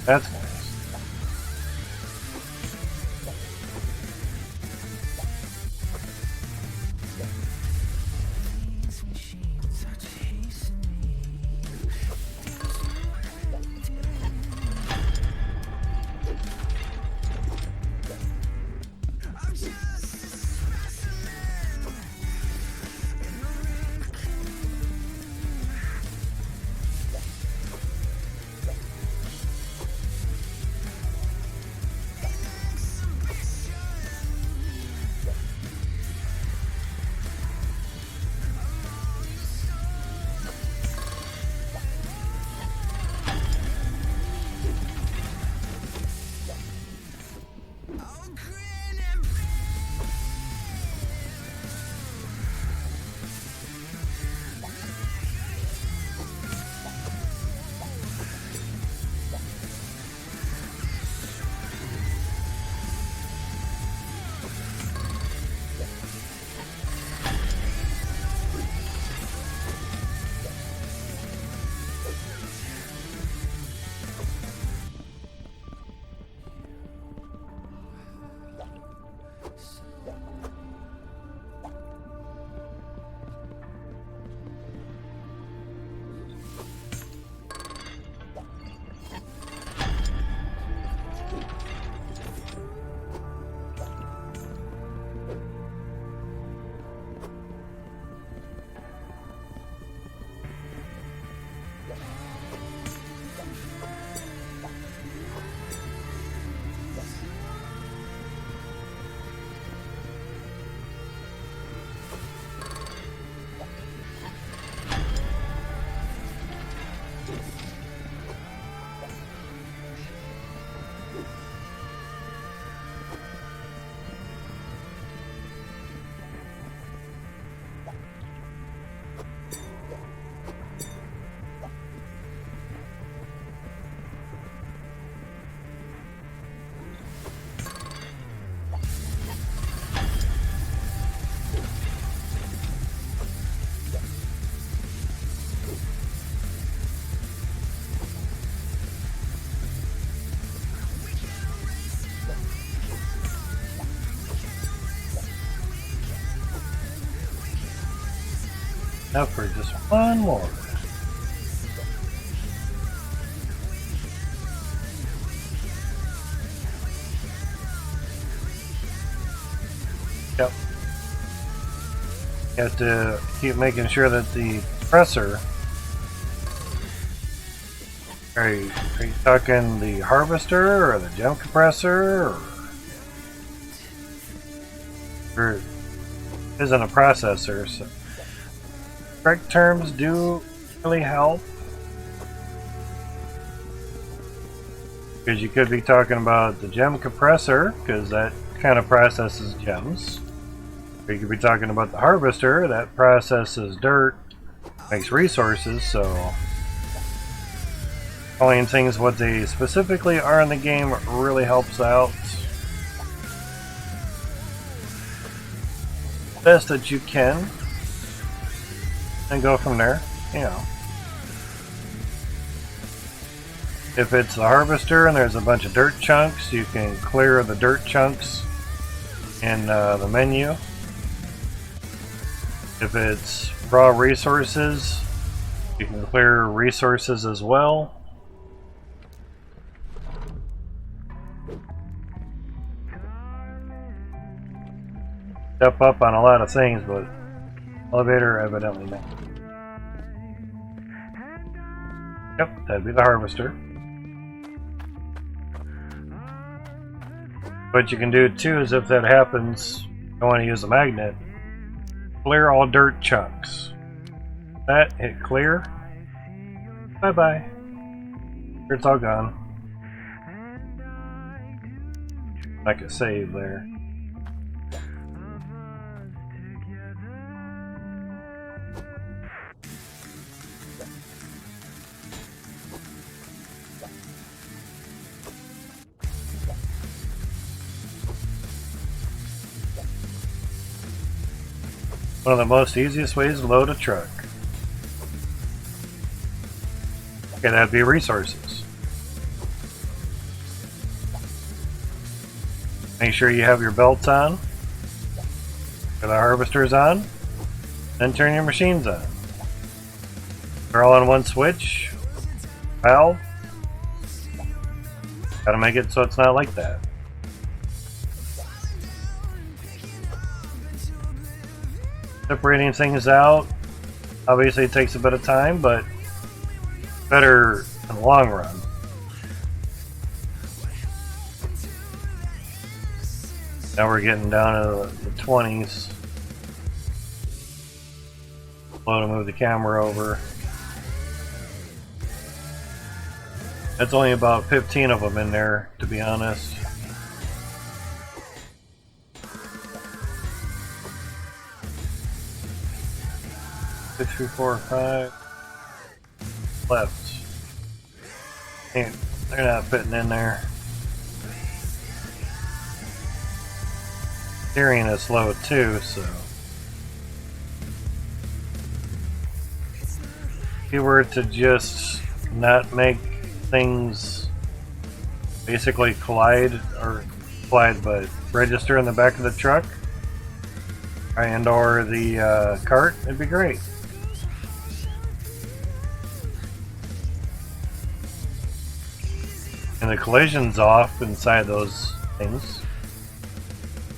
That's nice. Now for just one more. Yep. You have to keep making sure that the compressor. Are you talking the harvester or the gem compressor? Or isn't a processor, so correct terms do really help. Because you could be talking about the gem compressor, because that kind of processes gems. Or you could be talking about the harvester, that processes dirt, makes resources, so calling things what they specifically are in the game really helps out. Best that you can, and go from there, you know. If it's the harvester and there's a bunch of dirt chunks, you can clear the dirt chunks in the menu. If it's raw resources, you can clear resources as well. Step up on a lot of things, but elevator evidently not. Yep, that'd be the harvester. What you can do too is if that happens, I want to use a magnet. Clear all dirt chunks. That, hit clear. Bye bye. It's all gone. Like a save there. One of the most easiest ways to load a truck. Okay, that'd be resources. Make sure you have your belts on, get the harvesters on, then turn your machines on. They're all on one switch, valve. Gotta make it so it's not like that. Separating things out, obviously it takes a bit of time, but better in the long run. Now we're getting down to the 20s. Slow to move the camera over. That's only about 15 of them in there, to be honest. Six, 3, 4, 5 left. And they're not fitting in there. Steering is slow too, so if you were to just not make things basically collide, but register in the back of the truck and or the cart, it'd be great. And the collision's off inside those things,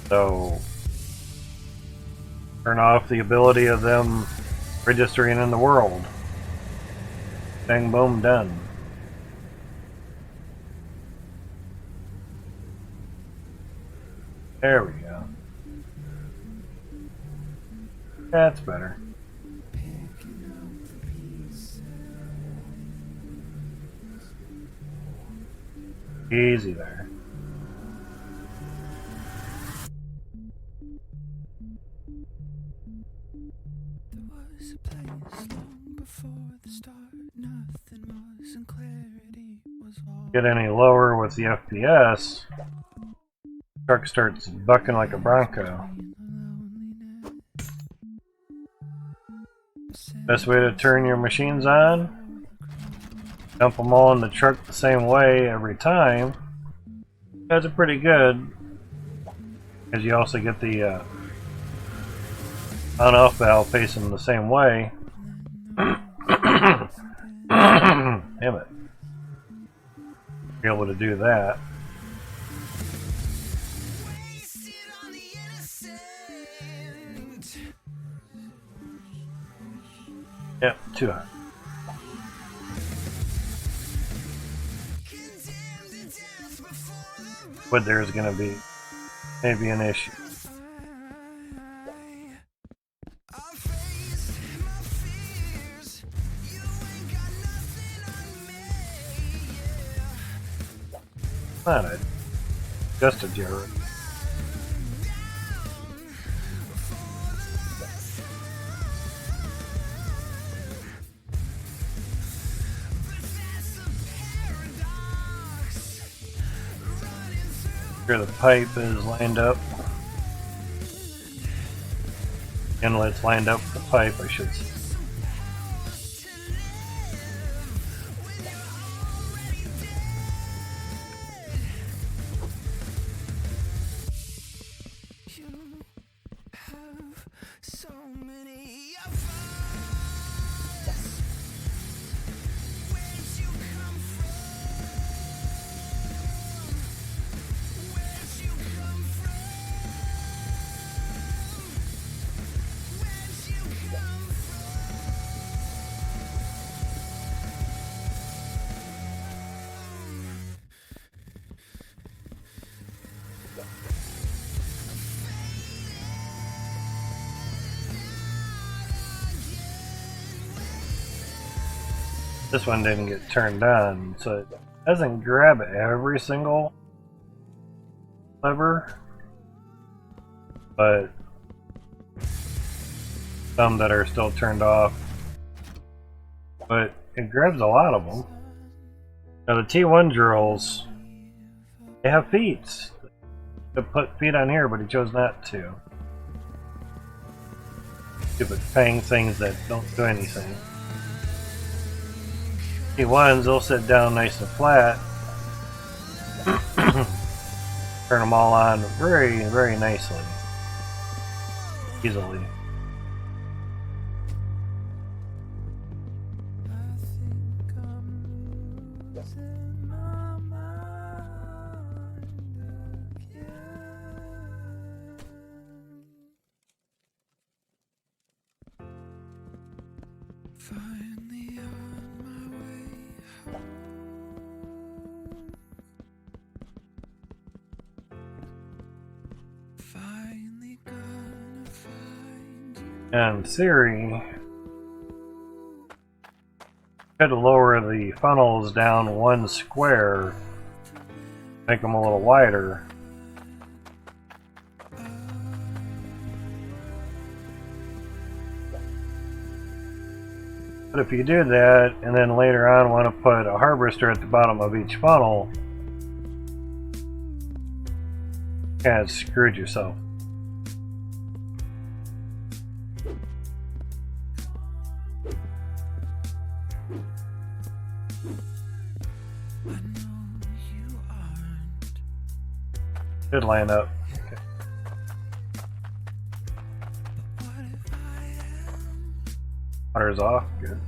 so turn off the ability of them registering in the world. Bang, boom, done. There we go. That's better. Easy there. There was a place long before the start. Nothing was, and clarity was all. Get any lower with the FPS, truck starts bucking like a Bronco. Best way to turn your machines on, dump them all in the truck the same way every time. That's pretty good, because you also get the on-off valve facing the same way. Damn it. Be able to do that. Yep, too high. But there's gonna be maybe an issue. Not a, just a jerk. Here the pipe is lined up. Inlet's lined up with the pipe, I should say. So many of us. Where'd you come from? Where'd you come from? Where'd you come This one didn't get turned on, so it doesn't grab every single lever, but some that are still turned off. But it grabs a lot of them. Now the T1 drills, they have feet. To put feet on here, but he chose not to. Stupid fang things that don't do anything. T1s, they'll sit down nice and flat. Turn them all on very, very nicely. Easily. Finally on my way home. Finally gonna find you. In theory, could lower the funnels down one square, make them a little wider. But if you do that, and then later on want to put a harvester at the bottom of each funnel, you kind of screwed yourself. I know you aren't. Should line up. Okay. What if I am? Water's off. Good.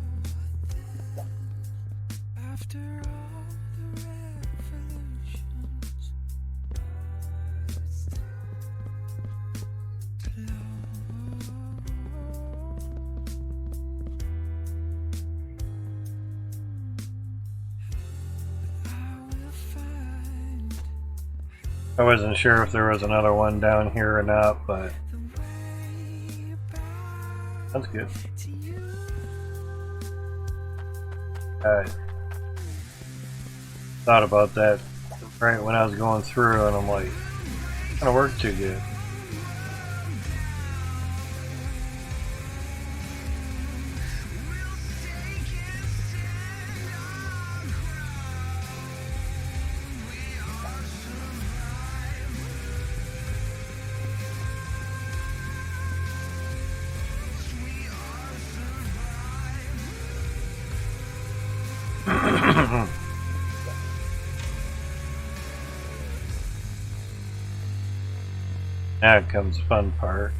After all the revolutions, I wasn't sure if there was another one down here or not, but that's good. I thought about that right when I was going through, and I'm like, it's gonna work too good. Now comes the fun part.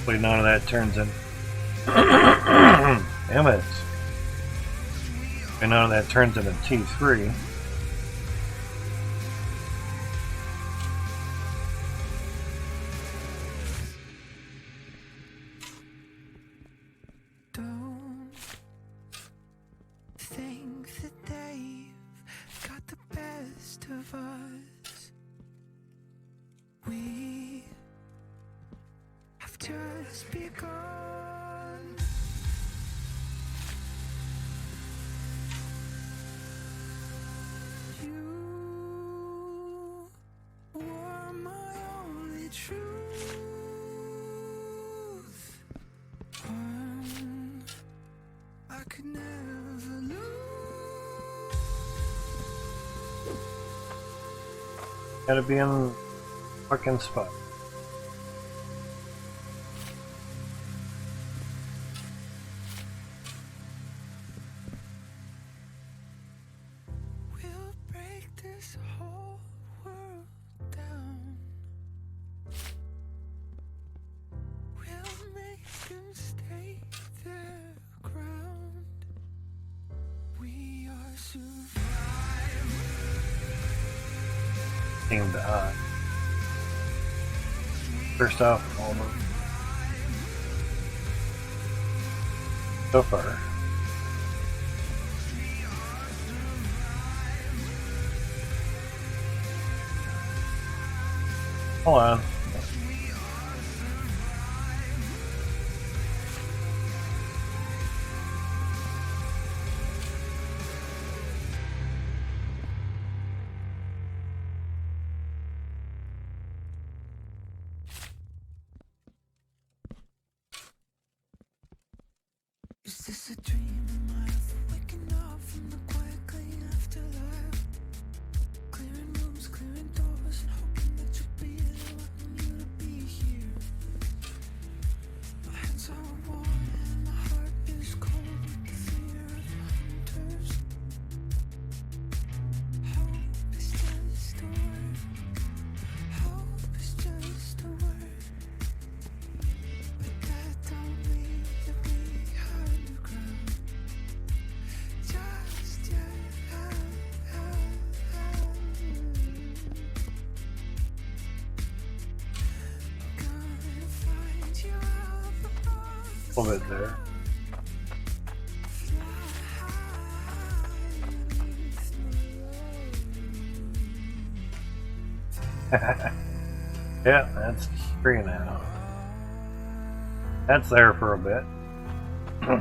Hopefully none of that turns in. Damn it. And none of that turns into T3. Don't think that they've got the best of us. We have just begun. You were my only truth. I could never lose. Gotta be in the fucking spot. We'll break this whole world down. We'll make them stay their ground. We are survivors. Seemed odd. First off, almost. So far. Hold on. Is this a dream? Am I waking up from the quiet, clean afterlife? Clearing rooms, clearing doors, and hoping that you'll be there, wanting you to be here. My hands are warm and my heart is cold with the fear of hunters. Hope is just a word. Hope is just a word. But that don't mean to be underground. Just yet. Gonna find you up above. A little bit there. Yeah, that's free now. That's there for a bit. Huh?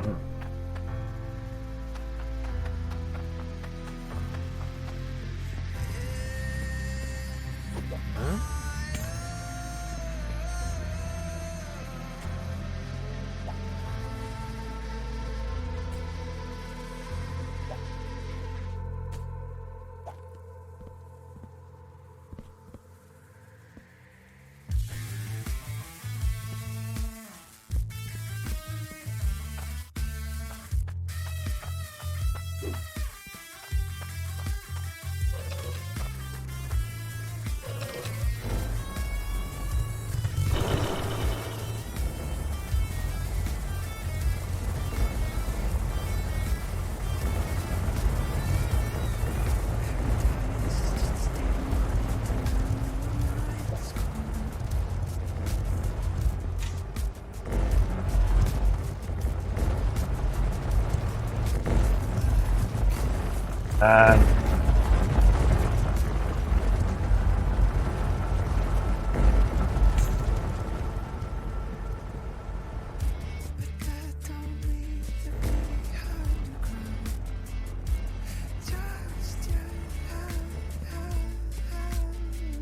And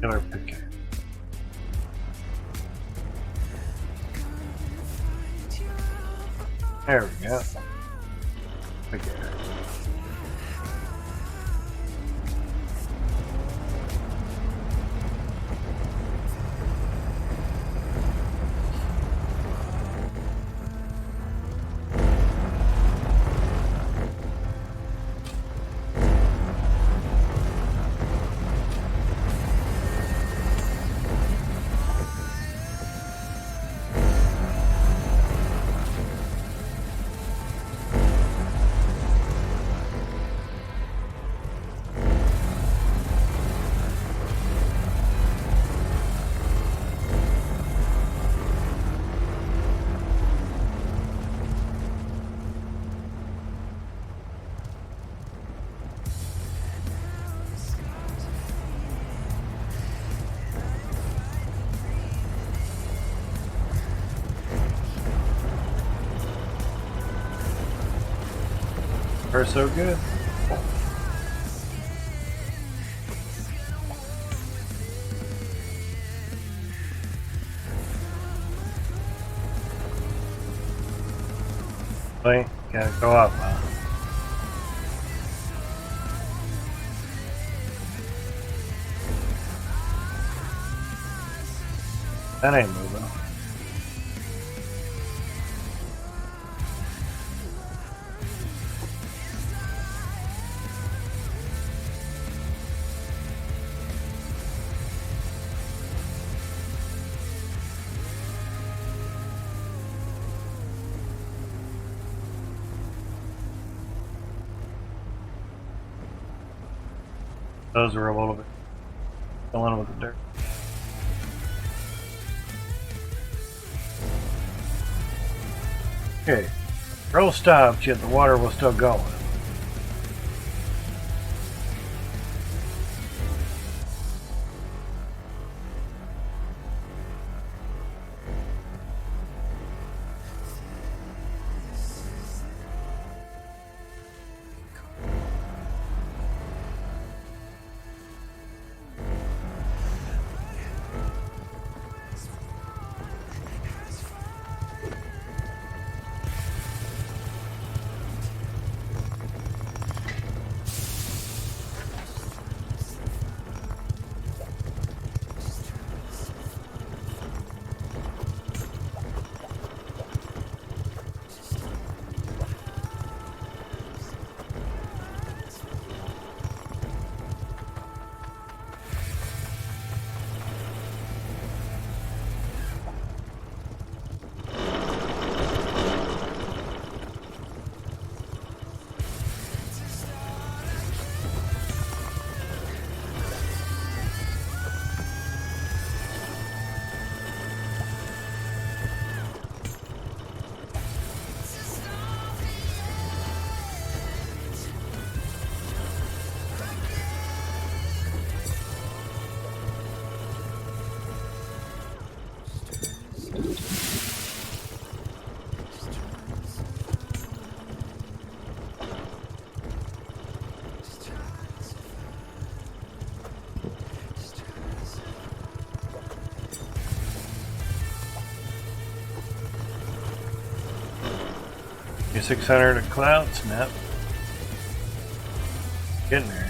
killer pick. There we go. Okay. Far so good. Wait, gotta go up, huh? That ain't moving. Those were a little bit filling with the dirt. Okay, roll stopped, yet the water was still going. Your 600 a cloud snap. Getting there.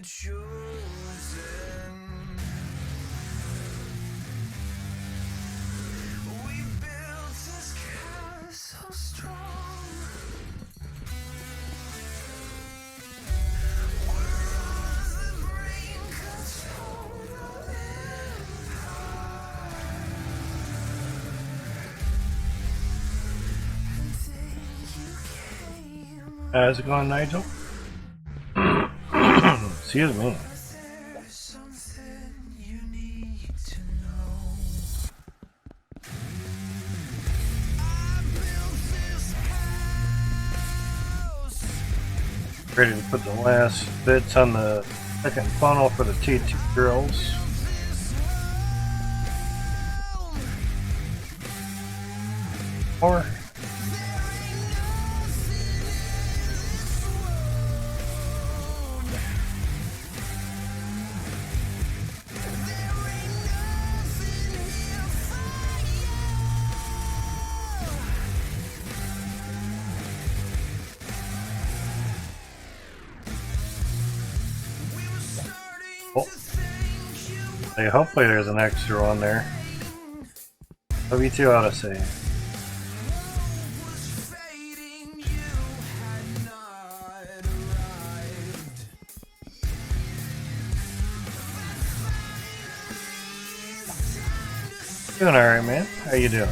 chosen. We built this castle strong. We're on the brink of total empire. And then you came. How's it going, Nigel? Excuse me. There's something you need to know. I built this house. Ready to put the last bits on the second funnel for the T2 drills. Or hey, hopefully there's an extra one there. W2 ought to say. Doing alright, man. How you doing?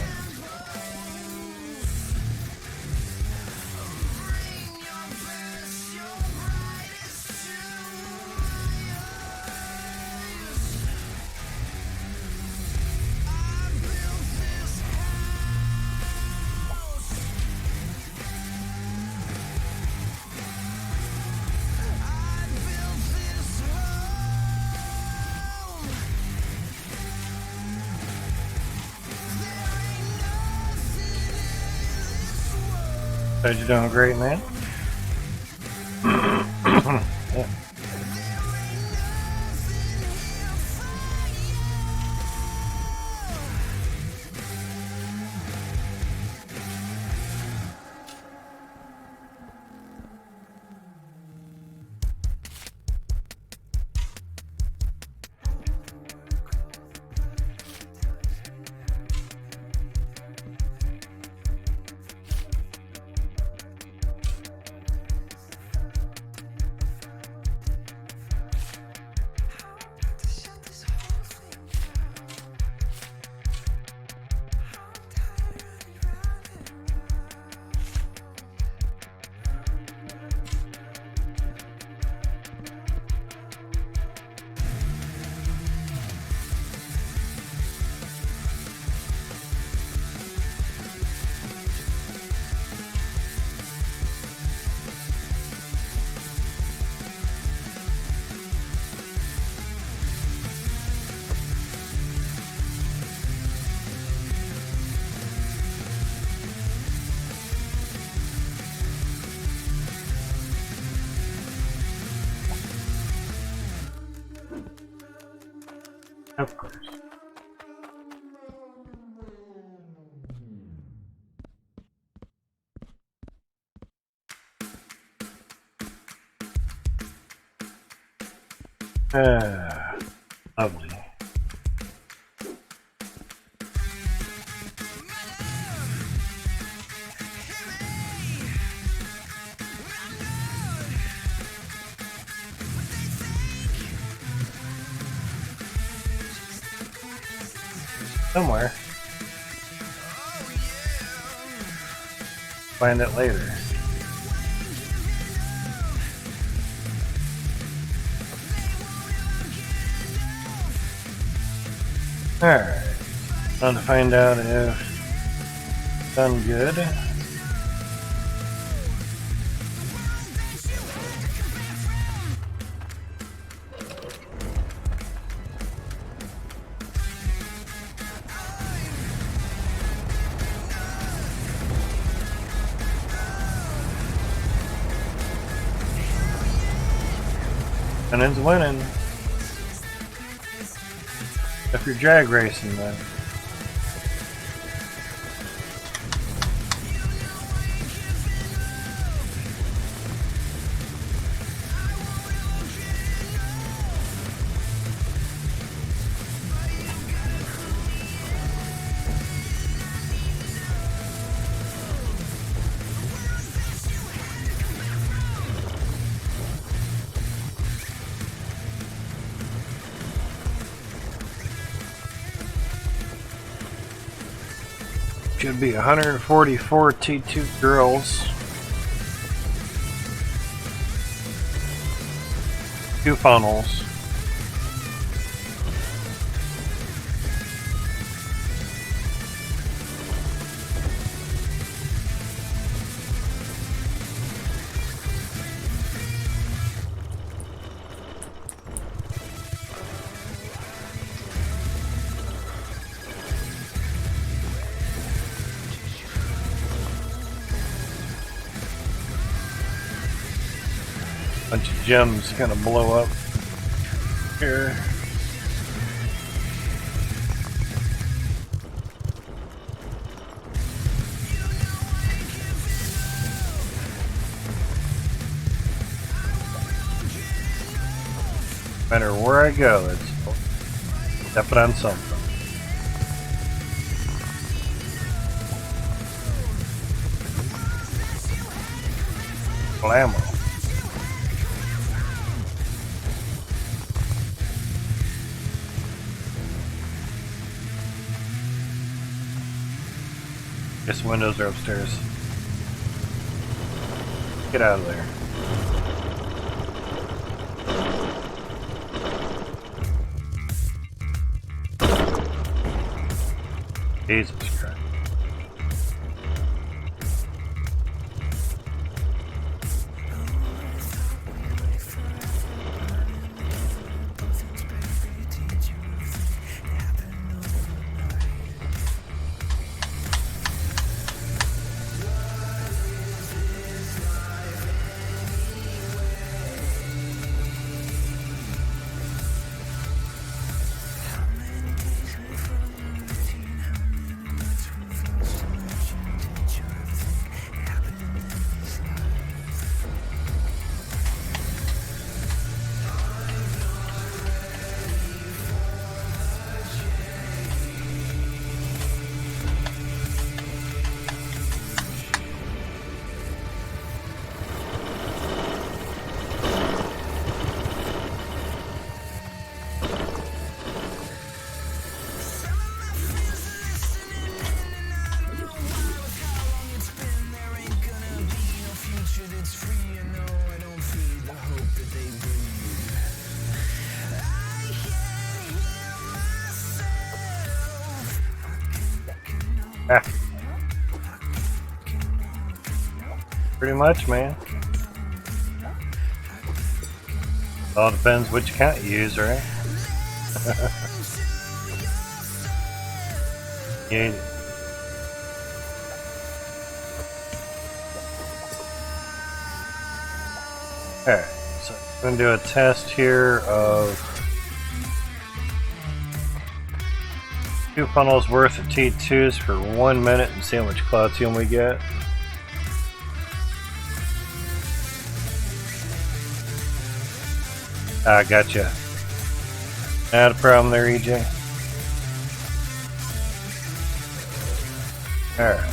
Said you're doing great, man. Yeah. Of course. Lovely. Somewhere. Find it later. Alright. Time to find out if it's done good. And it's winning. If you're drag racing, then. Should be 144 T2 drills. 2 funnels. Bunch of gems gonna blow up here. No matter where I go, it's stepping on something. Blammo. Guess windows are upstairs. Get out of there. Jesus Christ. Ah. Pretty much, man. All depends which count you use, right? Yeah. Alright, so I'm going to do a test here of 2 funnels worth of T2s for 1 minute and see how much cloutium we get. Ah, gotcha. Not a problem there, EJ. Alright.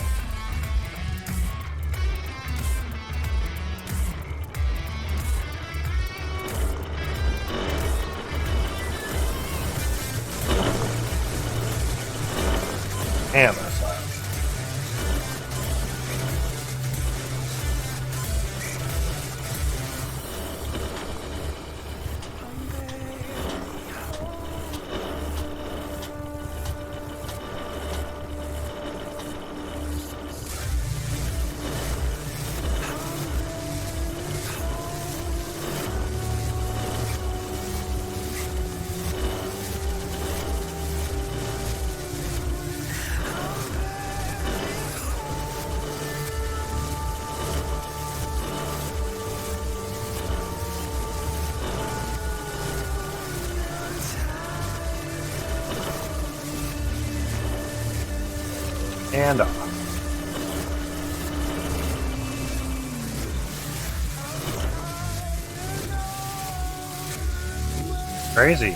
Damn, that's loud. And off. Crazy.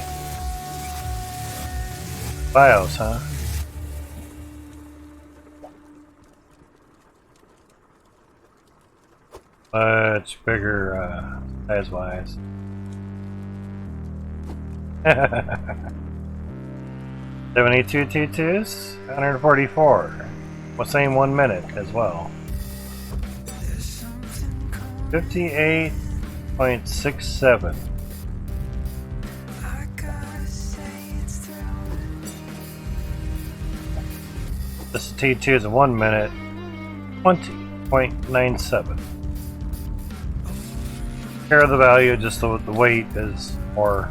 BIOS, huh? Much bigger size-wise. 72 T2s, 144. Well, same 1 minute as well. 58.67. I gotta say it's thrilling. This T2 is a 1 minute, 20.97. Here the value, just the weight is more.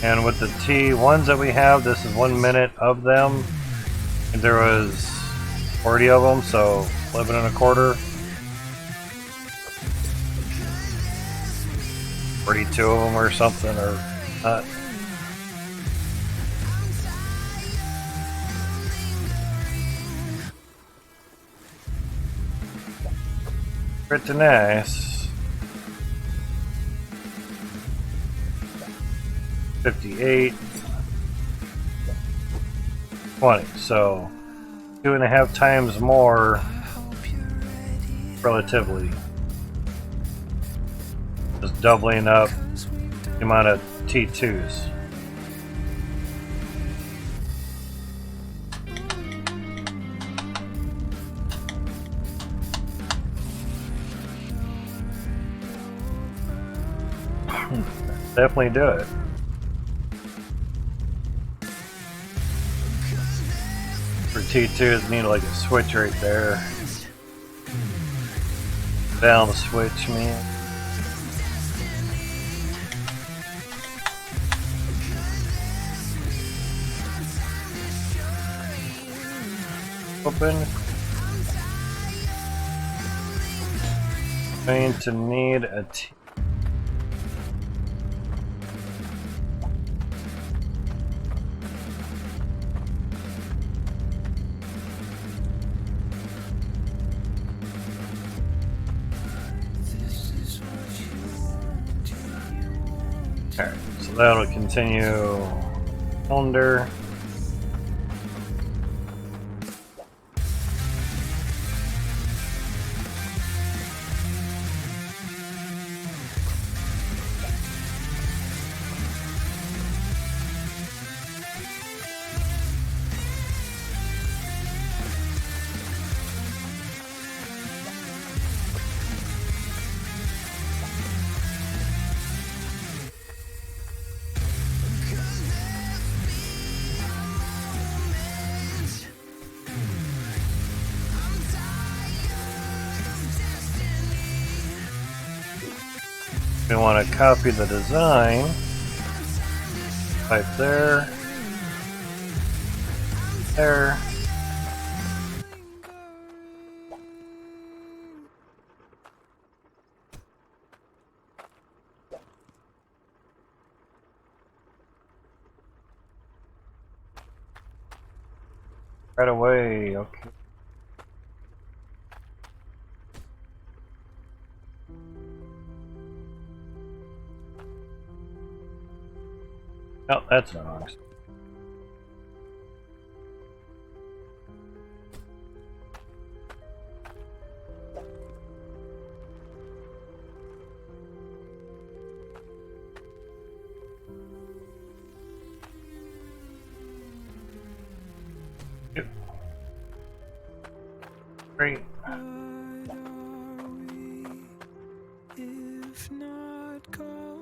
And with the T1s that we have, this is 1 minute of them. And there was 40 of them, so 11 and a quarter. 42 of them or something, or not. Pretty nice. 58. 20. So 2.5 times more relatively. Just doubling up the amount of T2s. Definitely do it. For T2s, need like a switch right there. Down the switch, man. Open. Going to need a T. Alright, so that'll continue under. We want to copy the design. Type there. There. Right away, okay. Oh, that's not honest. Yep. Great. What are we if not gold?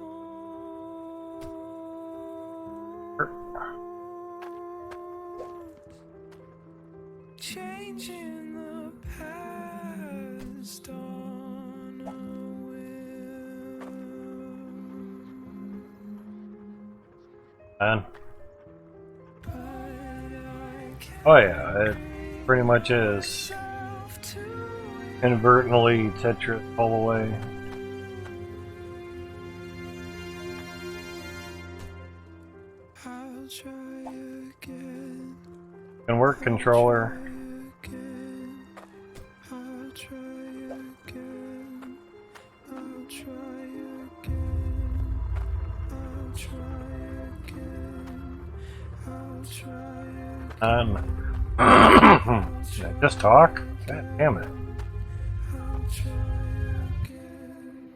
Changing the past on a whim. Done. But I can't Oh yeah, it pretty much is. help to Inadvertently Tetris all the way. I'll try again. Can work controller. Again. I'll try again. I'll try again. I'll try again. I'll try again. Did I just talk? God damn it. I'll try again.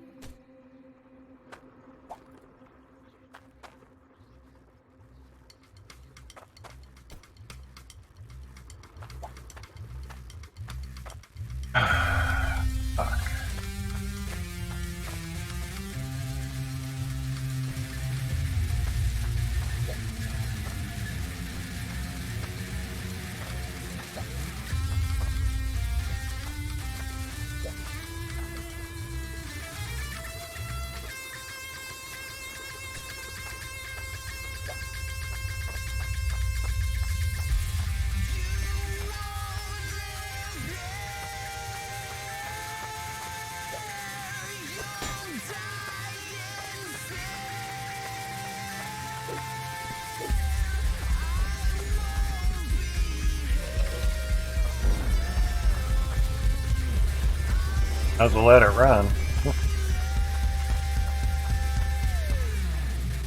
I'll just let it run.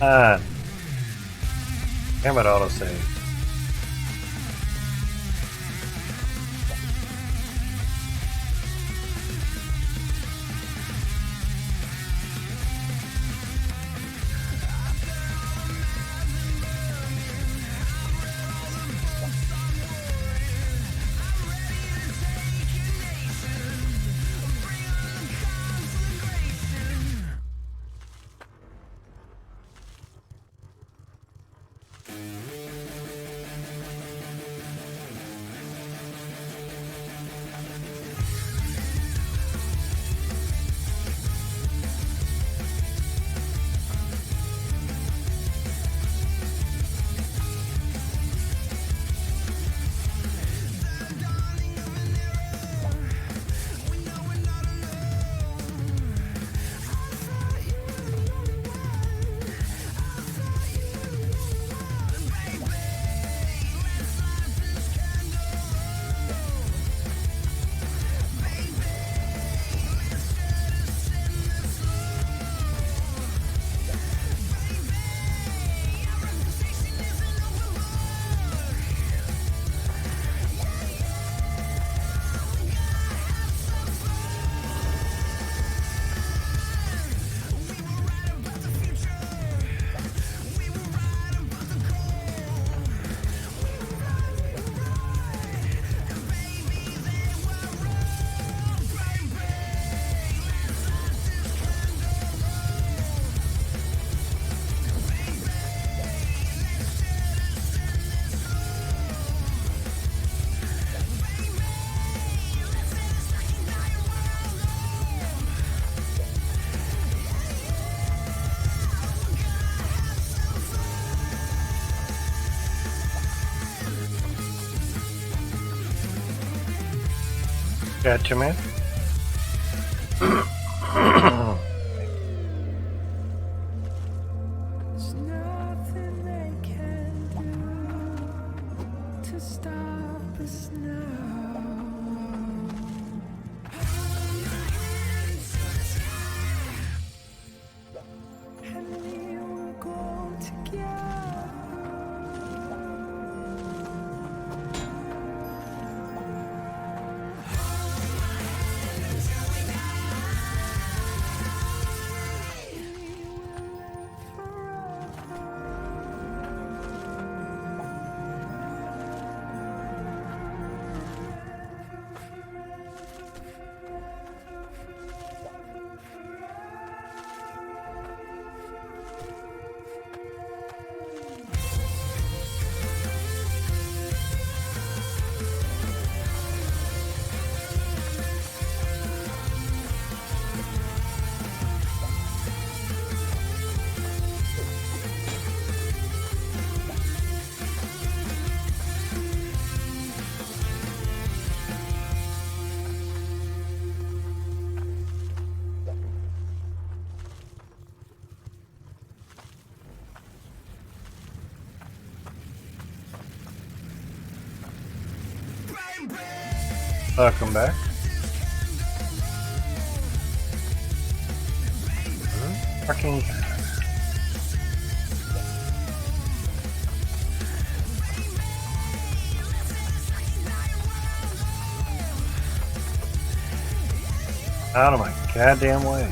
Ah. Damn it, autosave. Gotcha, man. There's nothing they can do to stop us now. And we will go together. Welcome back. Fucking. Out of my goddamn way.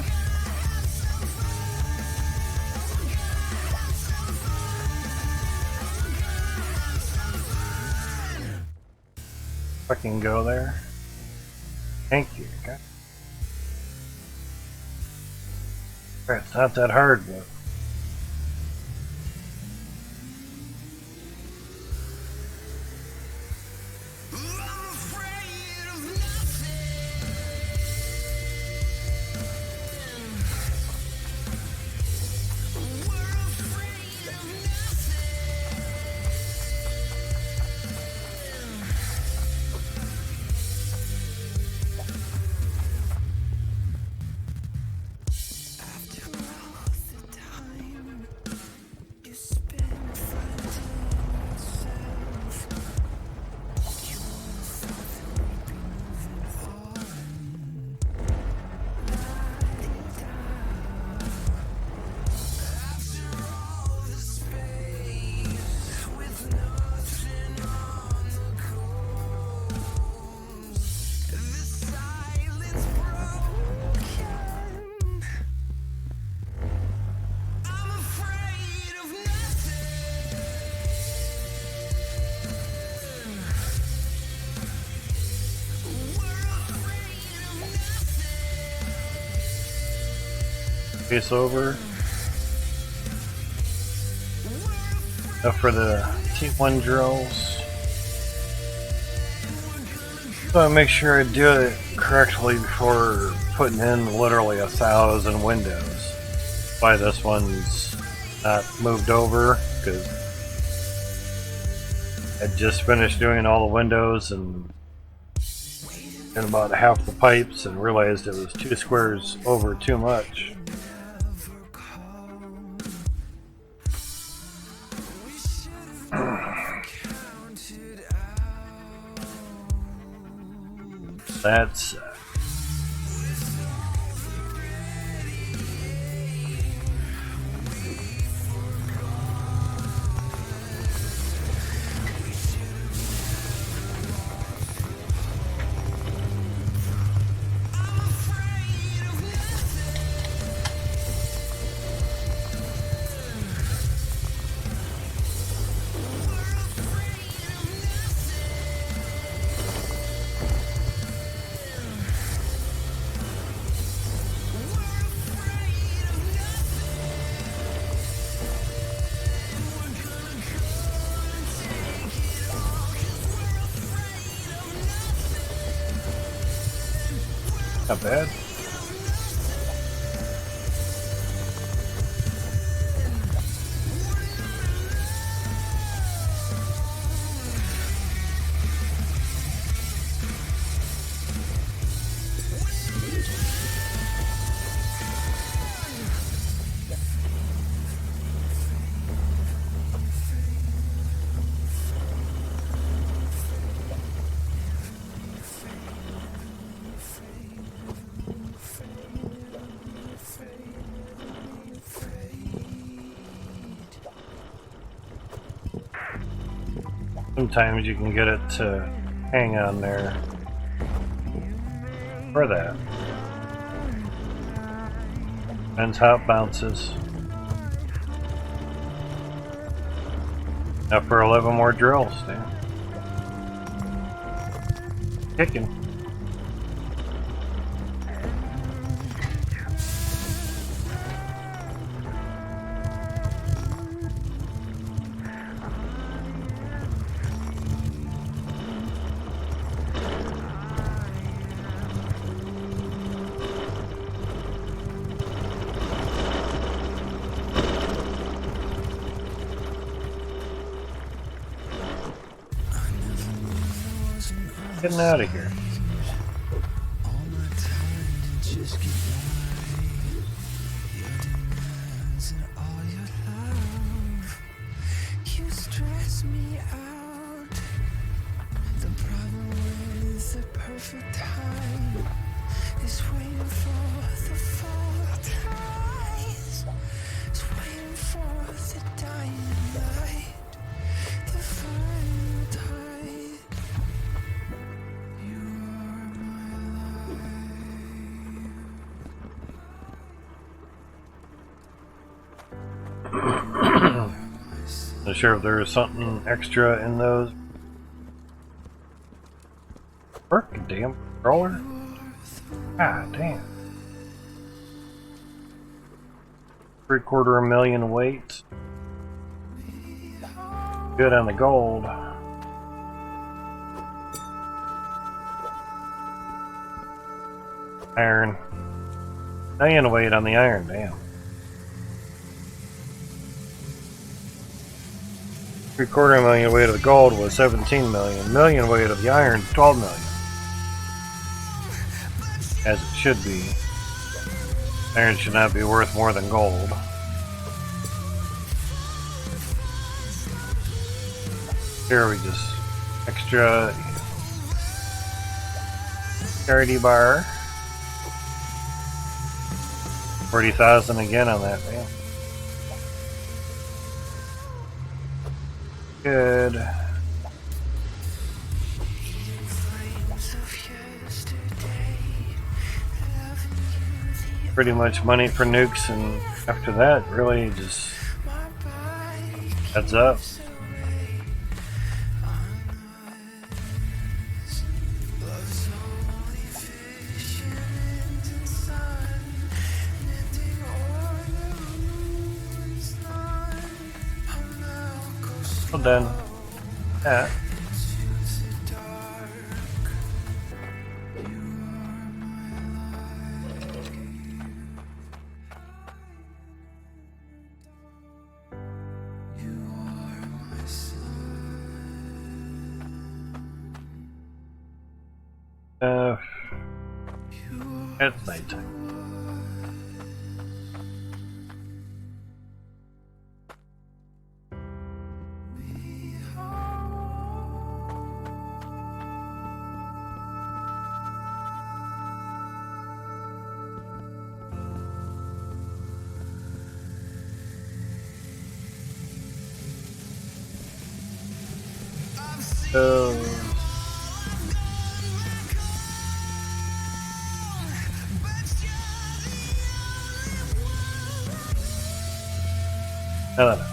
Fucking go there. Thank you. God. It's not that hard, but. face over. Now for the T1 drills. So I make sure I do it correctly before putting in literally 1,000 windows. That's why this one's not moved over, because I just finished doing all the windows and about half the pipes and realized it was 2 squares over too much. That's not bad. Sometimes you can get it to hang on there for that. Depends how it bounces. Now for 11 more drills, damn. Kicking. Getting out of here. All my time to just get by. Your demands and all your love, you stress me out. The problem with the perfect time is waiting for the fall tides. It's waiting for the dying light, the final tide. Not sure if there is something extra in those. Work, damn controller. Ah, damn. 750,000 weight. Good on the gold. Iron. 1,000,000 weight on the iron, damn. 750,000 weight of the gold was 17 million. Million weight of the iron, 12 million. As it should be. Iron should not be worth more than gold. Here we just extra charity bar. 40,000 again on that, man. Good. Pretty much money for nukes, and after that, really just heads up. Well then, that. It's nighttime. So nothing else.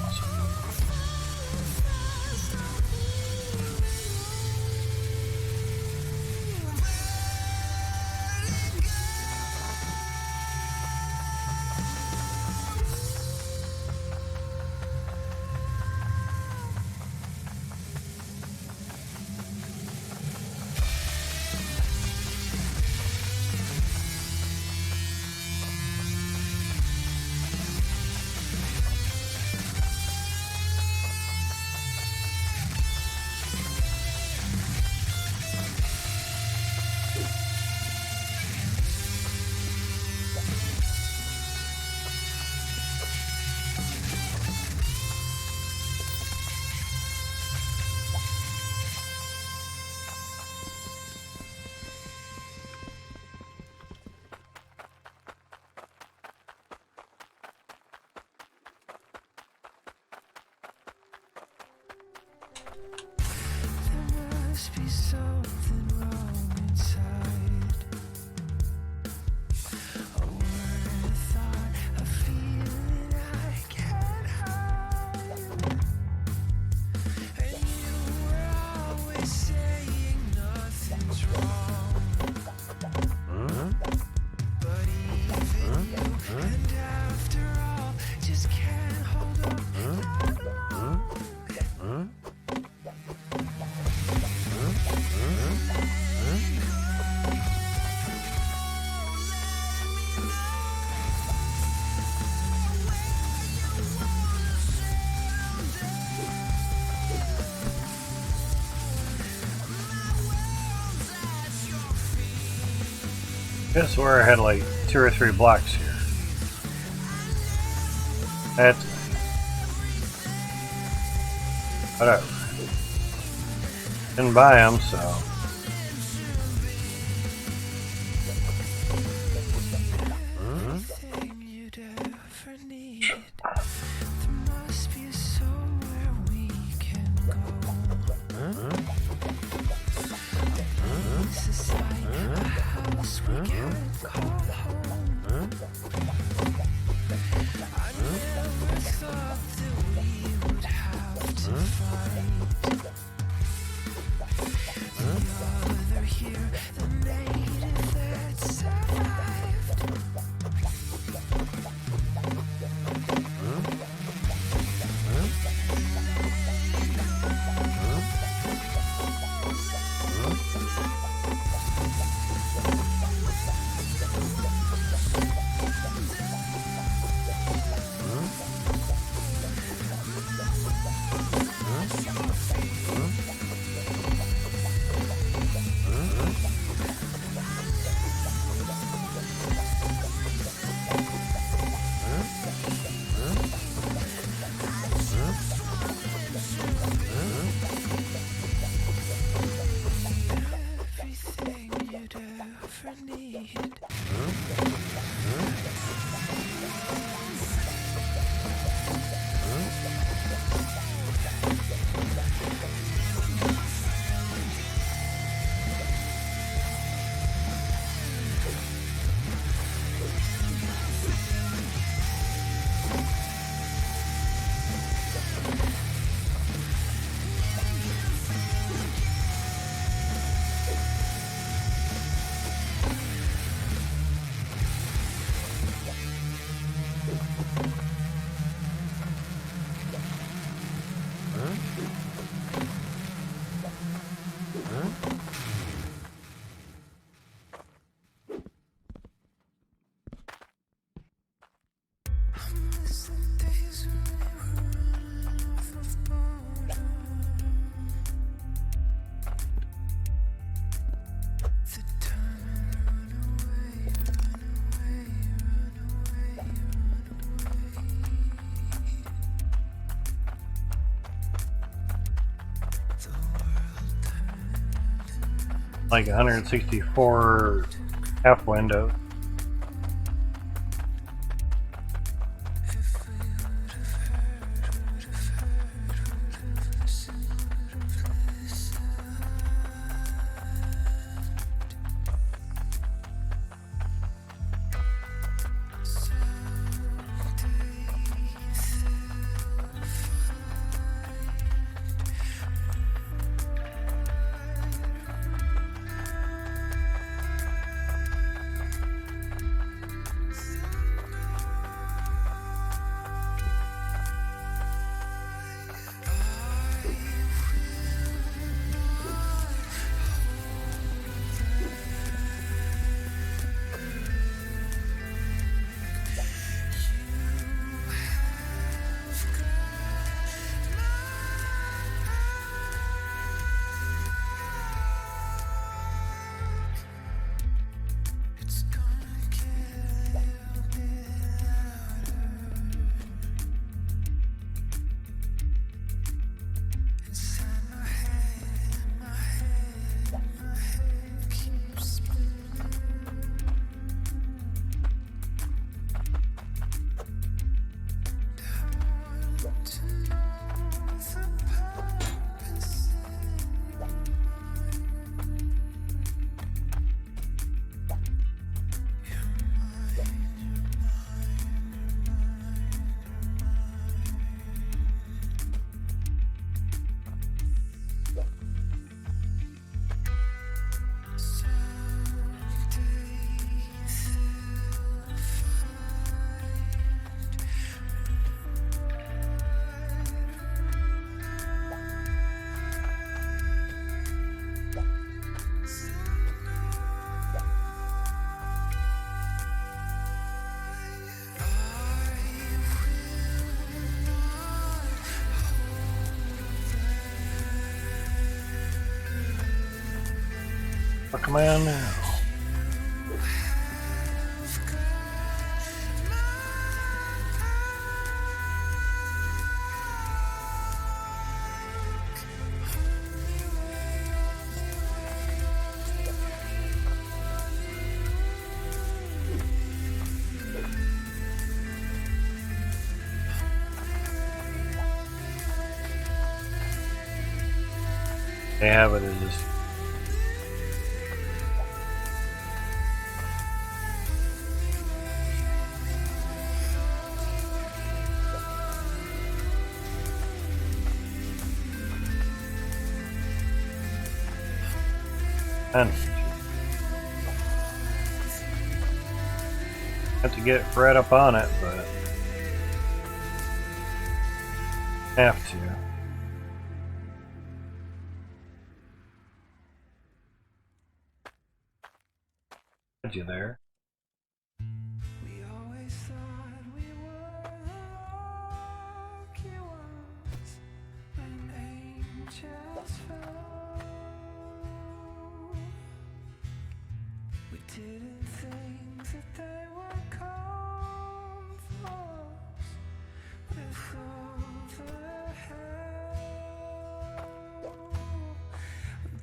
There must be something wrong inside. A word, a thought, a feeling I can't hide. And you were always saying nothing's wrong. But even you, and after all, just can't hold up that long. I swear I had like 2 or 3 blocks here. That's whatever. Didn't buy them, so. Everything you'd ever need. There must be somewhere we can go. This is like a house we can't call home. I never thought that we would have to fight. The like 164 half windows. What am I on now? They have it as just have to get right up on it, but have to. Had you there? We always thought we were the lucky ones when angels fell. We didn't think that they would come for us with all the hell.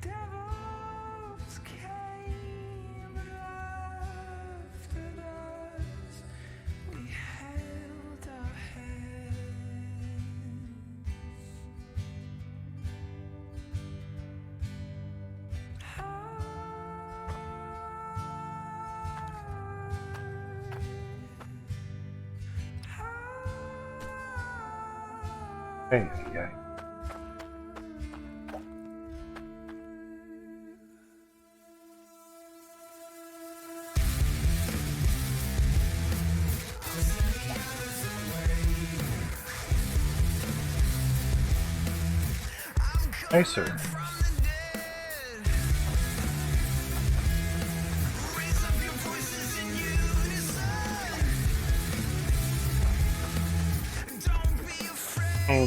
Devils came and laughed at us. We held our heads. Hey, yeah. Hey, sir.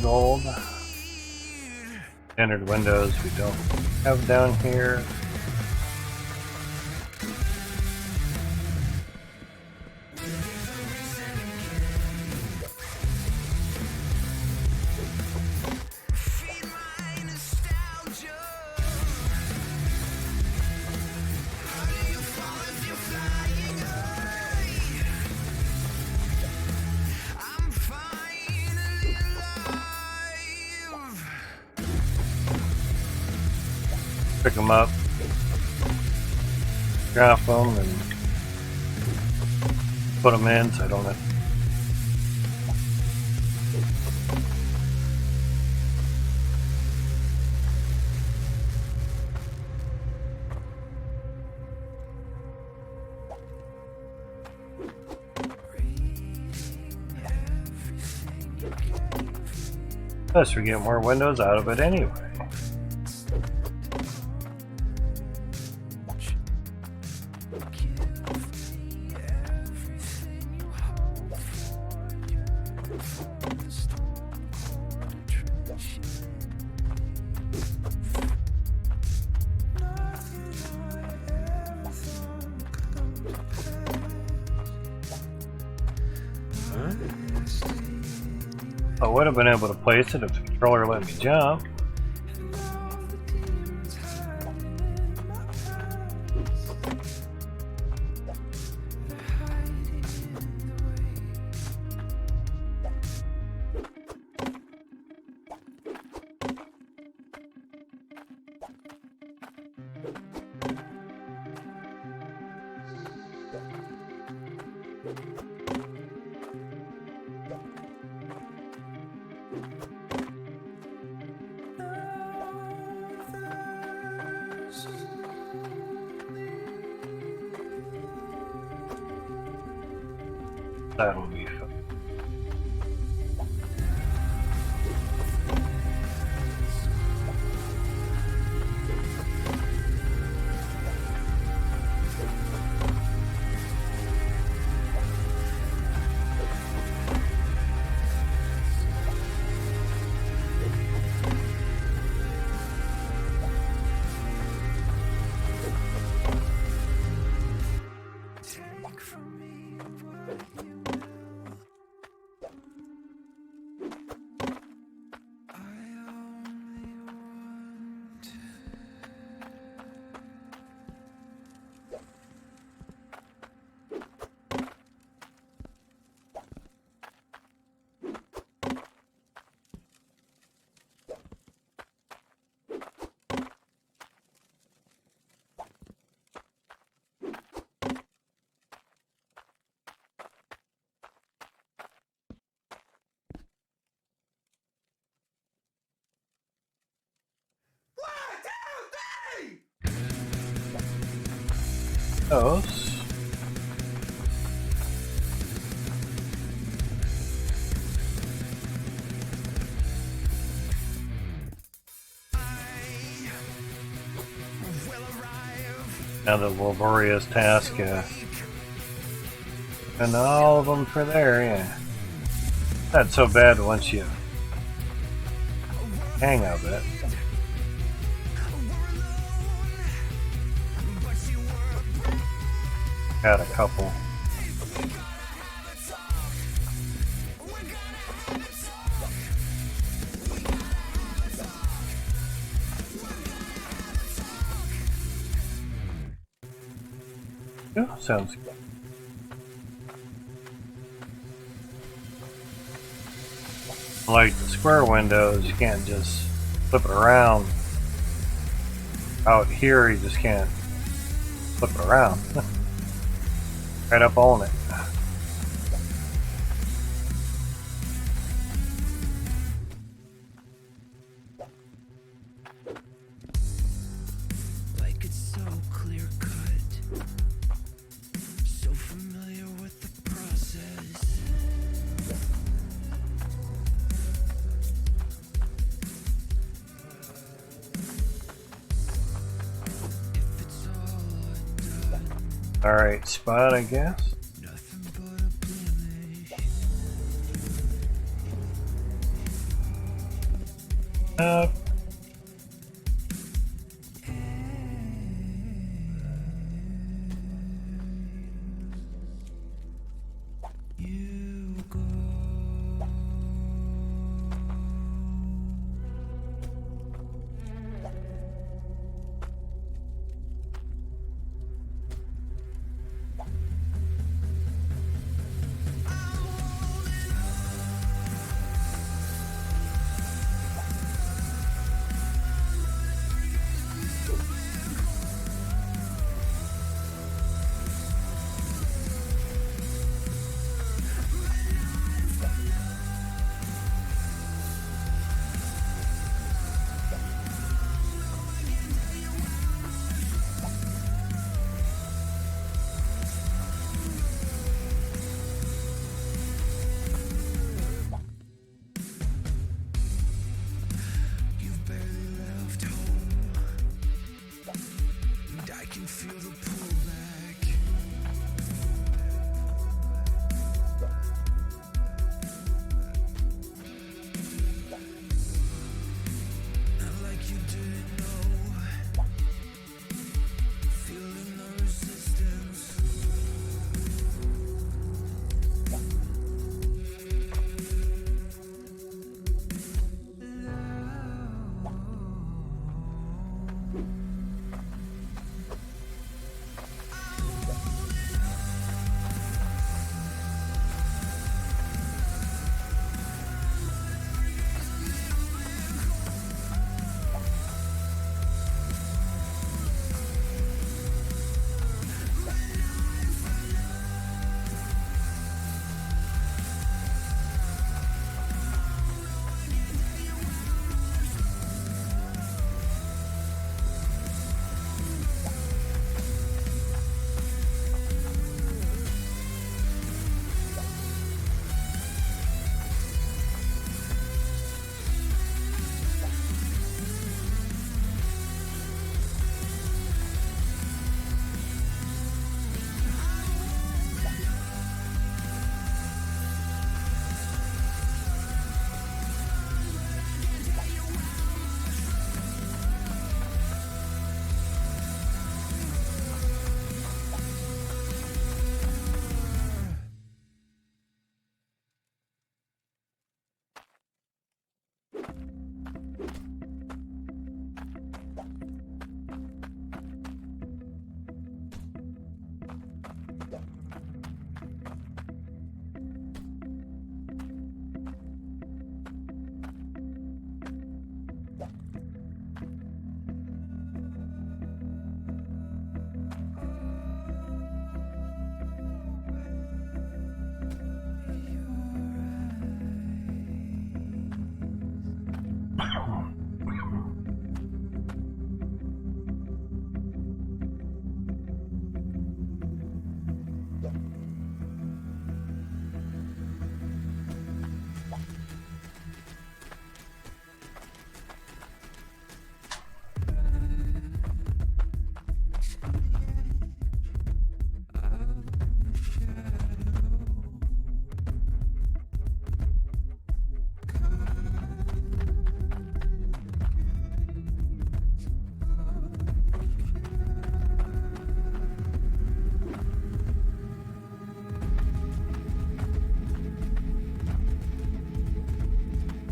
Gold. Standard windows we don't have down here. pick them up, drop them, and put them in so I don't have. Plus, we get more windows out of it anyway. I would have been able to place it if the controller let me jump. That'll be fun. Take from me what you Those. Now the laborious task, and all of them for there, yeah. Not so bad once you hang of it. Got a couple. Yeah, sounds good. Like the square windows, you can't just flip it around. Out here, you just can't flip it around. Right up on it. like it's so clear cut, so familiar with the process. If it's all undone, Alright, spot, I guess. nothing but a blemish. You go.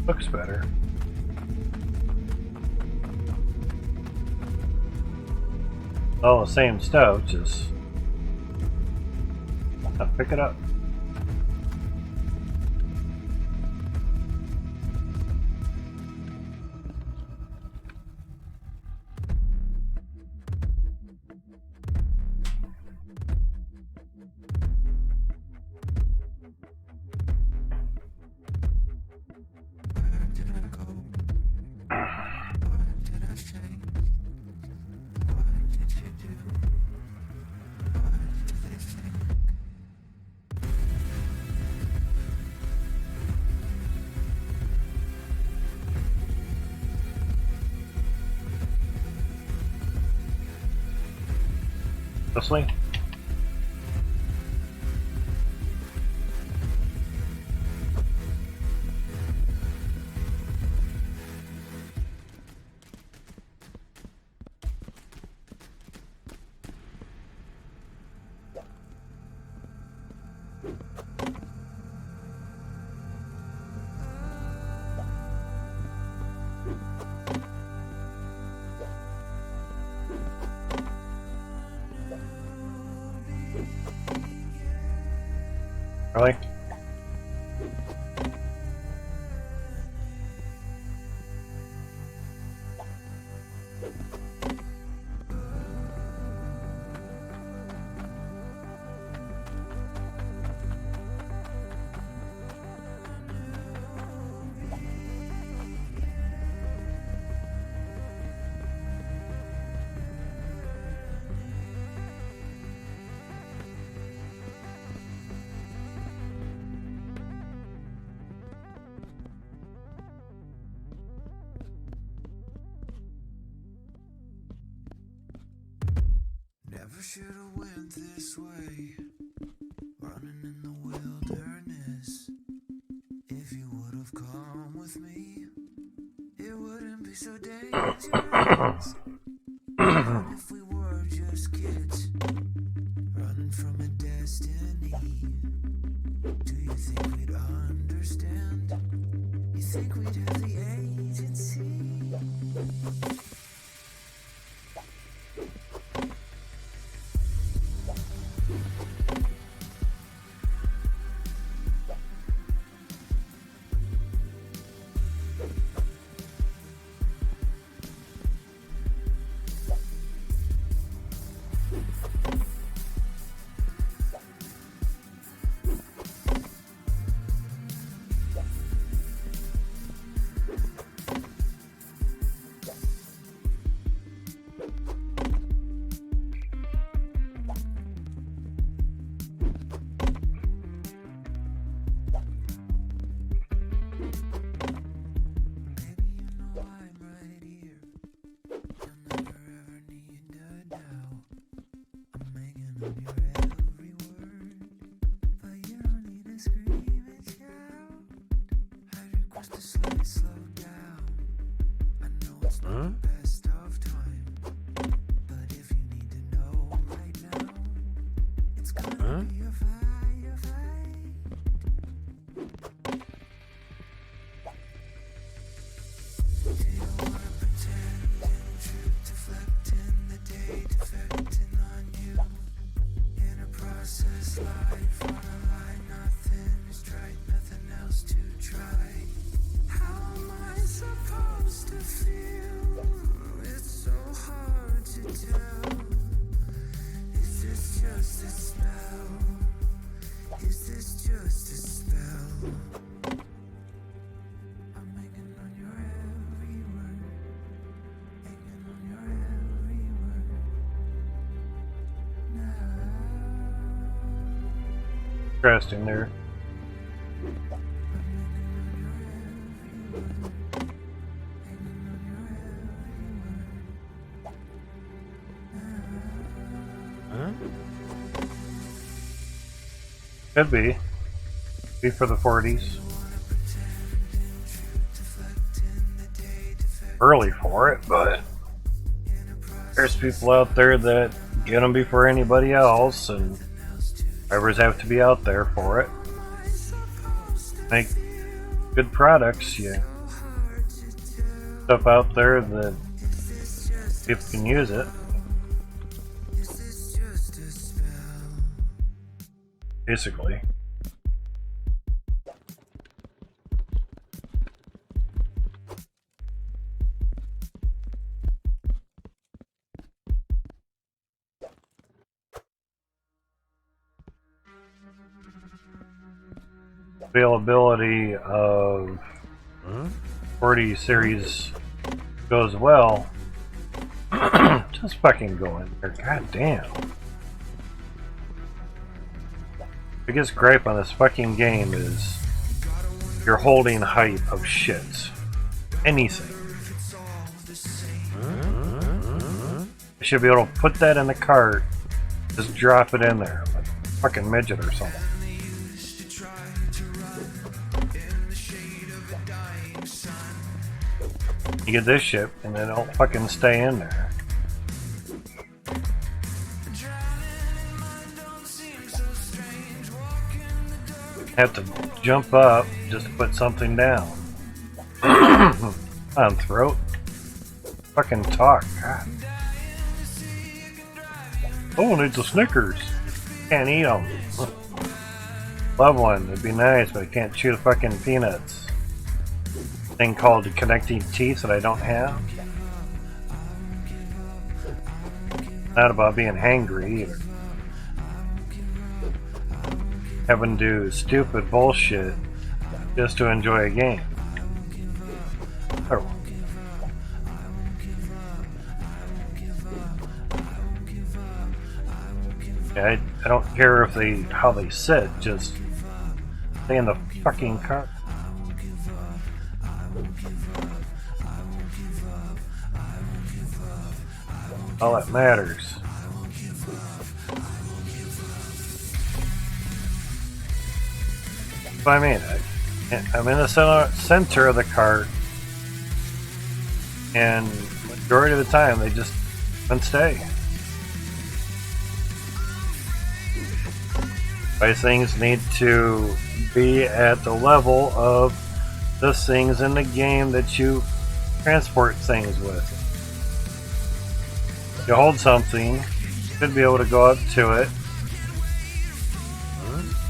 Looks better. All the same stuff, just pick it up. Honestly. Really? Never should've went this way, running in the wilderness. If you would've come with me, it wouldn't be so dangerous. Even if we were just kids, running from a destiny. Do you think we'd understand? You think we'd have the agency? Interesting there. Huh? Could be. Be for the 40s. Early for it, but there's people out there that get them before anybody else, and drivers have to be out there for it. Make good products, you stuff out there that people can use it. Basically. Availability of 40 series goes well. Just fucking go in there. God damn. Biggest gripe on this fucking game is you're holding height of shit. Anything. I should be able to put that in the cart, just drop it in there, like a fucking midget or something. You get this shit, and they don't fucking stay in there. Have to jump up just to put something down. On throat. Fucking talk. God. Oh, needs a Snickers. Can't eat them. Love one. It'd be nice, but I can't chew the fucking peanuts. Thing called connecting teeth that I don't have. Not about being hangry either. Having to do stupid bullshit just to enjoy a game. Oh. Yeah, I don't care if how they sit, just stay in the fucking car. All that matters. What I mean, I'm in the center of the cart, and majority of the time they just don't stay. These things need to be at the level of the things in the game that you transport things with. You hold something, you should be able to go up to it,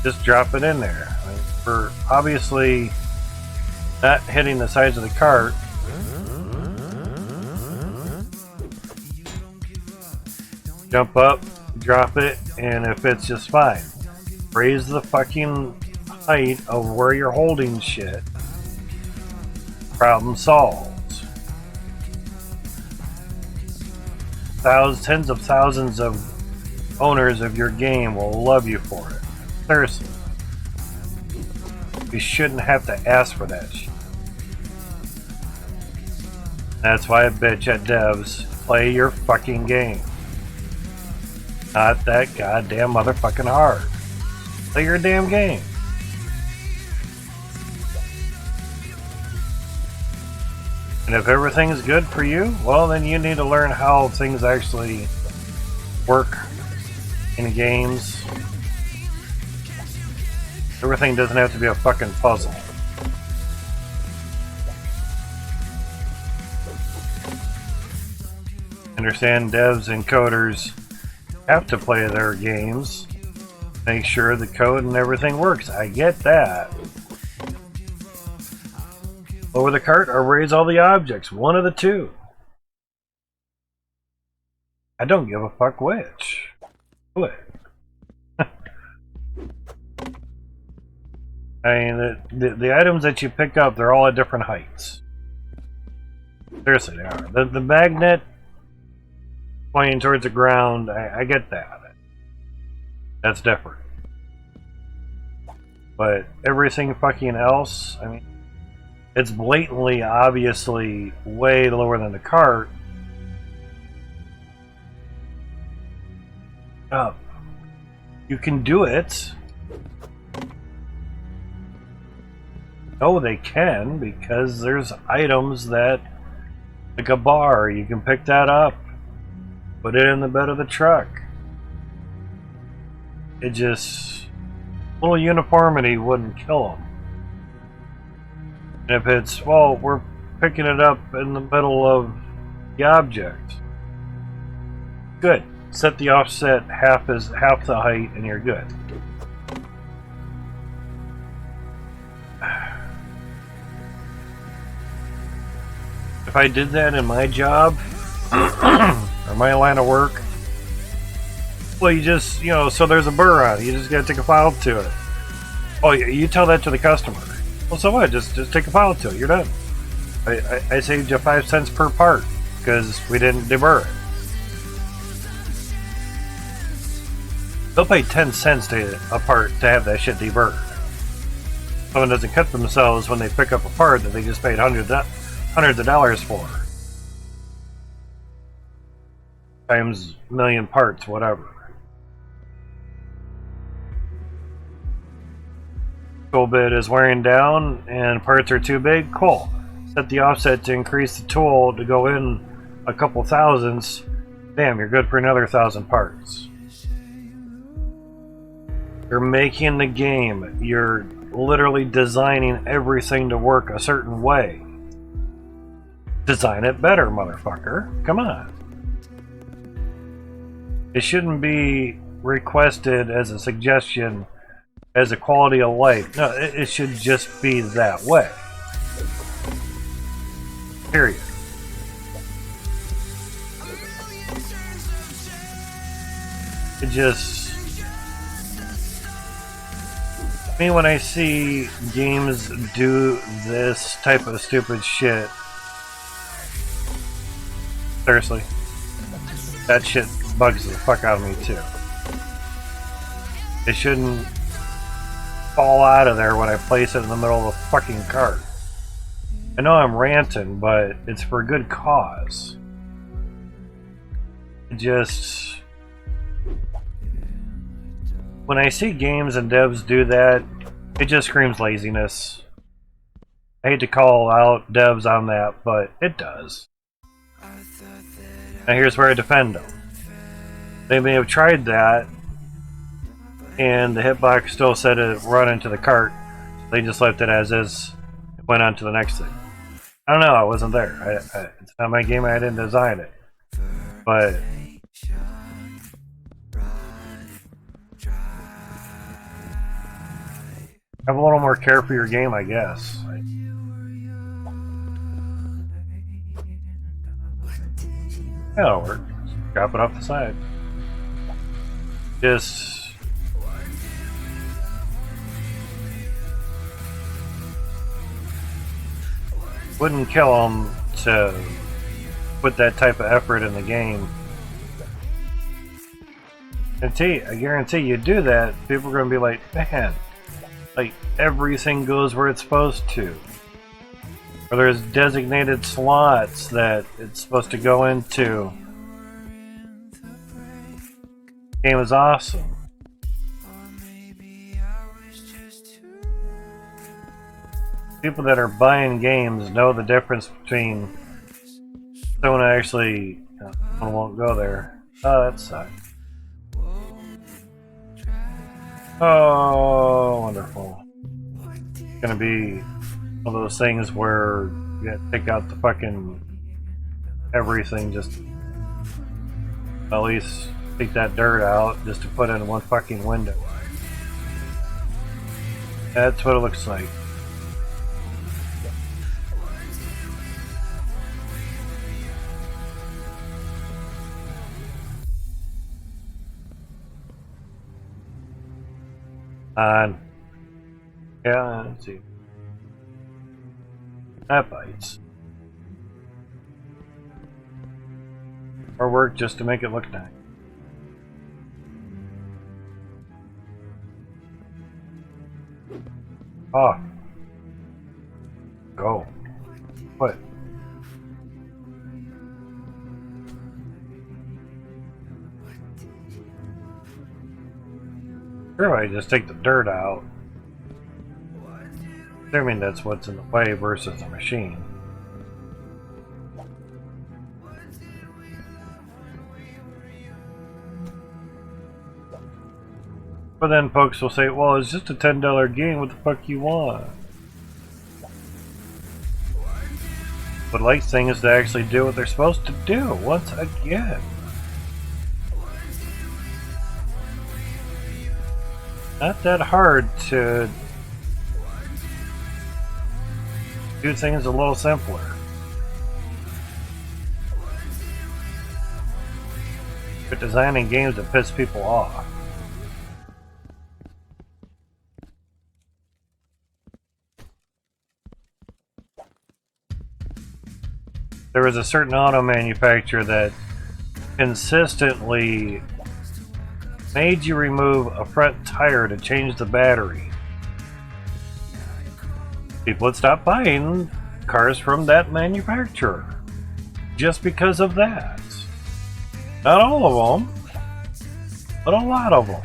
just drop it in there. I mean, for obviously not hitting the sides of the cart, jump up, drop it, and it fits just fine. Raise the fucking height of where you're holding shit. Problem solved. Tens of thousands of owners of your game will love you for it. Seriously. You shouldn't have to ask for that shit. That's why I bitch at devs. Play your fucking game. Not that goddamn motherfucking hard. Play your damn game. And if everything's good for you, well, then you need to learn how things actually work in games. Everything doesn't have to be a fucking puzzle. Understand devs and coders have to play their games. Make sure the code and everything works. I get that. Lower the cart or raise all the objects. One of the two. I don't give a fuck which. Do it. I mean, the items that you pick up, they're all at different heights. Seriously, they are. The magnet pointing towards the ground, I get that. That's different. But everything fucking else, I mean, it's blatantly, obviously, way lower than the cart. Up. You can do it. No, they can, because there's items that, like a bar, you can pick that up, put it in the bed of the truck. It just, a little uniformity wouldn't kill them. And if it's, well, we're picking it up in the middle of the object. Good. Set the offset half the height and you're good. If I did that in my job or my line of work, well, you just, so there's a burr on it, you just gotta take a file to it. Oh, you tell that to the customer. Well, so what? Just take a file to it, you're done. I saved you 5 cents per part because we didn't deburr it. They'll pay 10 cents a part to have that shit deburred. Someone doesn't cut themselves when they pick up a part that they just paid hundreds of dollars for. Times a million parts, whatever. Tool bit is wearing down and parts are too big. Cool. Set the offset to increase the tool to go in a couple thousandths. Bam, you're good for another 1,000 parts. You're making the game. You're literally designing everything to work a certain way. Design it better, motherfucker. Come on. It shouldn't be requested as a suggestion as a quality of life. No, it should just be that way. Period. It just... me, when I see games do this type of stupid shit, seriously, that shit bugs the fuck out of me too. It shouldn't fall out of there when I place it in the middle of a fucking cart. I know I'm ranting, but it's for a good cause. It just... when I see games and devs do that, it just screams laziness. I hate to call out devs on that, but it does. Now here's where I defend them. They may have tried that, and the hitbox still said it run into the cart. They just left it as is, and went on to the next thing. I don't know, I wasn't there. It's not my game, I didn't design it. But... have a little more care for your game, I guess. That'll work. Just drop it off the side. Just... wouldn't kill them to put that type of effort in the game. I guarantee you do that, people are going to be like, man, like everything goes where it's supposed to. Or there's designated slots that it's supposed to go into. The game is awesome. People that are buying games know the difference between someone actually... I won't go there. Oh, that sucks. Oh, wonderful. It's gonna be one of those things where you gotta take out the fucking everything, just at least take that dirt out just to put in one fucking window. That's what it looks like. Yeah, let's see. That bites. Or work just to make it look nice. Oh. Go. What? Sure, I just take the dirt out. Assuming that's what's in the way versus the machine. But then folks will say, well, it's just a $10 game, what the fuck you want? would like things to actually do what they're supposed to do once again. Not that hard to do things a little simpler. But designing games that piss people off. There was a certain auto manufacturer that consistently made you remove a front tire to change the battery. People would stop buying cars from that manufacturer just because of that. Not all of them, but a lot of them.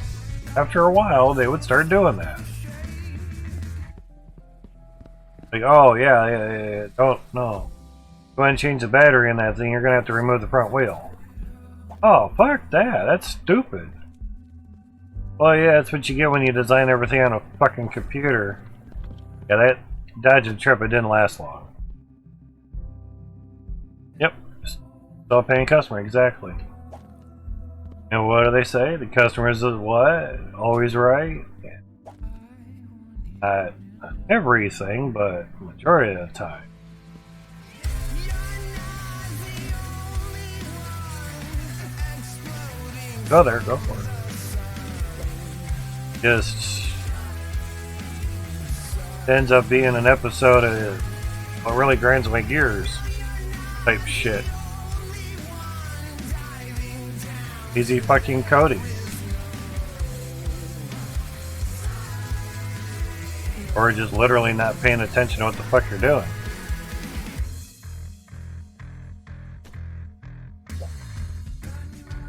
After a while, they would start doing that. Like, oh yeah, don't no. Go ahead and change the battery in that thing. You're gonna have to remove the front wheel. Oh, fuck that. That's stupid. Well, yeah, that's what you get when you design everything on a fucking computer. Yeah, that Dodge Intrepid didn't last long. Yep. Still paying customer, exactly. And what do they say? The customer is what? Always right? Not everything, but majority of the time. Go there, go for it. Just ends up being an episode of what really grinds my gears type shit. Easy fucking coding. Or just literally not paying attention to what the fuck you're doing.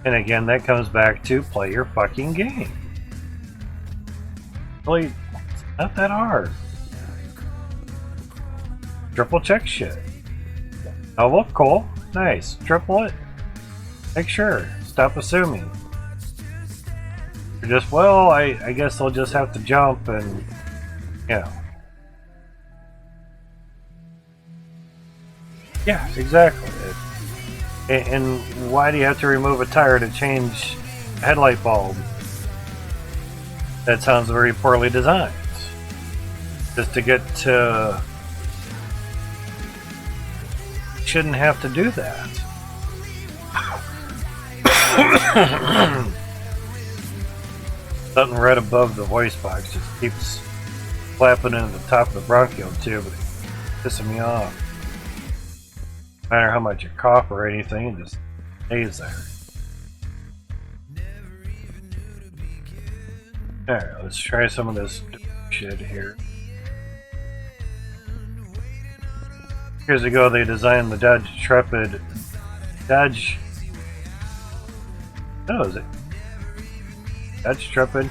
And again, that comes back to play your fucking game. Really, it's not that hard. Triple check shit. Oh, look, cool. Nice. Triple it. Make sure. Stop assuming. You're just, well, I guess I'll just have to jump and, you know. Yeah, exactly. And why do you have to remove a tire to change a headlight bulb? That sounds very poorly designed. Just to get to... Shouldn't have to do that. Something right above the voice box just keeps flapping into the top of the bronchial tube, pissing me off. No matter how much you cough or anything, it just stays there. Alright, let's try some of this shit here. Years ago, they designed the Dodge Intrepid. Dodge. What was it? Dodge Intrepid? I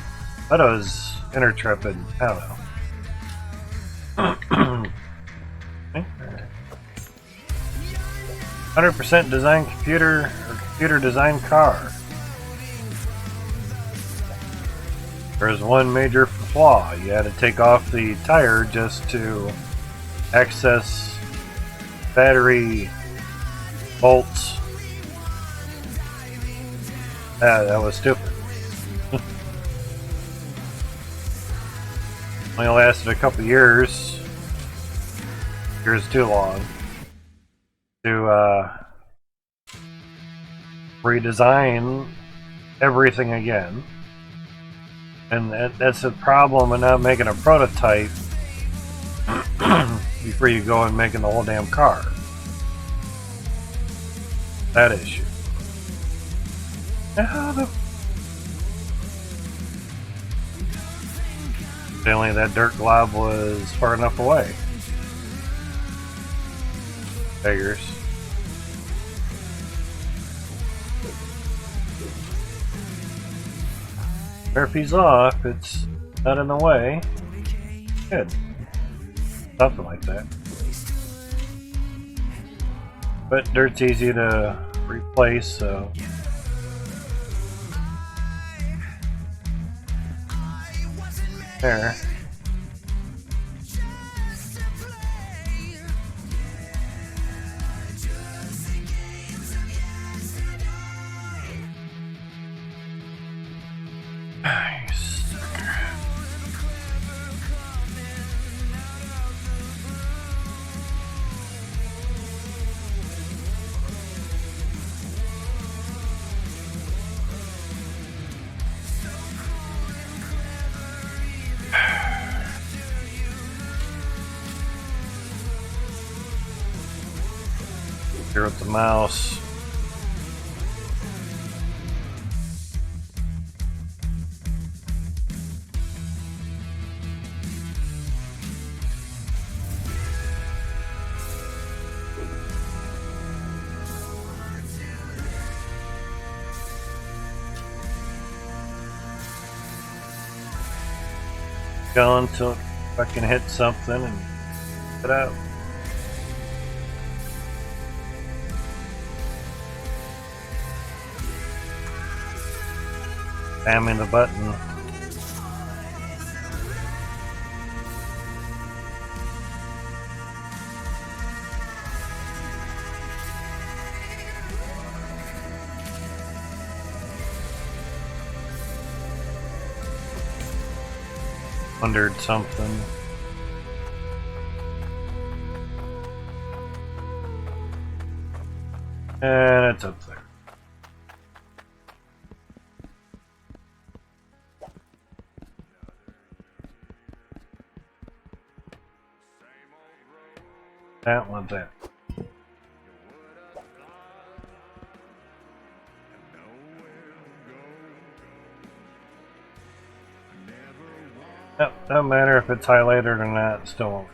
thought it was Intertrepid. I don't know. 100% design computer or computer design car. There's one major flaw. You had to take off the tire just to access battery bolts. That was stupid. Only lasted a couple years. Years too long. To redesign everything again. And that's the problem of not making a prototype before you go and making the whole damn car. That issue. Apparently that dirt glob was far enough away. Figures. If he's off, it's not in the way. Good. Something like that. But dirt's easy to replace, so. There. Here with the mouse. Going until I can hit something and get out. Spamming the button. Wondered something. And it's up there. That one's there. Yep, doesn't matter if it's highlighted or not, still won't.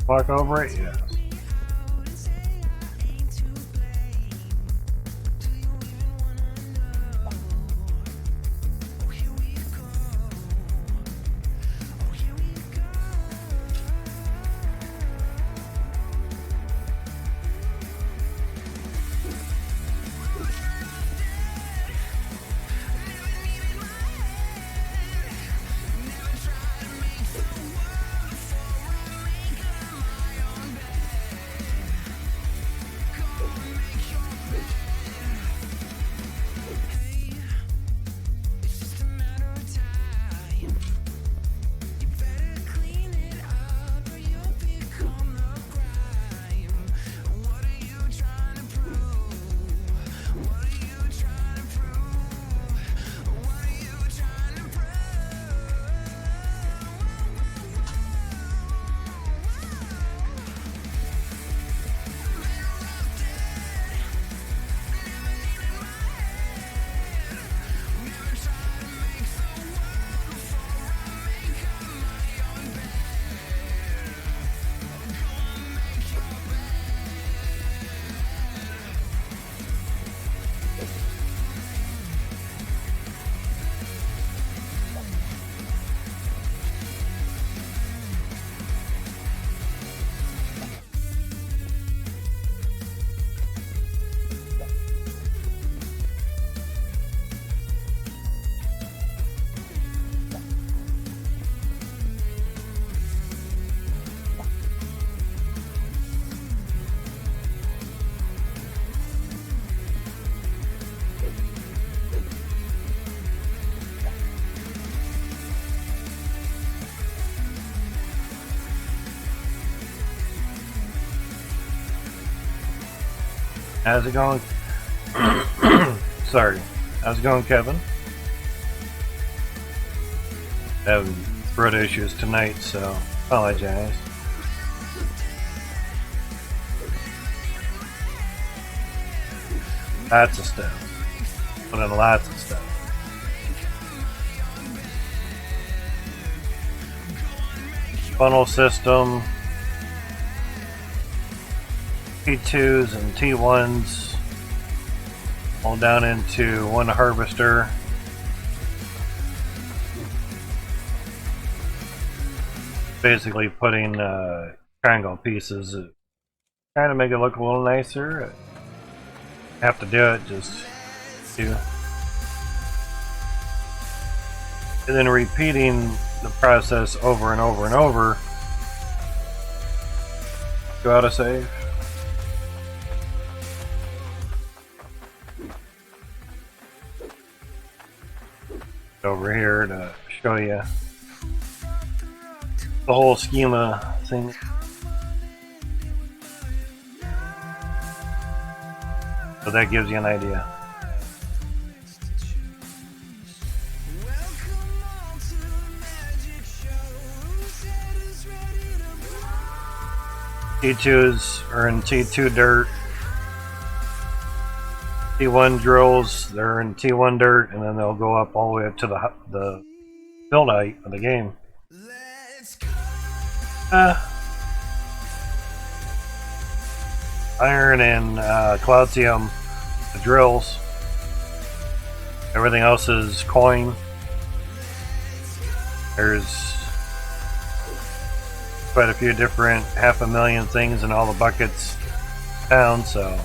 Walk over it? Yes. How's it going? Sorry. How's it going, Kevin? Having throat issues tonight, so apologize. Lots of stuff. Put in lots of stuff. Funnel system. T2s and T1s all down into one harvester. Basically putting triangle pieces kind of make it look a little nicer. Have to do it just to. And then repeating the process over and over and over. Go out of save. Over here to show you the whole schema thing. So that gives you an idea. T2s are in T2 dirt. T1 drills, they're in T1 dirt, and then they'll go up all the way up to the build height of the game. Iron and Cloudsium, the drills. Everything else is coin. There's quite a few different 500,000 things in all the buckets down, so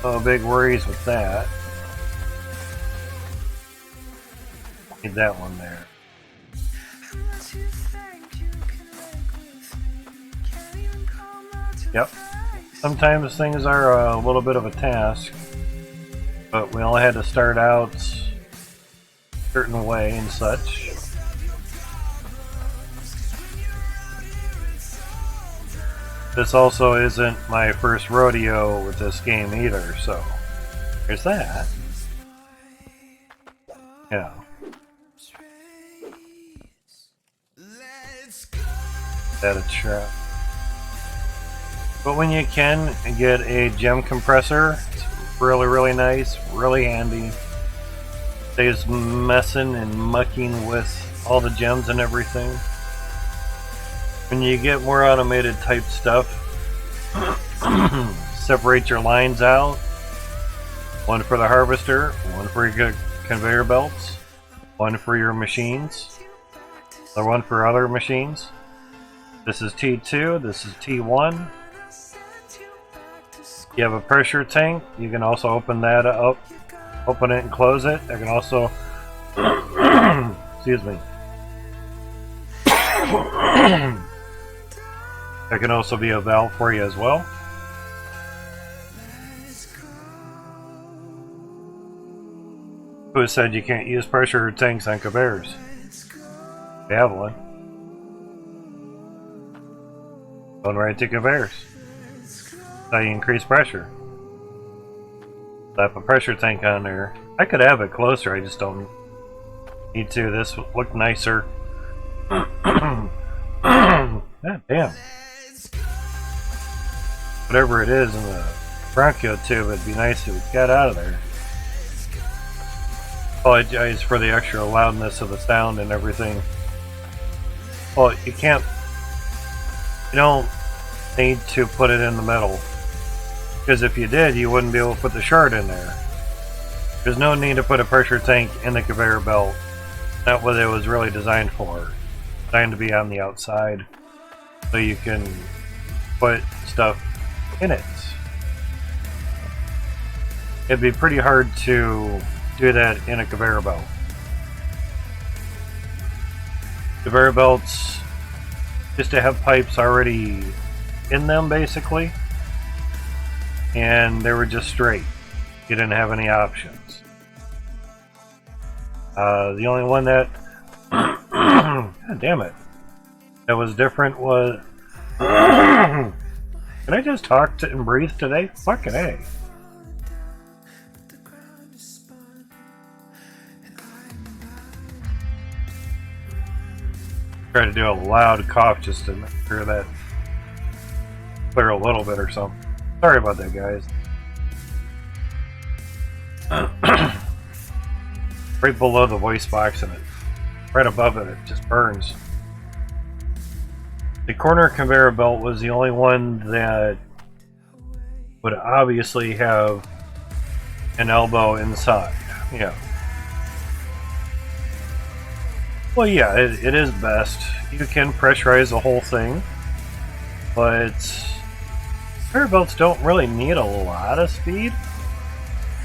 no big worries with that. Need that one there. Yep. Sometimes things are a little bit of a task, but we all had to start out a certain way and such. This also isn't my first rodeo with this game either, so there's that. Yeah. That a trap. But when you can get a gem compressor, it's really nice, really handy. Saves messing and mucking with all the gems and everything. When you get more automated type stuff, separate your lines out. One for the harvester, one for your conveyor belts, one for your machines, the one for other machines. This is T2, this is T1. You have a pressure tank, you can also open that up, open it and close it. I can also, excuse me. That can also be a valve for you as well. Who said you can't use pressure tanks on conveyors? You have one. Going right to conveyors. That's how you increase pressure. Slap a pressure tank on there. I could have it closer, I just don't need to. This would look nicer. God damn. Whatever it is in the broncho tube, it'd be nice if it got out of there. Apologize for the extra loudness of the sound and everything. Well, you don't need to put it in the middle, because if you did, you wouldn't be able to put the shard in there. There's no need to put a pressure tank in the conveyor belt. Not what it was really designed for. Designed to be on the outside, so you can put stuff in it. It'd be pretty hard to do that in a conveyor belt. Conveyor belts used to have pipes already in them, basically, and they were just straight. You didn't have any options. The only one that God damn it, that was different was can I just talk and breathe today? Fucking A. Try to do a loud cough just to make sure that clear a little bit or something. Sorry about that, guys. Right below the voice box and it, right above it, it just burns. The corner conveyor belt was the only one that would obviously have an elbow inside. Yeah. Well, yeah, it is best. You can pressurize the whole thing, but conveyor belts don't really need a lot of speed.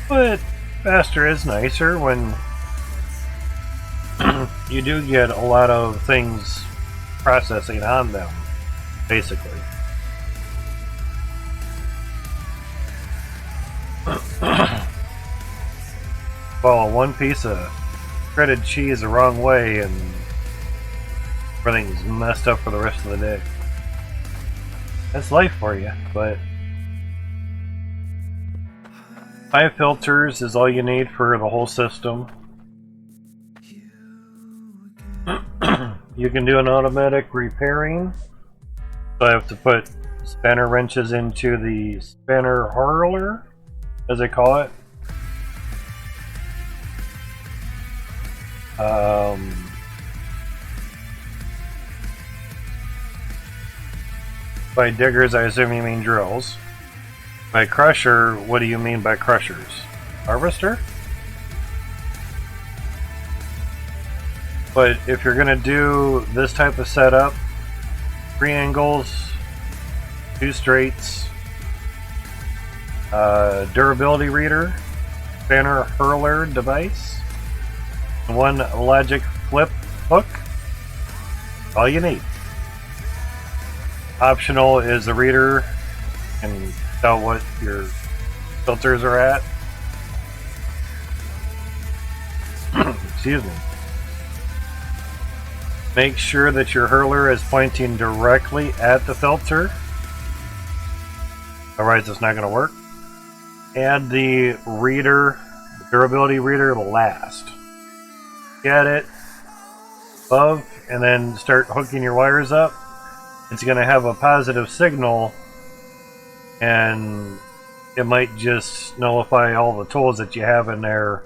But faster is nicer when you do get a lot of things processing on them, basically. Well, one piece of shredded cheese the wrong way and everything's messed up for the rest of the day. That's life for you, but 5 filters is all you need for the whole system. You can do an automatic repairing, so I have to put spanner wrenches into the spanner hurler, as they call it. By diggers, I assume you mean drills. By crusher, what do you mean by crushers? Harvester? But if you're gonna do this type of setup, 3 angles, 2 straights, durability reader, spanner hurler device, 1 logic flip hook, all you need. Optional is the reader and tell what your filters are at. Excuse me. Make sure that your hurler is pointing directly at the filter, otherwise it's not going to work. Add the reader, the durability reader last. Get it above and then start hooking your wires up. It's going to have a positive signal and it might just nullify all the tools that you have in there.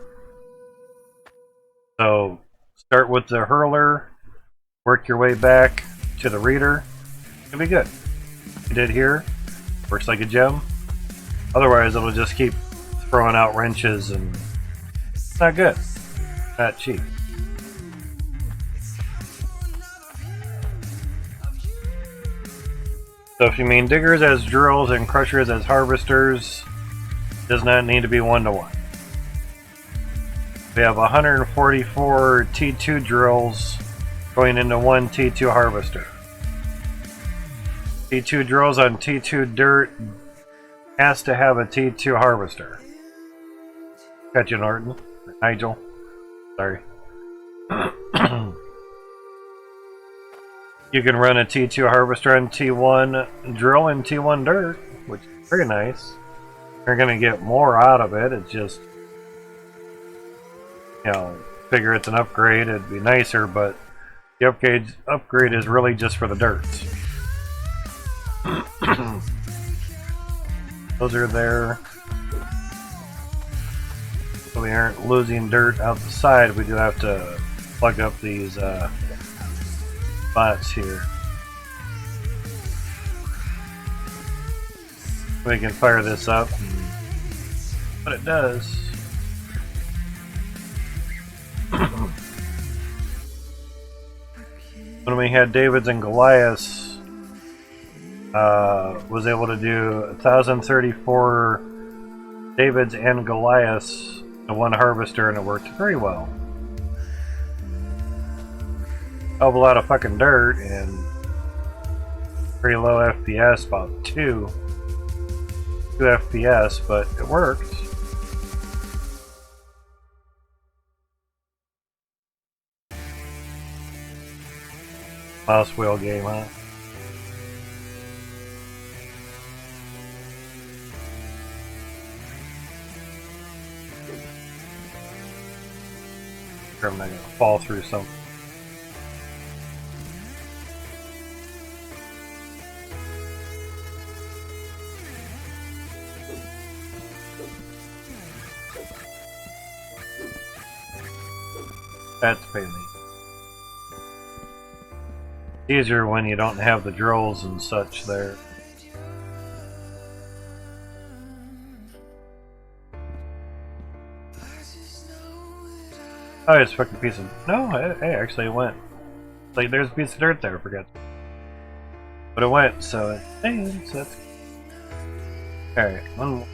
So start with the hurler, work your way back to the reader. It'll be good. You did here. Works like a gem. Otherwise, it'll just keep throwing out wrenches and it's not good. Not cheap. So if you mean diggers as drills and crushers as harvesters, it does not need to be 1-to-1. We have 144 T2 drills going into 1 T2 harvester. T2 drills on T2 dirt has to have a T2 harvester. Got you, Norton. Nigel. Sorry. You can run a T2 harvester on T1 drill and T1 dirt, which is very nice. You're going to get more out of it. It's just, you know, figure it's an upgrade. It'd be nicer, but the upgrade is really just for the dirts. Those are there. So we aren't losing dirt out the side. We do have to plug up these spots here. We can fire this up. What it does. When we had Davids and Goliaths, was able to do 1,034 Davids and Goliaths to 1 harvester, and it worked very well. A lot of fucking dirt and pretty low FPS, about 2 FPS, but it worked. Mouse wheel game, huh? I'm not gonna fall through something. That's pain. Easier when you don't have the drills and such there. Oh, it's a fucking piece of... No, hey, actually it went. Like, there's a piece of dirt there, I forgot. But it went, so... Hey, so that's... Alright, one more.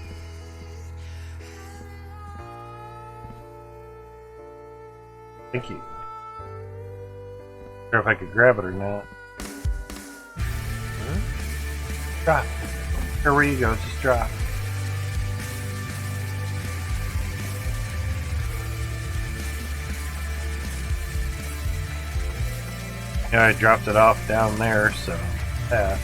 Thank you. Not sure if I could grab it or not. Drop. Here where you go, just drop. Yeah, I dropped it off down there, so yeah.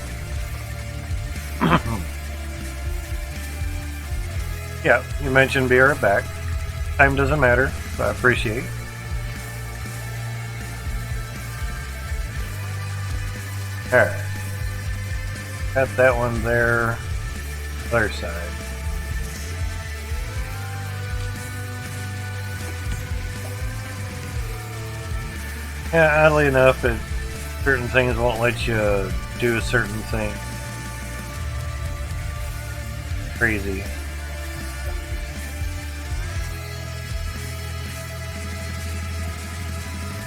Yeah, you mentioned be right back. Time doesn't matter, so I appreciate it. Alright. Got that one there. Other side. Yeah, oddly enough, certain things won't let you do a certain thing. Crazy.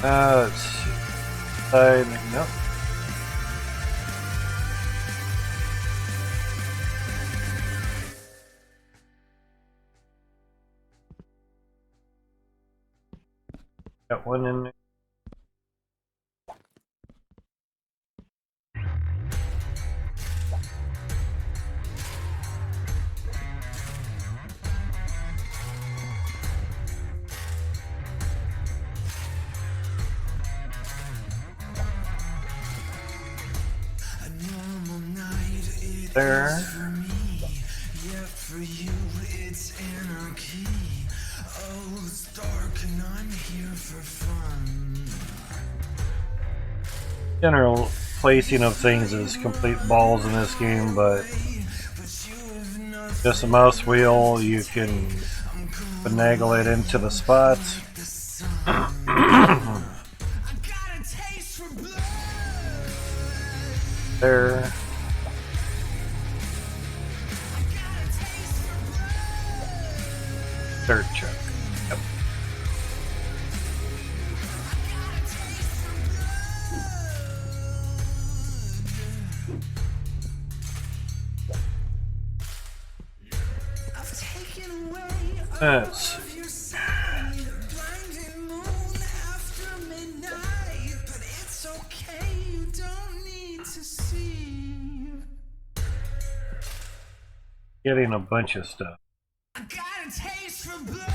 Let's see. Side, nope. Got one in there. There. For me, yet for you it's anarchy. Oh, it's dark and I'm here for fun. General placing of things is complete balls in this game, but just a mouse wheel, you can finagle it into the spots. There. Dirt truck. Yep. Let's see. Getting a bunch of stuff. I got a taste for blood.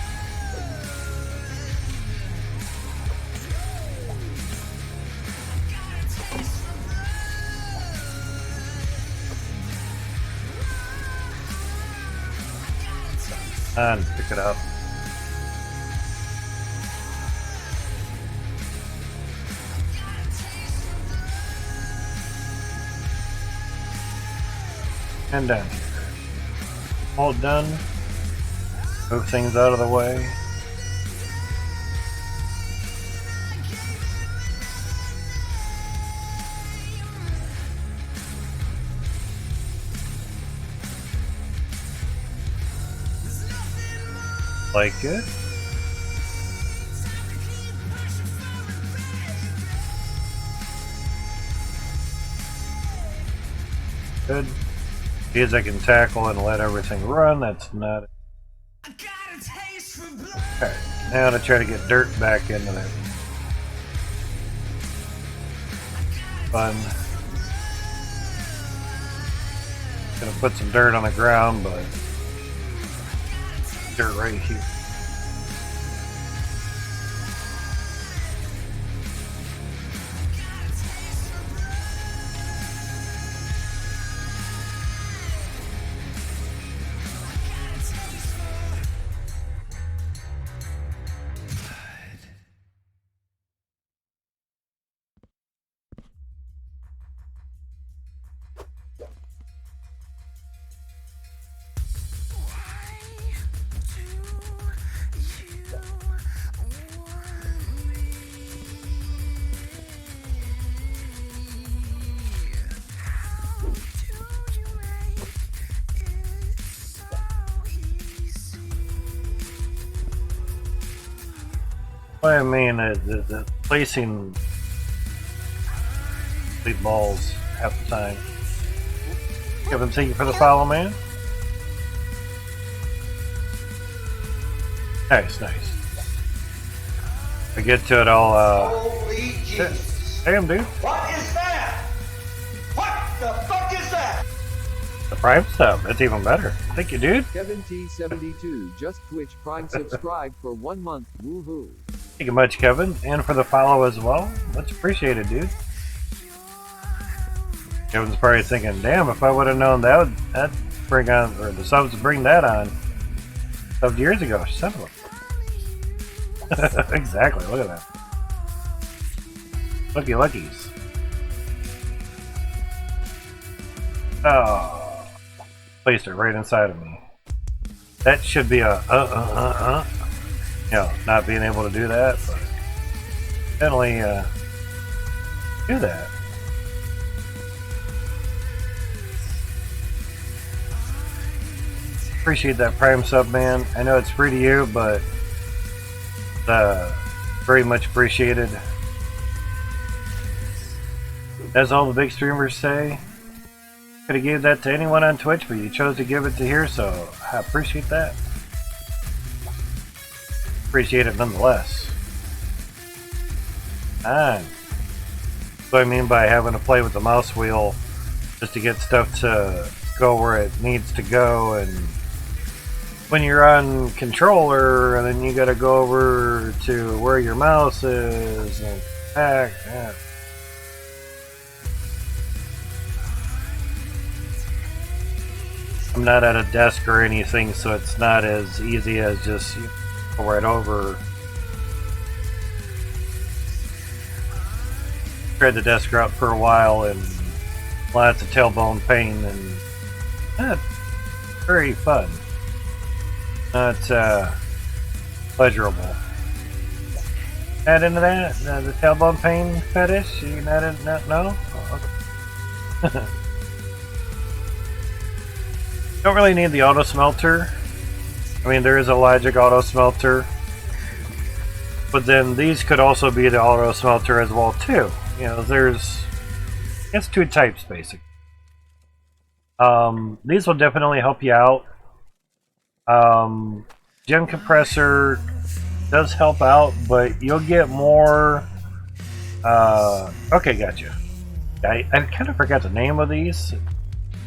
And pick it up. And down here. All done. Move things out of the way. Like it. Good. Because I can tackle and let everything run, that's not it. Alright, now to try to get dirt back into there. Fun. Gonna put some dirt on the ground, but dirt right here. What I mean is the placing the balls half the time. Kevin, thank you for the follow, man. Nice, nice. I get to it all. Holy Jesus! Damn, dude. What is that? What the fuck is that? The Prime stuff. It's even better. Thank you, dude. Kevin T72 just Twitch Prime subscribed for 1 month. Woohoo! Thank you much, Kevin, and for the follow as well. Much appreciated, dude. Kevin's probably thinking, damn, if I would have known that would bring on, or the subs would bring that on subbed years ago. Son of a- exactly, look at that. Looky luckies. Oh, placed it right inside of me. That should be a you know, not being able to do that, but definitely do that. Appreciate that Prime sub, man. I know it's free to you, but very much appreciated. As all the big streamers say, could have gave that to anyone on Twitch, but you chose to give it to here, so I appreciate that. Appreciate it nonetheless. And what I mean by having to play with the mouse wheel just to get stuff to go where it needs to go, and when you're on controller and then you gotta go over to where your mouse is and back. Yeah. I'm not at a desk or anything, so it's not as easy as just go right over. Tried the desk route for a while and lots of tailbone pain, and not very fun. Not pleasurable. Add into that the tailbone pain fetish? You not no? Oh, okay. Don't really need the auto smelter. I mean, there is a Logic auto smelter, but then these could also be the auto smelter as well too. You know, it's two types basically. These will definitely help you out. Gem compressor does help out, but you'll get more. Okay, gotcha. I kind of forgot the name of these.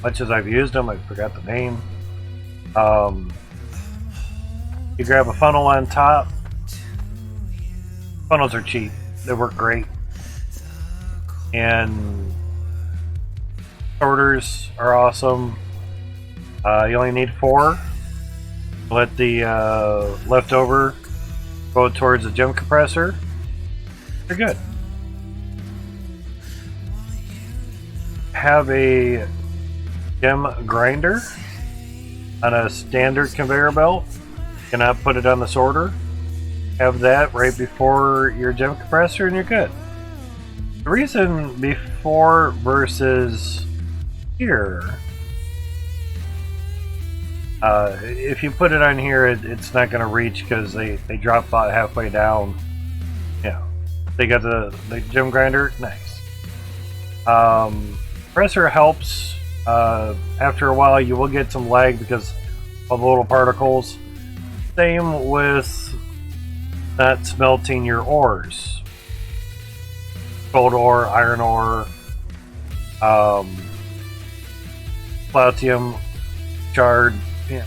Much as I've used them, I forgot the name. You grab a funnel on top. Funnels are cheap. They work great. And sorters are awesome. You only need 4. Let the leftover go towards the gem compressor. They're good. Have a gem grinder on a standard conveyor belt. Cannot put it on the sorter. Have that right before your gem compressor and you're good. The reason before versus here, if you put it on here, it's not going to reach because they drop about halfway down. Yeah, they got the gem grinder. Nice. Compressor helps. After a while, you will get some lag because of the little particles. Same with not smelting your ores. Gold ore, iron ore, platinum, shard. Yeah.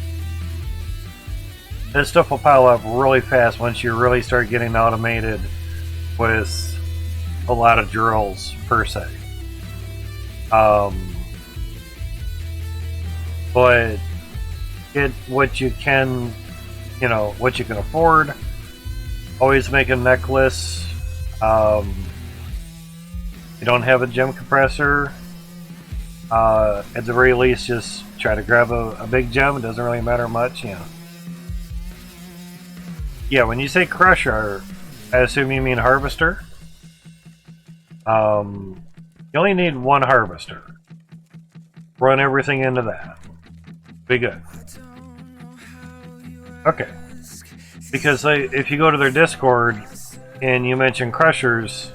This stuff will pile up really fast once you really start getting automated with a lot of drills per se. But get what you can, you know, what you can afford. Always make a necklace. You don't have a gem compressor. At the very least, just try to grab a big gem. It doesn't really matter much, you know. Yeah, when you say crusher, I assume you mean harvester. You only need 1 harvester. Run everything into that. Be good. Okay. Because if you go to their Discord and you mention crushers,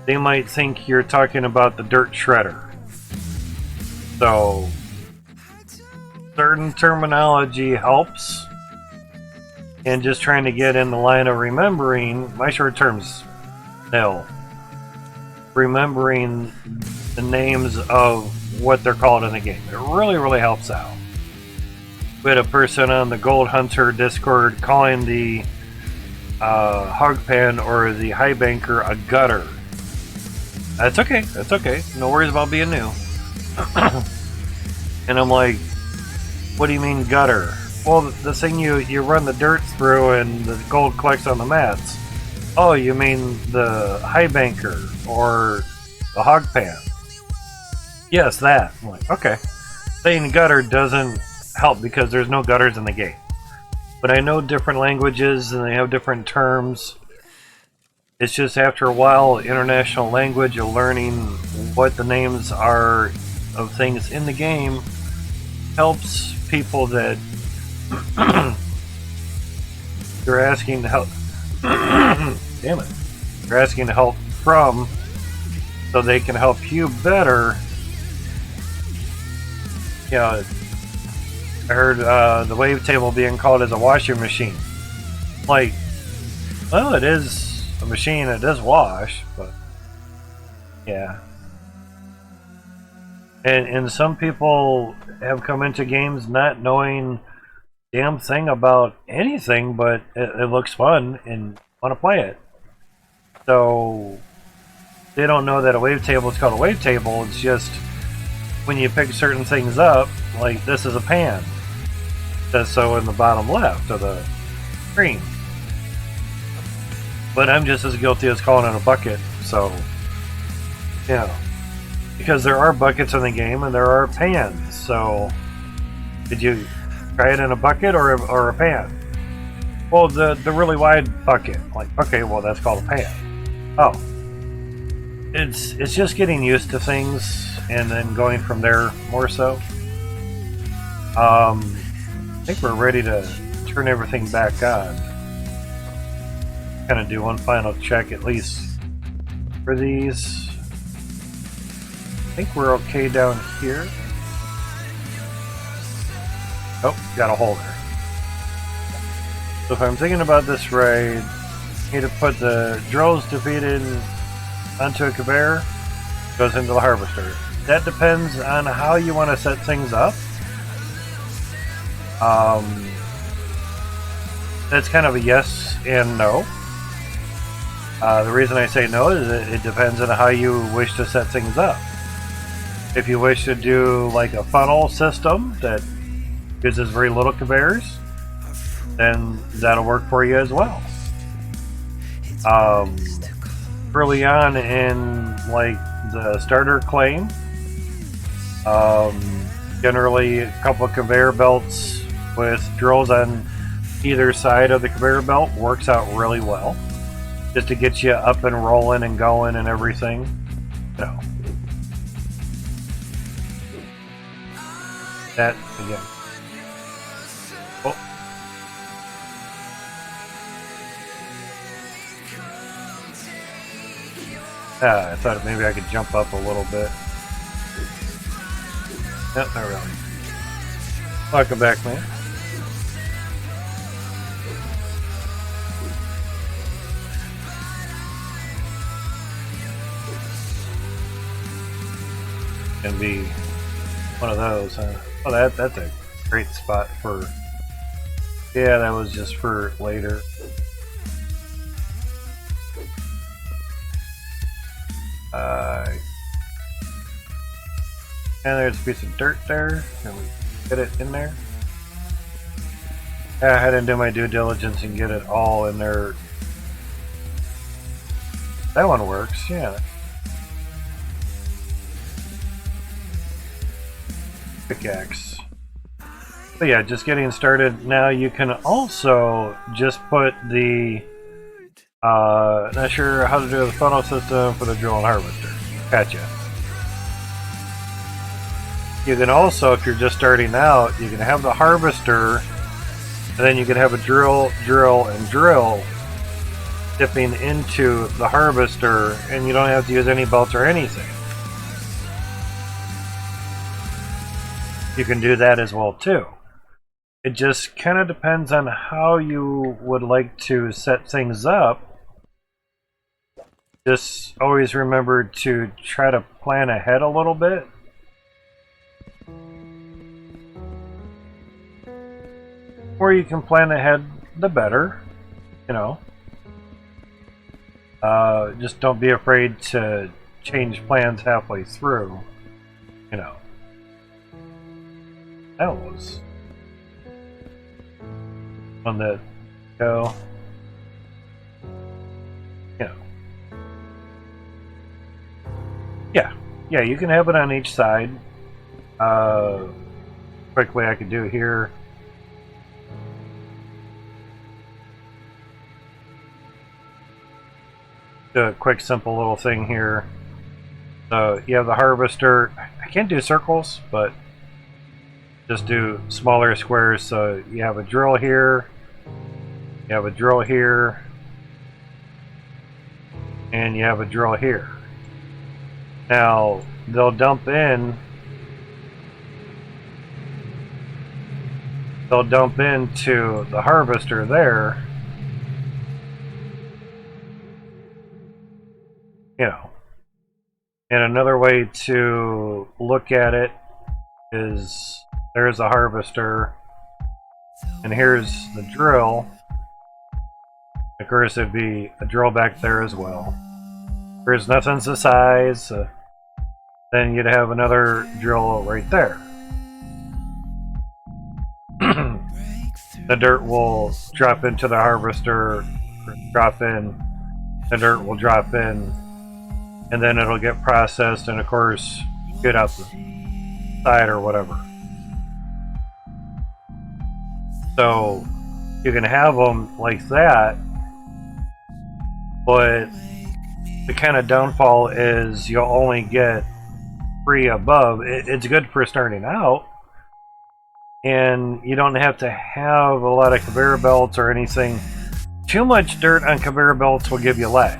they might think you're talking about the dirt shredder. So, certain terminology helps. And just trying to get in the line of remembering, my short term's nil. Remembering the names of what they're called in the game. It really, really helps out. We had a person on the Gold Hunter Discord calling the hog pen or the high banker a gutter. That's okay. That's okay. No worries about being new. And I'm like, what do you mean gutter? Well, the thing you run the dirt through and the gold collects on the mats. Oh, you mean the high banker or the hog pan? Yes, that. I'm like, okay. Saying gutter doesn't help because there's no gutters in the game. But I know different languages and they have different terms. It's just after a while, international language of learning what the names are of things in the game helps people that you're asking to help. Damn it. You're asking to help from so they can help you better. You know, I heard the wavetable being called as a washing machine. Like, well, it is a machine, it does wash, but yeah. And some people have come into games not knowing damn thing about anything, but it looks fun and want to play it. So they don't know that a wavetable is called a wavetable. It's just when you pick certain things up, like this is a pan. It says so in the bottom left of the screen. But I'm just as guilty as calling it a bucket, so yeah. Because there are buckets in the game and there are pans, so did you try it in a bucket or a pan? Well, the really wide bucket. Like, okay, well that's called a pan. Oh. It's just getting used to things and then going from there more so. I think we're ready to turn everything back on. Kind of do one final check at least for these. I think we're okay down here. Oh, got a holder. So if I'm thinking about this right, I need to put the drills defeated onto a conveyor, goes into the harvester. That depends on how you want to set things up. That's kind of a yes and no. The reason I say no is it depends on how you wish to set things up. If you wish to do like a funnel system that uses very little conveyors, then that'll work for you as well. Early on in like the starter claim, generally a couple of conveyor belts with drills on either side of the conveyor belt works out really well, just to get you up and rolling and going and everything. No. That again. Oh. I thought maybe I could jump up a little bit. No, not really. Welcome back, man. Gonna be one of those, huh? Oh, that's a great spot for. Yeah, that was just for later. And there's a piece of dirt there. Can we get it in there? Yeah, I had to do my due diligence and get it all in there. That one works, yeah. Pickaxe. But yeah, just getting started. Now you can also just put the not sure how to do the funnel system for the drill and harvester. Gotcha. You can also, if you're just starting out, you can have the harvester, and then you can have a drill dipping into the harvester, and you don't have to use any belts or anything. You can do that as well too. It just kind of depends on how you would like to set things up. Just always remember to try to plan ahead a little bit. The more you can plan ahead, the better, you know. Just don't be afraid to change plans halfway through, you know. That was on the go. Yeah. Yeah, you can have it on each side. Quickly I could do here. Do a quick simple little thing here. So you have the harvester. I can't do circles, but just do smaller squares. So you have a drill here, you have a drill here, and you have a drill here. Now they'll dump into the harvester there. You know. And another way to look at it is there's a harvester and here's the drill. Of course, it'd be a drill back there as well. There's nothing's the size. Then you'd have another drill right there. The dirt will drop into the harvester, drop in. The dirt will drop in, and then it'll get processed and, of course, get out the side or whatever. So you can have them like that, but the kind of downfall is you'll only get 3 above. It's good for starting out, and you don't have to have a lot of conveyor belts or anything. Too much dirt on conveyor belts will give you lag.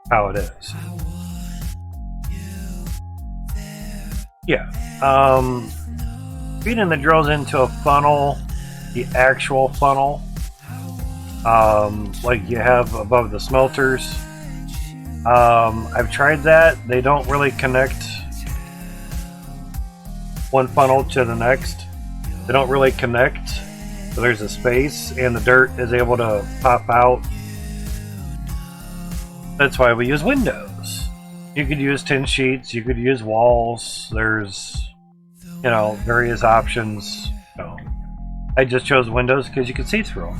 How it is. Yeah. Feeding the drills into a funnel, the actual funnel, like you have above the smelters. I've tried that. They don't really connect one funnel to the next. They don't really connect. So there's a space and the dirt is able to pop out. That's why we use windows. You could use tin sheets, you could use walls. There's, various options. I just chose windows because you can see through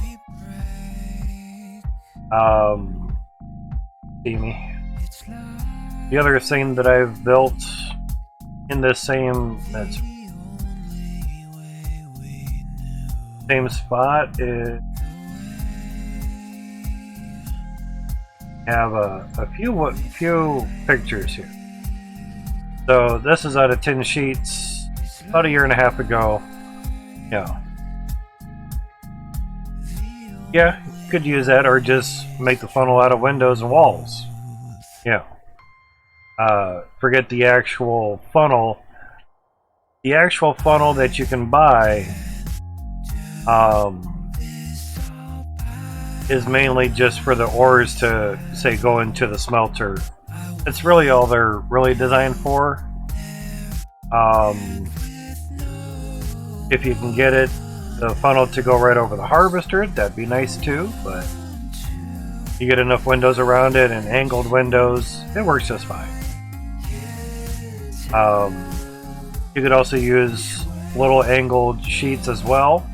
them. See me. The other thing that I've built in this same spot is have a few pictures here. So this is out of tin sheets about 1.5 years ago. Yeah, you could use that or just make the funnel out of windows and walls. Forget the actual funnel. The actual funnel that you can buy is mainly just for the ores to, say, go into the smelter. It's really all they're really designed for. If you can get the funnel to go right over the harvester, that'd be nice too, but you get enough windows around it and angled windows, it works just fine. You could also use little angled sheets as well,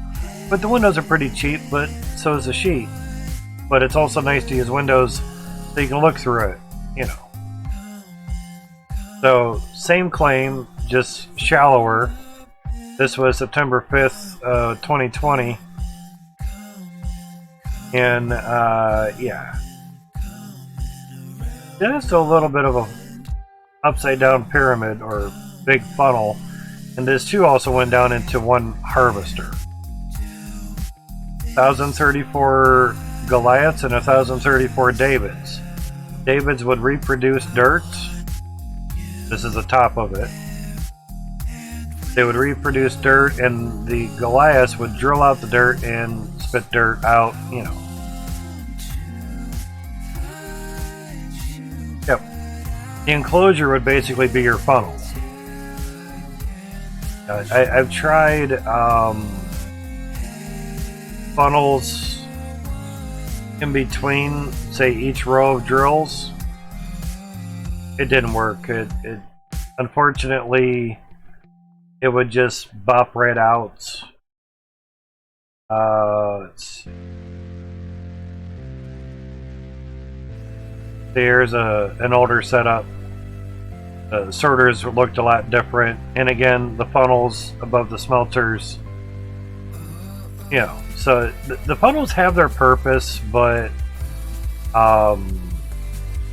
but the windows are pretty cheap, but so is the sheet. But it's also nice to use windows so you can look through it, So, same claim, just shallower. This was September 5th, 2020. And, just a little bit of a upside down pyramid or big funnel. And this too also went down into one harvester. 1,034 Goliaths and 1,034 Davids. Davids would reproduce dirt. This is the top of it. They would reproduce dirt, and the Goliaths would drill out the dirt and spit dirt out, Yep. The enclosure would basically be your funnel. I've tried funnels in between, say, each row of drills. It didn't work. unfortunately, it would just bop right out. There's an older setup. The sorters looked a lot different, and again, the funnels above the smelters. You know, so the funnels have their purpose, but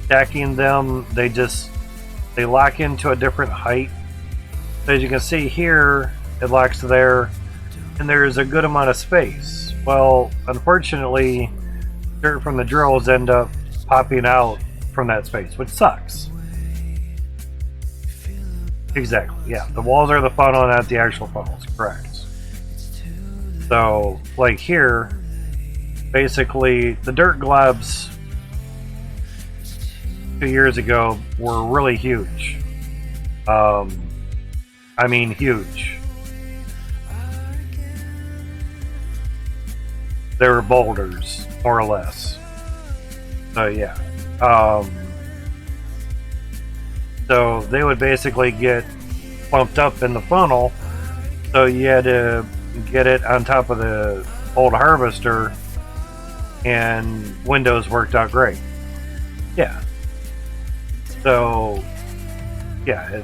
stacking them, they lock into a different height. So as you can see here, it locks there, and there's a good amount of space. Well, unfortunately, dirt from the drills end up popping out from that space, which sucks. Exactly, yeah. The walls are the funnel, not the actual funnels, correct. So, like here, basically, the dirt globs 2 years ago were really huge. I mean, huge. They were boulders, more or less. So, yeah. So they would basically get bumped up in the funnel, so you had to get it on top of the old harvester, and windows worked out great. Yeah. So, yeah,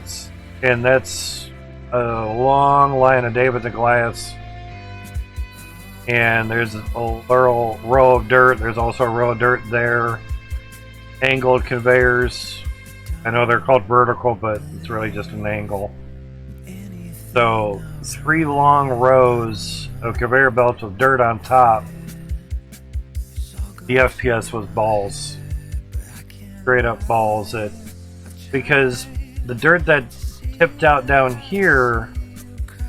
that's a long line of David and Goliaths, and there's a little row of dirt. There's also a row of dirt there. Angled conveyors. I know they're called vertical, but it's really just an angle. So 3 long rows of conveyor belts with dirt on top. The FPS was balls. Straight up balls. Because the dirt that tipped out down here,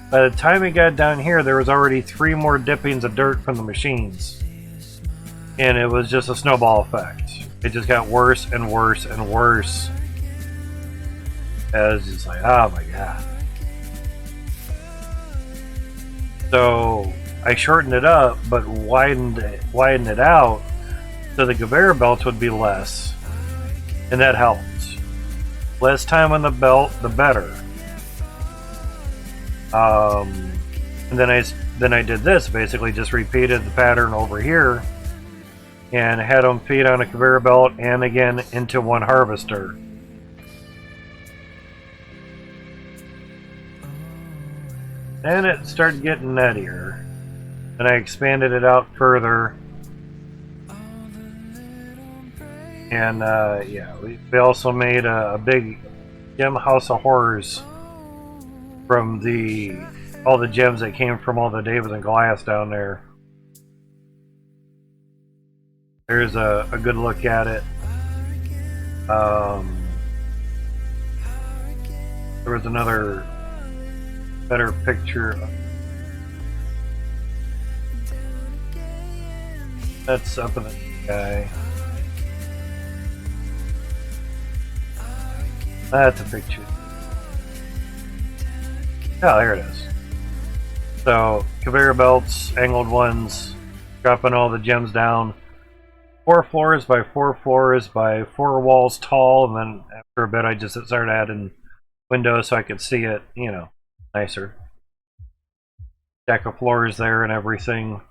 by the time it got down here, there was already 3 more dippings of dirt from the machines. And it was just a snowball effect. It just got worse and worse and worse. I was just like, oh my god. So I shortened it up, but widened it out so the conveyor belts would be less, and that helped. Less time on the belt, the better. And then I did this, basically just repeated the pattern over here, and had them feed on a conveyor belt and again into one harvester. And it started getting nuttier. And I expanded it out further. And yeah, we also made a big gem house of horrors from all the gems that came from all the Davids and Goliaths down there. There's a good look at it. There was another better picture. That's up in the sky. That's a picture. Oh, there it is. So, conveyor belts, angled ones, dropping all the gems down. 4 floors by 4 floors by 4 walls tall, and then after a bit I just started adding windows so I could see it, nicer. Deck of floors there and everything.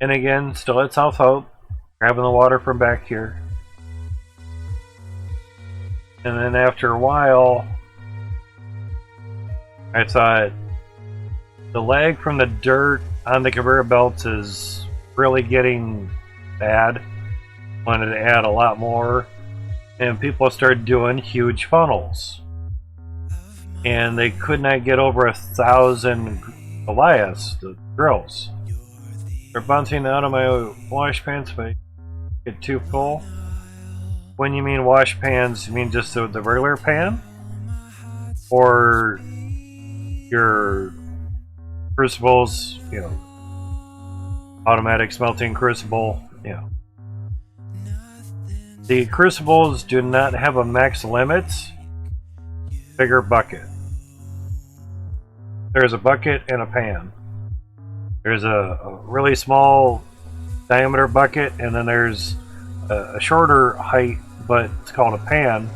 And again, still at South Hope, grabbing the water from back here. And then after a while, I thought the lag from the dirt on the conveyor belts is really getting bad. Wanted to add a lot more, and people started doing huge funnels. And they could not get over 1,000 Goliaths, the drills. They're bouncing out of my wash pans if I get too full. When you mean wash pans, you mean just the regular pan? Or your crucibles, automatic smelting crucible, The crucibles do not have a max limit. Bigger bucket. There's a bucket and a pan. There's a really small diameter bucket, and then there's a shorter height, but it's called a pan.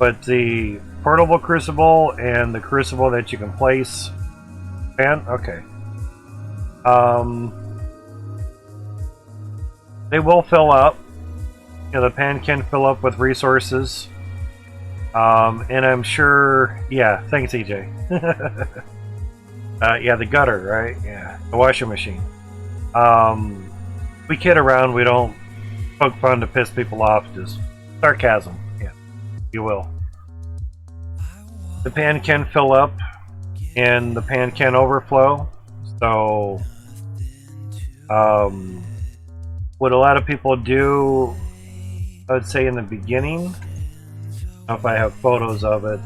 But the portable crucible and the crucible that you can place, pan, okay. They will fill up. You know, the pan can fill up with resources. And I'm sure, yeah, thanks EJ. Yeah, the gutter, right? Yeah, the washing machine. We kid around, we don't poke fun to piss people off, just sarcasm, yeah, if you will. The pan can fill up and the pan can overflow. So, what a lot of people do, I would say in the beginning, I don't know if I have photos of it.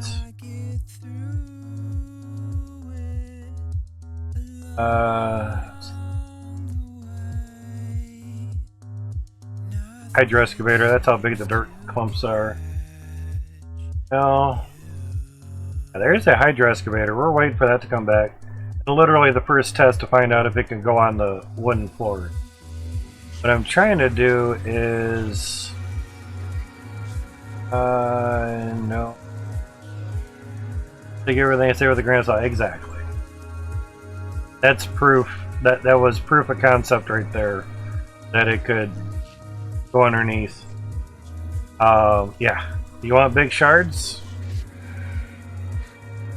Hydro excavator, that's how big the dirt clumps are. No. There's a hydro excavator. We're waiting for that to come back. And literally the first test to find out if it can go on the wooden floor. What I'm trying to do is... no. Take everything I say with a grain of salt. Exactly. That's proof. That was proof of concept right there. That it could go underneath. Yeah. You want big shards?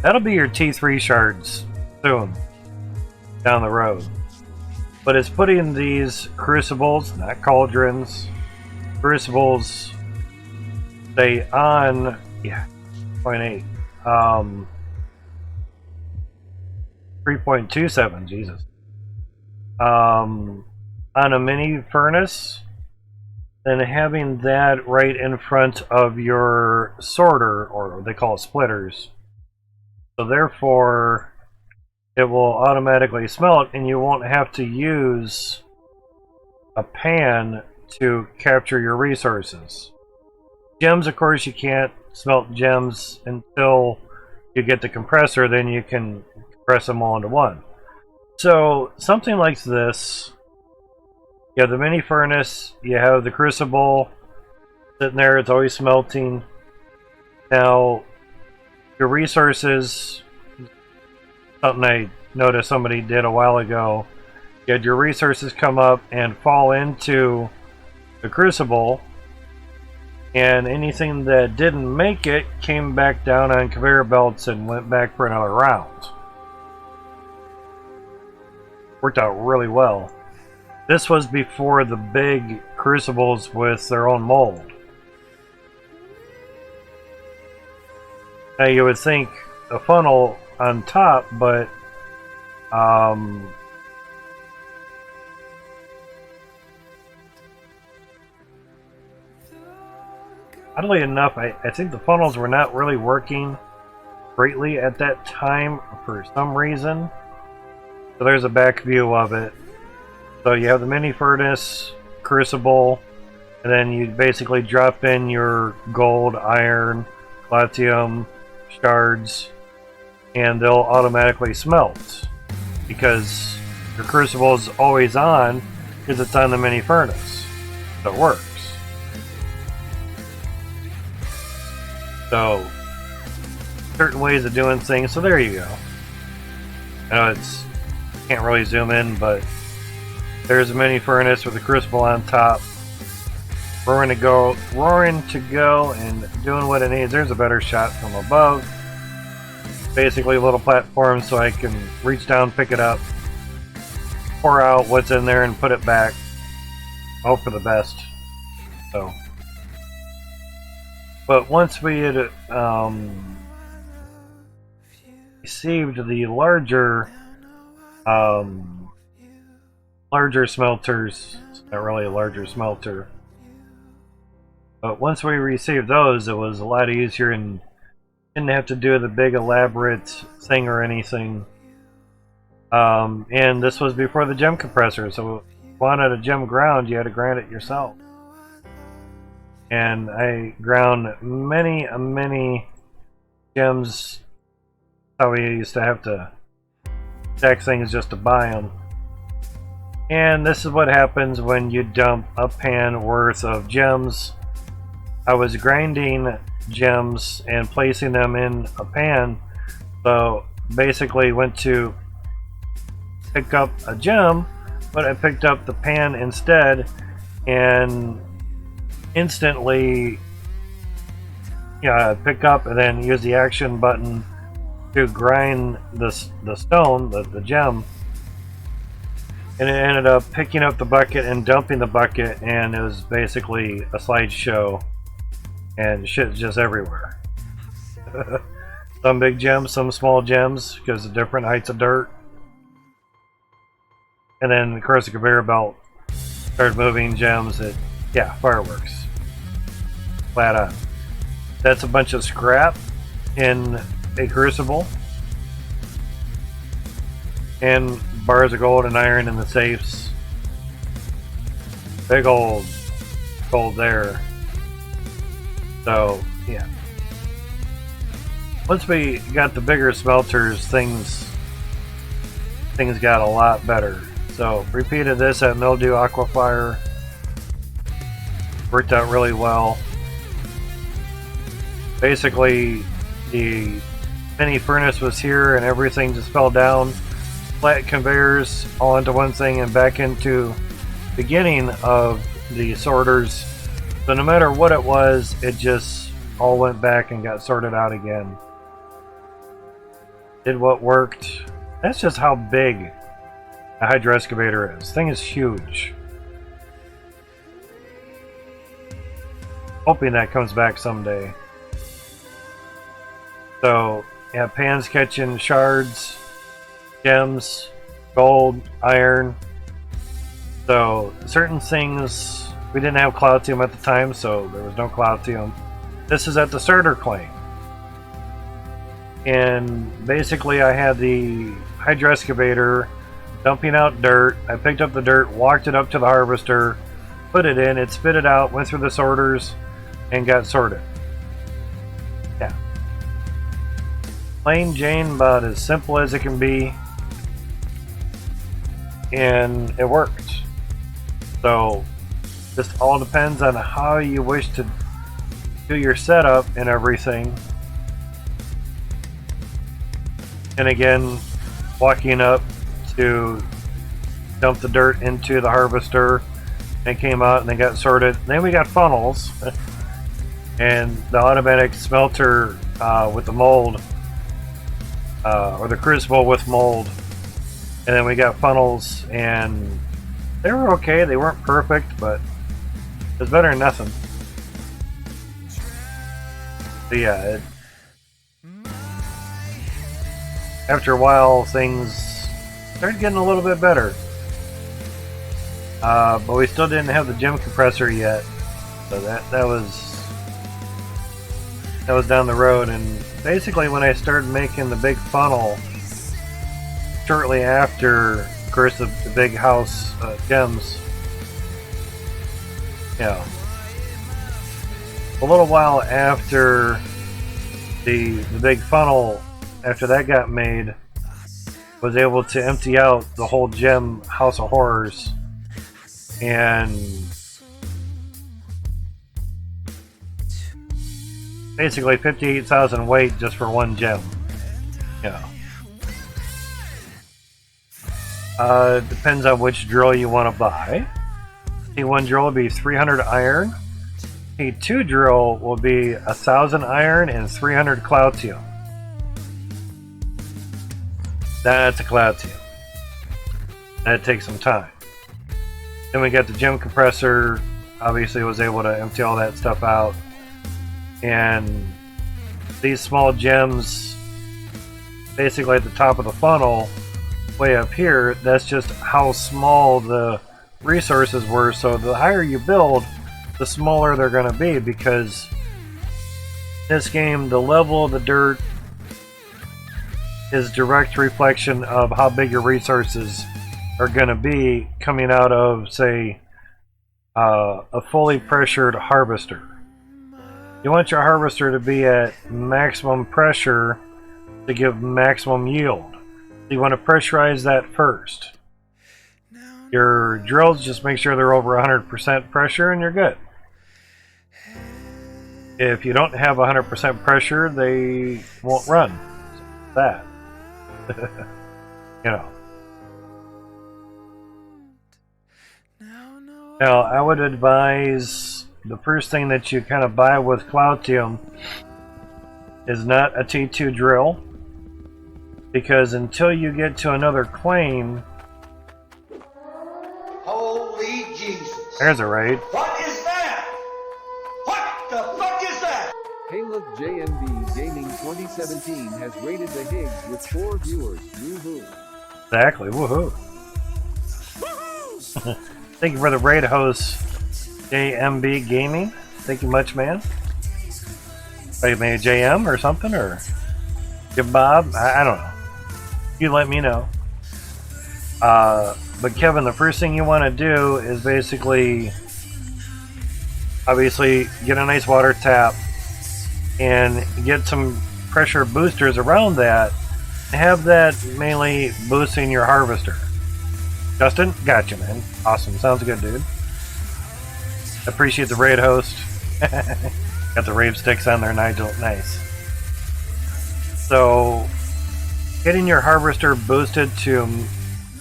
That'll be your T3 shards soon. Down the road. But it's putting these crucibles, not cauldrons, crucibles, say on, yeah, 0.8. 3.27, Jesus. On a mini furnace, and having that right in front of your sorter, or they call it splitters. So therefore, it will automatically smelt, and you won't have to use a pan to capture your resources. Gems, of course, you can't smelt gems until you get the compressor, then you can compress them all into one. So, something like this, you have the mini furnace, you have the crucible sitting there, it's always smelting. Now, your resources, something I noticed somebody did a while ago, you had your resources come up and fall into the crucible, and anything that didn't make it came back down on conveyor belts and went back for another round. Worked out really well. This was before the big crucibles with their own mold. Now you would think a funnel on top, but oddly enough, I think the funnels were not really working greatly at that time for some reason. So there's a back view of it. So you have the mini furnace, crucible, and then you basically drop in your gold, iron, platinum, shards, and they'll automatically smelt. Because your crucible is always on, because it's on the mini furnace. So it works. So, certain ways of doing things, so there you go. I know it's, can't really zoom in, but there's a mini furnace with a crucible on top. Roaring to go, and doing what it needs. There's a better shot from above. Basically a little platform so I can reach down, pick it up, pour out what's in there, and put it back. Hope for the best. So, but once we had received the larger smelters, it's not really a larger smelter, but once we received those, it was a lot easier and didn't have to do the big elaborate thing or anything. And this was before the gem compressor, so if you wanted a gem ground, you had to grind it yourself. And I ground many gems. How we used to have to stack things just to buy them. And this is what happens when you dump a pan worth of gems. I was grinding gems and placing them in a pan. So basically went to pick up a gem, but I picked up the pan instead and instantly pick up and then use the action button to grind the stone, the gem, and it ended up picking up the bucket and dumping the bucket, and it was basically a slideshow and shit's just everywhere. Some big gems, some small gems because of different heights of dirt. And then of course the conveyor belt started moving gems. Fireworks. Flat on. That's a bunch of scrap in a crucible. And bars of gold and iron in the safes. Big old gold there. So, yeah. Once we got the bigger smelters, things got a lot better. So, repeated this at Mildew Aquafire. Worked out really well. Basically, the mini furnace was here and everything just fell down. Flat conveyors all into one thing and back into the beginning of the sorters. So no matter what it was, it just all went back and got sorted out again. Did what worked. That's just how big a hydro excavator is. This thing is huge. Hoping that comes back someday. So, yeah, pans catching shards, gems, gold, iron. So, certain things, we didn't have Cloutium at the time, so there was no Cloutium. This is at the starter claim. And basically I had the hydro excavator dumping out dirt. I picked up the dirt, walked it up to the harvester, put it in, it spit it out, went through the sorters, and got sorted. Yeah. Plain Jane, about as simple as it can be. And it worked. So, just all depends on how you wish to do your setup and everything. And again, walking up to dump the dirt into the harvester, and came out and they got sorted. Then we got funnels and the automatic smelter with the mold, or the crucible with mold. And then we got funnels, and they were okay. They weren't perfect, but it was better than nothing. So yeah, after a while, things started getting a little bit better. But we still didn't have the gem compressor yet, so that was down the road. And basically, when I started making the big funnel, shortly after, of course, the big house gems, yeah, a little while after the big funnel, after that got made, was able to empty out the whole gem house of horrors. And basically 58,000 weight just for one gem. Yeah. Depends on which drill you want to buy. T1 drill will be 300 iron. T2 drill will be 1,000 iron and 300 Cloutium. That's a Cloutium. That takes some time. Then we got the gem compressor. Obviously was able to empty all that stuff out. And these small gems, basically at the top of the funnel, way up here, that's just how small the resources were. So the higher you build, the smaller they're going to be, because in this game, the level of the dirt is direct reflection of how big your resources are going to be coming out of, say, a fully pressured harvester. You want your harvester to be at maximum pressure to give maximum yield. You want to pressurize that first. Your drills, just make sure they're over 100% pressure and you're good. if you don't have 100% pressure, they won't run. That. You know. Now, I would advise the first thing that you kind of buy with Cloutium is not a T2 drill, because until you get to another claim, Holy Jesus. there's a raid. What is that? What the fuck is that? Hey look, JMB Gaming 2017 has rated the Higgs with 4 viewers. Woohoo. Exactly, woohoo. Thank you for the raid host, JMB Gaming. Thank you much, man. Maybe JM or something, or Bob. I don't know. You let me know. But Kevin, the first thing you want to do is basically, obviously, get a nice water tap and get some pressure boosters around that. Have that mainly boosting your harvester. Justin, gotcha, man. Awesome. Sounds good, dude. Appreciate the raid host. Got the rave sticks on there, Nigel. Nice. So, getting your harvester boosted to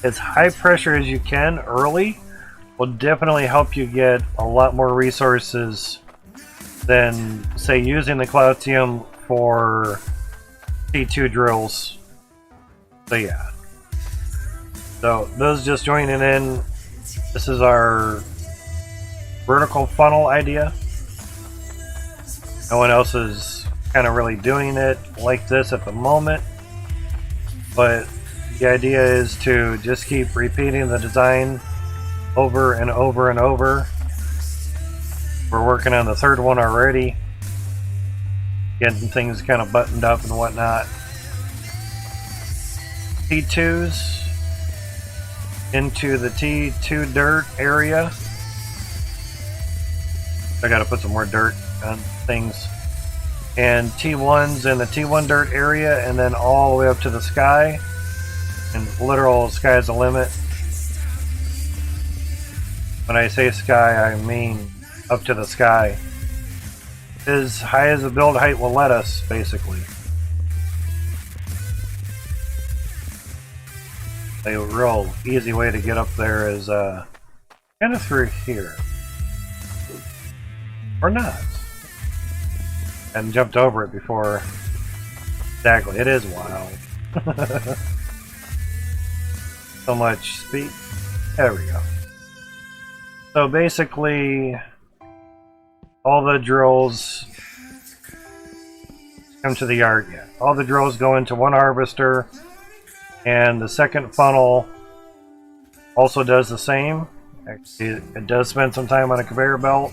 as high pressure as you can early will definitely help you get a lot more resources than, say, using the Cloutium for T2 drills. So, yeah. So, those just joining in, this is our vertical funnel idea. No one else is kind of really doing it like this at the moment, but the idea is to just keep repeating the design over and over and over. We're working on the third one already, getting things kind of buttoned up and whatnot. T2s into the T2 dirt area. I gotta put some more dirt on things. And T1s in the T1 dirt area, and then all the way up to the sky. And literal sky's the limit. When I say sky, I mean up to the sky. As high as the build height will let us, basically. A real easy way to get up there is kind of through here. Or not. And jumped over it before. Exactly, it is wild. So much speed. There we go. So basically, all the drills come to the yard yet. All the drills go into one harvester, and the second funnel also does the same. Actually, it does spend some time on a conveyor belt,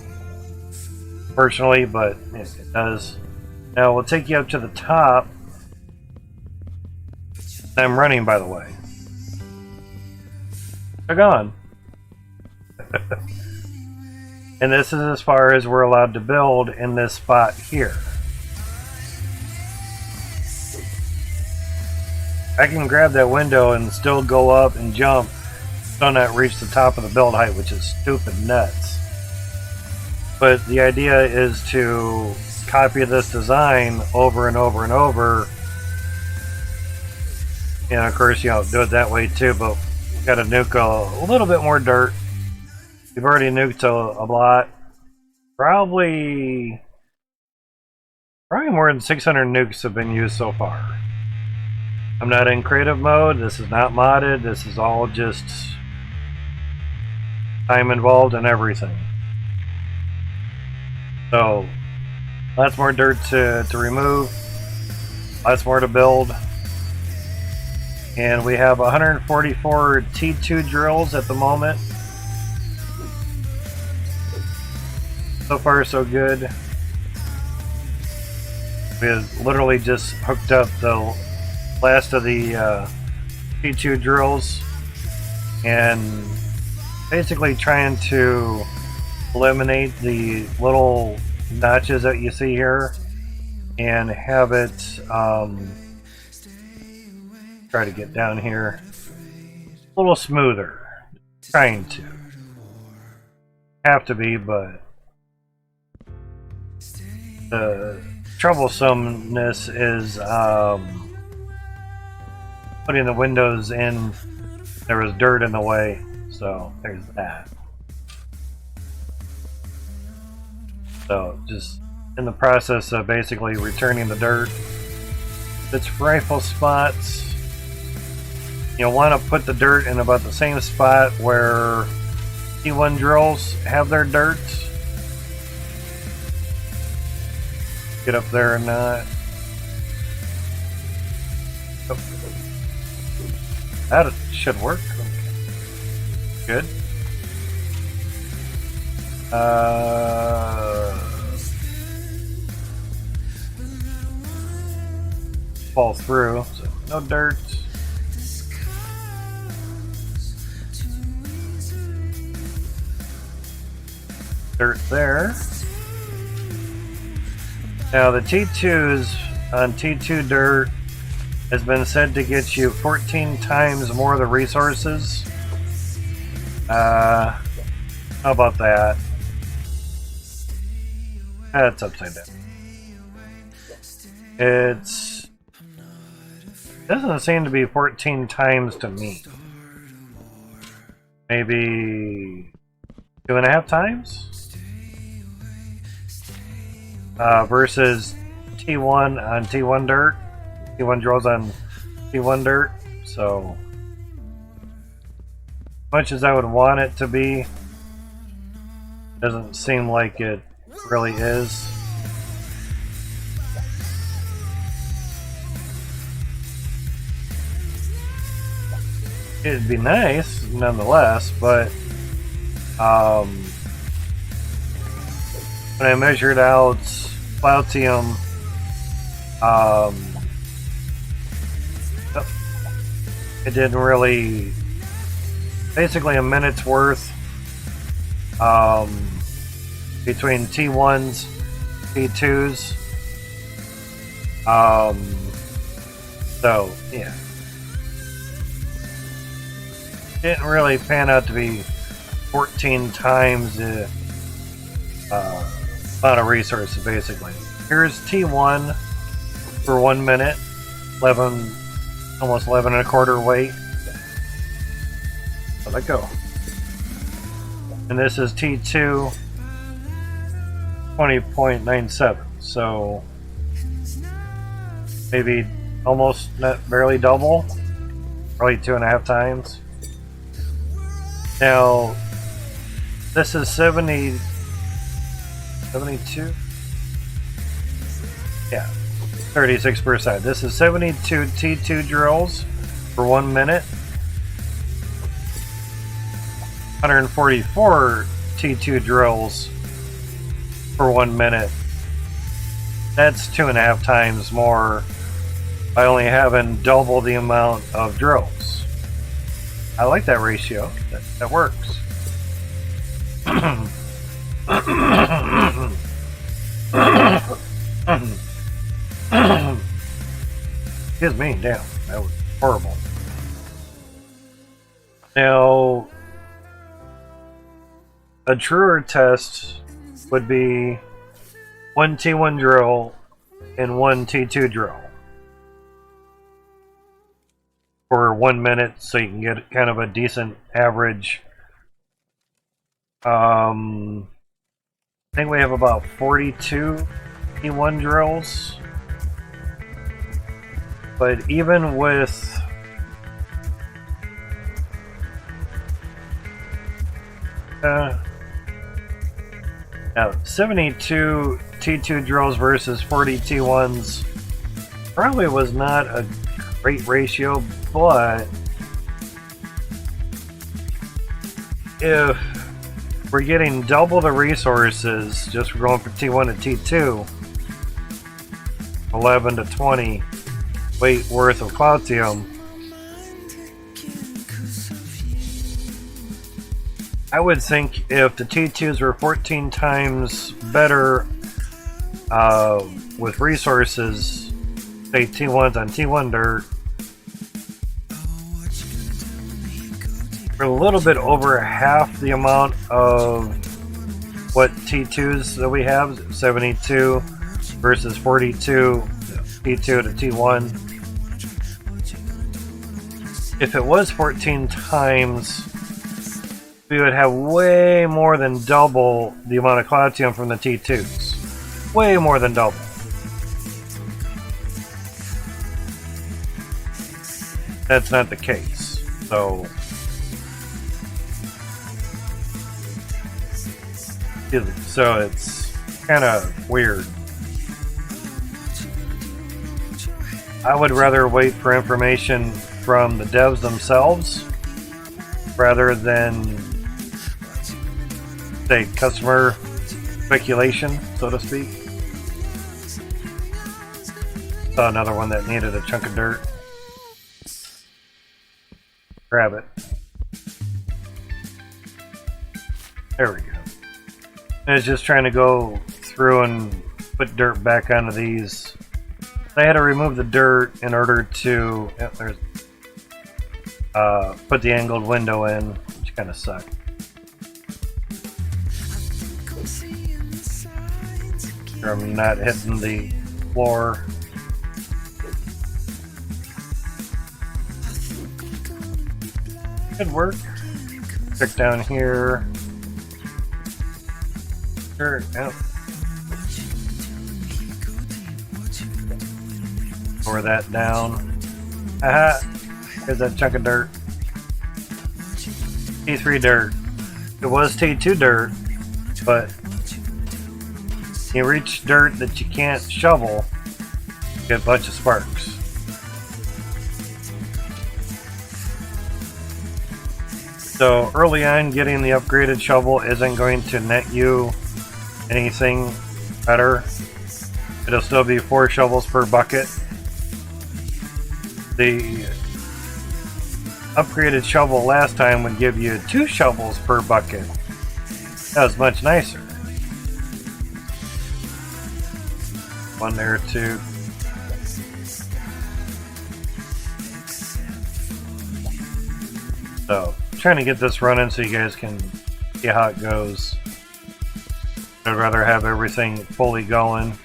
personally, but it does. Now we'll take you up to the top. I'm running, by the way. They're gone. And this is as far as we're allowed to build in this spot here. I can grab that window and still go up and jump, still not reach the top of the build height, which is stupid nuts. But the idea is to copy this design over and over and over. And of course, you know, do it that way too, but we got to nuke a little bit more dirt. We've already nuked a lot. Probably more than 600 nukes have been used so far. I'm not in creative mode. This is not modded. This is all just time involved and everything. So, lots more dirt to remove. Lots more to build. And we have 144 T2 drills at the moment. So far, so good. We have literally just hooked up the last of the T2 drills and basically trying to eliminate the little notches that you see here and have it try to get down here a little smoother. Trying to. the troublesomeness is putting the windows in. There was dirt in the way, so there's that. So just in the process of basically returning the dirt. Its rifle spots. You'll want to put the dirt in about the same spot where T1 drills have their dirt. Get up there or not. Oh. That should work. Good. Fall through, so no dirt. Dirt there. Now the T2s on T2 dirt has been said to get you 14 times more of the resources. How about that? That's upside down. It doesn't seem to be 14 times to me. Maybe 2.5 times? Versus T1 on T1 dirt. T1 draws on T1 dirt. So, much as I would want it to be, doesn't seem like it really is. It'd be nice nonetheless, but when I measured out Plautium, it didn't really, basically a minute's worth between T1s, T2s. So yeah, didn't really pan out to be 14 times the amount of resources. Basically, here's T1 for 1 minute, 11, almost 11 and a quarter weight. Let it go. And this is T2, 20.97. So maybe almost, not barely double, probably 2.5 times. Now this is 72. Yeah, 36%. This is 72 T2 drills for 1 minute. 144 T2 drills for 1 minute. That's 2.5 times more by only having double the amount of drills. I like that ratio. That works. Excuse me, damn, that was horrible. Now, a truer test would be 1 T1 drill and 1 T2 drill for 1 minute, so you can get kind of a decent average. I think we have about 42 T1 drills, but even with now 72 T2 drills versus 40 T1s probably was not a great ratio, but if we're getting double the resources just for going from T1 to T2, 11 to 20 weight worth of Plautium, I would think if the T2s were 14 times better with resources, say T1s on T1 dirt, for a little bit over half the amount of what T2s that we have, 72 versus 42 T2 to T1. If it was 14 times, we would have way more than double the amount of Cloutium from the T2s. Way more than double. That's not the case. So it's kind of weird. I would rather wait for information from the devs themselves rather than, say, customer speculation, so to speak. Saw another one that needed a chunk of dirt. Grab it. There we go. And it's just trying to go through and put dirt back onto these. I had to remove the dirt in order to put the angled window in, which kind of sucked. Sure I'm not hitting the floor. Could work. Check down here. Sure, yep. Pour that down. Aha! Here's that chunk of dirt. T3 dirt. It was T2 dirt, but you reach dirt that you can't shovel, you get a bunch of sparks. So early on, getting the upgraded shovel isn't going to net you anything better. It'll still be 4 shovels per bucket. The upgraded shovel last time would give you 2 shovels per bucket. That was much nicer. One there, 2. So, trying to get this running so you guys can see how it goes. I'd rather have everything fully going.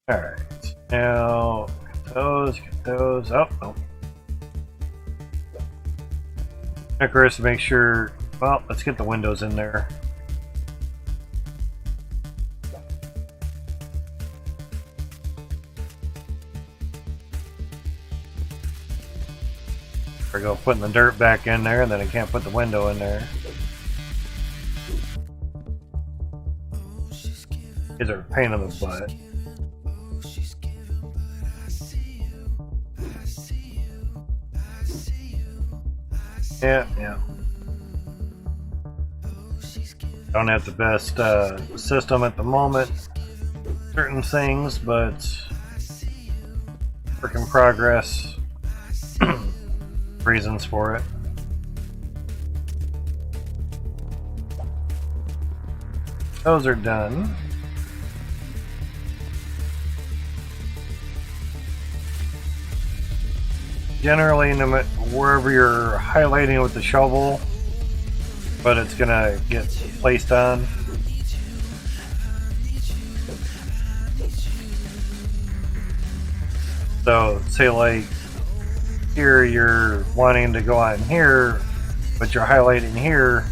Alright, now get those. Oh. Checkers to make sure. Well, let's get the windows in there. There we go, putting the dirt back in there, and then I can't put the window in there. These are a pain in the butt. Yeah. Don't have the best system at the moment. Certain things, but work in progress. Reasons for it. Those are done. Generally, no matter wherever you're highlighting with the shovel, but it's gonna get placed on. So, say like here you're wanting to go on here, but you're highlighting here.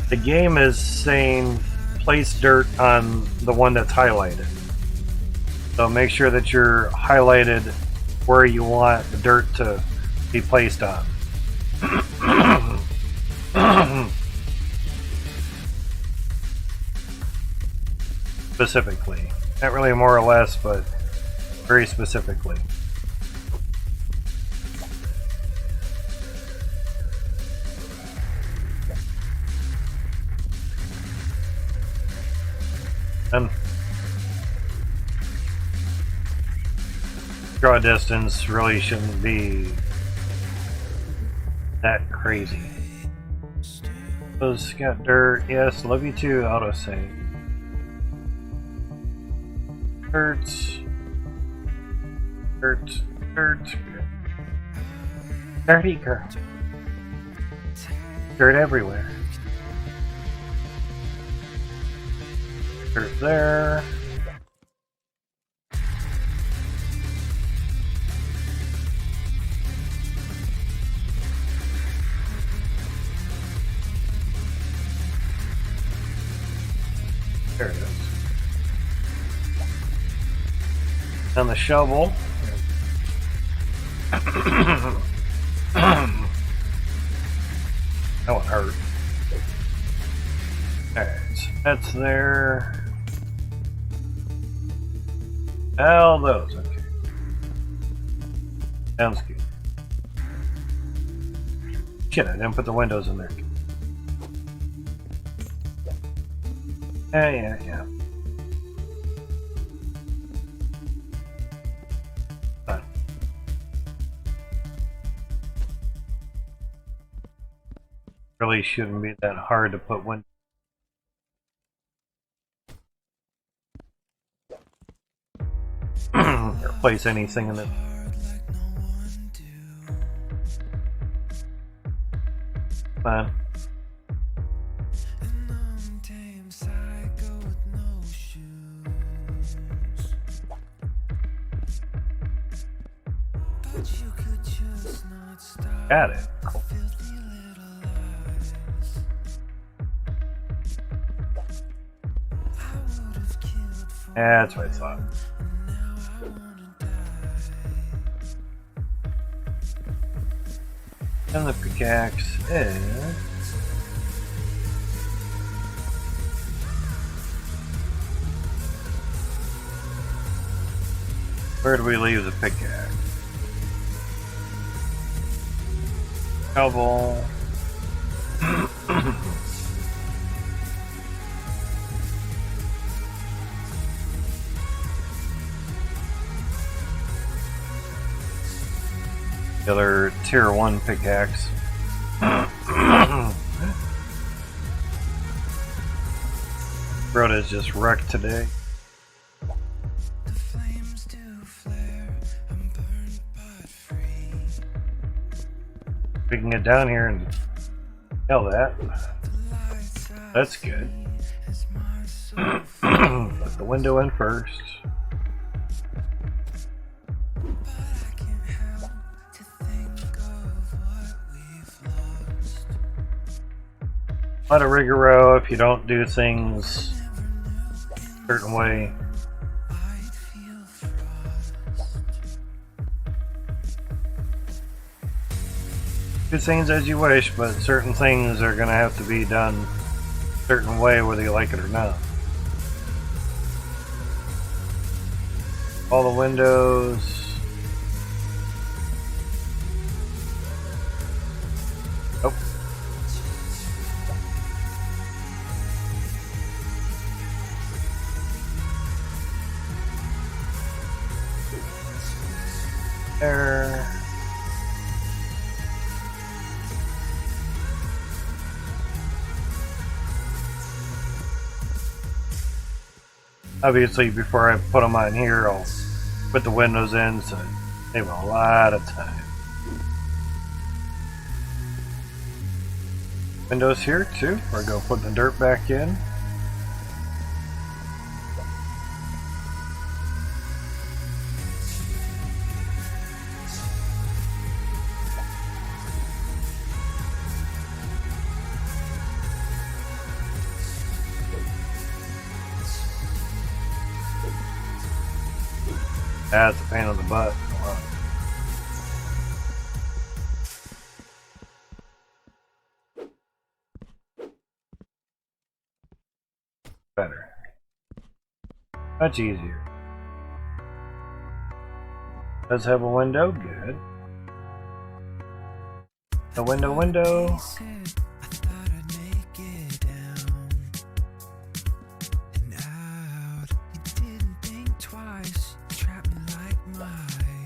The game is saying place dirt on the one that's highlighted. So make sure that you're highlighted where you want the dirt to be placed on. Specifically. Not really more or less, but very specifically. And draw distance really shouldn't be that crazy. Those got dirt. Yes, love you too, autosave. Dirt. Dirty girl. Dirt everywhere. Dirt there. There it is. And the shovel. That one hurt. Alright, so that's there. All those, okay. Sounds good. Shit, I didn't put the windows in there. Yeah. Fine. Really shouldn't be that hard to put windows. Or place anything in it. Fine. Got it. Cool. Yeah, that's what I thought. And the pickaxe is... Where do we leave the pickaxe? Shovel. The other tier 1 pickaxe. Road is just wrecked today. The flames do flare, I'm burned but free. We can get down here and kill that. That's good. Put the window in first. A lot of rigoro if you don't do things a certain way. Do things as you wish, but certain things are going to have to be done a certain way whether you like it or not. All the windows. Nope. There. Obviously, before I put them on here, I'll put the windows in, so save a lot of time. Windows here too. We're going to put the dirt back in. That's a pain in the butt. Better. Much easier. Does have a window? Good. The window.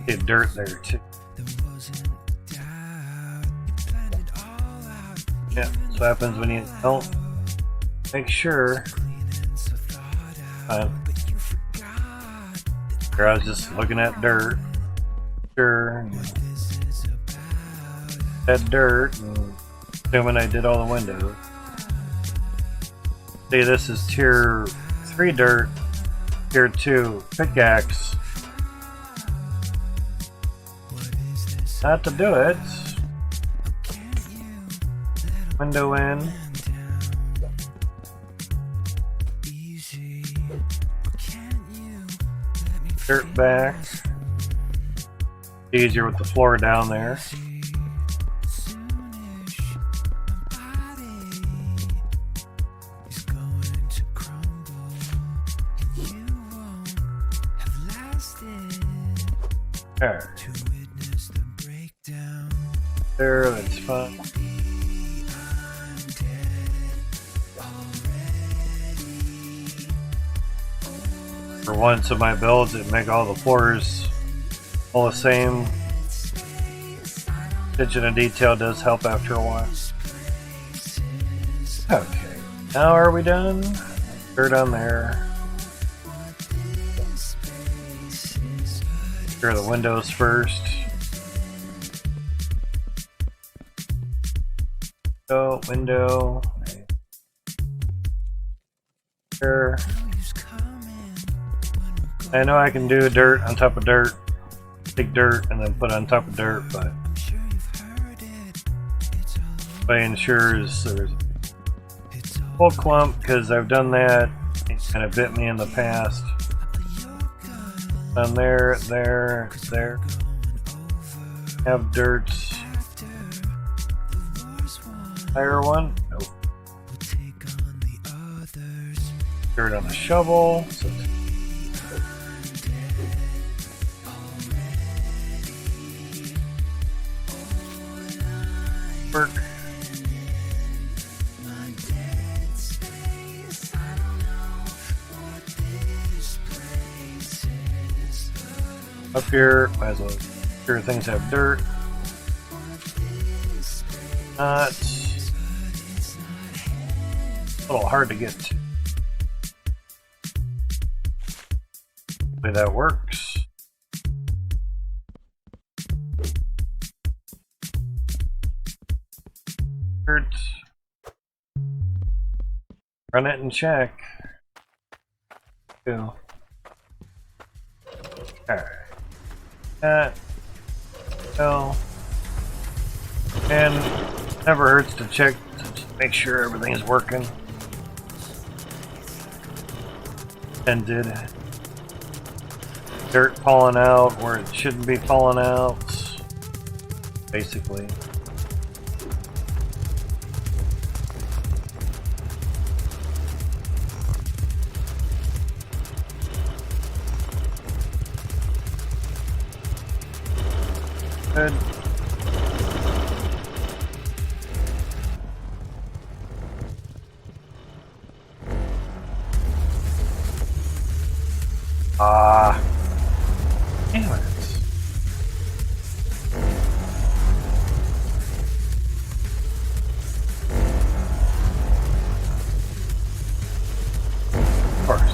Get dirt there too. Yeah, that's what happens when you don't make sure. Here I was just looking at dirt. Sure. That dirt. And Assuming I did all the windows. See, this is tier 3 dirt, tier 2 pickaxe. Not to do it. Window in. Dirt back. Easier with the floor down there. There. There, that's fine. For once of my builds, it make all the floors all the same. Attention to detail does help after a while. Okay, now are we done? Dirt on there. Clear the windows first. Window. There. I know I can do dirt on top of dirt, take dirt and then put on top of dirt, but it ensures there's a full clump because I've done that. It kind of bit me in the past. On there, there, there. Have dirt. Higher one? Nope. Dirt on the shovel. So work. Up here, might as well sure things have dirt. It's a little hard to get to. Hopefully that works. Dirt. Run it and check. Two. Alright. That. So. And never hurts to check to just make sure everything's working. And did dirt falling out where it shouldn't be falling out, basically. Good. Damn it. Of course.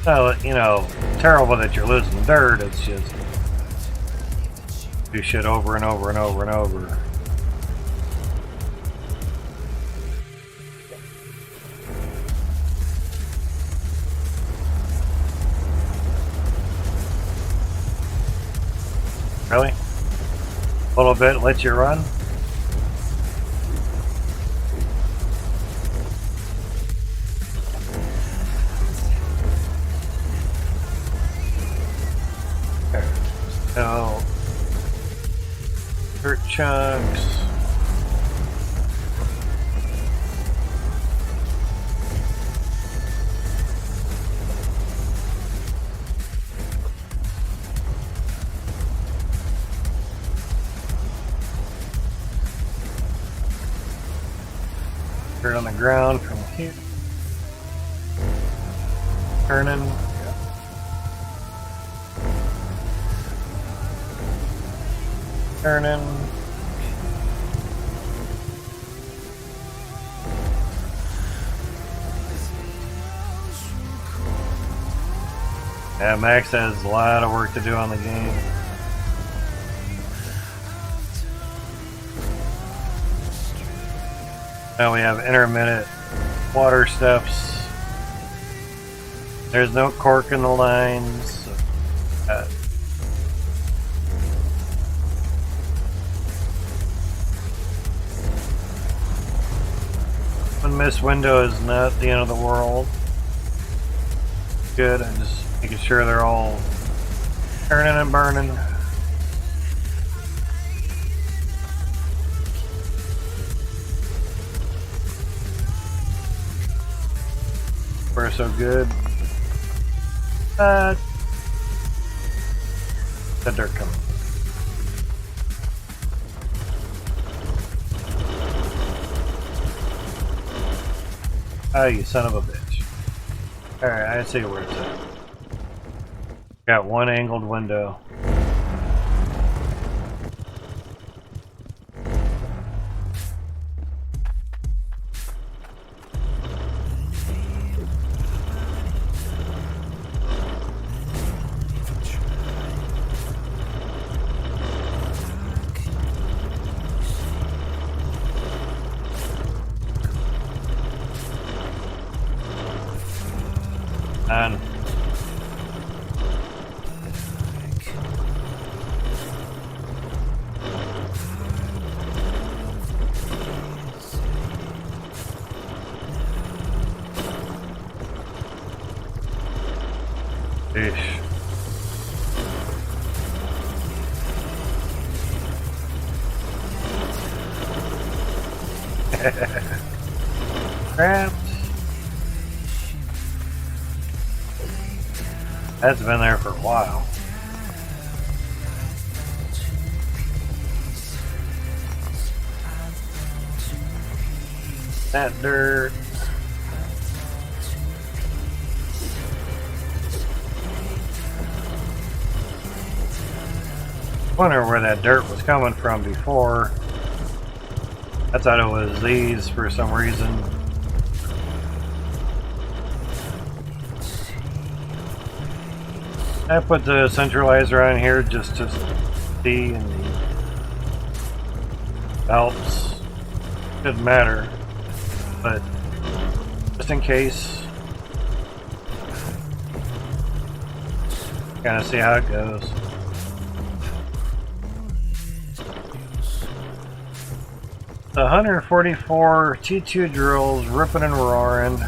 So, you know, terrible that you're losing dirt, it's just do shit over and over and over and over. Really? A little bit, let you run? So, dirt chunks. Dirt on the ground from here. Turning. Turning. Yeah, Max has a lot of work to do on the game. Now we have intermittent water steps. There's no cork in the lines. One missed window is not the end of the world. Good, I'm just making sure they're all turning and burning. We're so good. The dirt coming. Oh, you son of a bitch. Alright, I see where it's at. Got one angled window. And Ish. Crap. That's been there for a while. That dirt. Wonder where that dirt was coming from before. I thought it was these for some reason. I put the centralizer on here just to see, and helps. Doesn't matter, but just in case, kind of see how it goes. The 144 T2 drills ripping and roaring.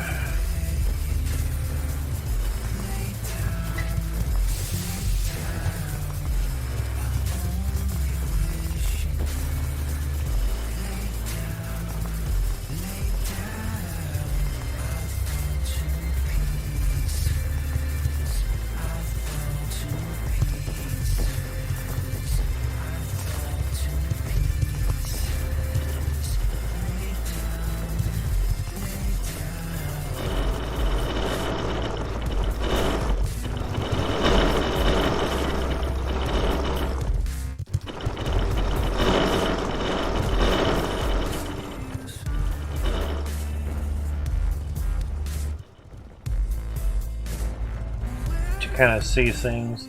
Kind of see things.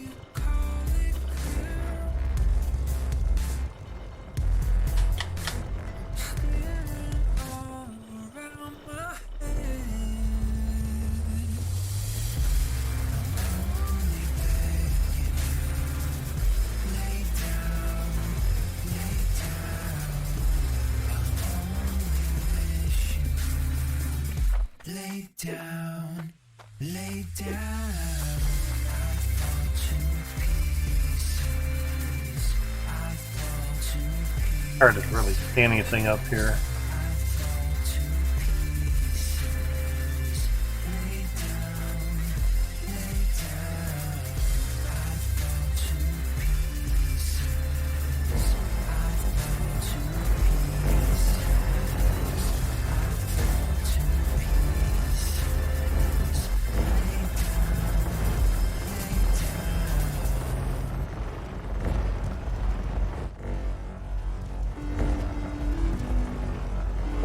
Lay down, lay down. Hard to really see anything up here.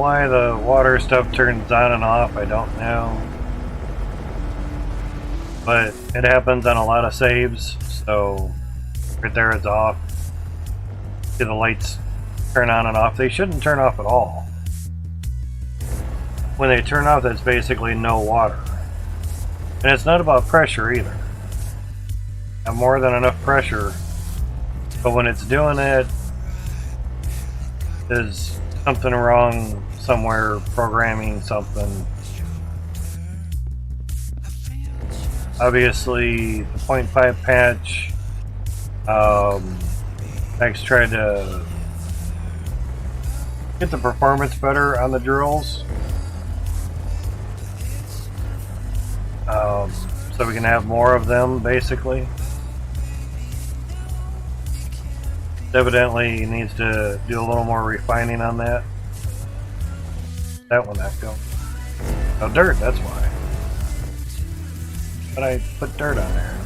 Why the water stuff turns on and off, I don't know. But it happens on a lot of saves, so right there it's off. See the lights turn on and off. They shouldn't turn off at all. When they turn off, that's basically no water. And it's not about pressure either. Have more than enough pressure. But when it's doing it, there's something wrong somewhere, programming something. Obviously, the 0.5 patch, Max tried to get the performance better on the drills. So we can have more of them, basically. Evidently, he needs to do a little more refining on that. That one not go. Oh, dirt, that's why. But I put dirt on there.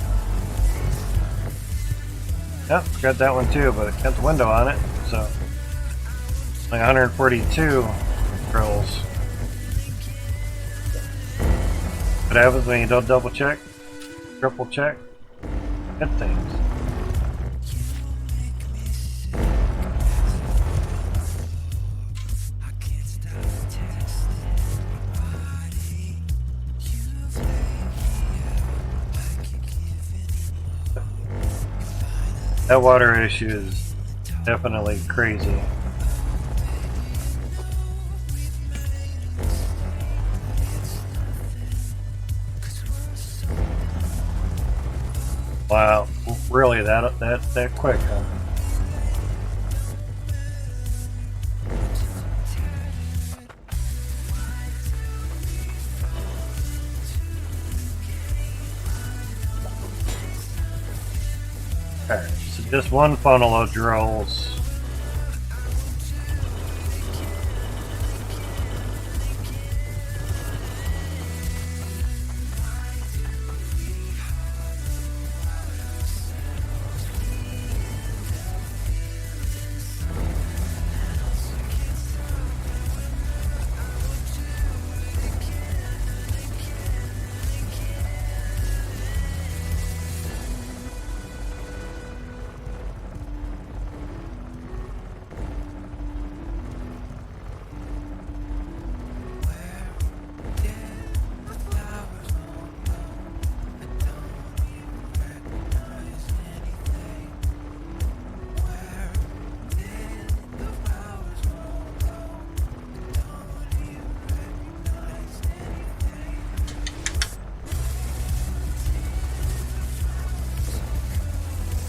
Yep, got that one too, but it got the window on it, so like 142 drills. What happens when you don't double check, triple check, hit things. That water issue is definitely crazy. Wow, really that quick, huh? Alright, so just one funnel of drills.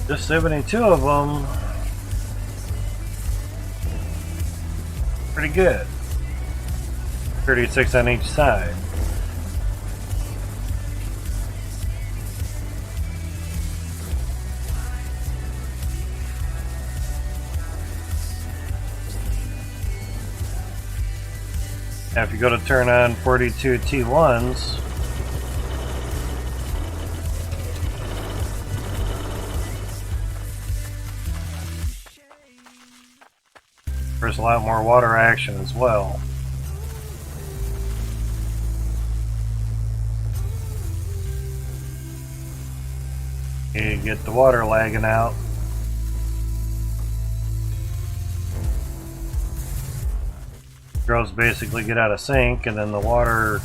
Just 72 of them. Pretty good. 36 on each side. Now if you go to turn on 42 T1s, there's a lot more water action as well. You get the water lagging out. Drills basically get out of sync, and then the water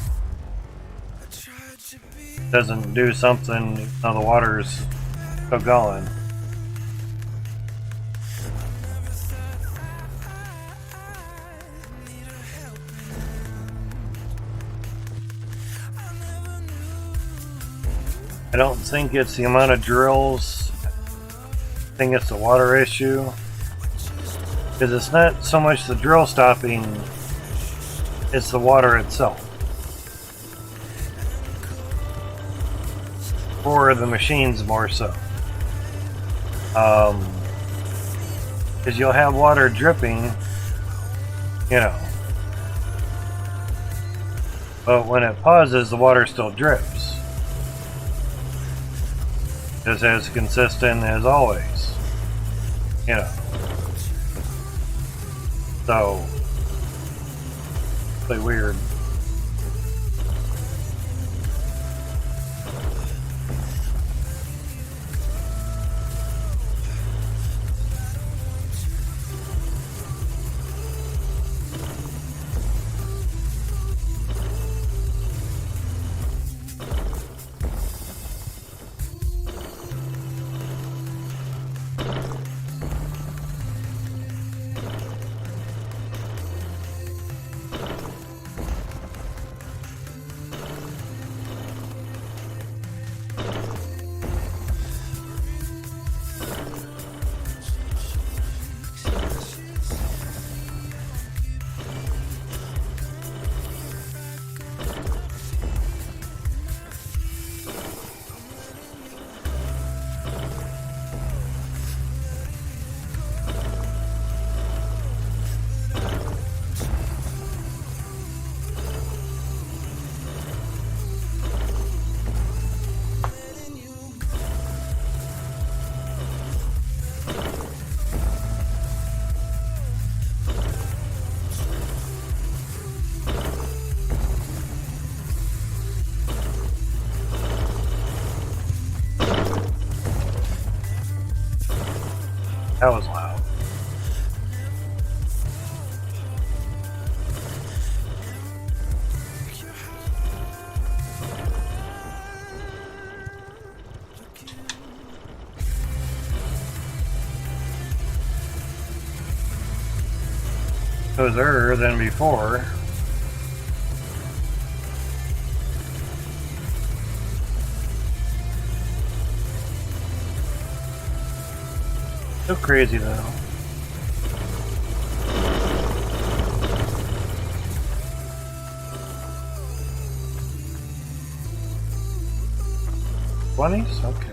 doesn't do something. Now the water's still going. I don't think it's the amount of drills. I think it's the water issue. Because it's not so much the drill stopping, it's the water itself. For the machines more so. Because you'll have water dripping, you know. But when it pauses, the water still drips. Just as consistent as always, you know. So Really weird. That was loud. It was earlier than before. So crazy though. $20s? Okay.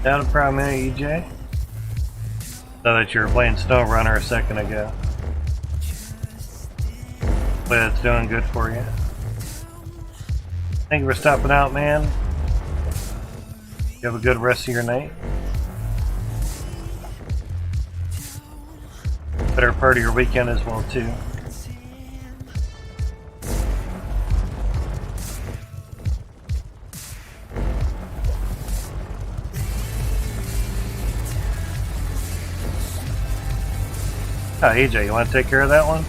Down for a minute, EJ? So that you were playing SnowRunner a second ago. Hopefully that's doing good for you. Thank you for stopping out, man. You have a good rest of your night. Better part of your weekend as well, too. Oh, EJ, you want to take care of that one?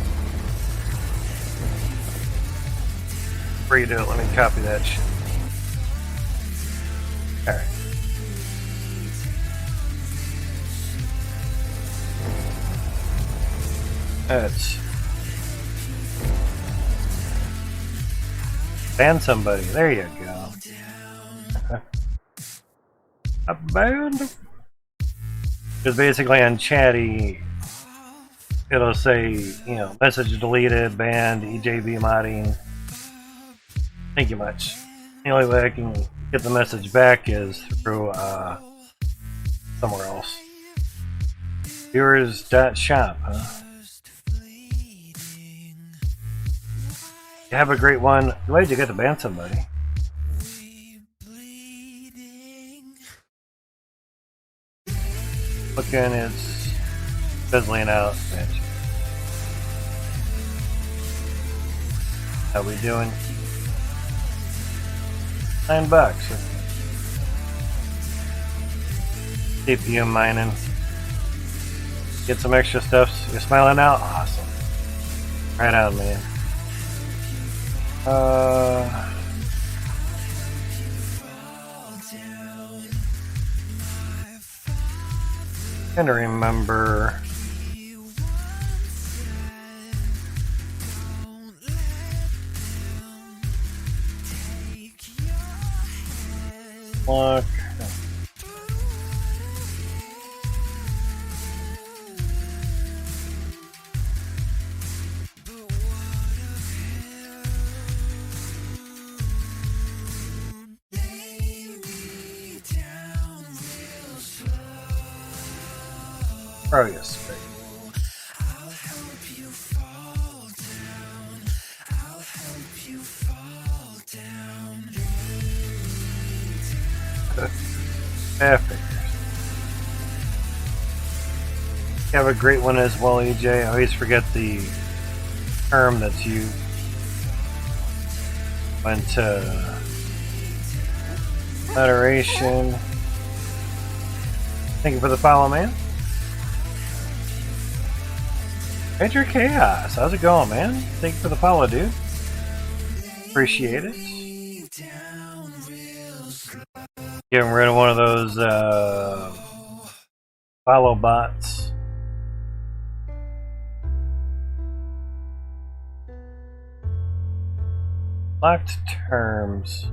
Before you do it, let me copy that shit. Alright. Let's ban somebody. There you go. A band. Because basically on Chatty, it'll say, you know, message deleted, banned, EJB modding. Thank you much. The only way I can get the message back is through somewhere else. Viewers.shop, huh? You have a great one. Why did you get to ban somebody? Looking, it's fizzling out. How we doing? $9. CPU mining. Get some extra stuff. You're smiling out? Awesome. Right on, man. Trying to remember. Look. Oh yes. Perfect. You have a great one as well, EJ. I always forget the term that's used. Went to Federation. Thank you for the follow, man. Major Chaos, how's it going, man? Thank you for the follow, dude. Appreciate it. Getting rid of one of those follow bots. Locked terms.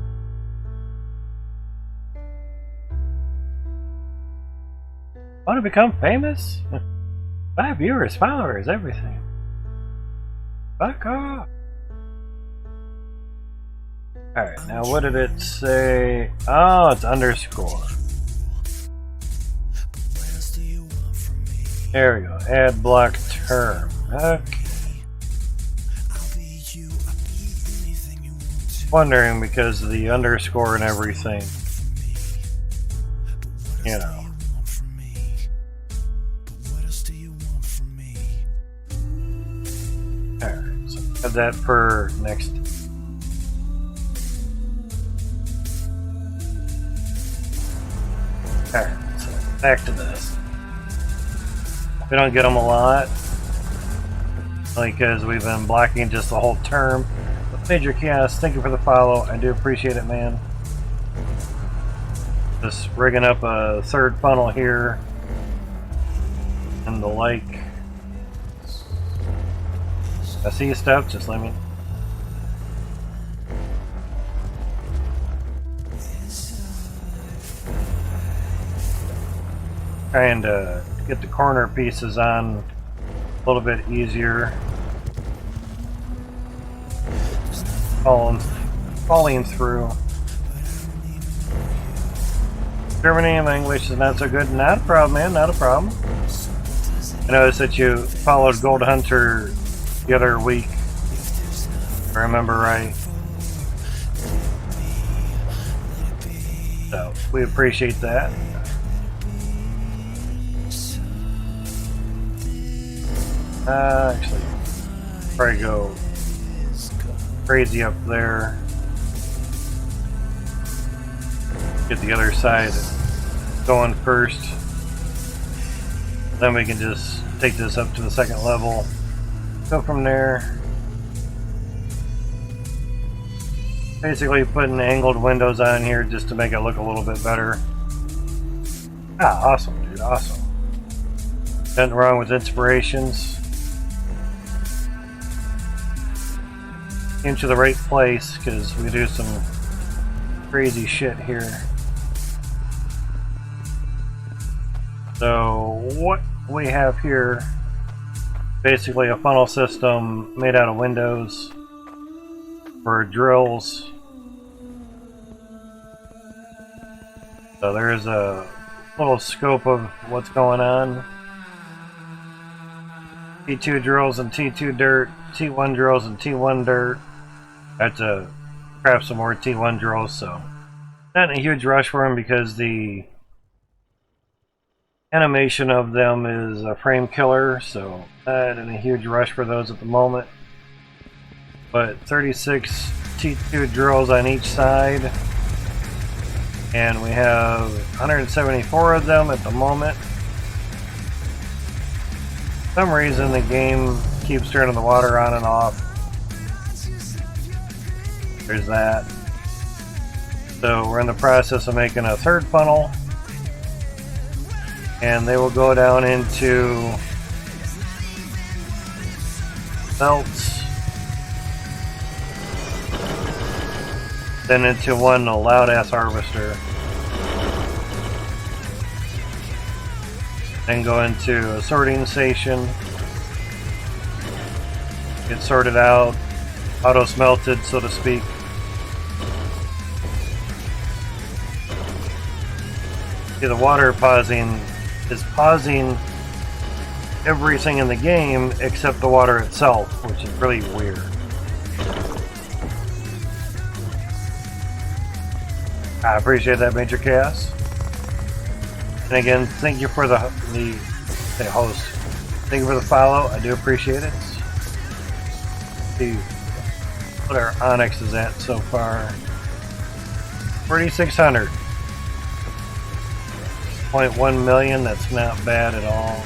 Want to become famous? 5 viewers, followers, everything. Fuck off. Alright, now what did it say? Oh, it's underscore. There we go. Add block term. Okay. Wondering because of the underscore and everything. You know. Alright, so have that for next. Alright, so back to this. We don't get them a lot. Only because we've been blocking just the whole term. Major Chaos, thank you for the follow. I do appreciate it, man. Just rigging up a third funnel here. And the like. I see you stuff, just let me. Trying to get the corner pieces on a little bit easier. Falling through. Germany and my English is not so good. Not a problem, man. Not a problem. I noticed that you followed Gold Hunter the other week, if I remember right. So we appreciate that. Actually, probably go crazy up there. Get the other side going first. Then we can just take this up to the second level. Go from there. Basically putting angled windows on here just to make it look a little bit better. Ah, awesome, dude, awesome. Nothing wrong with inspirations. Into the right place because we do some crazy shit here. So what we have here, basically a funnel system made out of windows for drills. So there's a little scope of what's going on. T2 drills and T2 dirt, T1 drills and T1 dirt. I have to craft some more T1 drills, so not in a huge rush for them because the animation of them is a frame killer, so not in a huge rush for those at the moment. But 36 T2 drills on each side, and we have 174 of them at the moment. For some reason the game keeps turning the water on and off. There's that. So we're in the process of making a third funnel, and they will go down into belts, then into one loud ass harvester, then go into a sorting station, get sorted out, auto smelted, so to speak. See, the water pausing is pausing everything in the game except the water itself, which is really weird. I appreciate that, Major Chaos. And again, thank you for the host. Thank you for the follow. I do appreciate it. See what our Onyx is at so far. 4,600. 0.1 million. That's not bad at all.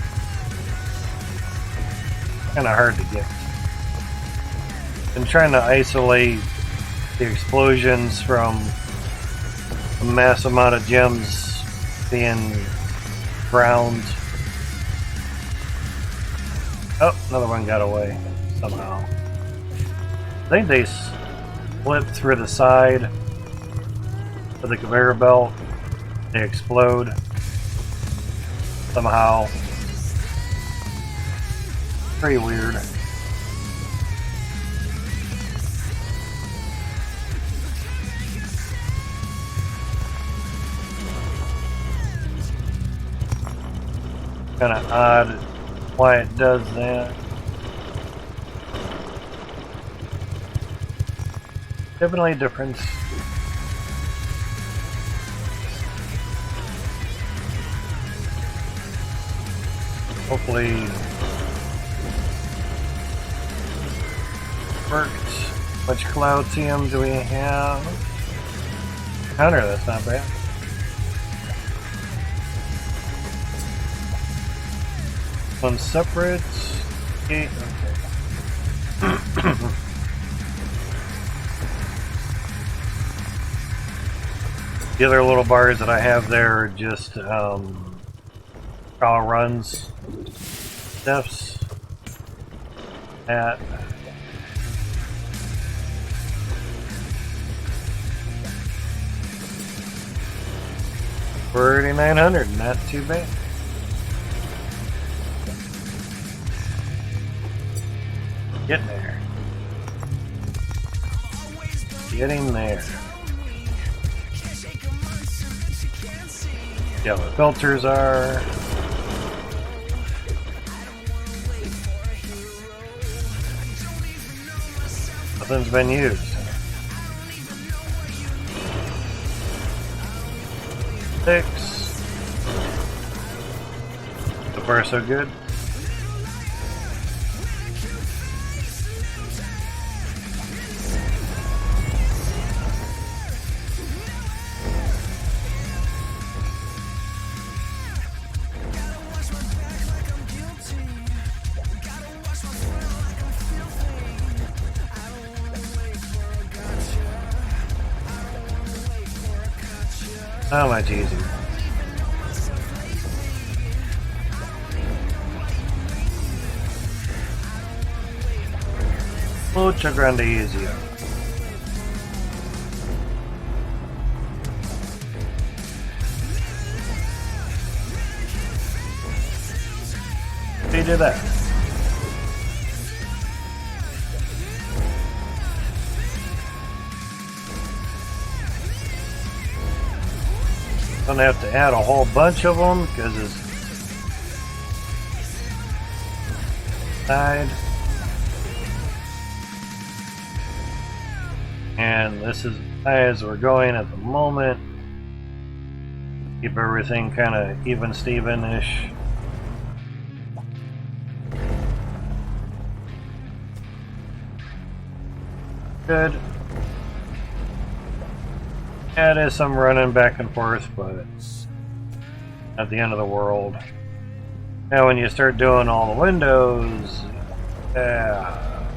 Kind of hard to get. Been trying to isolate the explosions from a mass amount of gems being ground. Oh, another one got away somehow. I think they split through the side of the conveyor belt. They explode somehow. Pretty weird. Kind of odd why it does that. Definitely different. Hopefully worked. How much Cloudseum do we have? Counter, that's not bad. One separate. Okay. The other little bars that I have there are just trial runs, steps at $3,900, not too bad. Getting there. Getting there. See how the filters are. Nothing's been used. 6. So far so good. How much easier? Mucho grande easier. They did that. Gonna have to add a whole bunch of them because it's side, and this is as high as we're going at the moment. Keep everything kind of even Steven-ish. Good. Yeah, it is some running back and forth, but at the end of the world. Now when you start doing all the windows, yeah,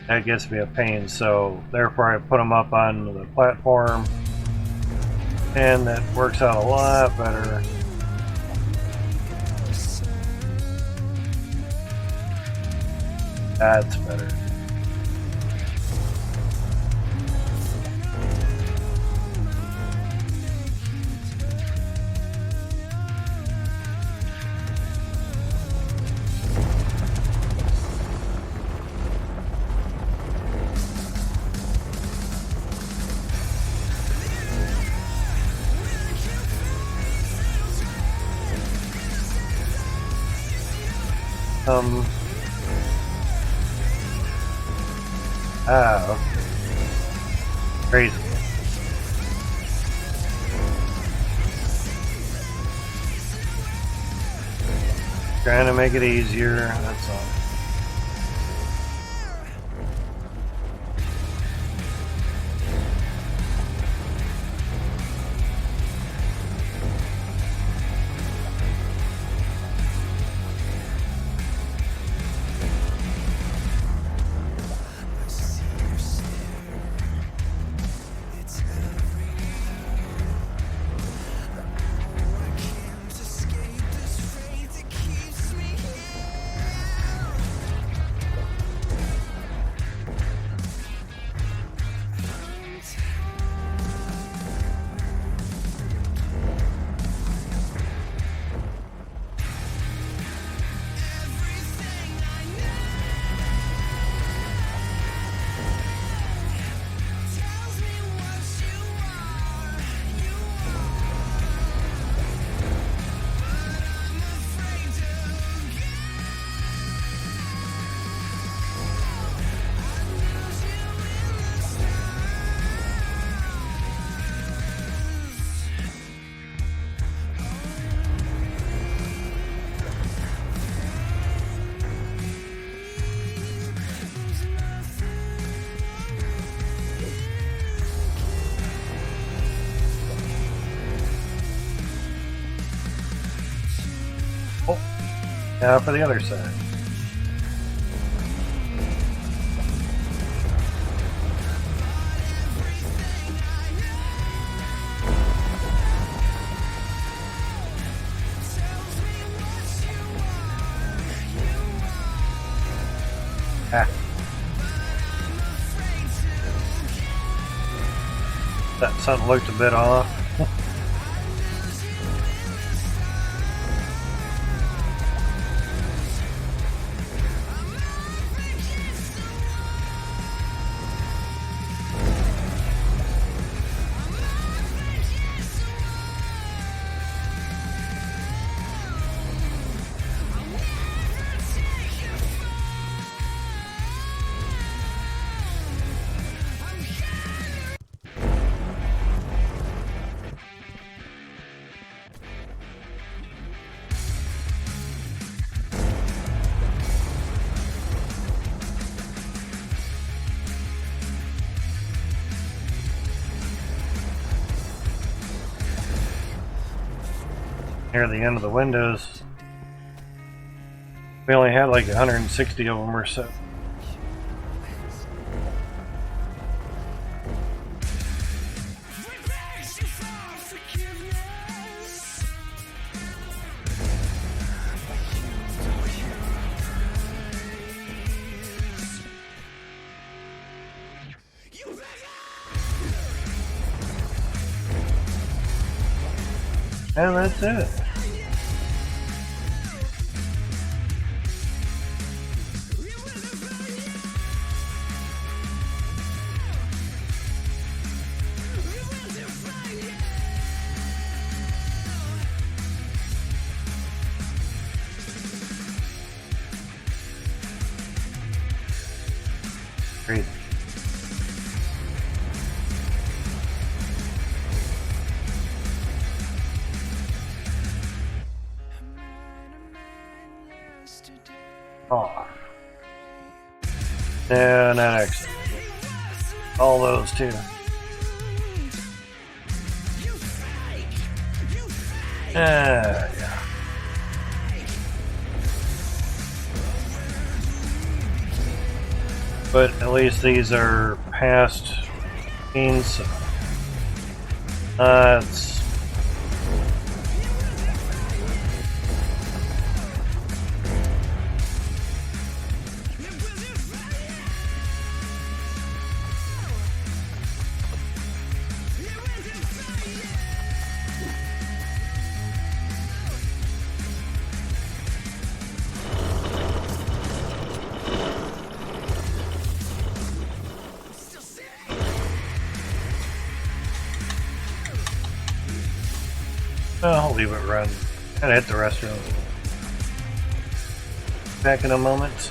that gets to be a pain, so therefore I put them up on the platform, and that works out a lot better. That's better. Okay. Crazy. Trying to make it easier, that's all. Oh, now for the other side. Ah. That something looked a bit off. Near the end of the windows, we only had like 160 of them or so. And that's it. Crazy. Oh. No, not actually. All those too. Yeah. But at least these are past scenes. So it's well, I'll leave it run. Gotta hit the restroom. back in a moment.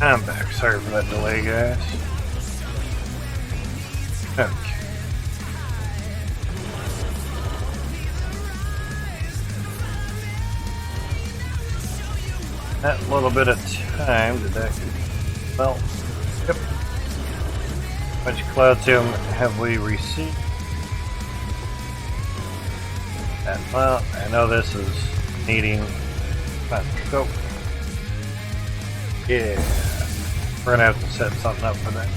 I'm back. Sorry for that delay, guys. Okay. That little bit of time, did that get, well, yep. Which cloud sim have we received? And, well, I know this is needing, let's go. Yeah, we're gonna have to set something up for that.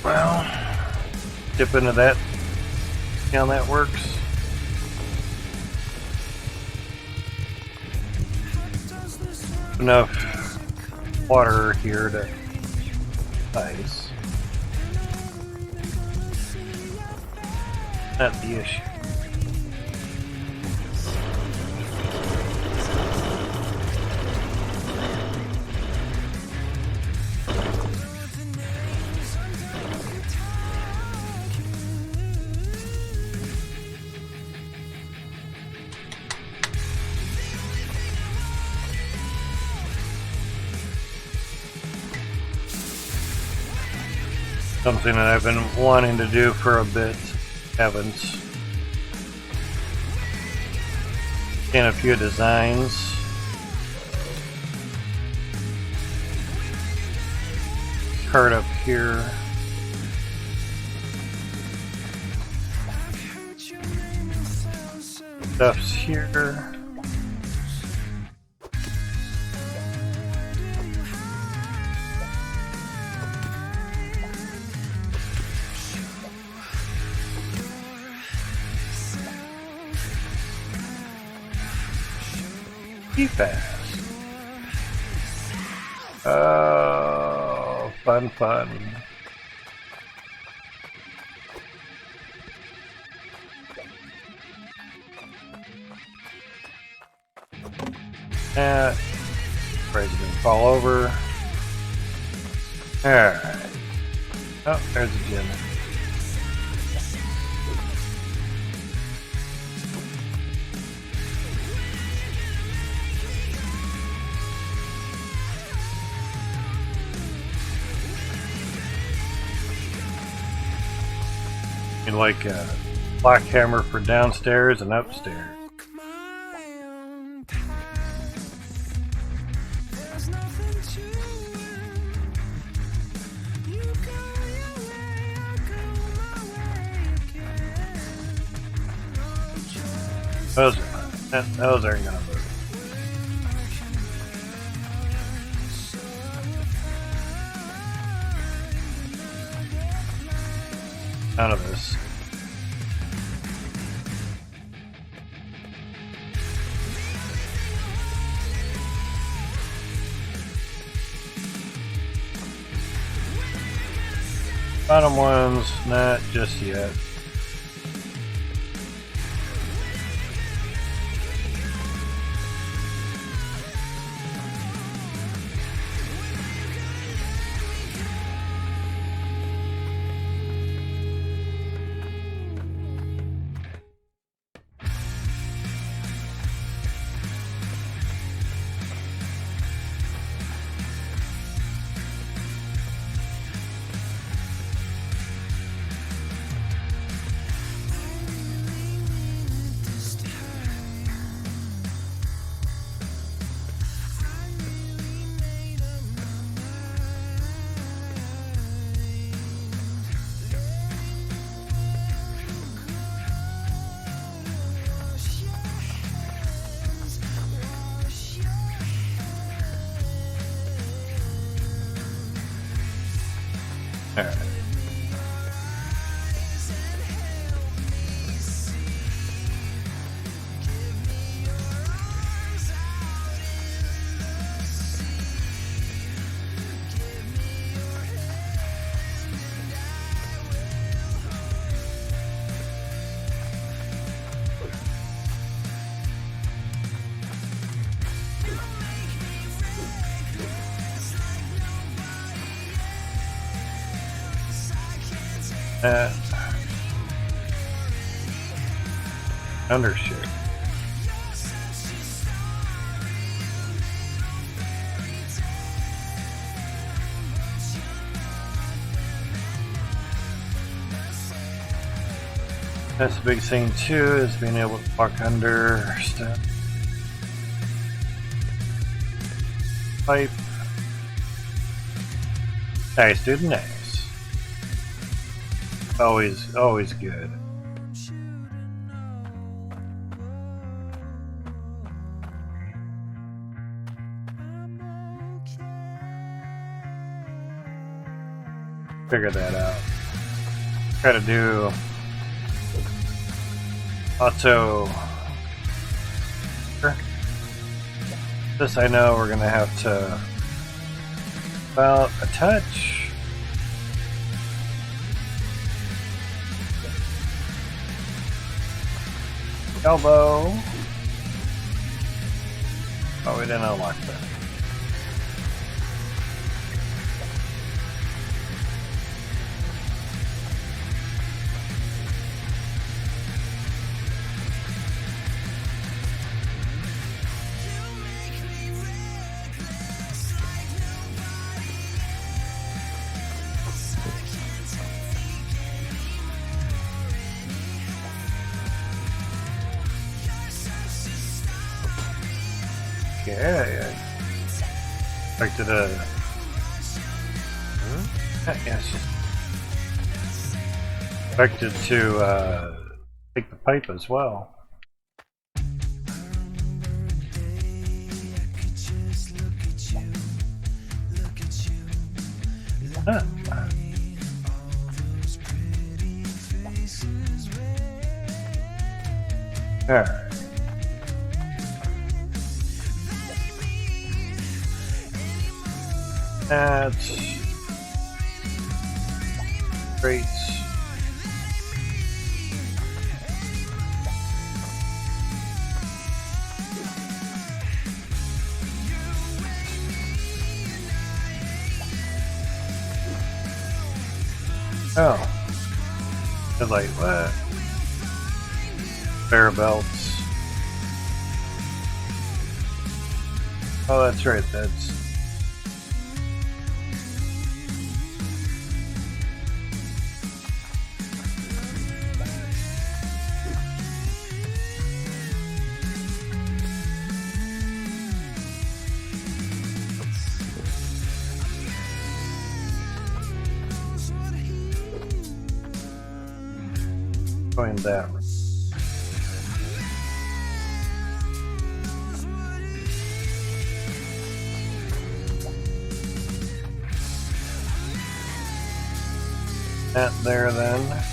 Well, dip into that, see how that works. Enough water here to ice. Not the issue. Something that I've been wanting to do for a bit, haven't. Seen a few designs. Card up here. Stuff's here. Fast. Oh, fun. Afraid to fall over. Alright. Oh, there's a gym. Like a black hammer for downstairs and upstairs. Those aren't gonna move. None of this. Bottom ones, not just yet. Alright. Undershirt. That's the big thing too, is being able to walk under stuff. Pipe. Nice, dude, nice. Always good. Figure that out. Try to do auto. This I know we're gonna have to about a touch. Elbow. Oh, we didn't unlock that. Yeah. Expected a. Yes. Expected to take the pipe as well. Huh. All right. That's great. Oh. They're like, what? Bare belts. Oh, that's right, that's... going that way. That there then.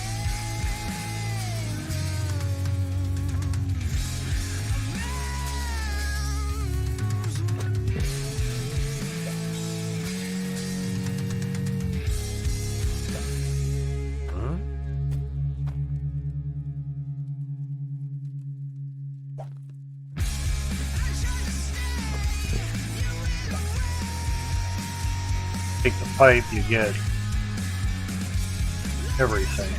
Take the pipe, you get everything.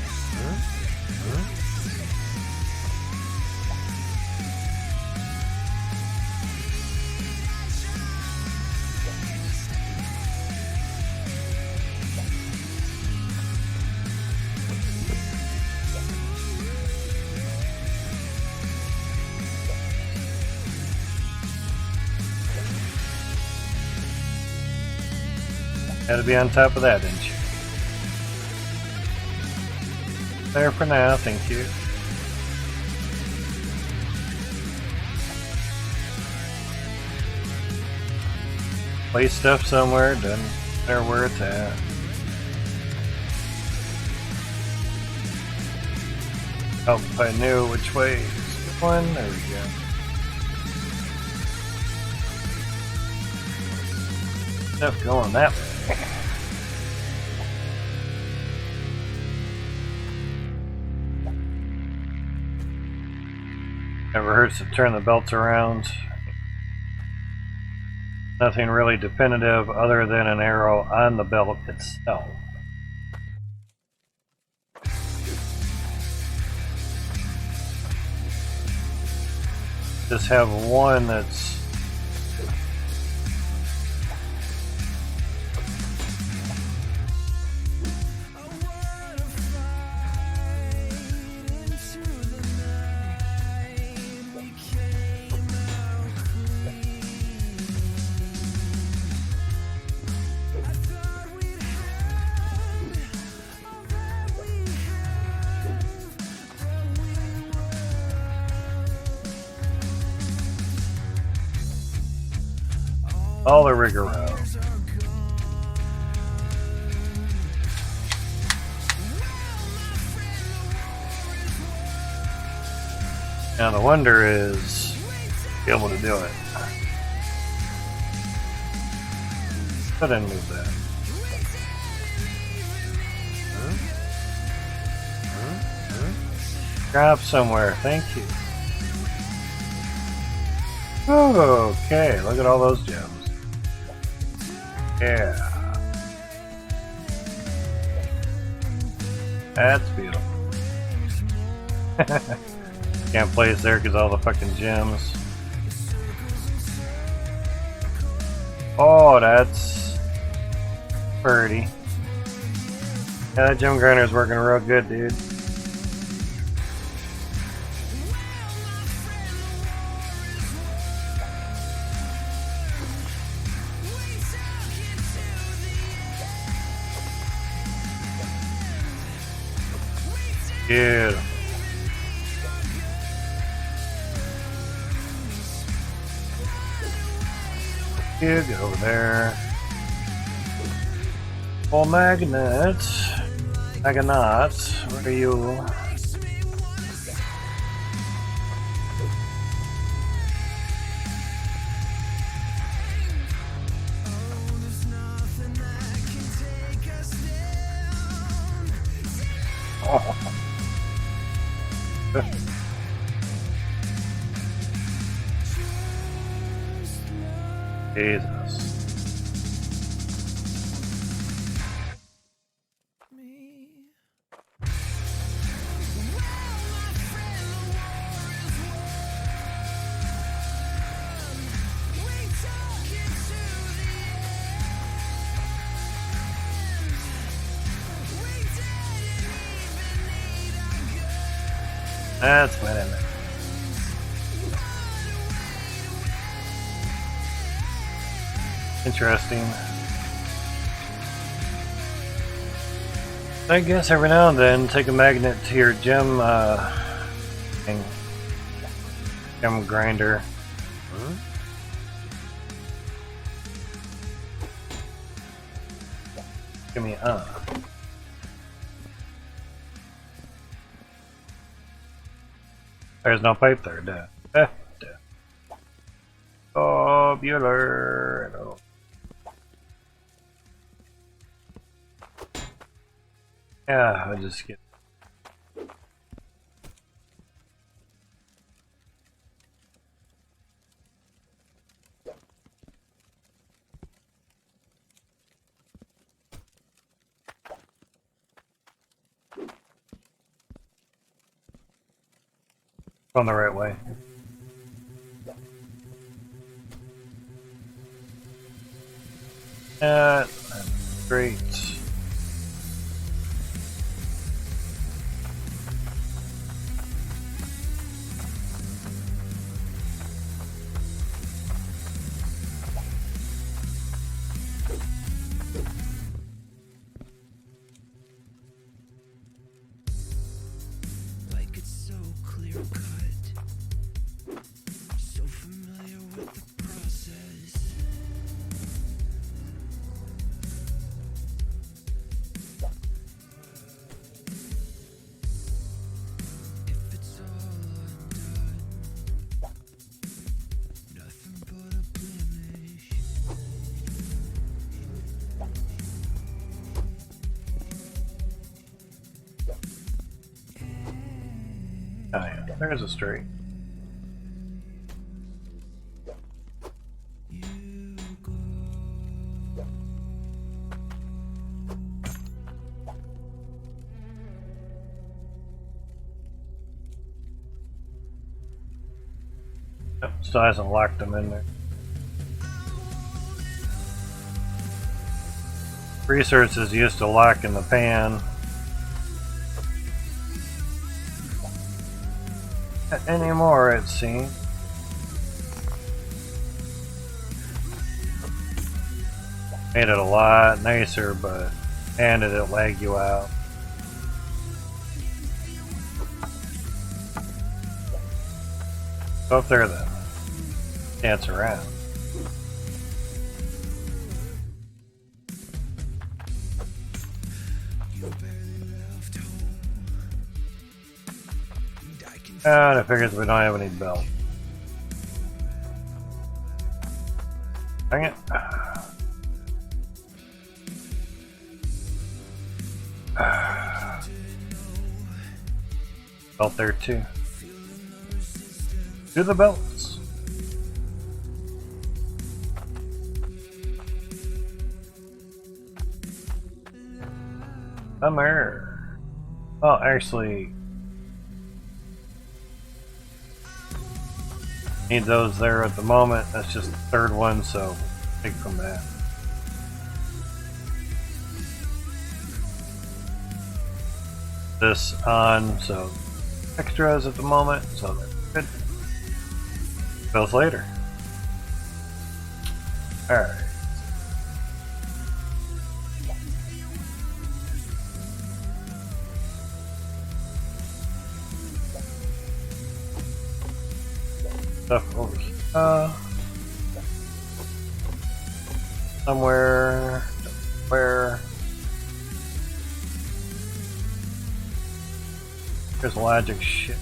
Had to be on top of that, didn't you? There for now, thank you. Place stuff somewhere, doesn't matter where it's at. Oh, if I knew which way is one, there we go. Stuff going that way. Never hurts to turn the belts around. Nothing really definitive other than an arrow on the belt itself. just have one that's all the rigmarole. Now the wonder is be able to do it. I didn't move that. Drop somewhere, thank you. Okay, look at all those gems. Yeah. That's beautiful. Can't place there because all the fucking gems. Oh, that's pretty. Yeah, that gem grinder's working real good, dude. Beautiful. You get over there. Oh, magnets. Magnets, where are you? Oh. Jesus. That's wait a minute. Interesting. I guess every now and then take a magnet to your gem thing. Gem grinder. Give me There's no pipe there, duh. Oh, Bueller. No. Yeah, I just get. On the right way. Great. Like it's so clear cut, so familiar with the process. If it's all undone, nothing but a blemish. Oh yeah, there's a straight. You go. Still hasn't locked them in there. Resources used to lock in the pan. Not anymore, it seems. Made it a lot nicer, but man, did it lag you out. Go up there then. Dance around. And I figures we don't have any belt. Dang it. Belt there too. Do the belts. Summer. Oh, actually, need those there at the moment. That's just the third one, so take from that. This on, so extras at the moment, so that's good. Those later. Alright. Stuff over here. Somewhere. Where? There's logic shit.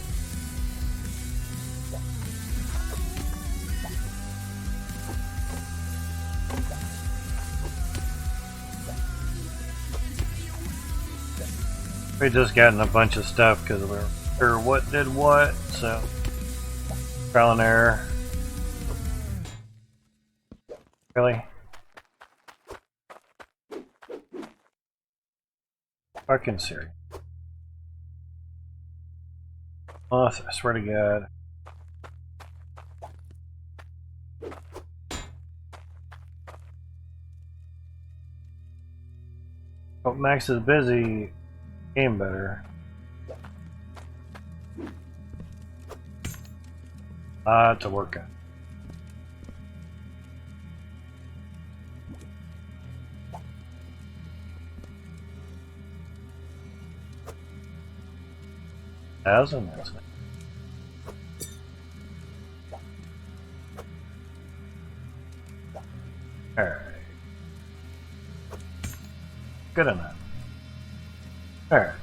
We just gotten a bunch of stuff because we we're sure what did what, so trial and error. Really? Fucking serious. Oh, I swear to God. Hope Max is busy. Game better. To work on. Thousand. All right. Good enough. All right.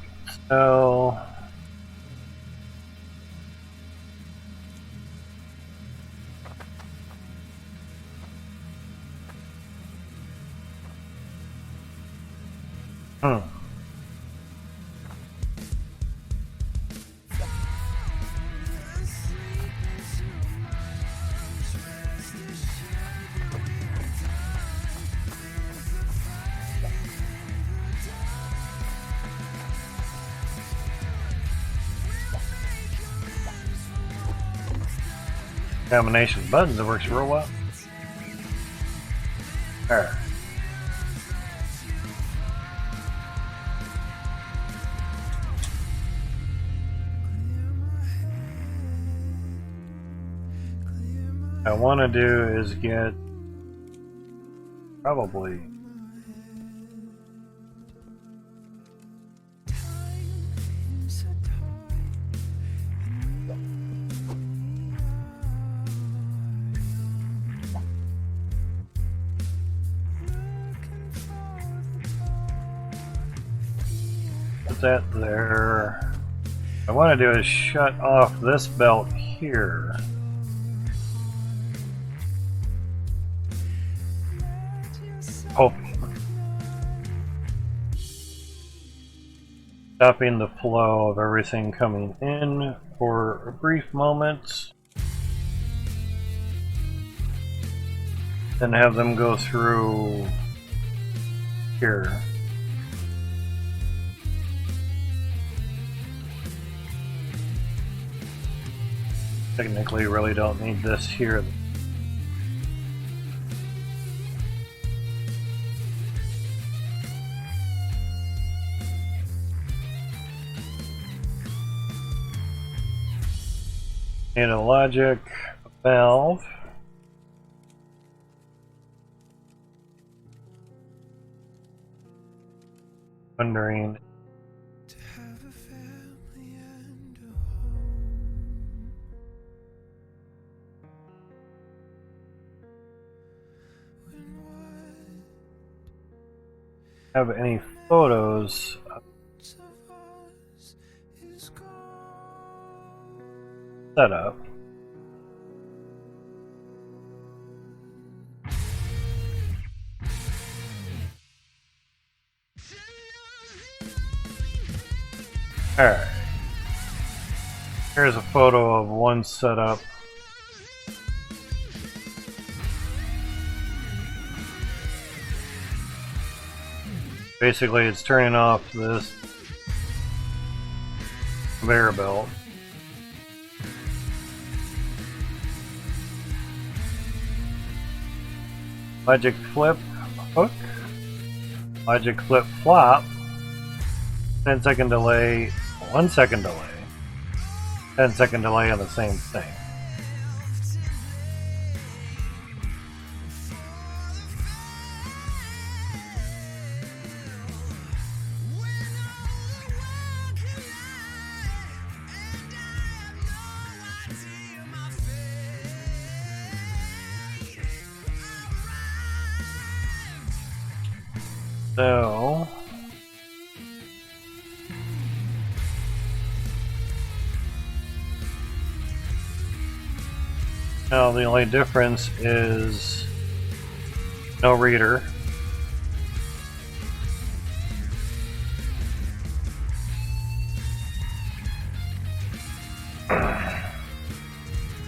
So. Combination of buttons that works real well. Alright. What I want to do is get probably that there. What I want to do is shut off this belt here. Hoping. Stopping the flow of everything coming in for a brief moment. Then have them go through here. technically really don't need this here. Need a logic valve. Wondering to have a family and a home. When have any photos what of us is gone. set up. Alright. Here's a photo of one setup. Basically, it's turning off this conveyor belt. Logic flip hook. Logic flip flop. 10-second delay, 1 second delay. 10-second delay on the same thing. So now the only difference is no reader.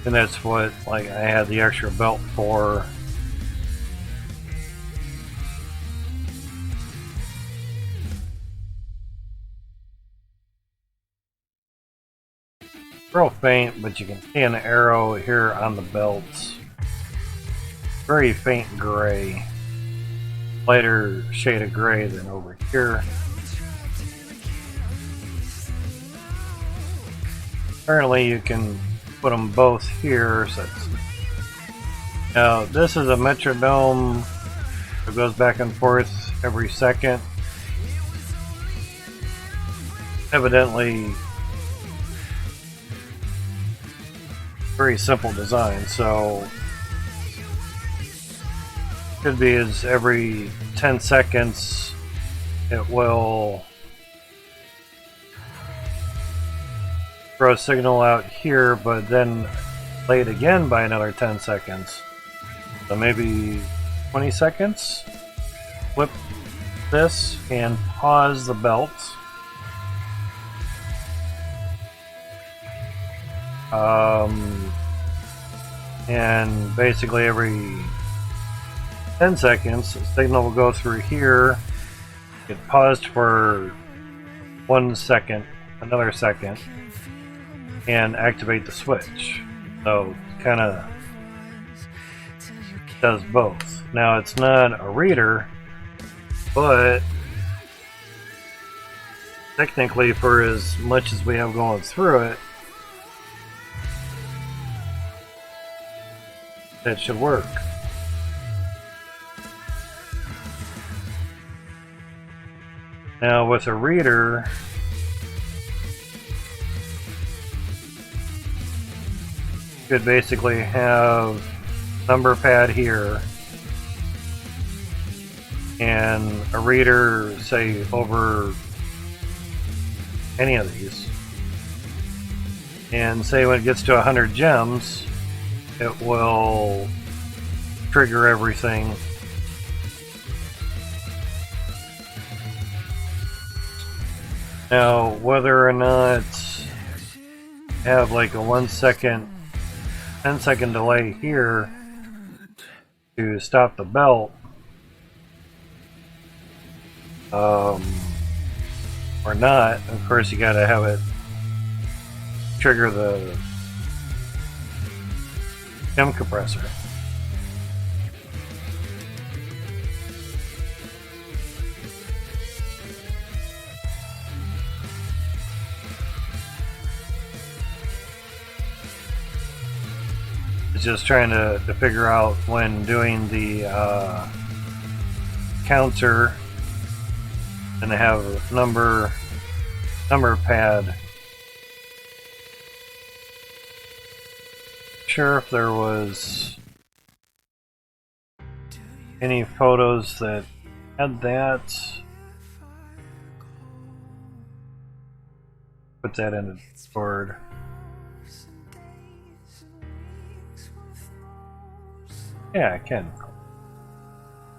And that's what like I had the extra belt for. Real faint, but you can see an arrow here on the belts. Very faint gray. Lighter shade of gray than over here. Apparently you can put them both here. So now this is a metronome. It goes back and forth every second. Evidently very simple design, so could be as every 10 seconds it will throw a signal out here, but then play it again by another 10 seconds. So maybe 20 seconds. Flip this and pause the belt. And basically every 10 seconds, the signal will go through here, get paused for 1 second, another second, and activate the switch. So it kind of does both. Now it's not a reader, but technically for as much as we have going through it, that should work. Now with a reader, you could basically have number pad here and a reader, say, over any of these. And say when it gets to 100 gems, it will trigger everything. Now, whether or not have like a 1 second, 10-second delay here to stop the belt, or not, of course you gotta have it trigger the gem compressor. It's just trying to figure out when doing the counter and have a number pad. Sure if there was any photos that had that. Put that in the Discord. Yeah, I can.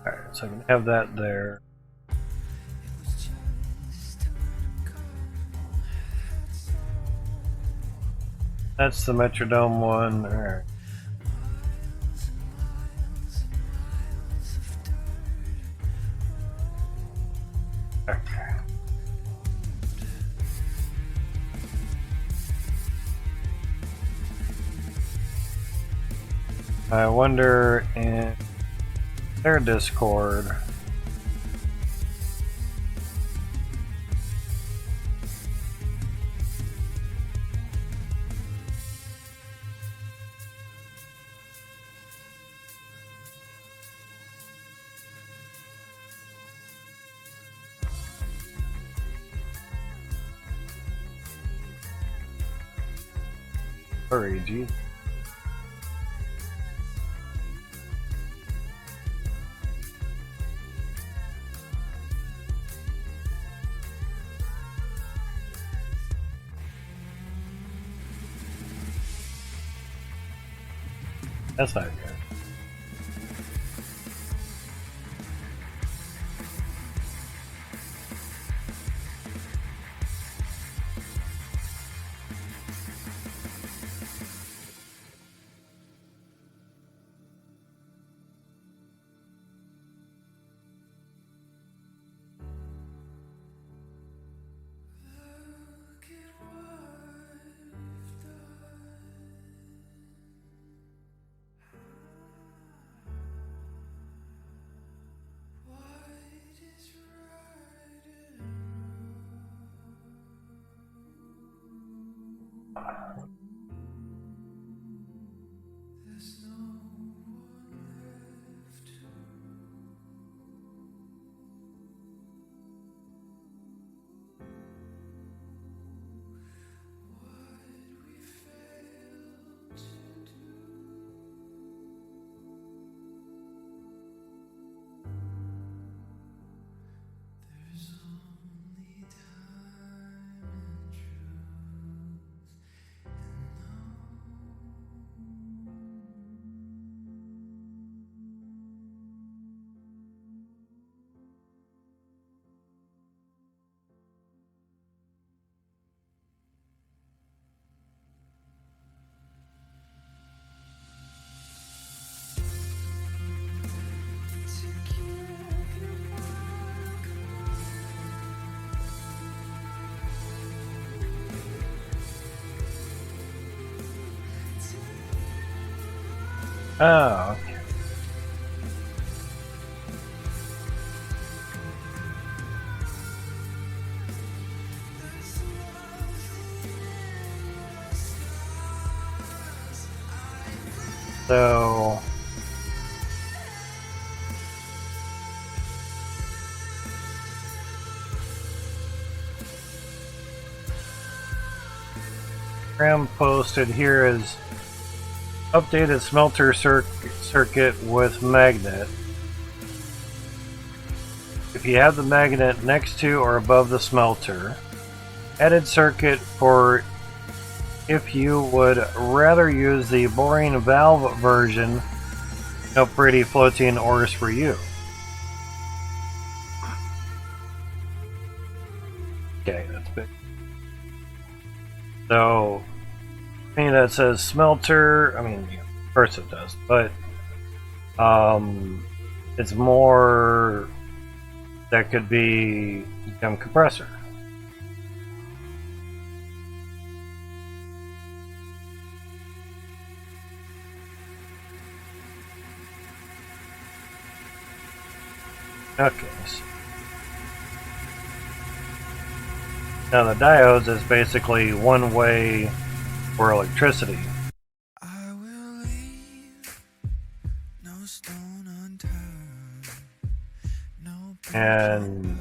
Alright, so I can have that there. That's the Metrodome one. Alright. Okay. I wonder in their Discord. Sorry, geez. That's not good. Oh, okay. So Graham posted here is updated smelter circuit with magnet. If you have the magnet next to or above the smelter, added circuit for if you would rather use the boring valve version, no pretty floating ores for you. Okay, that's big. So, I mean, that says smelter. I mean, yeah, of course it does, but it's more that could be gem compressor. Okay. Now the diodes is basically one way for electricity. I will leave no stone unturned, no bridge And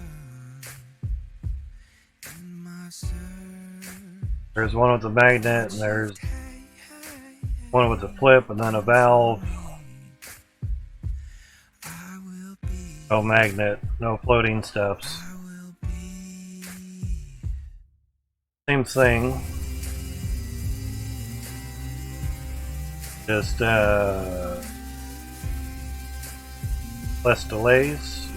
in my search. there's one with a magnet, and there's one with a flip, and then a valve. I will be, No magnet, no floating steps. I will be. Same thing. Just less delays.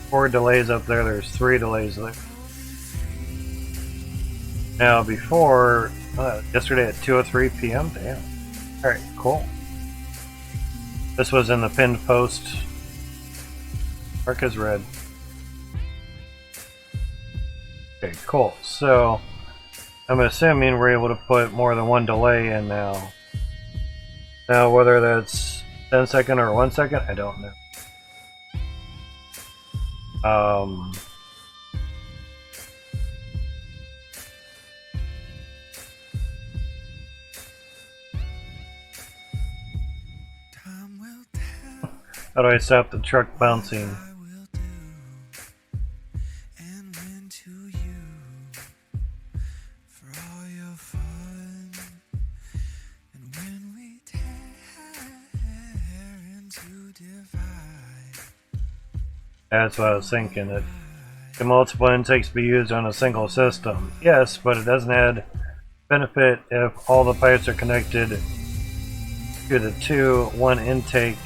4 delays up there, there's 3 delays there. Now before, yesterday at 2:03 p.m. Damn. Alright, cool. This was in the pinned post. Mark is red. Okay, cool. So I'm assuming we're able to put more than one delay in now. Now whether that's 10 second or 1 second, I don't know. Time will tell. How do I stop the truck bouncing? I will do, and when to you for all your fun, and when we tear into divide. That's what I was thinking. It can multiple intakes be used on a single system? Yes, but it doesn't add benefit if all the pipes are connected to the 2, one intake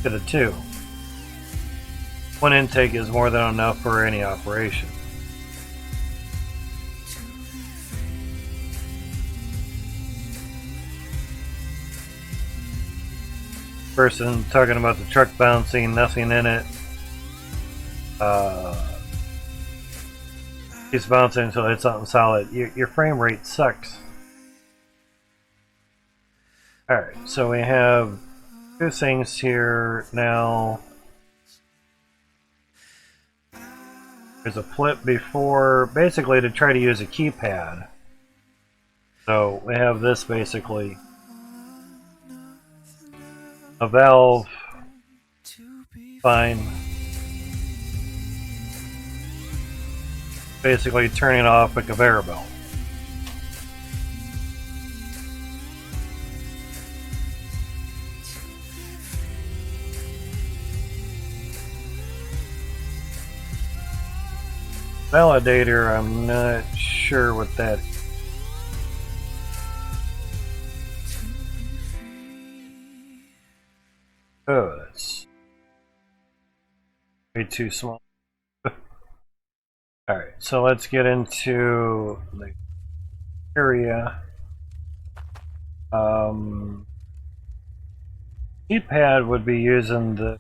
to the 2. One intake is more than enough for any operation. Person talking about the truck bouncing, nothing in it. Keeps bouncing until it's something solid. Your frame rate sucks. Alright, so we have 2 things here now. There's a flip before, basically to try to use a keypad. So we have this basically. A valve, fine. Basically turning off a conveyor belt. Validator, I'm not sure what that is. Oh, that's way too small. Alright, so let's get into the area. Keypad would be using the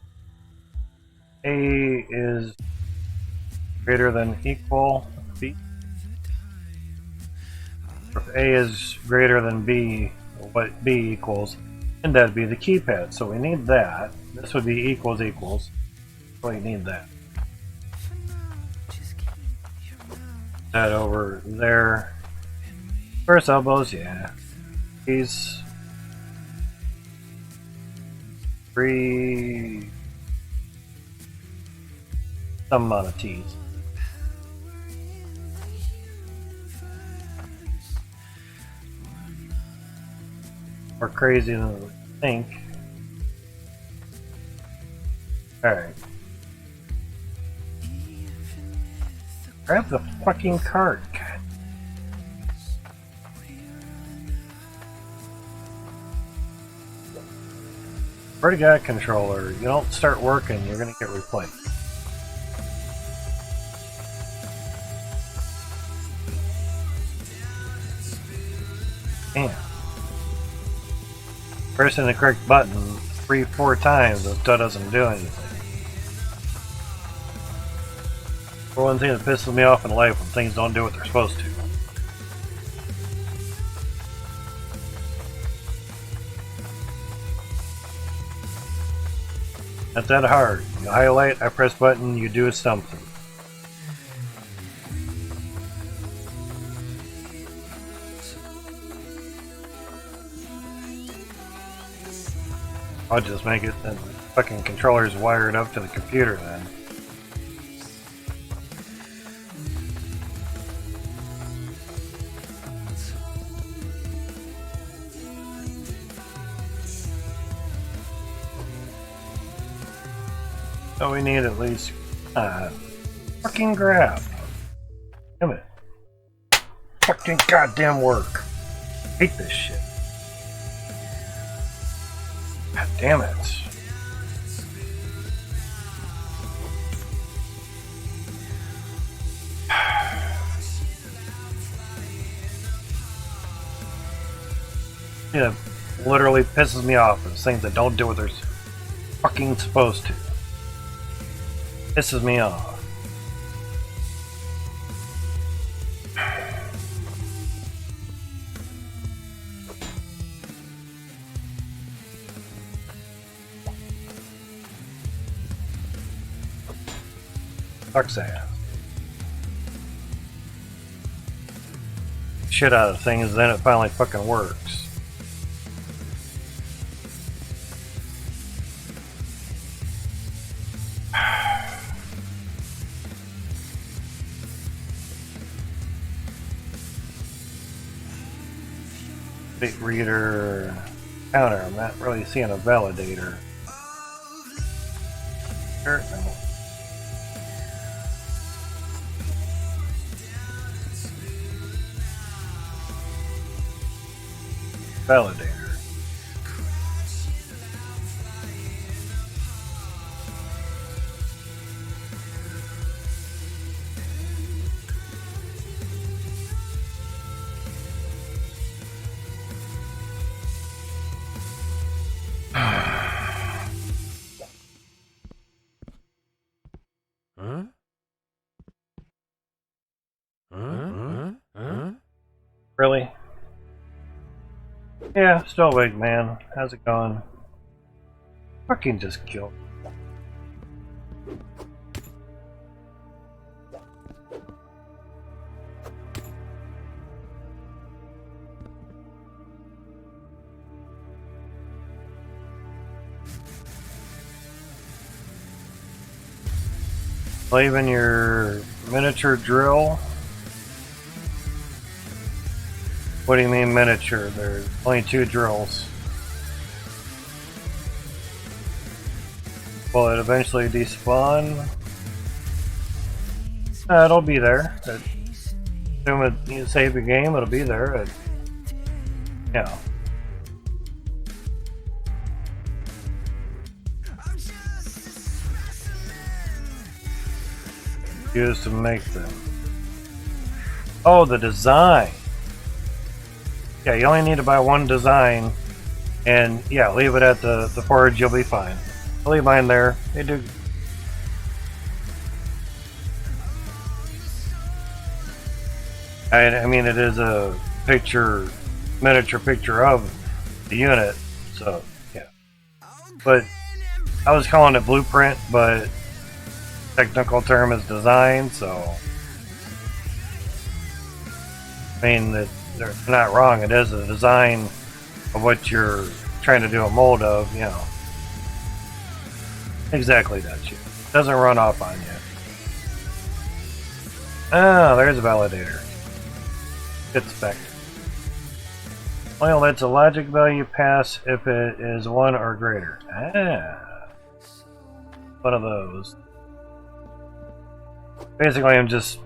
A is greater than equal B. If A is greater than B, what B equals, and that'd be the keypad. So we need that. This would be equals equals. So we need that. That over there. First elbows, yeah. These 3 some amount of T's. More crazy than we think. Alright. Grab the fucking cart. God. Already got a controller. You don't start working, you're gonna get replaced. Damn. Pressing the correct button 3-4 times, it still doesn't do anything. For one thing that pisses me off in life when things don't do what they're supposed to. Not that hard. You highlight, I press button, you do something. I'll just make it that the fucking controller's wired up to the computer then. So we need at least fucking grab. Damn it. Fucking goddamn work. Hate this shit. God damn it. It literally pisses me off. Those things that don't do what they're fucking supposed to. Pisses me off. Sucks ass. Shit out of things, then it finally fucking works. Big reader counter. I'm not really seeing a validator. Sure, no. Validator. Really? Yeah, still awake, man. How's it going? Fucking just killed. Leaving your miniature drill. What do you mean miniature? There's only 2 drills. Will it eventually despawn? It'll be there. Assume you save the game, it'll be there. Yeah. Used to make them. Oh, the design. Yeah, you only need to buy 1 design, and yeah, leave it at the forge, you'll be fine. I'll leave mine there. They do. I mean, it is a miniature picture of the unit, so yeah. But I was calling it blueprint, but technical term is design, so I mean that. They're not wrong, it is a design of what you're trying to do a mold of, you know. Exactly that shit. Doesn't run off on you. Ah, there's a validator. Good spec. Well, that's a logic value pass if it is 1 or greater. Ah. One of those. Basically, I'm just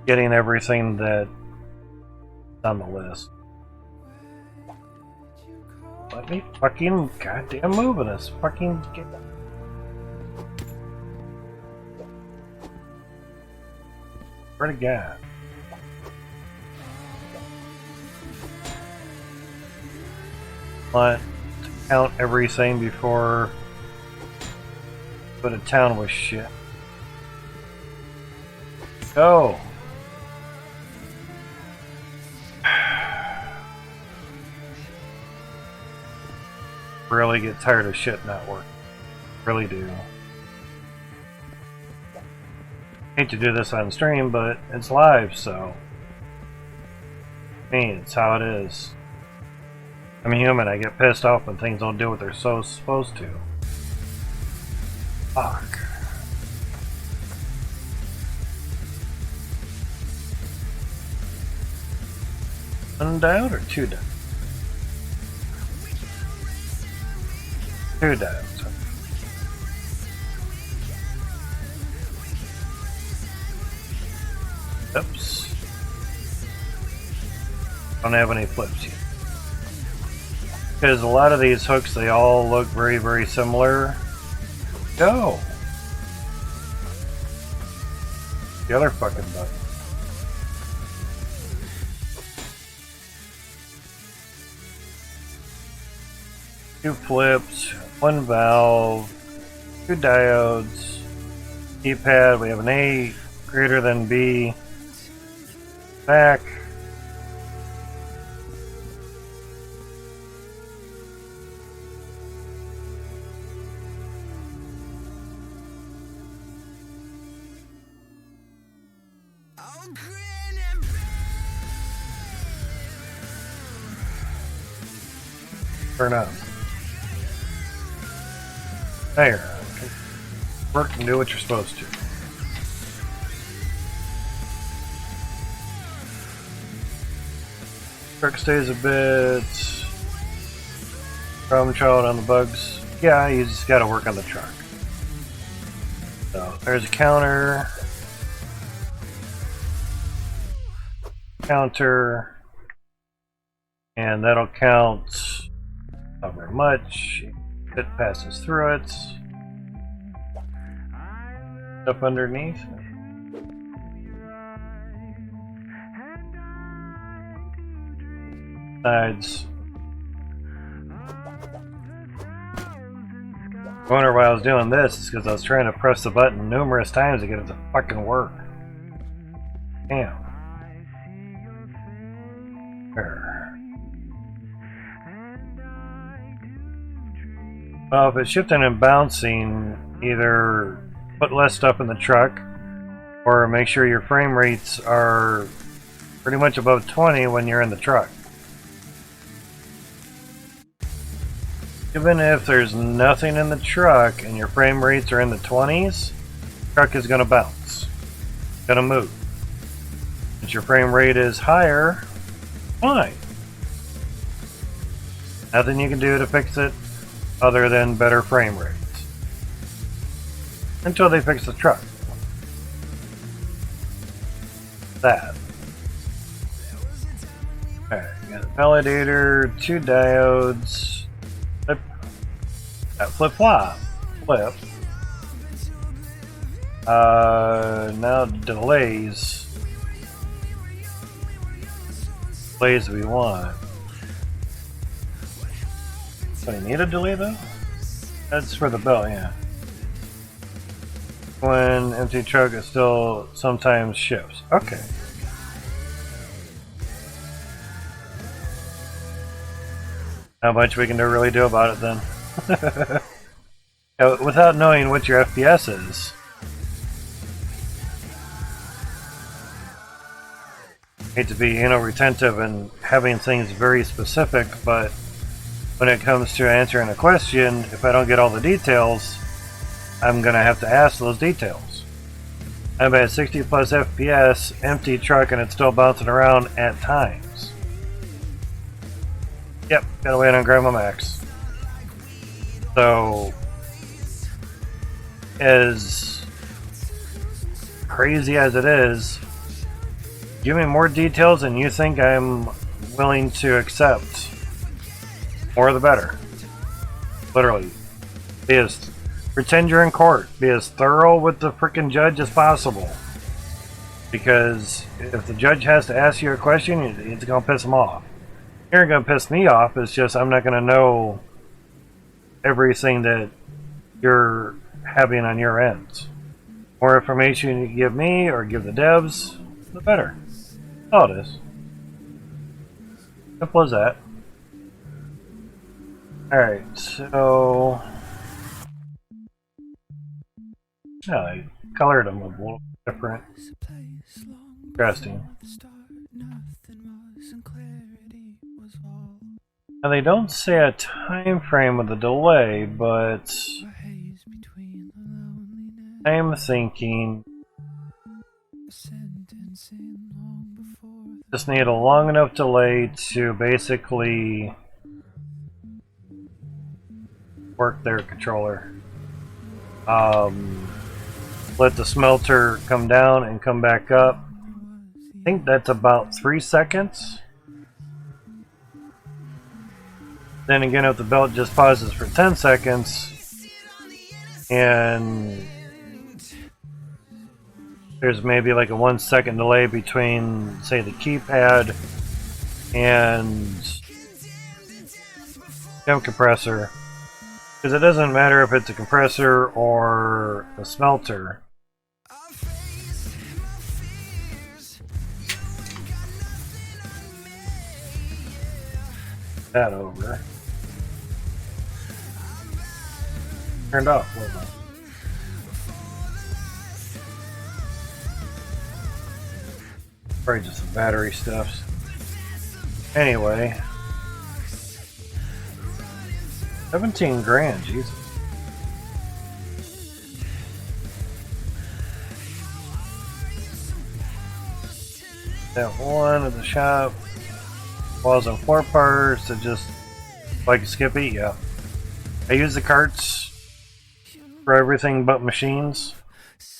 getting everything that on the list. Let me fucking goddamn move this. Fucking get. Where to God? Want to count everything before put a town with shit. Go. Really get tired of shit not working. Really do. Hate to do this on stream, but it's live, so. I mean, it's how it is. I'm human, I get pissed off when things don't do what they're so supposed to. Fuck. One diode or two diodes? Two diodes. Oops. Don't have any flips yet. Because a lot of these hooks, they all look very, very similar. Go! The other fucking button. Two flips, one valve, two diodes, keypad, we have an A greater than B, back, turn on. There. Work and do what you're supposed to. Truck stays a bit. Problem child on the bugs. Yeah, you just gotta work on the truck. So there's a counter. Counter. And that'll count not very much. It passes through it. Up underneath. Sides. I wonder why I was doing this. It's because I was trying to press the button numerous times to get it to fucking work. Damn. There. Well, if it's shifting and bouncing, either put less stuff in the truck or make sure your frame rates are pretty much above 20 when you're in the truck. Even if there's nothing in the truck and your frame rates are in the 20s, the truck is going to bounce. It's going to move. If your frame rate is higher, fine. Nothing you can do to fix it other than better frame rates. Until they fix the truck. That. Alright, you got a validator, two diodes, flip, flip-flop, flip. Now delays. Delays we want. Do I need a delay though? That's for the belt, yeah. When empty truck is still sometimes shifts. Okay. Not much we can really do about it then. Without knowing what your FPS is. Hate to be retentive and having things very specific, but when it comes to answering a question, if I don't get all the details, I'm going to have to ask those details. I'm at 60 plus FPS, empty truck, and it's still bouncing around at times. Yep, gotta wait on Grandma Max. So, as crazy as it is, give me more details than you think I'm willing to accept. More the better. Literally. Pretend you're in court. Be as thorough with the frickin' judge as possible. Because if the judge has to ask you a question, it's gonna piss him off. You're gonna piss me off. It's just I'm not gonna know everything that you're having on your end. More information you give me or give the devs, the better. That's all it is. Simple as that. Alright, so Yeah, I colored them a little different. Was a place long Interesting. before the start. Nothing was, and clarity was all. Now they don't say a time frame with the delay, but A haze between the loneliness. I'm thinking A sentence in long before the just need a long enough delay to basically work their controller. Let the smelter come down and come back up. I think that's about 3 seconds. Then again, if the belt just pauses for 10 seconds and there's maybe like a 1 second delay between, say, the keypad and temp compressor, because it doesn't matter if it's a compressor or a smelter. That over. Turned off. Probably just some battery stuffs. Anyway, 17 grand, Jesus. That one at the shop was on 4 parts to just like Skippy, yeah. I use the carts for everything but machines.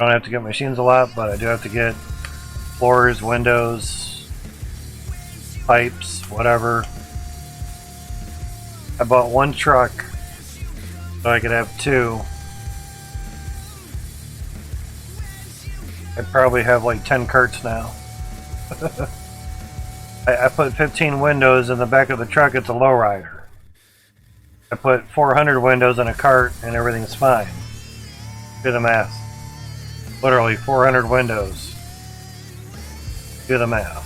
I don't have to get machines a lot, but I do have to get floors, windows, pipes, whatever. I bought 1 truck so I could have 2. I probably have like 10 carts now. I put 15 windows in the back of the truck. It's a lowrider. I put 400 windows in a cart and everything's fine. Do the math. Literally 400 windows. Do the math.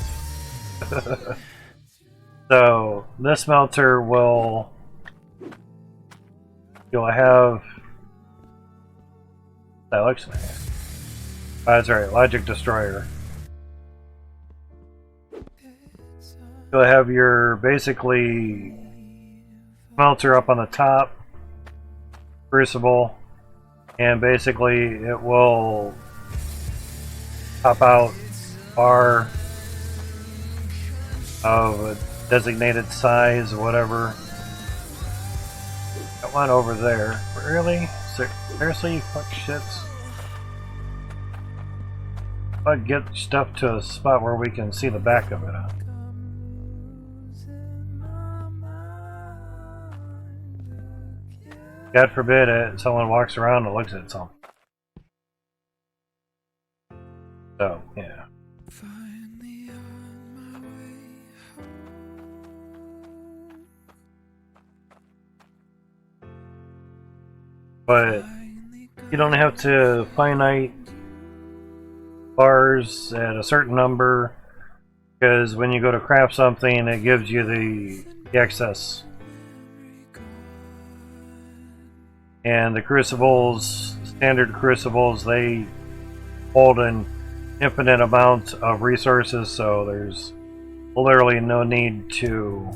So this smelter will, you'll have, that looks nice. That's right, Logic Destroyer. You'll have your basically smelter up on the top, crucible, and basically it will pop out bar of a designated size, whatever. Got one over there. Really? Seriously, you fuck shits? I'd get stuff to a spot where we can see the back of it, huh? God forbid someone walks around and looks at something. So, yeah. Finally on my way home. But you don't have to finite bars at a certain number, because when you go to craft something, it gives you the excess. And the crucibles, standard crucibles, they hold an infinite amount of resources, so there's literally no need to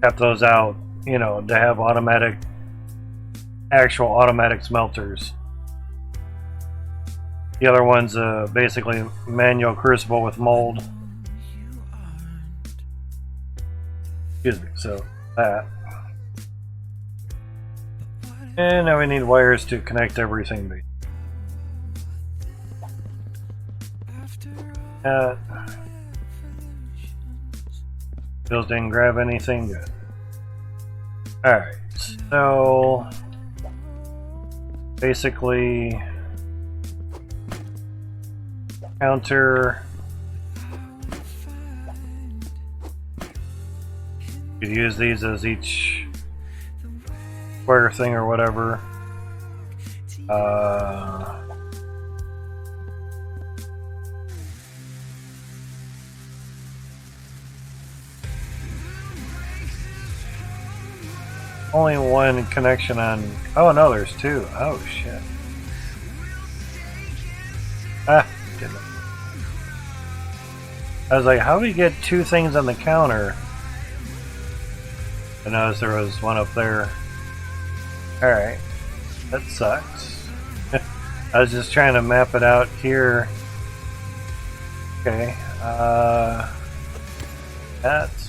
cut those out, you know, to have actual automatic smelters. The other one's basically manual crucible with mold. Excuse me, so that. And now we need wires to connect everything. Bills didn't grab anything good. Alright, so basically counter. You could use these as each square thing or whatever. only one connection on. Oh no, there's two. Oh shit. Ah, damn it. I was like, how do we get two things on the counter? I noticed there was one up there. Alright. That sucks. I was just trying to map it out here. Okay. That's.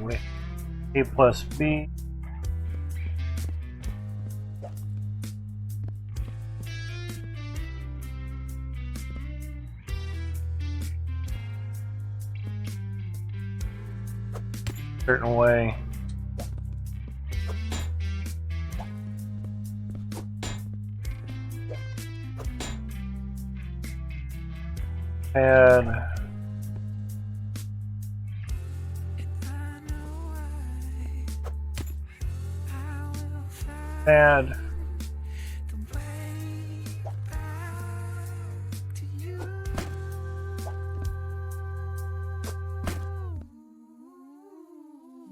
Wait. A plus B. Certain way. And add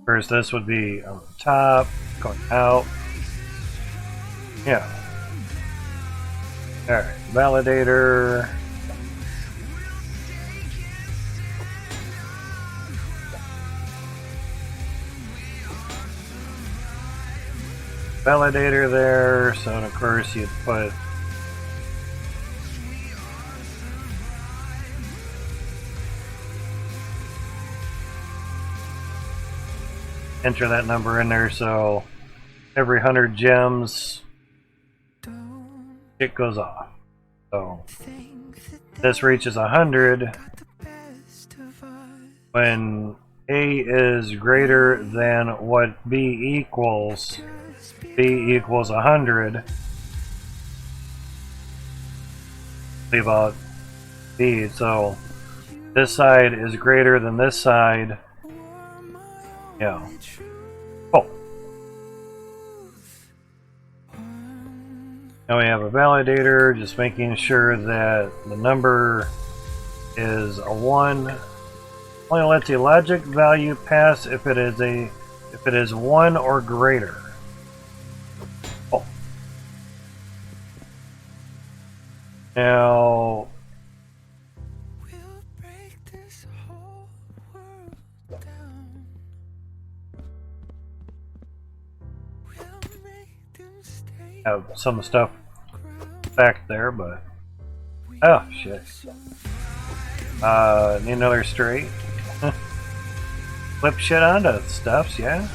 first this would be on the top, going out. Yeah. Alright, validator. Validator there, so of course you'd put enter that number in there, so every 100 gems it goes off. So this reaches 100 when A is greater than what B equals. B equals 100. Leave out B, so this side is greater than this side. Yeah. Oh. Now we have a validator, just making sure that the number is a 1. Only lets the logic value pass if it is 1 or greater. Oh. Now have some stuff back there, but oh shit. Need another straight. Flip shit onto stuffs, yeah.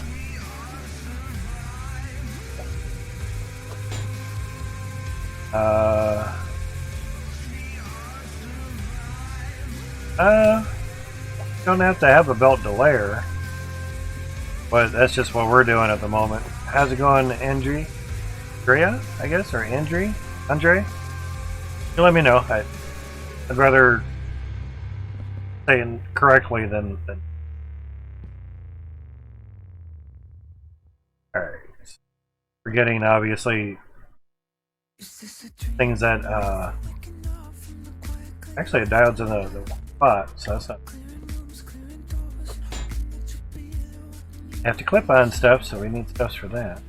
Don't have to have a belt delayer, but that's just what we're doing at the moment. How's it going, Andrea? I guess, or Andre? You let me know. I'd rather say it correctly than. Alright. Forgetting, obviously, things that, actually, a diode's in the spot, so that's not. I have to clip on stuff, so we need stuffs for that.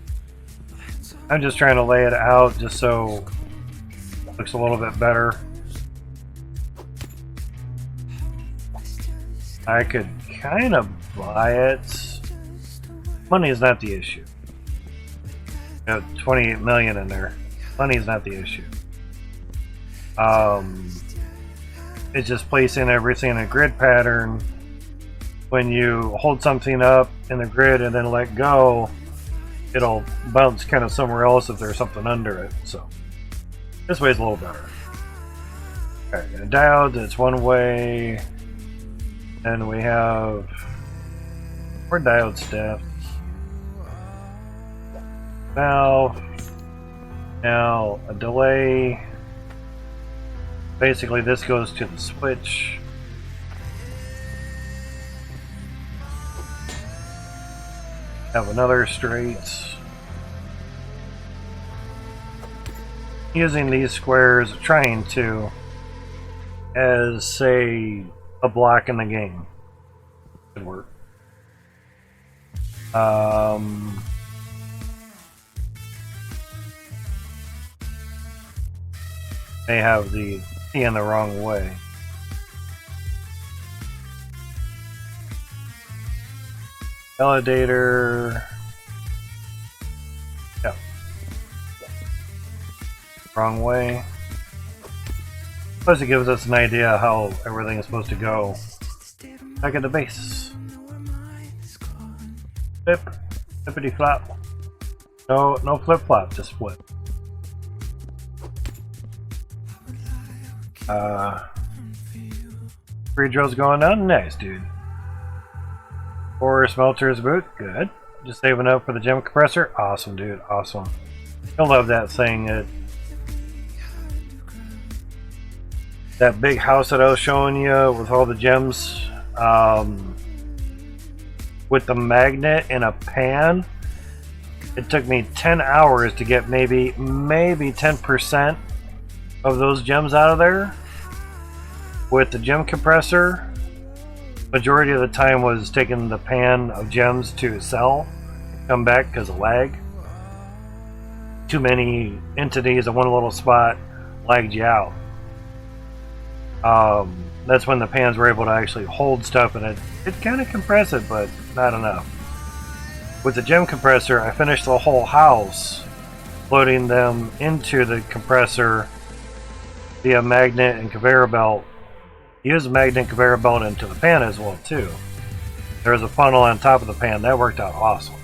I'm just trying to lay it out just so it looks a little bit better. I could kind of buy it. Money is not the issue. You have 28 million in there. Money is not the issue. It's just placing everything in a grid pattern. When you hold something up in the grid and then let go, it'll bounce kind of somewhere else if there's something under it. So this way is a little better. Okay, a diode, it's one way. And we have more diode stuff. Now a delay. Basically this goes to the switch. Have another straight. Using these squares, trying to, as say, a block in the game. Good work. They have the key in the wrong way. Validator. Yeah. Wrong way. Plus it gives us an idea how everything is supposed to go. Back at the base. Flip. Flippity flop. No flip flop, just flip. Three drills going on? Nice, dude. 4 smelters boot? Good. Just saving up for the gem compressor? Awesome, dude. Awesome. You'll love that thing. That big house that I was showing you with all the gems, with the magnet in a pan, it took me 10 hours to get maybe 10% of those gems out of there. With the gem compressor, majority of the time was taking the pan of gems to sell, come back because of lag. Too many entities in one little spot lagged you out. That's when the pans were able to actually hold stuff, and it kind of compressed it, but not enough. With the gem compressor, I finished the whole house, loading them into the compressor via magnet and conveyor belt. Use the magnet and conveyor belt into the pan as well too. There was a funnel on top of the pan. That worked out awesome.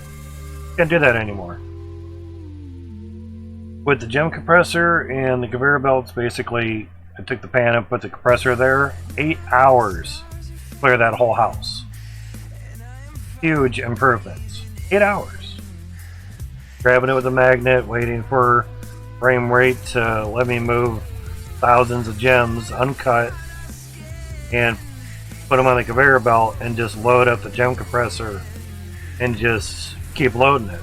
Can't do that anymore. With the gem compressor and the conveyor belts, basically I took the pan and put the compressor there. 8 hours to clear that whole house. Huge improvements. 8 hours. Grabbing it with a magnet, waiting for frame rate to let me move thousands of gems uncut, and put them on the conveyor belt and just load up the gem compressor and just keep loading it.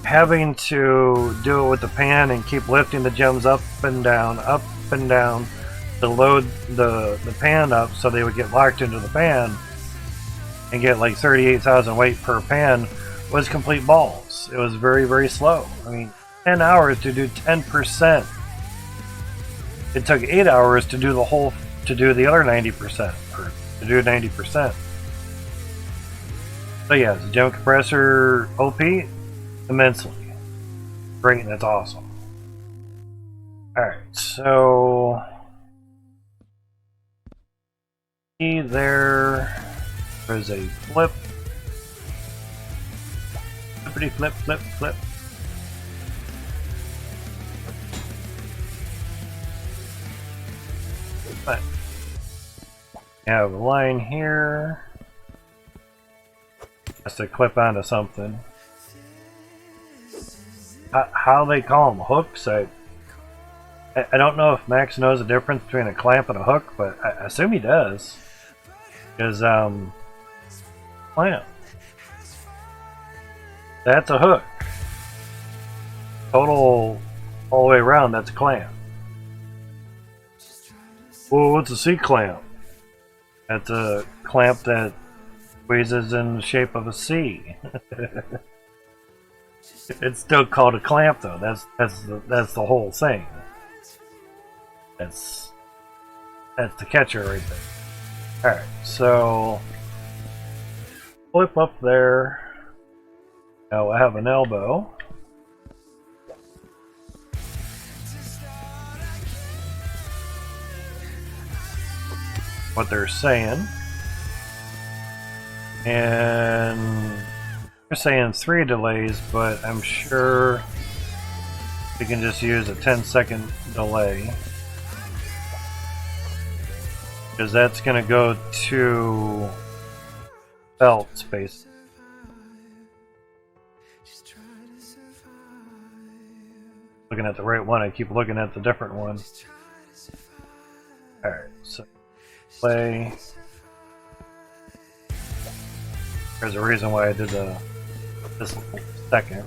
Having to do it with the pan and keep lifting the gems up and down to load the pan up so they would get locked into the pan and get like 38,000 weight per pan was complete balls. It was very, very slow. I mean, 10 hours to do 10%. It took 8 hours to do the other 90%, or to do 90%. So yeah, the gem compressor OP, immensely. Great, that's awesome. Alright, so there's a flip. Flippity flip, flip, flip. But I have a line here. Has to clip onto something. How they call them hooks? I don't know if Max knows the difference between a clamp and a hook, but I assume he does. Because clamp. That's a hook. Total all the way around. That's a clamp. Well, what's a C-clamp? That's a clamp that squeezes in the shape of a C. It's still called a clamp, though. That's the whole thing. That's the catcher right there. All right, so flip up there. Now I have an elbow. What they're saying, and they're saying 3 delays, but I'm sure we can just use a 10-second delay, because that's going to go to belt space. Looking at the right one, I keep looking at the different one. Alright, so play. There's a reason why I did this second.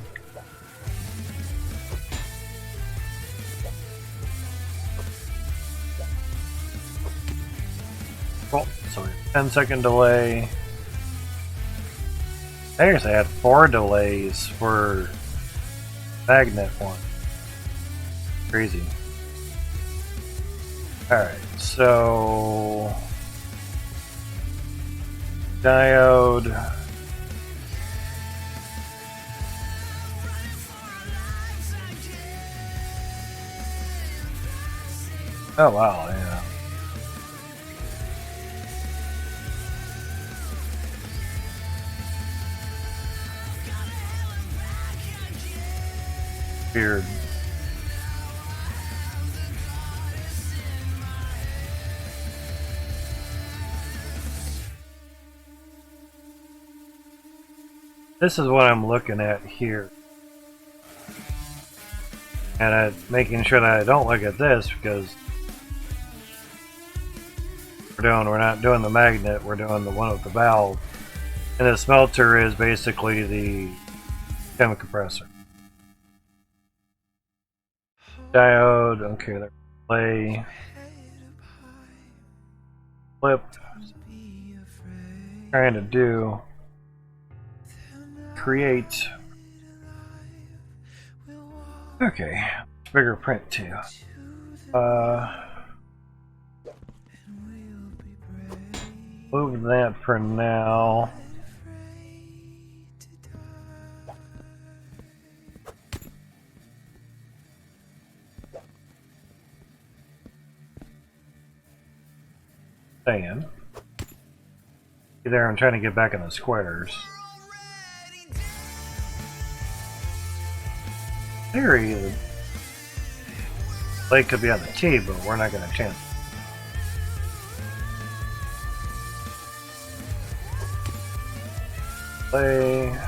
Cool. So we have 10-second delay. I actually had 4 delays for magnet one. Crazy. Alright, so diode. Oh wow, yeah. Weird. This is what I'm looking at here. And I'm making sure that I don't look at this because we're not doing the magnet, we're doing the one with the valve. And the smelter is basically the chem compressor. Diode, okay, there. Play. Flip. Trying to do. Create. Okay, bigger print too. Move that for now. Staying. There, I'm trying to get back in the squares. Theory, the lake could be on the T, but we're not going to chance. Play.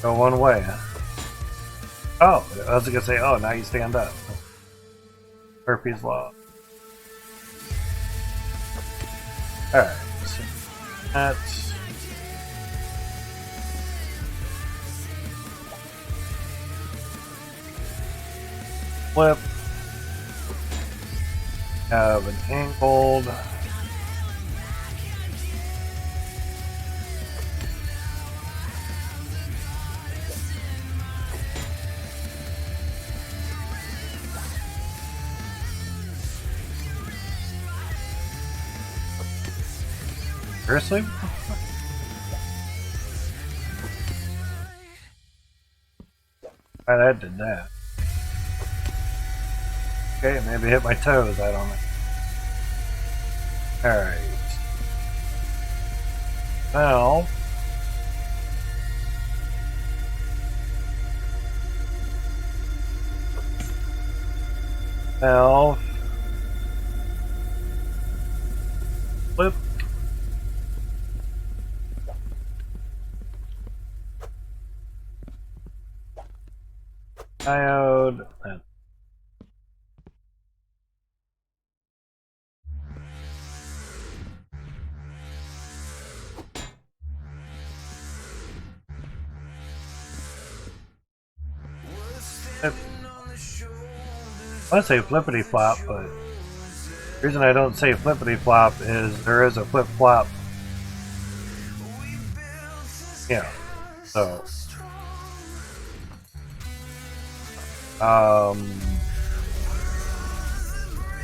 Go one way. Oh, I was gonna say, oh, now you stand up. Murphy's Law. Alright, so that's. Flip. Have an angled. Seriously? That did that. Okay, maybe hit my toes, I don't know. Alright. Now. Now. Flip. Diode. I want to say flippity flop, but the reason I don't say flippity flop is there is a flip flop. Yeah. So.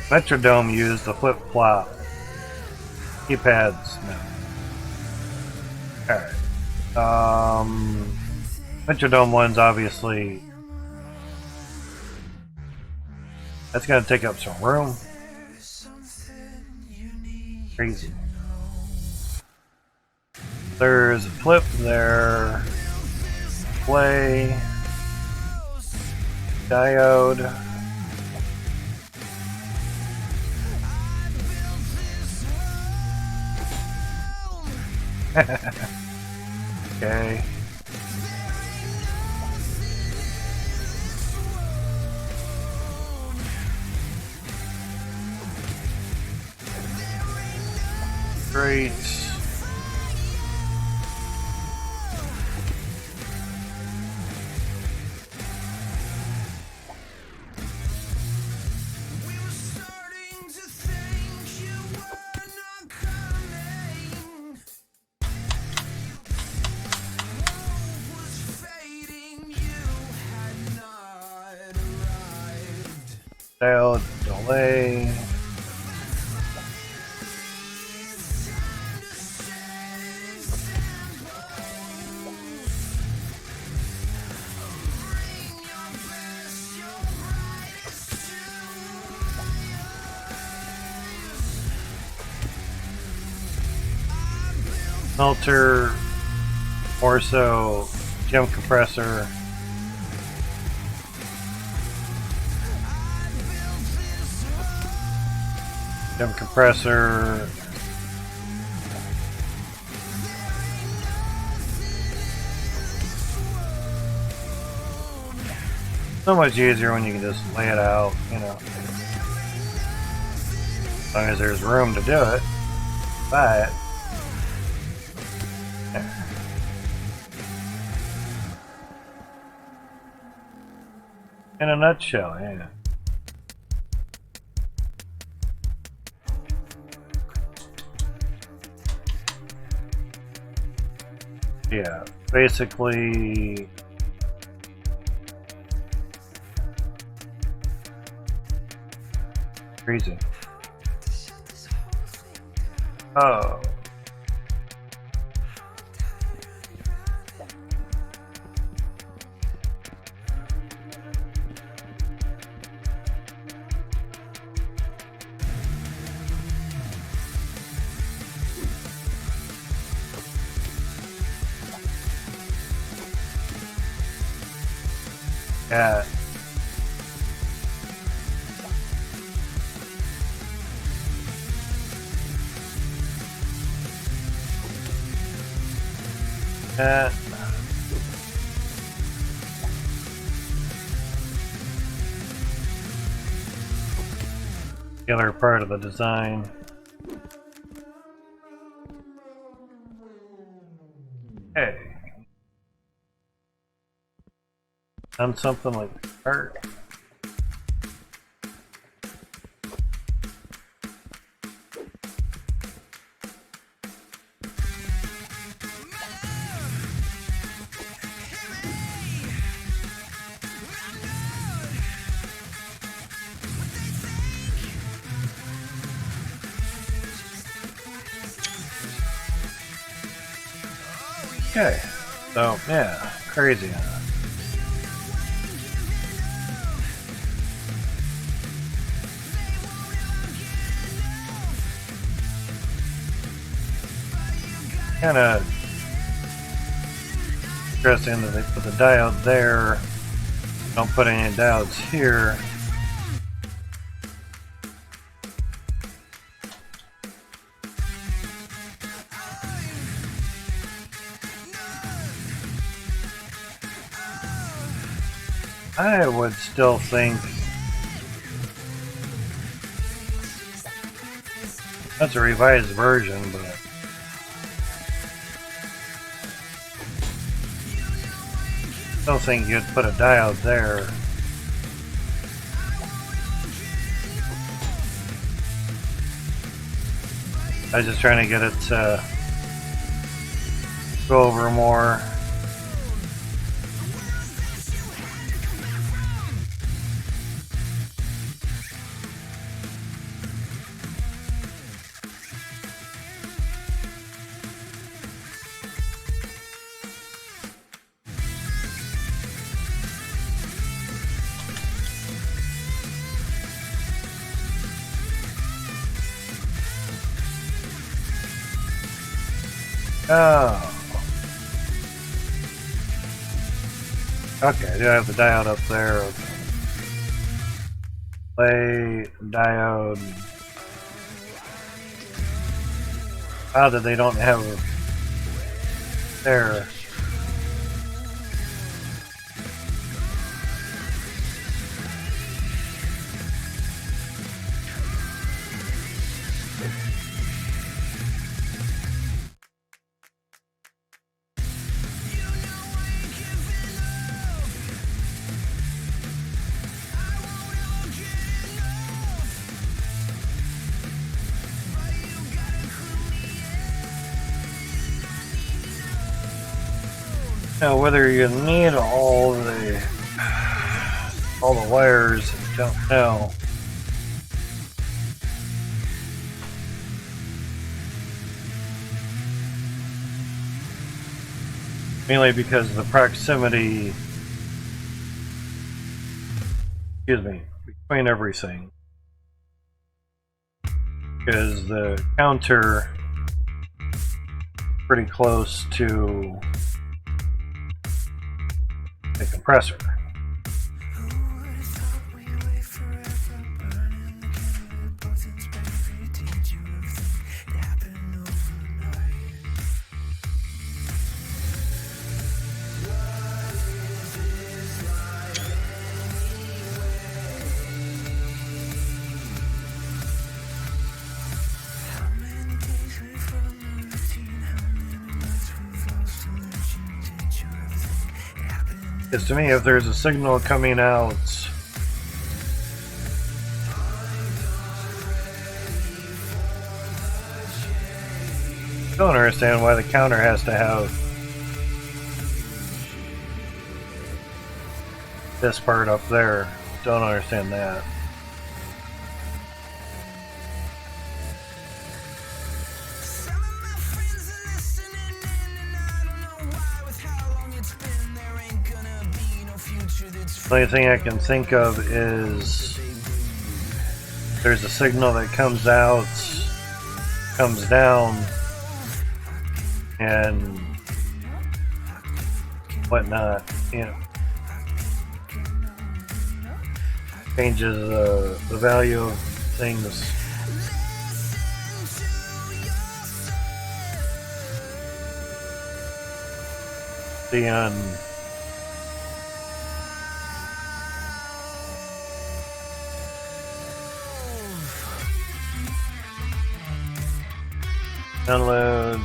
Metrodome used the flip flop keypads now. Alright. Metrodome one's obviously. That's gonna take up some room. Crazy. There's a flip there. Play. Diode. Okay. Great. diode delay. Filter, more so gem compressor. Gem compressor. So much easier when you can just lay it out, you know. As long as there's room to do it. But in a nutshell, yeah. Yeah, basically crazy. Oh. Yeah. That. The other part of the design. Hey. Done something like art. Okay, so yeah, crazy. Kind of interesting that they put the diode there. Don't put any diodes here. I would still think that's a revised version, but still think you'd put a diode there. I was just trying to get it to go over more. Oh. Okay, I do have the diode up there. Play diode. How that they don't have it there. Now, whether you need all the wires, I don't know. Mainly because of the proximity, excuse me, between everything. Because the counter pretty close to the compressor. Because to me, if there's a signal coming out, I don't understand why the counter has to have this part up there. Don't understand that. The only thing I can think of is there's a signal that comes out, comes down, and whatnot, you know, changes the value of things. The downloads.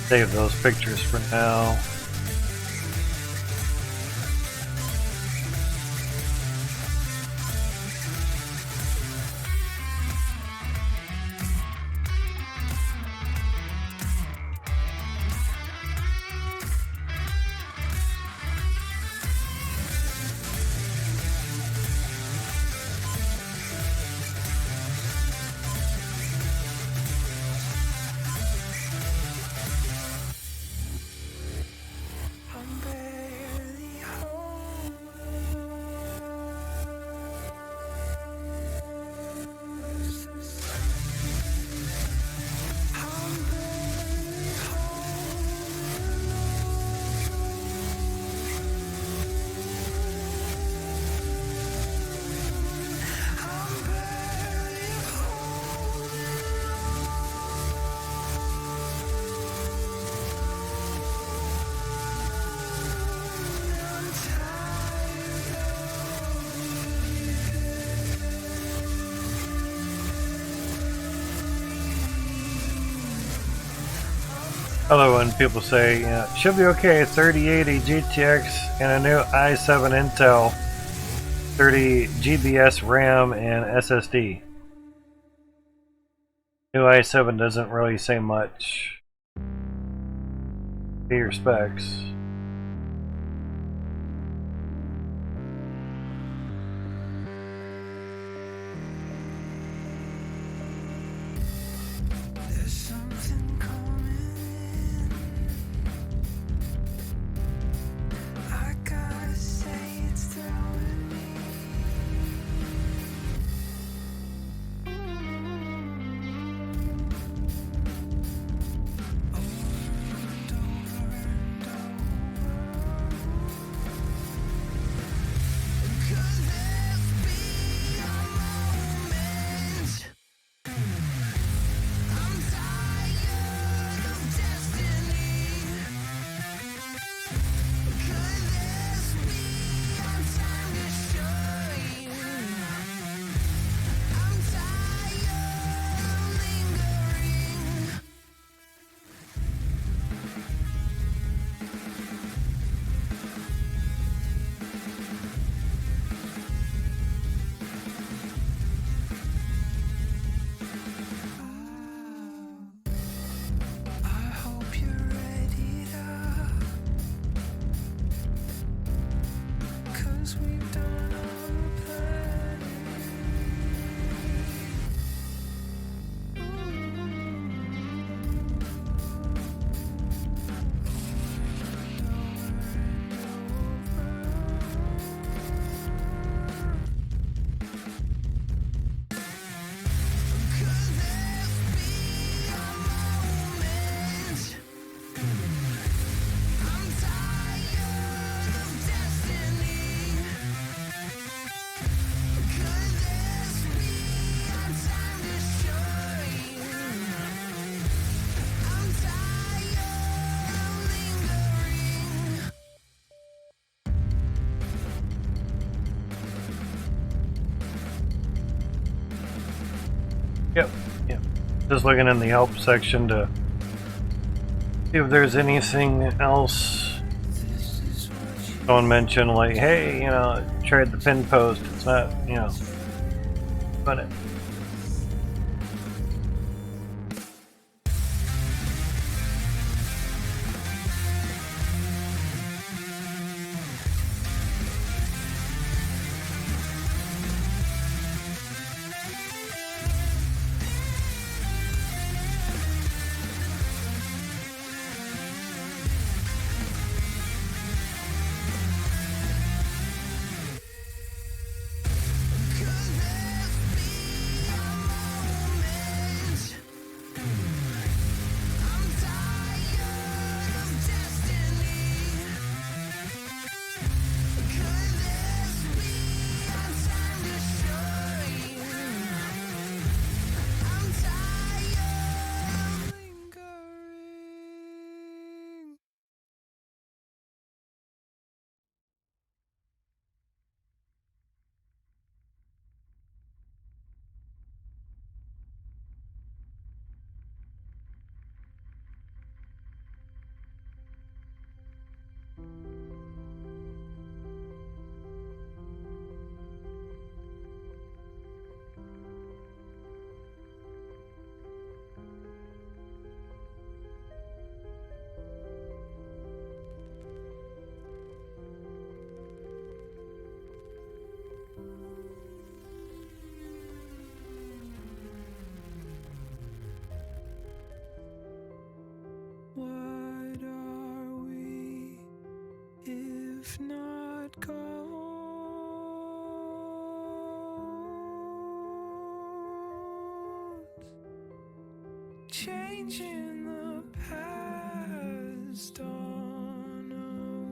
Save those pictures for now. Although when people say, you know, should be okay, 3080 GTX and a new i7 Intel, 30 GBS RAM and SSD. New i7 doesn't really say much to your specs. Yep, yep. Just looking in the help section to see if there's anything else. Someone mentioned like, hey, you know, tried the pin post. It's not, you know, but it. What are we if not gold? Changing the past on a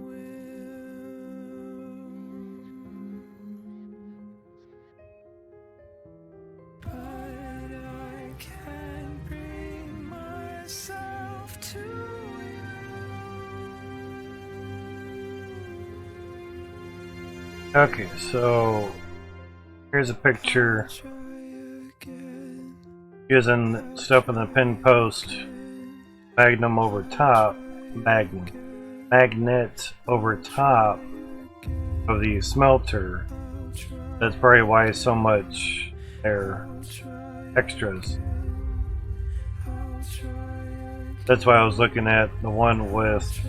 whim, but I can't bring myself to you. Okay, so here's a picture Try again. using stuff in the pin post. Magnum over top, magnet over top of the smelter. That's probably why so much there extras. That's why I was looking at the one with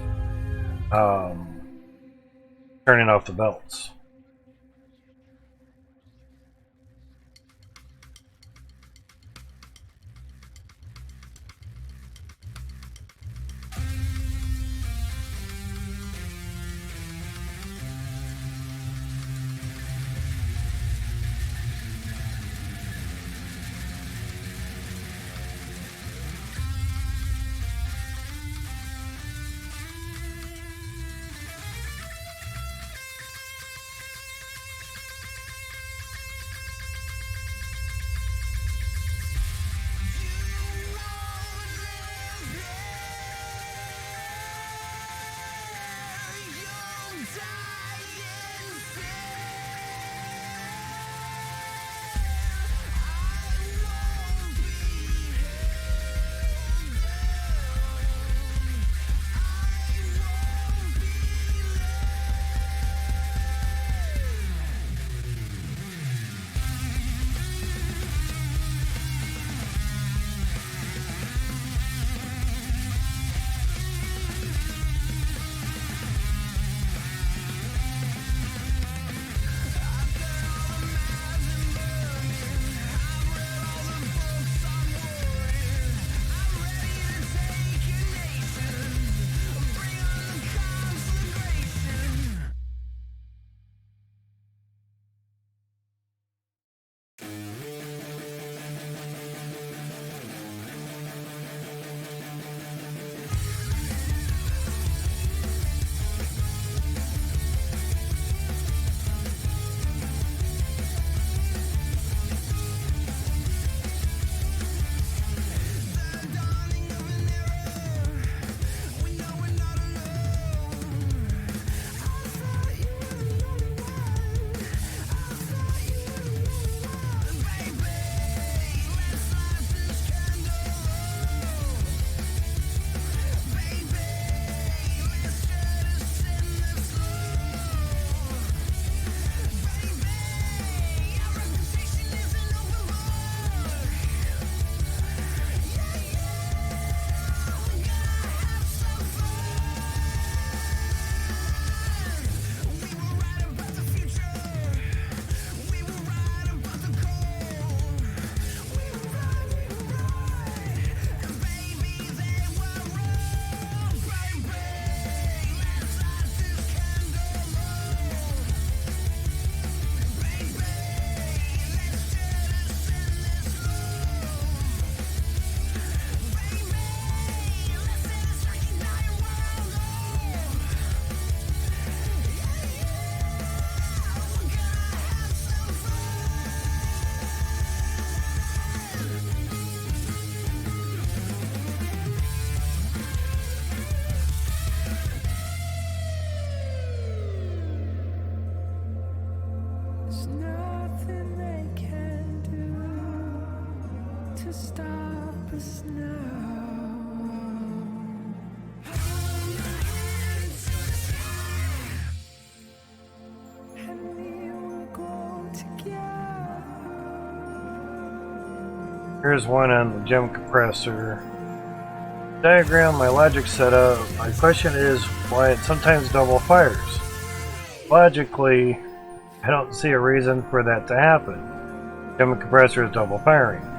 turning off the belts. There's nothing they can do to stop us now. And we will grow together. Here's one on the gem compressor. Diagram, my logic setup. My question is why it sometimes double fires. Logically, I don't see a reason for that to happen. Gem compressor is double firing.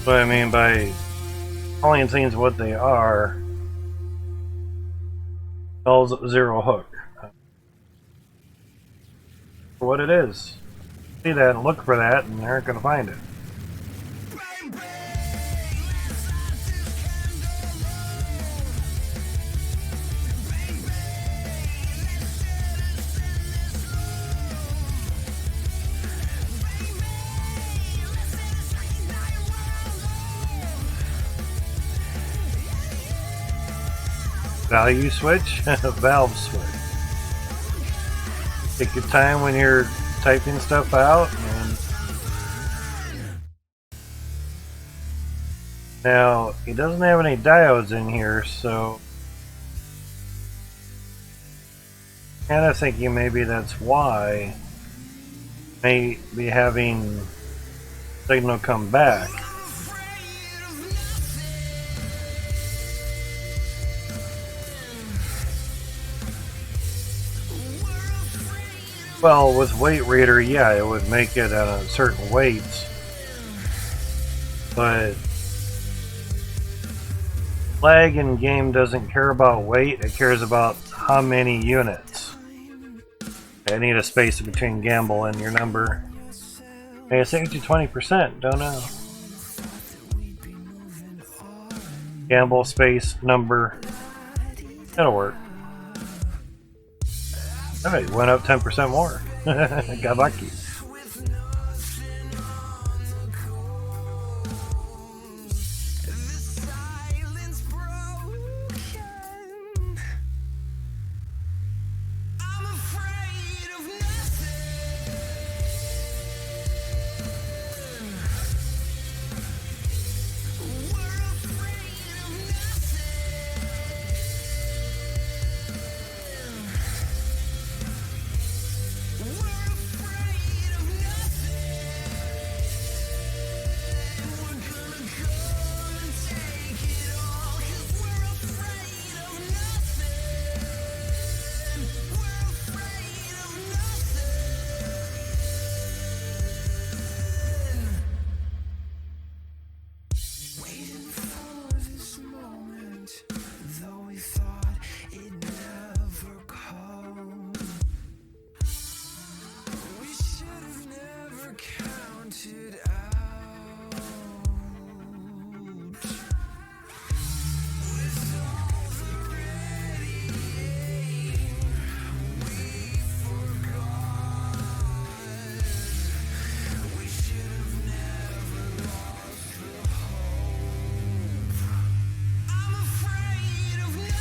What I mean by calling things what they are, spells zero hook. For what it is. See that and look for that, and they aren't going to find it. Value switch, valve switch. Take your time when you're typing stuff out. And now, he doesn't have any diodes in here, so kind of thinking maybe that's why may be having signal come back. Well, with weight reader, yeah, it would make it at a certain weights, but lag in game doesn't care about weight, it cares about how many units. I need a space between gamble and your number. Hey, it's 8 to 20%, don't know. Gamble, space, number. That'll work. Alright, went up 10% more. Got lucky.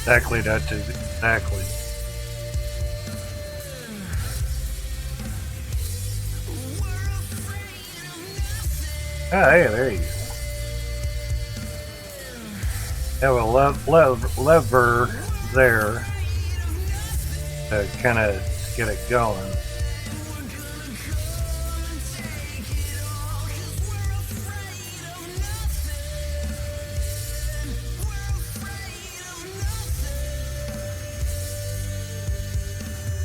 Exactly, that is exactly. Ah, hey, there you go. Have a lever there to kind of get it going.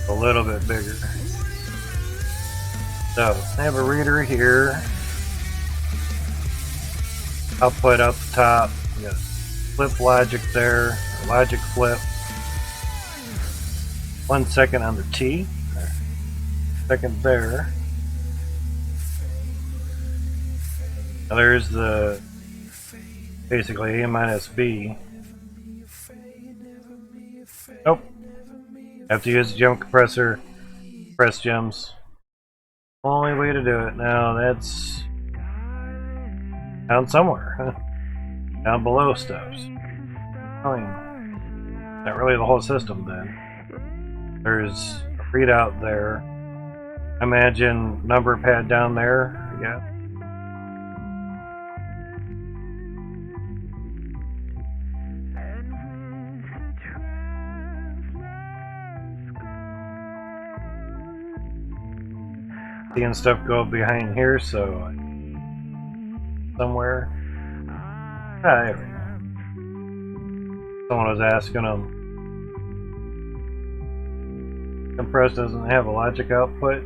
A little bit bigger. So, I have a reader here. Output up the top. You got flip logic there. Logic flip. 1 second on the T. Second there. Now there's the basically A minus B. Nope. Have to use the gem compressor. Press gems. Only way to do it. Now that's down somewhere. Huh? Down below stuffs. Not really the whole system then. There's a readout there. Imagine number pad down there. Yeah. Seeing stuff go behind here, so somewhere. Ah, there we go. Someone was asking them. Compress doesn't have a logic output.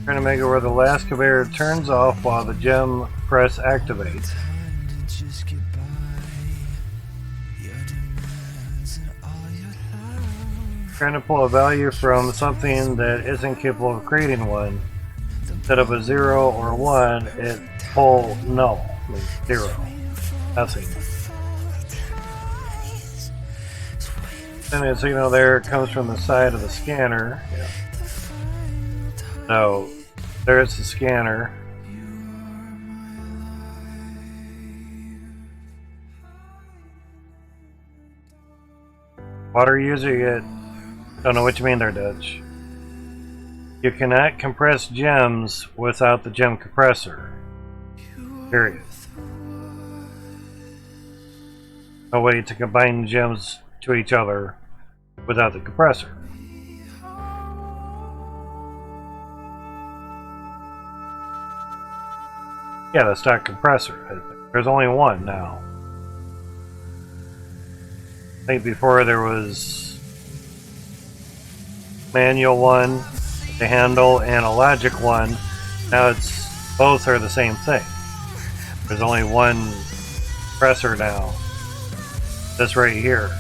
Trying to make it where the last conveyor turns off while the gem press activates. Trying to pull a value from something that isn't capable of creating one. Instead of a 0 or 1, it pull null, means 0, nothing. Then a signal there comes from the side of the scanner. Yeah. So there's the scanner. Water user yet. Don't know what you mean there, Dutch. You cannot compress gems without the gem compressor. Period. No way to combine gems to each other without the compressor. Yeah, the stock compressor. There's only one now. I think before there was manual one, the handle, and a logic one. Now it's both are the same thing. There's only one compressor now. This right here.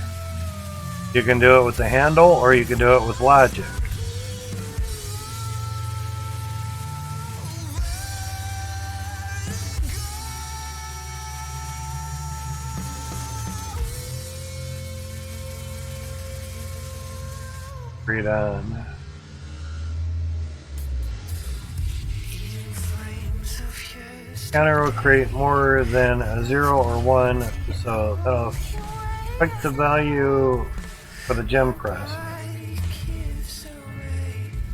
You can do it with the handle or you can do it with logic. Read on. Counter will create more than a 0 or 1, so that'll affect the value for the gem press.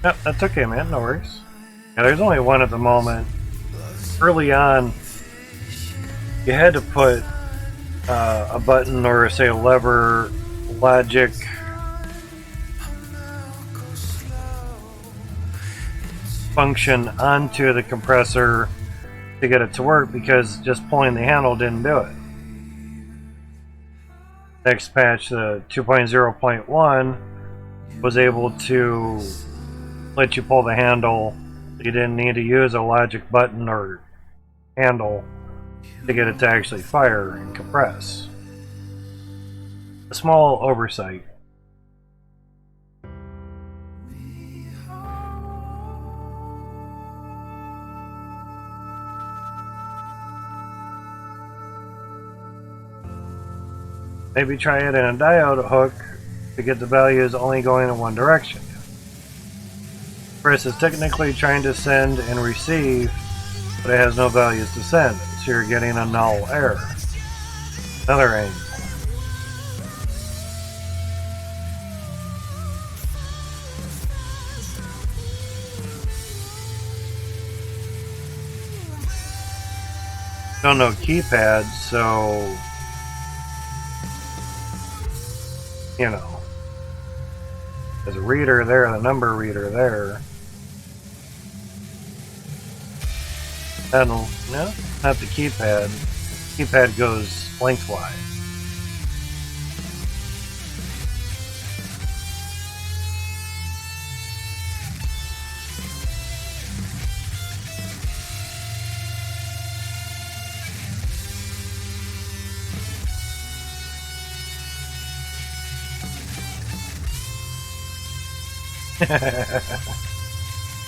Yep, that's okay, man, no worries. Yeah, there's only one at the moment. Early on, you had to put a button or, say, a lever, logic, function onto the compressor to get it to work, because just pulling the handle didn't do it. Next patch, the 2.0.1, was able to let you pull the handle. You didn't need to use a logic button or handle to get it to actually fire and compress. A small oversight. Maybe try it in a diode hook to get the values only going in one direction. Press is technically trying to send and receive, but it has no values to send, so you're getting a null error. Another angle. Don't know keypad, so you know, there's a reader there, the number reader there. And no, not the keypad. Keypad goes lengthwise.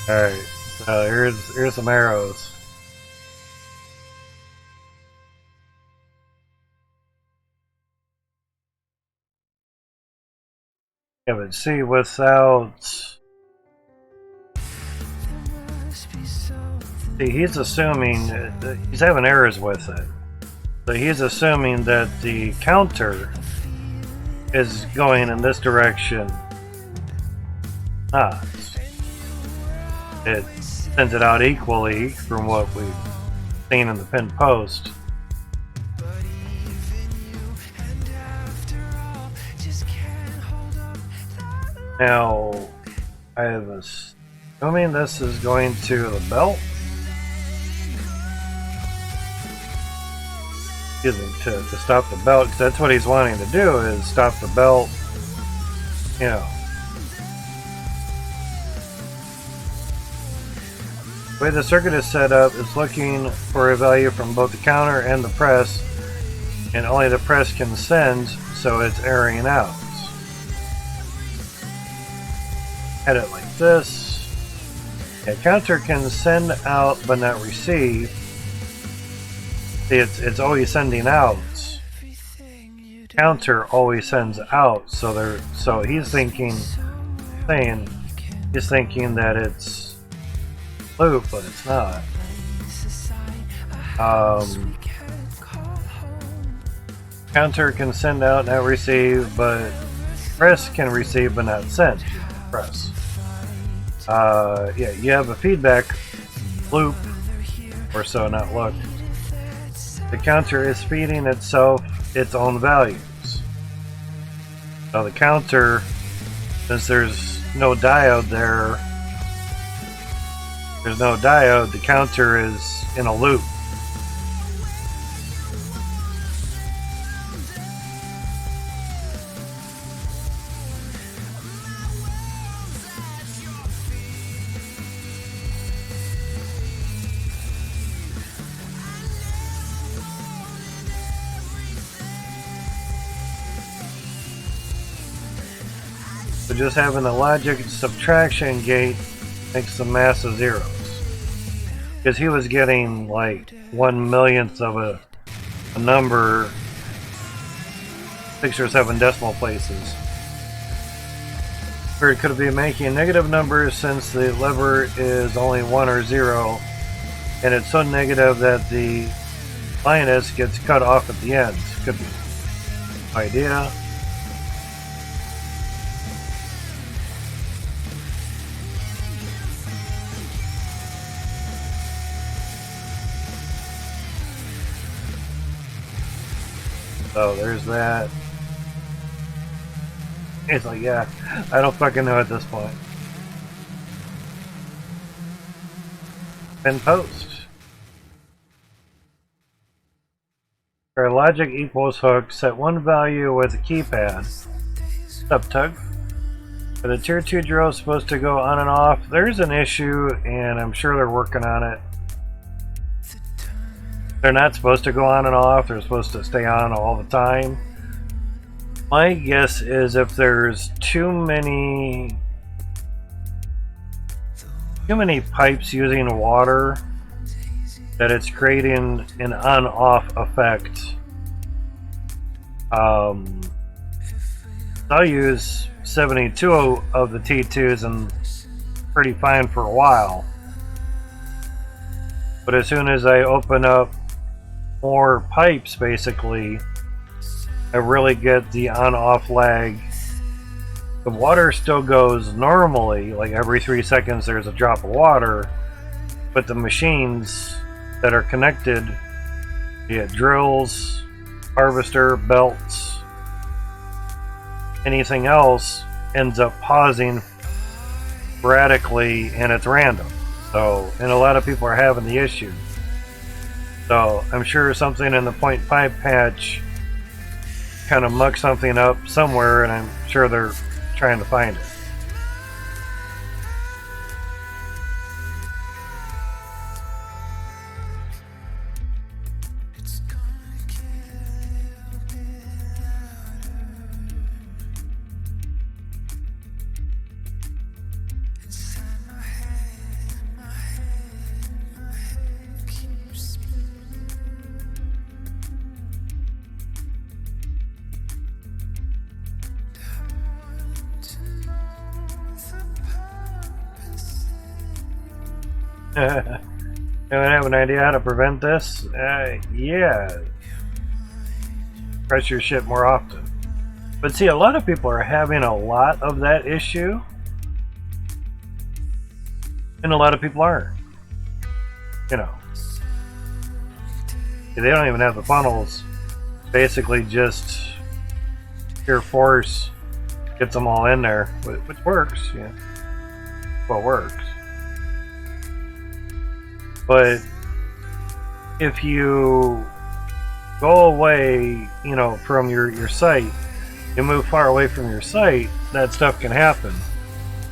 Alright, so here's some arrows. Yeah, but see, without... See, he's assuming... he's having errors with it. So he's assuming that the counter is going in this direction. It sends it out equally from what we've seen in the pinned post. Now, I was assuming this is going to the belt. Excuse me, to stop the belt, because that's what he's wanting to do, is stop the belt, you know. The way the circuit is set up, it's looking for a value from both the counter and the press, and only the press can send, so it's erroring out. Head it like this. A counter can send out but not receive. See, it's always sending out. Counter always sends out, so he's thinking that it's loop, but it's not. Counter can send out, not receive, but press can receive but not send. Press. Yeah, you have a feedback loop, or so, not look. The counter is feeding itself its own values. So the counter, since there's no diode there, the counter is in a loop. So just having the logic subtraction gate makes the mass of zeros. Because he was getting like 1/1,000,000th of a number, 6 or 7 decimal places. Or it could be making negative numbers since the lever is only 1 or 0, and it's so negative that the minus gets cut off at the end. Could be idea. So there's that. It's like, yeah, I don't fucking know at this point. Pin post. For logic equals hook, set one value with a keypad. Subtug. For the tier 2 drill is supposed to go on and off. There's an issue, and I'm sure they're working on it. They're not supposed to go on and off. They're supposed to stay on all the time. My guess is if there's too many pipes using water, that it's creating an on-off effect. I'll use 72 of the T2s and pretty fine for a while. But as soon as I open up more pipes, basically, I really get the on-off lag. The water still goes normally, like every 3 seconds there's a drop of water, but the machines that are connected, be it drills, harvester, belts, anything else, ends up pausing sporadically, and it's random. So, and a lot of people are having the issue. So I'm sure something in the 0.5 patch kind of mucked something up somewhere, and I'm sure they're trying to find it. Anyone have an idea how to prevent this? Yeah. Press your shit more often. But see, a lot of people are having a lot of that issue. And a lot of people aren't. You know. They don't even have the funnels. Basically just pure force gets them all in there. Which works, yeah. Well, works. But if you go away, you know, from your site, you move far away from your site, that stuff can happen.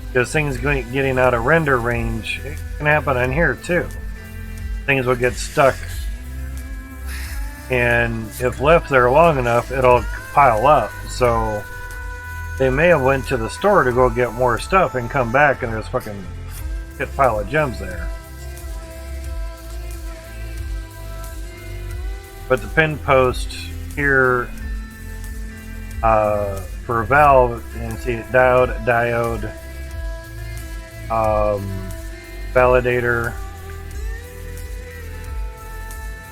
Because things getting out of render range, it can happen on here too. Things will get stuck. And if left there long enough, it'll pile up. So they may have went to the store to go get more stuff and come back and there's fucking shit pile of gems there. But the pin post here for a valve, you can see diode, validator,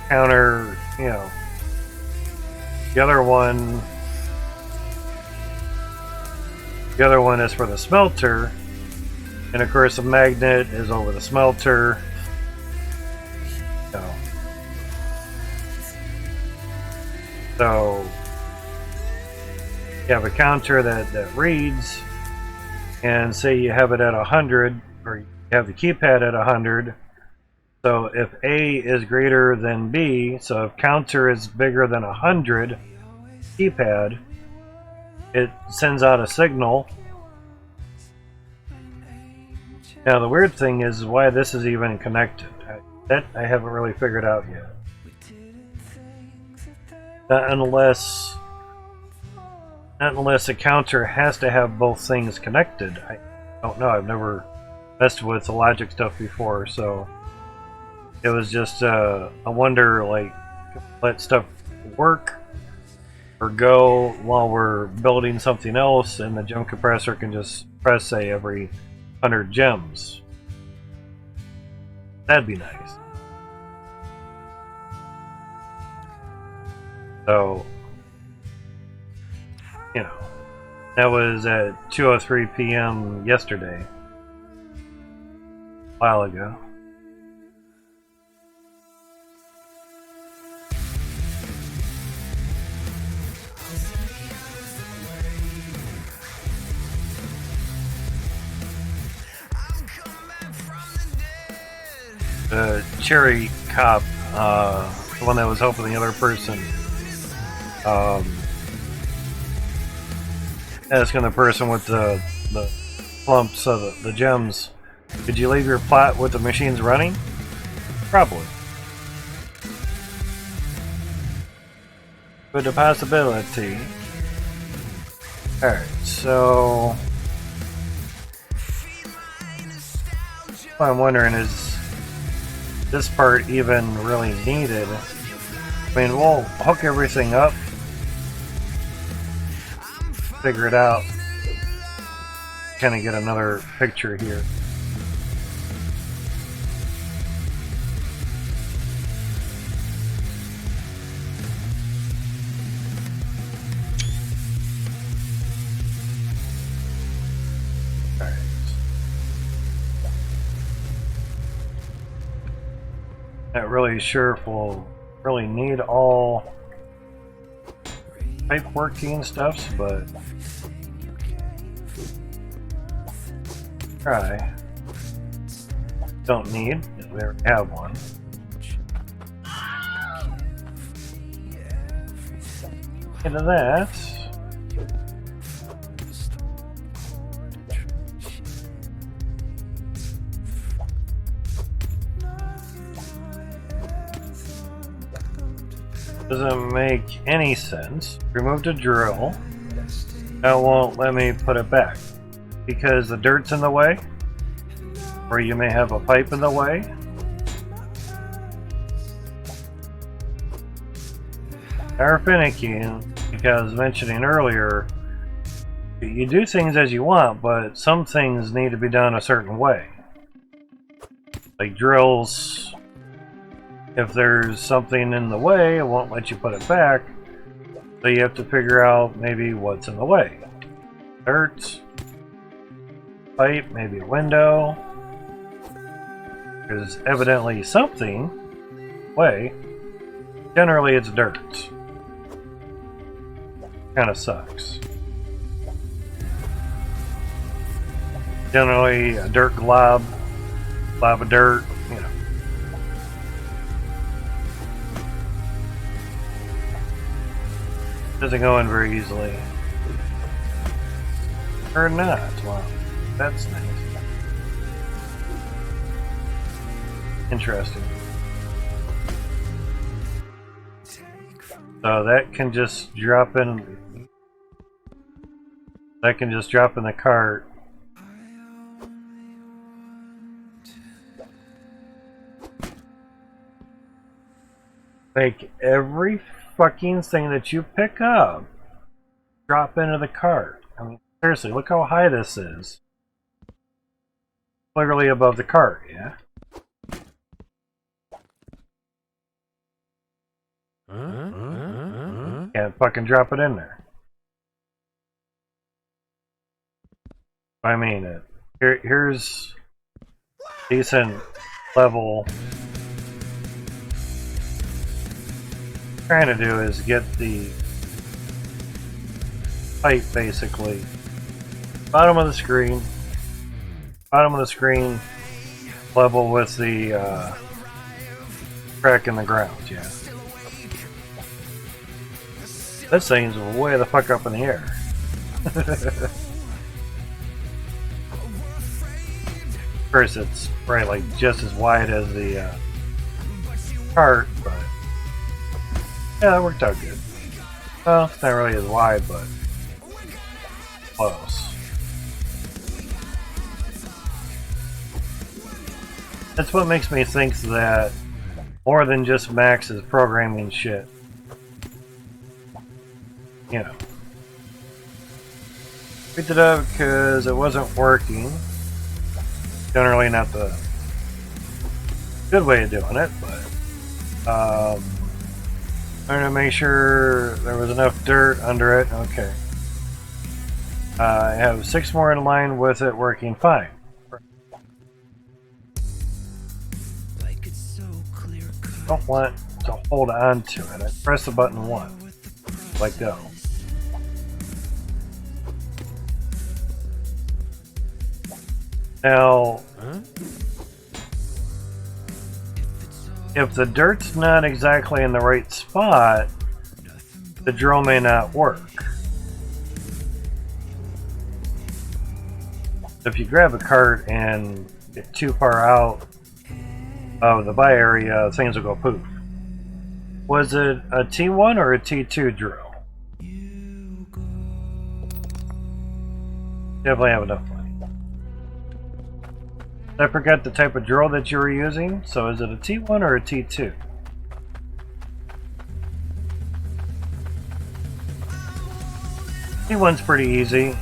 counter, you know. The other one is for the smelter, and of course the magnet is over the smelter. So you have a counter that reads, and say you have it at 100, or you have the keypad at 100. So if A is greater than B, so if counter is bigger than 100 keypad, it sends out a signal. Now the weird thing is why this is even connected. That I haven't really figured out yet. Not unless a counter has to have both things connected. I don't know. I've never messed with the logic stuff before, so it was just I wonder, like, let stuff work or go while we're building something else, and the gem compressor can just press, say, every 100 gems. That'd be nice. So, you know, that was at 2:03 p.m. yesterday, a while ago. The cherry cop, the one that was helping the other person, asking the person with the clumps of the gems, did you leave your plot with the machines running? Probably. With a possibility. Alright, so what I'm wondering is this part even really needed? I mean, we'll hook everything up, figure it out, kind of get another picture here. Not really sure if we'll really need all pipe working stuffs, but try. Don't need, we already have one. Into that. Doesn't make any sense. Removed a drill. Now it won't let me put it back because the dirt's in the way, or you may have a pipe in the way. They're finicky, like I was mentioning earlier. You do things as you want, but some things need to be done a certain way. Like drills, if there's something in the way, it won't let you put it back. So you have to figure out maybe what's in the way. Dirt, pipe, maybe a window. There's evidently something way. Generally it's dirt. Kinda sucks. Generally a dirt glob of dirt, you know. Doesn't go in very easily. Or not. Wow. That's nice. Interesting. So that can just drop in. That can just drop in the cart. Make every fucking thing that you pick up drop into the cart. I mean, seriously, look how high this is. Clearly above the cart, yeah? Can't fucking drop it in there. I mean, here's decent level. Trying to do is get the pipe basically bottom of the screen level with the crack in the ground. Yeah, this thing's way the fuck up in the air. Of course it's right like just as wide as the cart, but yeah, that worked out good. Well, it's not really as wide, but close. That's what makes me think that more than just Max is programming shit. You know. Picked it up because it wasn't working. Generally not the good way of doing it, but trying to make sure there was enough dirt under it. Okay. I have 6 more in line with it working fine. Don't want to hold on to it. I press the button once. Let go. Now, if the dirt's not exactly in the right spot, the drill may not work. If you grab a cart and get too far out of the buy area, things will go poof. Was it a T1 or a T2 drill? Definitely have enough money. I forgot the type of drill that you were using, so is it a T1 or a T2? T1's pretty easy.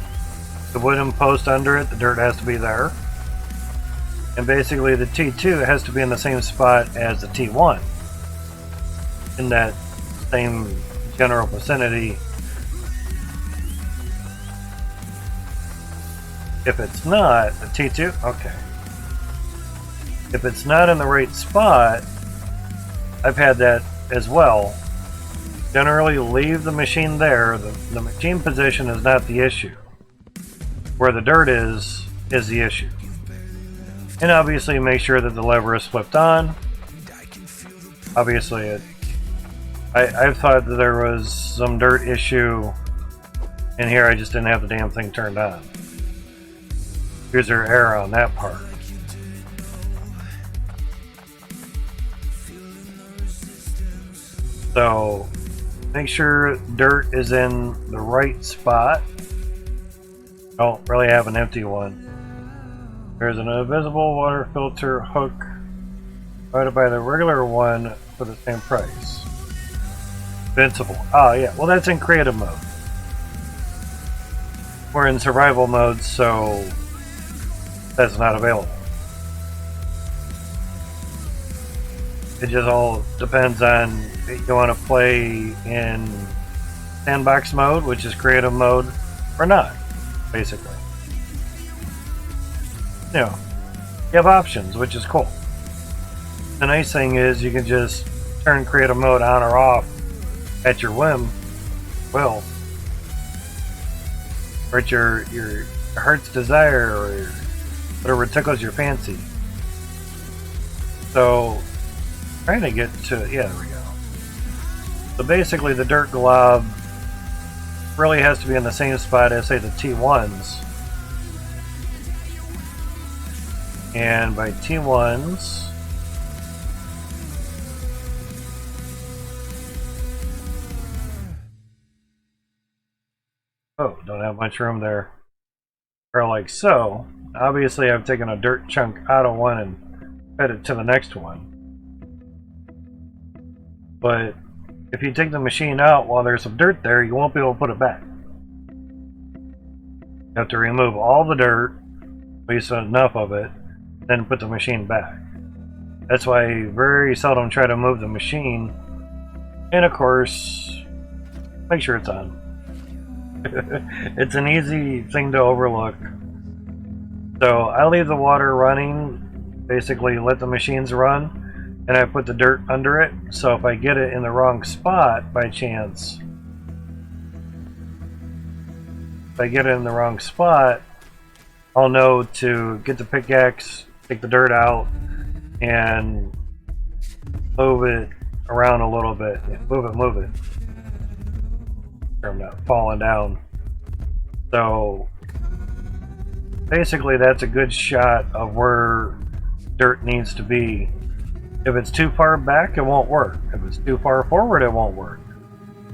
The wooden post under it, the dirt has to be there. And basically the T2 has to be in the same spot as the T1. In that same general vicinity. If it's not, the T2, okay. If it's not in the right spot, I've had that as well. Generally leave the machine there. The machine position is not the issue. Where the dirt is the issue. And obviously make sure that the lever is flipped on. Obviously I've thought that there was some dirt issue in here, I just didn't have the damn thing turned on. Here's our error on that part. So make sure dirt is in the right spot. Don't really have an empty one. There's an invisible water filter hook divided by the regular one for the same price. Invincible. Oh yeah, well that's in creative mode. We're in survival mode, so that's not available. It just all depends on if you want to play in sandbox mode, which is creative mode, or not, basically. You know, you have options, which is cool. The nice thing is you can just turn creative mode on or off at your whim, will, or at your heart's desire, or whatever tickles your fancy. So, trying to get to, yeah, there we go. So basically the dirt glob really has to be in the same spot as, say, the T1s. And by T1s, oh, don't have much room there. Or like so. Obviously I've taken a dirt chunk out of one and fed it to the next one. But if you take the machine out while there's some dirt there, you won't be able to put it back. You have to remove all the dirt, at least enough of it, then put the machine back. That's why I very seldom try to move the machine. And of course, make sure it's on. It's an easy thing to overlook. So I leave the water running, basically let the machines run, and I put the dirt under it. So if I get it in the wrong spot by chance, I'll know to get the pickaxe, take the dirt out, and move it around a little bit. Yeah, move it. I'm not falling down. So basically that's a good shot of where dirt needs to be. If it's too far back, it won't work. If it's too far forward, it won't work.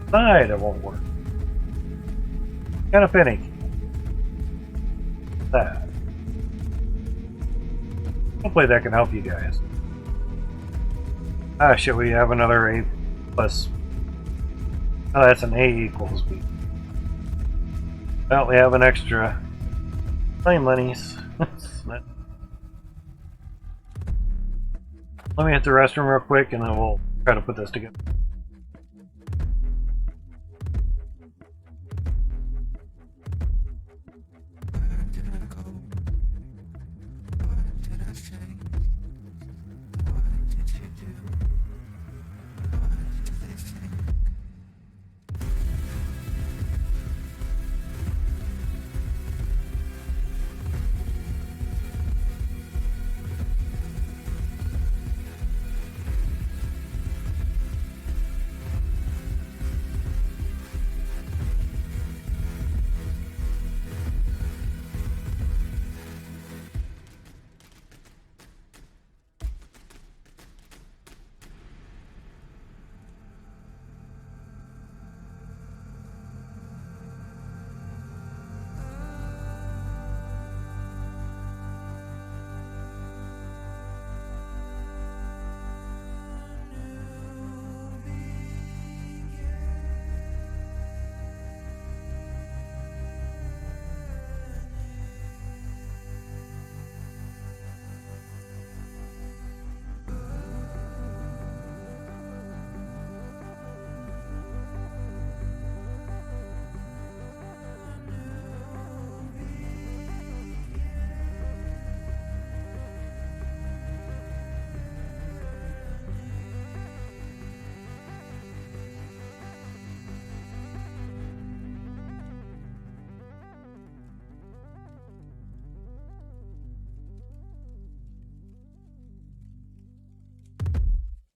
Side, it won't work. Kind of finicky. That. Hopefully that can help you guys. Ah, shit, we have another A plus. Oh, that's an A equals B. Well, we have an extra claim monies. Let me hit the restroom real quick and then we'll try to put this together.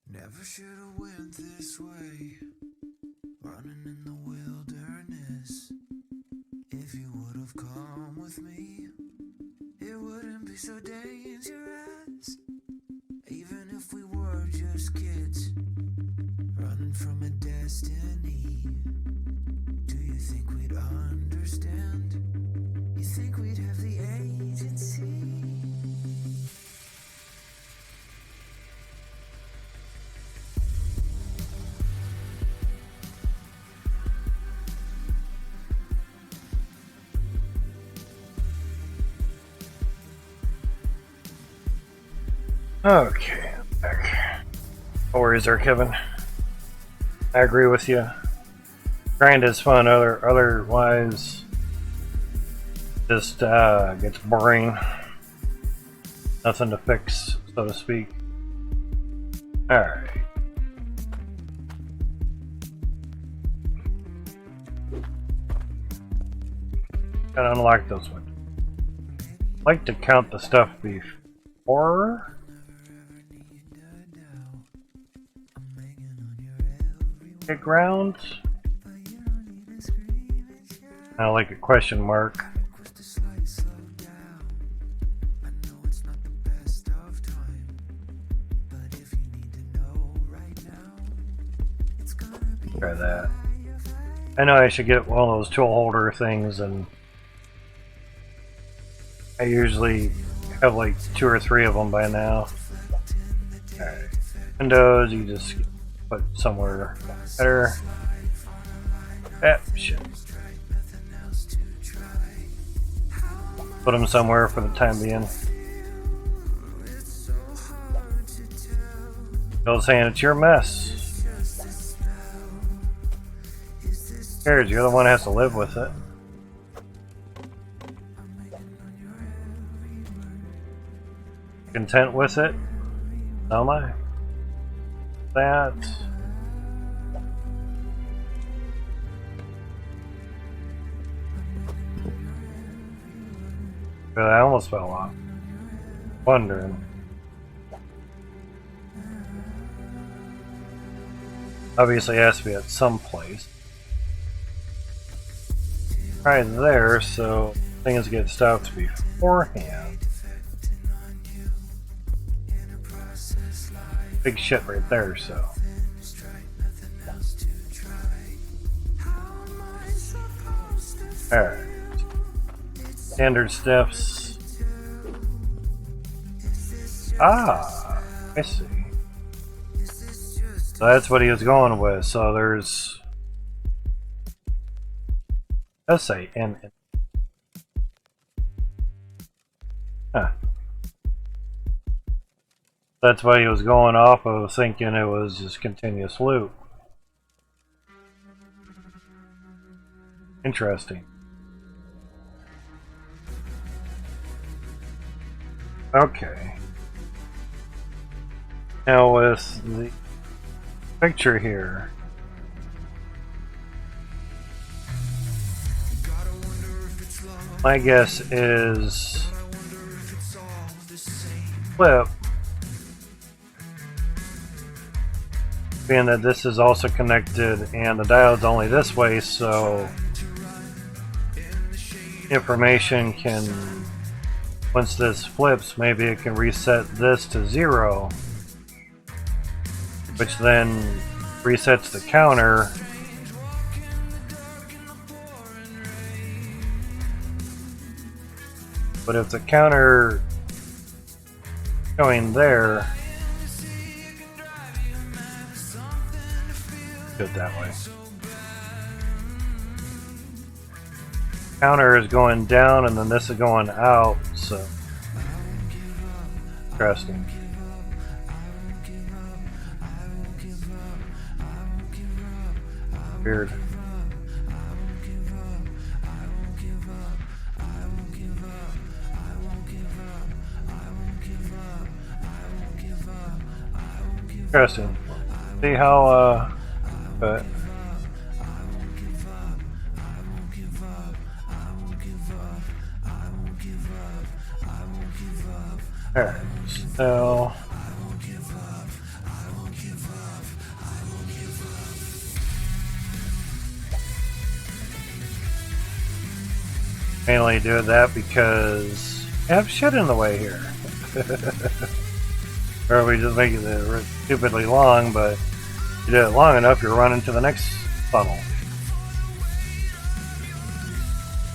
Never should have went this way, running in the wilderness. If you would have come with me, it wouldn't be so dangerous. Even if we were just kids, running from a destiny. Do you think we'd understand? You think we'd have the agency? Okay, I'm back. No worries there, Kevin. I agree with you. Grind is fun, otherwise just gets boring. Nothing to fix, so to speak. Alright. Gotta unlock those ones. I like to count the stuff before. Get ground. I like a question mark. Try that. I know I should get one of those tool holder things, and I usually have like 2 or 3 of them by now. Alright. Windows, you just put somewhere better. Shit. Put them somewhere for the time being. Still saying it's your mess. Who cares? You're the one that has to live with it. Content with it? So am I. That. But I almost fell off. Wondering. Obviously, it has to be at some place. Right there, so things get stopped beforehand. Big shit right there, so. Alright. Standard steps. Ah, I see. So that's what he was going with. So there's. Let's say N. Huh. That's what he was going off of, thinking it was just continuous loop. Interesting. Okay. Now with the picture here. My guess is flip, being that this is also connected and the diode's only this way, so information can, once this flips, maybe it can reset this to 0, which then resets the counter. But if the counter going there, do it that way. Counter is going down and then this is going out, so interesting. Weird. Interesting. See how, but alright, so mainly do that because I have shit in the way here. Or we just make it stupidly long, but if you do it long enough, you're running to the next funnel.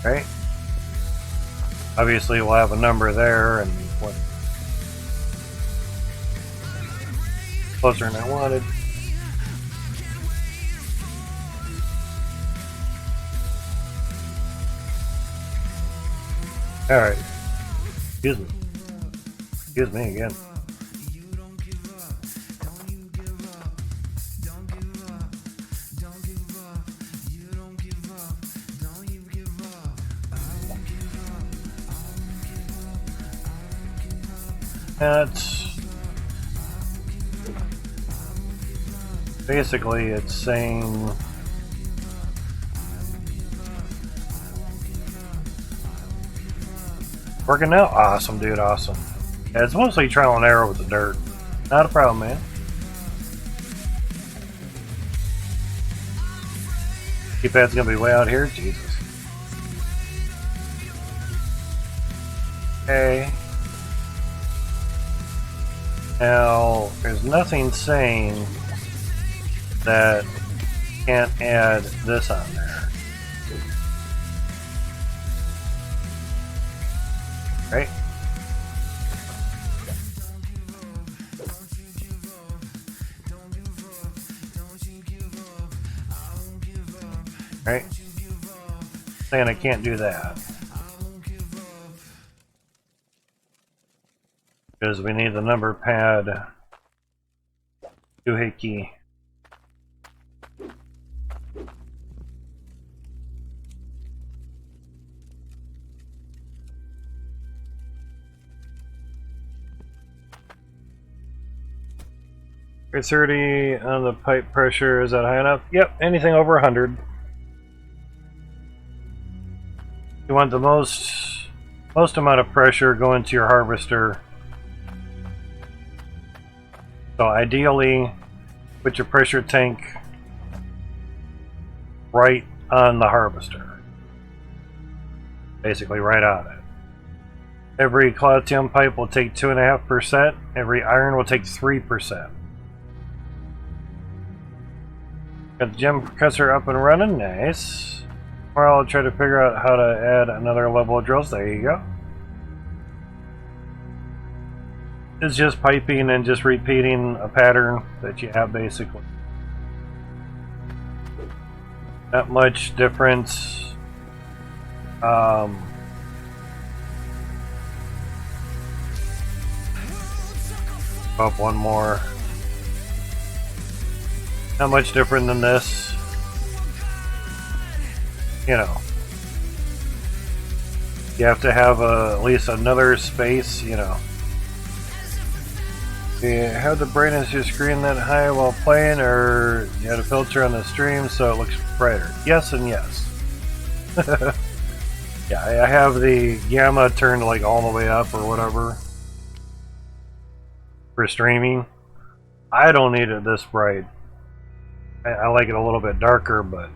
Right? Obviously, we'll have a number there, and what closer than I wanted. Alright. Excuse me. Excuse me again. That's basically it's saying working out. Awesome, dude. Awesome. Yeah, it's mostly trial and error with the dirt. Not a problem, man. Keypad's gonna be way out here. Jesus. Okay. Now, there's nothing saying that you can't add this on there. Right? Right? Saying I can't do that. Because we need the number pad doohickey. It's 30 on the pipe pressure. Is that high enough? Yep, anything over 100. You want the most amount of pressure going to your harvester. So ideally, put your pressure tank right on the harvester. Basically right on it. Every cloutium pipe will take 2.5%. Every iron will take 3%. Got the gem compressor up and running. Nice. Tomorrow I'll try to figure out how to add another level of drills. There you go. It's just piping and just repeating a pattern that you have basically. Not much difference. Up one more. Not much different than this. You know. You have to have at least another space, you know. Do you have the brightness of your screen that high while playing, or you had a filter on the stream so it looks brighter? Yes and yes. Yeah, I have the gamma turned like all the way up or whatever for streaming. I don't need it this bright. I like it a little bit darker, but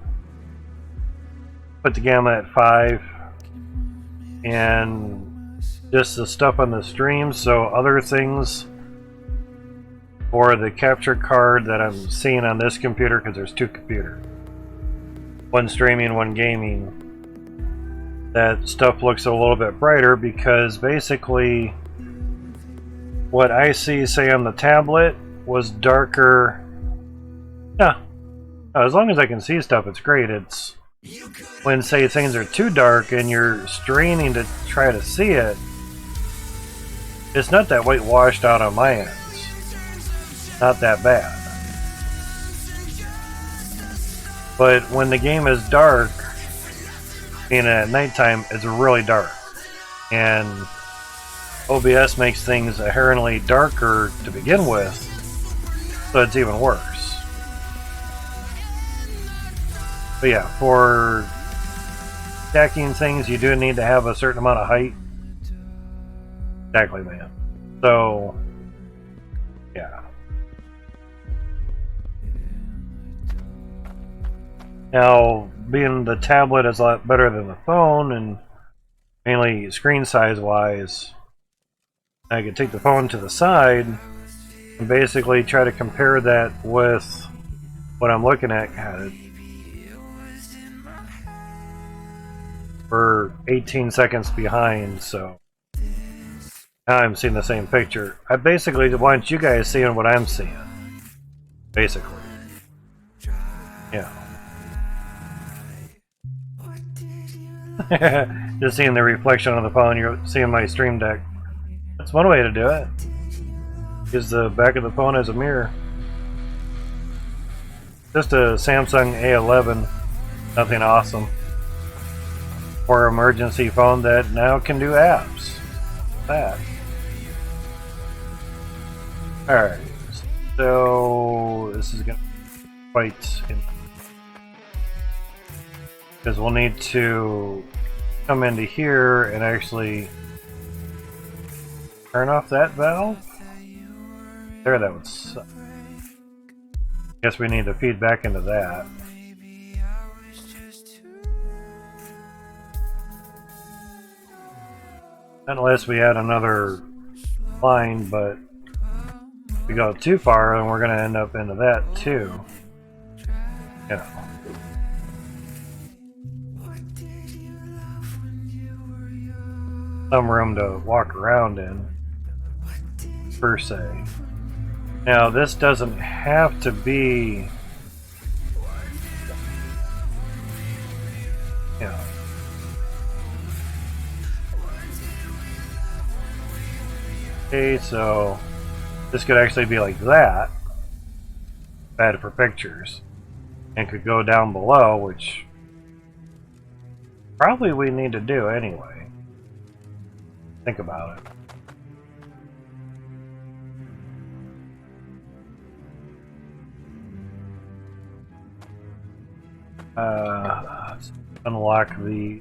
put the gamma at 5 and just the stuff on the stream, so other things or the capture card that I'm seeing on this computer, because there's two computers, one streaming, one gaming, that stuff looks a little bit brighter because basically what I see, say on the tablet, was darker. Yeah, as long as I can see stuff, it's great. It's when, say, things are too dark and you're straining to try to see it, it's not that white washed out on my ends. Not that bad. But when the game is dark, and at nighttime, it's really dark. And OBS makes things inherently darker to begin with, so it's even worse. But yeah, for stacking things, you do need to have a certain amount of height. Exactly, man. So, yeah. Now, being the tablet is a lot better than the phone, and mainly screen size wise, I could take the phone to the side and basically try to compare that with what I'm looking at. God, we're 18 seconds behind, so now I'm seeing the same picture. I basically want you guys seeing what I'm seeing. Basically. Yeah. Just seeing the reflection on the phone, you're seeing my stream deck. That's one way to do it. Use the back of the phone as a mirror. Just a Samsung A11, nothing awesome. Or emergency phone that now can do apps. That. Alright, so this is going to be quite because we'll need to come into here and actually turn off that valve. There, that would suck. Guess we need to feed back into that. Unless we add another line, but if we go too far, then we're going to end up into that too. You know. Some room to walk around in, per se. Now, this doesn't have to be, you know. Okay, so this could actually be like that, bad for pictures, and could go down below, which probably we need to do anyway. Think about it. Let's unlock the.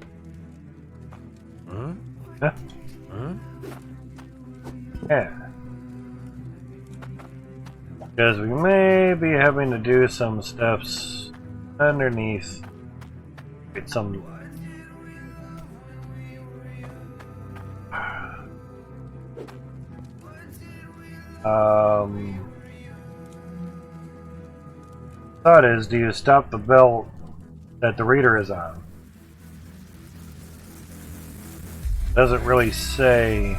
Yeah. Because we may be having to do some steps underneath. Get some. Thought is, do you stop the belt that the reader is on? Doesn't really say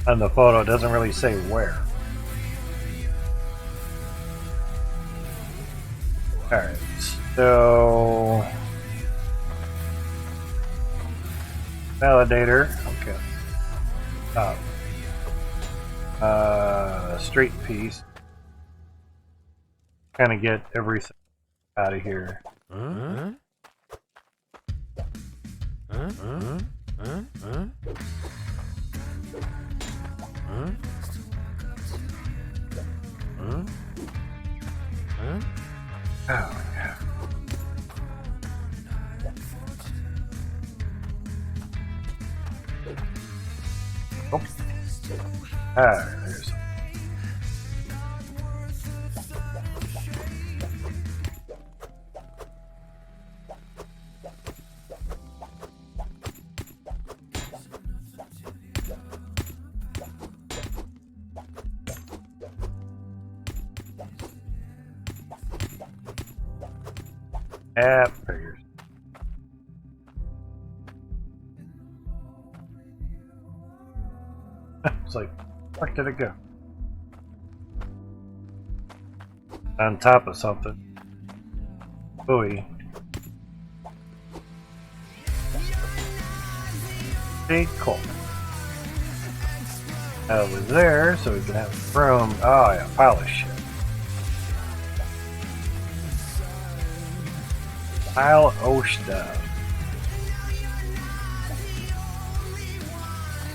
on the photo. It doesn't really say where. Alright, so validator, okay. Straight piece. Kind of get everything out of here. Oh, yeah. Oh. There's. Figures. It's like, where did it go? On top of something. Buoy. Big cool. Over there, so we can have room. Oh yeah, pile of shit. Pile of stuff.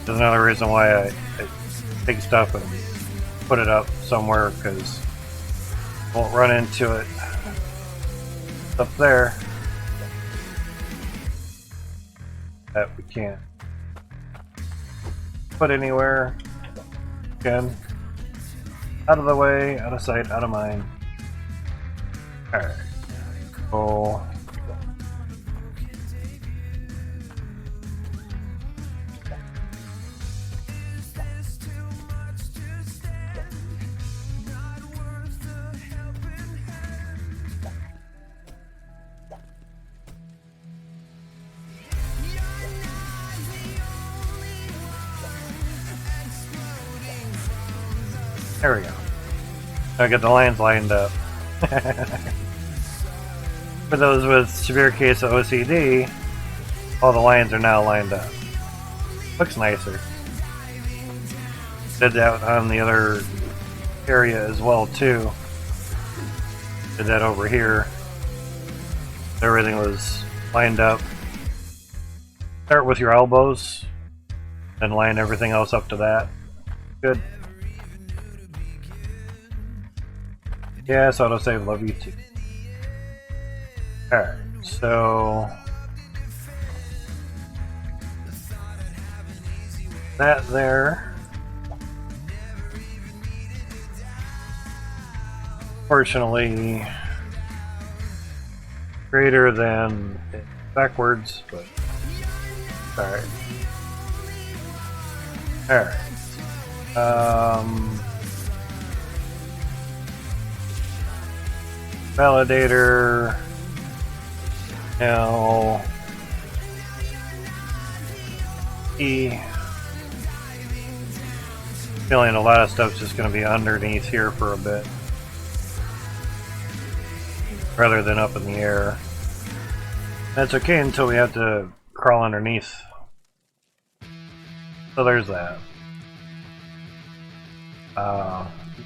There's another reason why I take stuff and put it up somewhere, because won't run into it. It's up there that we can't put anywhere. Again, out of the way, out of sight, out of mind. Alright. Cool. There we go. I get the lines lined up. For those with severe case of OCD, all the lines are now lined up. Looks nicer. Did that on the other area as well too. Did that over here. Everything was lined up. Start with your elbows and line everything else up to that. Good. Yes, autosave, love you too. Alright, so that there. Fortunately, greater than backwards, but alright. Alright. Validator. Now E. Feeling a lot of stuff's just going to be underneath here for a bit, rather than up in the air. That's okay until we have to crawl underneath. So there's that.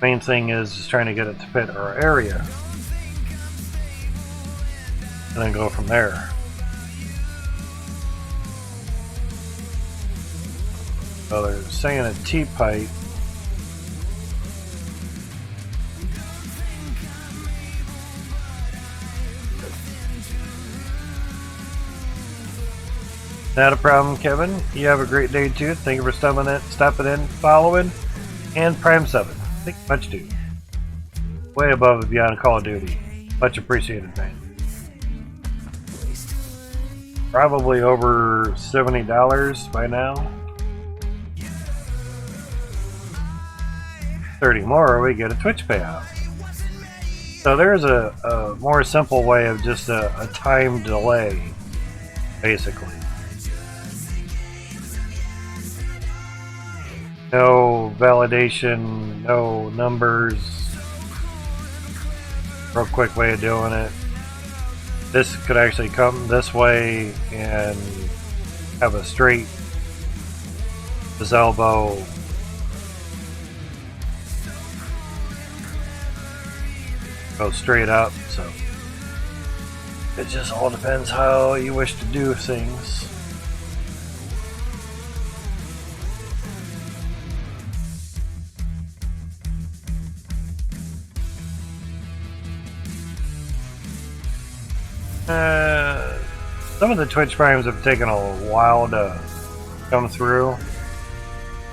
Main thing is just trying to get it to fit our area. And then go from there. So they're saying a T-pipe. Not a problem, Kevin. You have a great day too. Thank you for stopping in, following, and Prime 7. Thank you much, dude. Way above and beyond Call of Duty. Much appreciated, man. Probably over $70 by now. 30 more, we get a Twitch payout. So there's a more simple way of just a time delay, basically. No validation, no numbers. Real quick way of doing it. This could actually come this way and have a straight this elbow. Go straight up, so it just all depends how you wish to do things. Some of the Twitch primes have taken a while to come through.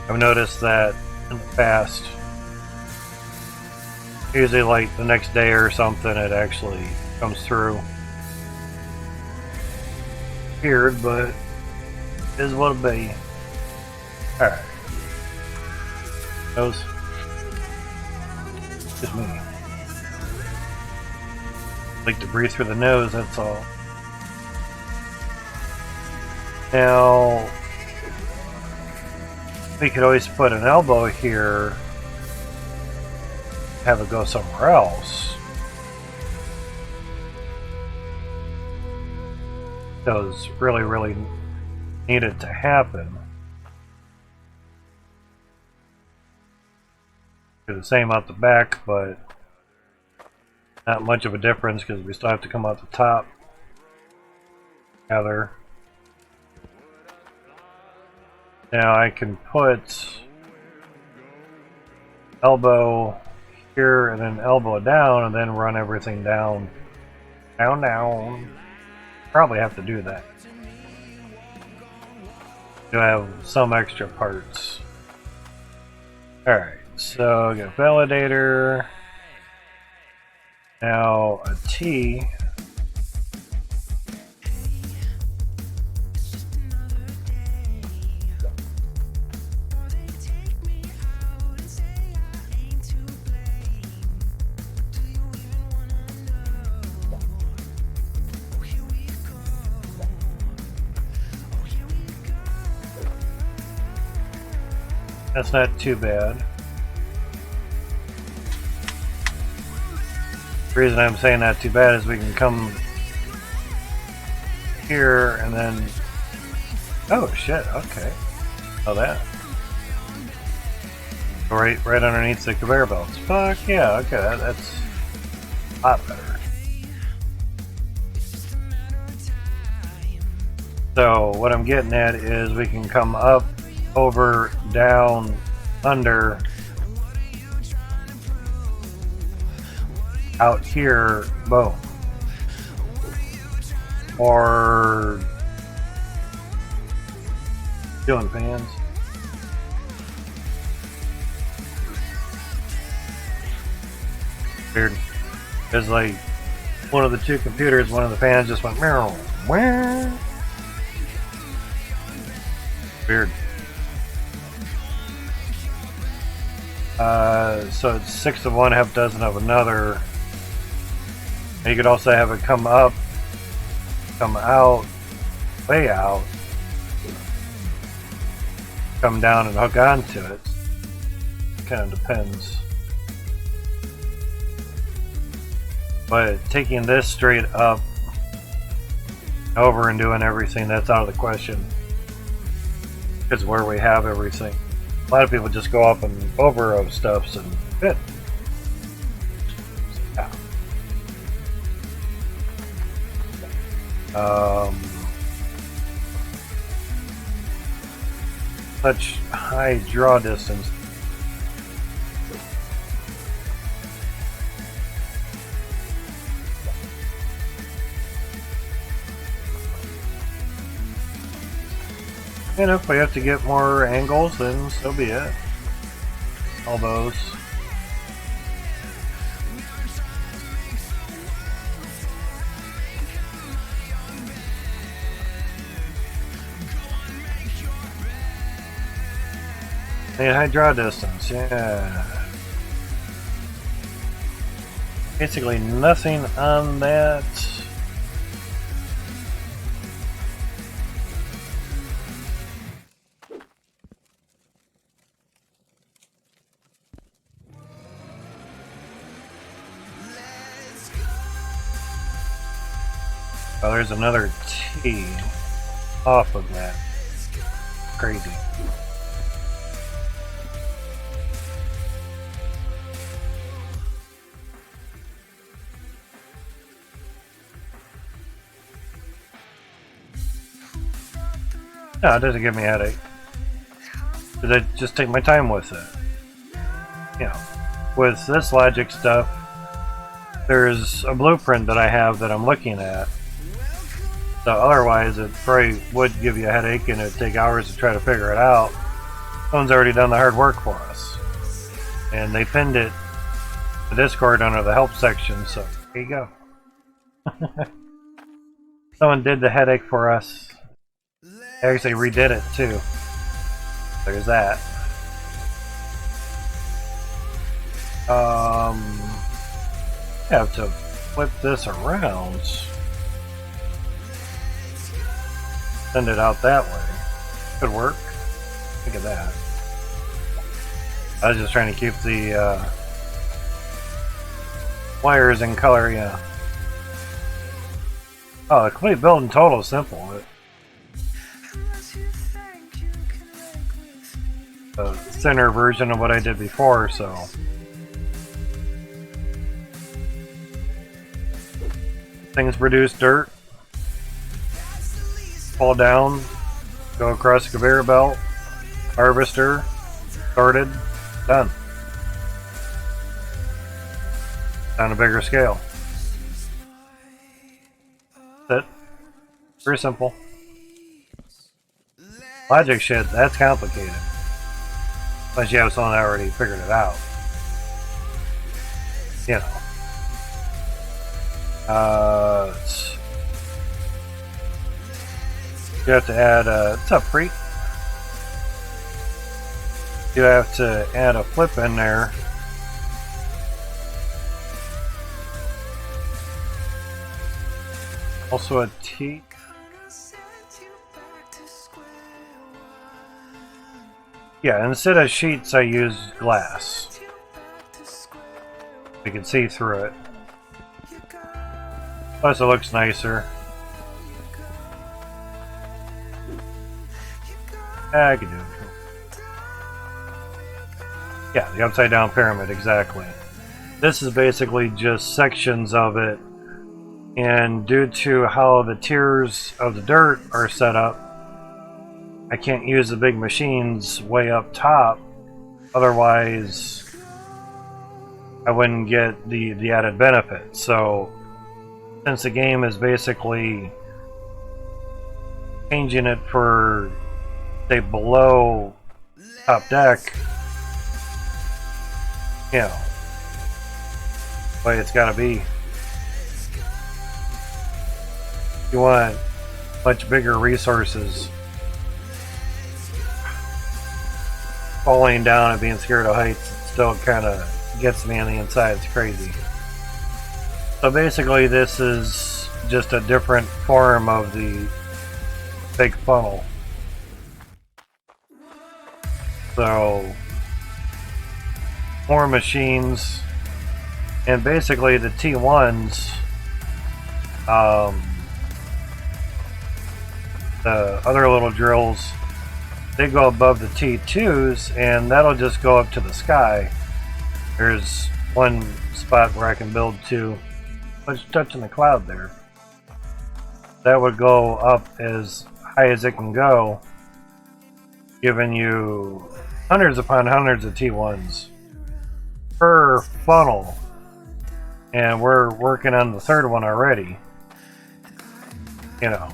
I've noticed that in the past. Usually like the next day or something it actually comes through. Weird, but it is what it be. Alright. Those. Just me. Like to breathe through the nose, that's all. Now, we could always put an elbow here, have it go somewhere else. Those really needed to happen. Do the same out the back, but not much of a difference because we still have to come out the top together. Now I can put elbow here and then elbow down and then run everything down. Down. Probably have to do that. Do have some extra parts. Alright, so get a validator. Now a T. That's not too bad. The reason I'm saying not too bad is we can come here and then... Oh shit, okay. Oh that. Right underneath the conveyor belts. Fuck yeah, okay, that's a lot better. So what I'm getting at is we can come up over, down, under, out here, boom. Or doing fans. Weird. Because like one of the two computers, one of the fans just went meow, meow. Weird. So it's 6 of one, half dozen of another. And you could also have it come up, come out, way out, come down and hook onto it. Kind of depends. But taking this straight up, over and doing everything, that's out of the question. Because where we have everything. A lot of people just go up and over of stuffs and fit. Yeah. Such high draw distance. And if we have to get more angles, then so be it. Elbows. And high draw distance, yeah. Basically nothing on that. Oh, there's another T off of that. Crazy. No, it doesn't give me a headache. Because I just take my time with it. You know, with this logic stuff, there's a blueprint that I have that I'm looking at. So otherwise, it probably would give you a headache and it'd take hours to try to figure it out. Someone's already done the hard work for us. And they pinned it to Discord under the help section, so there you go. Someone did the headache for us. They actually redid it too. There's that. Have to flip this around. Send it out that way. Could work. Look at that. I was just trying to keep the wires in color, yeah. Oh, the complete build in total is simple. The thinner version of what I did before, so. Things produce dirt. Fall down, go across the conveyor belt, harvester, sorted, done. On a bigger scale. That's it. Very simple. Logic shit, that's complicated. Unless you have someone that already figured it out. You know. You have to add what's up, Preet? You have to add a flip in there. Also a T. Yeah, instead of sheets I use glass. You can see through it. Plus it looks nicer. I can do it. Yeah, the upside down pyramid, exactly. This is basically just sections of it, and due to how the tiers of the dirt are set up, I can't use the big machines way up top, otherwise I wouldn't get the added benefit. So since the game is basically changing it for, say, below top deck, you know, way it's got to be. You want much bigger resources. Falling down and being scared of heights still kind of gets me on the inside. It's crazy. So basically this is just a different form of the big funnel. So more machines, and basically the T1s, the other little drills, they go above the T2s, and that'll just go up to the sky. There's one spot where I can build two. It's touching the cloud there. That would go up as high as it can go, giving you hundreds upon hundreds of T1s per funnel. And we're working on the third one already. You know.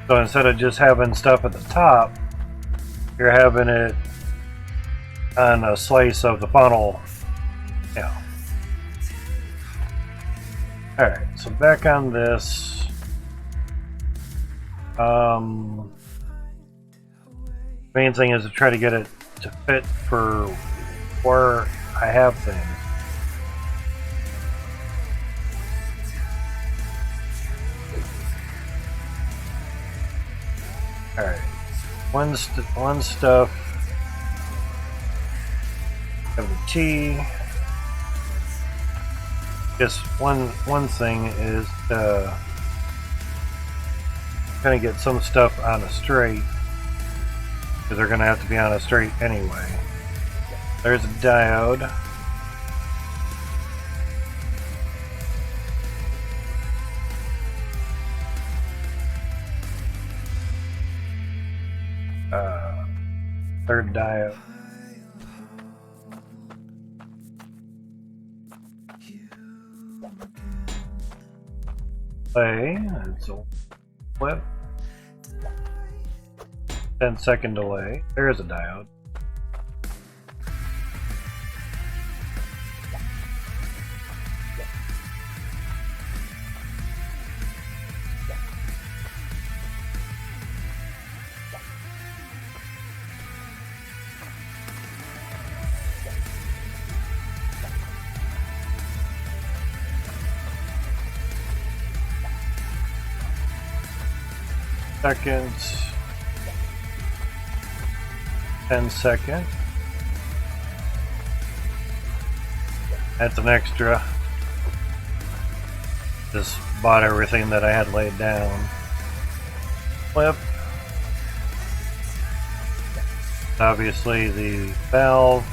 So instead of just having stuff at the top, you're having it on a slice of the funnel. You know. Alright, so back on this. Main thing is to try to get it to fit for where I have things. Alright, one stuff, have the T. Just one thing is to kind of get some stuff on a straight, because they're going to have to be on a straight anyway. There's a diode. Third diode. Play. It's a flip. 10-second delay. There is a diode. Seconds. 10-second. That's an extra. Just bought everything that I had laid down. Flip. Obviously the valve.